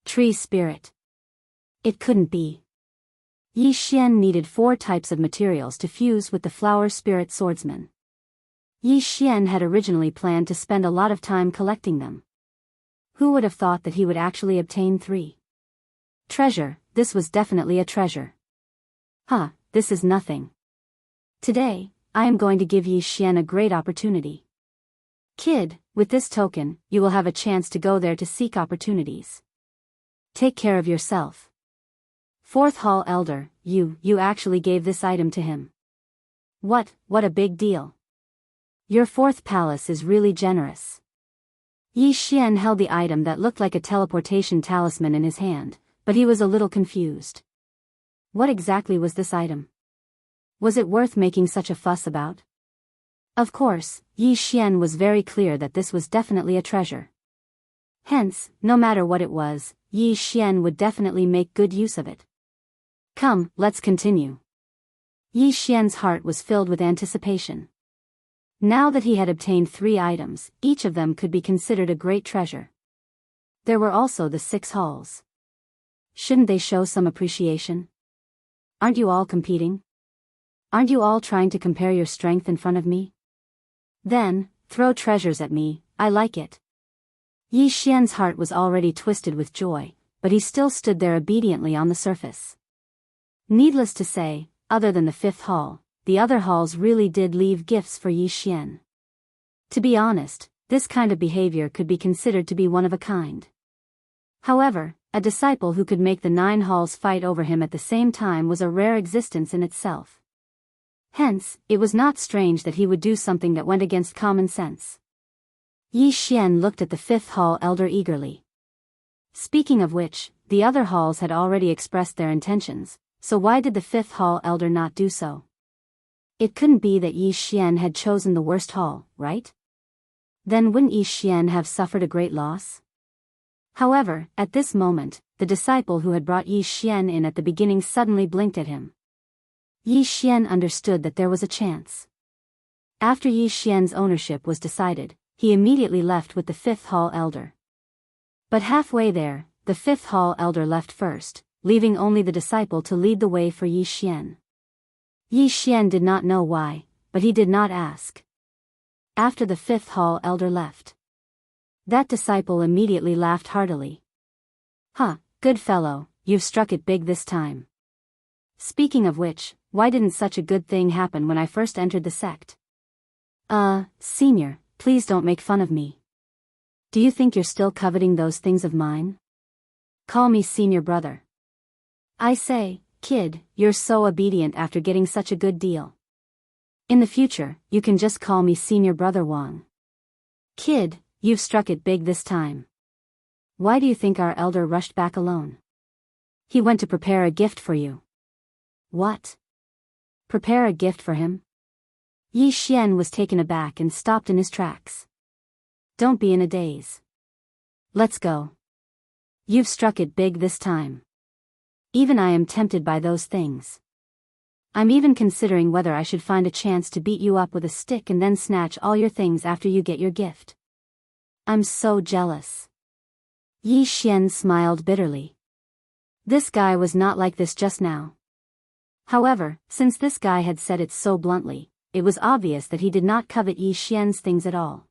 Speaker 1: Tree spirit. It couldn't be. Yi Xian needed 4 types of materials to fuse with the flower spirit swordsman. Yi Xian had originally planned to spend a lot of time collecting them. Who would have thought that he would actually obtain 3? Treasure, this was definitely a treasure. Huh, this is nothing. Today, I am going to give Yi Xian a great opportunity. Kid, with this token, you will have a chance to go there to seek opportunities. Take care of yourself. Fourth hall elder, you actually gave this item to him. What a big deal. Your fourth palace is really generous. Yi Xian held the item that looked like a teleportation talisman in his hand, but he was a little confused. What exactly was this item? Was it worth making such a fuss about? Of course, Yi Xian was very clear that this was definitely a treasure. Hence, no matter what it was, Yi Xian would definitely make good use of it. Come, let's continue. Yi Xian's heart was filled with anticipation. Now that he had obtained 3 items, each of them could be considered a great treasure. There were also the 6 halls. Shouldn't they show some appreciation? Aren't you all competing? Aren't you all trying to compare your strength in front of me? Then, throw treasures at me, I like it. Yi Xian's heart was already twisted with joy, but he still stood there obediently on the surface. Needless to say, other than the 5th hall, the other halls really did leave gifts for Yi Xian. To be honest, this kind of behavior could be considered to be one of a kind. However, a disciple who could make the 9 halls fight over him at the same time was a rare existence in itself. Hence, it was not strange that he would do something that went against common sense. Yi Xian looked at the 5th hall elder eagerly. Speaking of which, the other halls had already expressed their intentions, so why did the 5th hall elder not do so? It couldn't be that Yi Xian had chosen the worst hall, right? Then wouldn't Yi Xian have suffered a great loss? However, at this moment, the disciple who had brought Yi Xian in at the beginning suddenly blinked at him. Yi Xian understood that there was a chance. After Yi Xian's ownership was decided, he immediately left with the 5th hall elder. But halfway there, the 5th hall elder left first, leaving only the disciple to lead the way for Yi Xian. Yi Xian did not know why, but he did not ask. After the 5th hall elder left, that disciple immediately laughed heartily. Huh, good fellow, you've struck it big this time. Speaking of which, why didn't such a good thing happen when I first entered the sect? Senior, please don't make fun of me. Do you think you're still coveting those things of mine? Call me senior brother. I say, kid, you're so obedient after getting such a good deal. In the future, you can just call me senior brother Wang. Kid, you've struck it big this time. Why do you think our elder rushed back alone? He went to prepare a gift for you. What? Prepare a gift for him? Yi Xian was taken aback and stopped in his tracks. Don't be in a daze. Let's go. You've struck it big this time. Even I am tempted by those things. I'm even considering whether I should find a chance to beat you up with a stick and then snatch all your things after you get your gift. I'm so jealous. Yi Xian smiled bitterly. This guy was not like this just now. However, since this guy had said it so bluntly, it was obvious that he did not covet Yi Xian's things at all.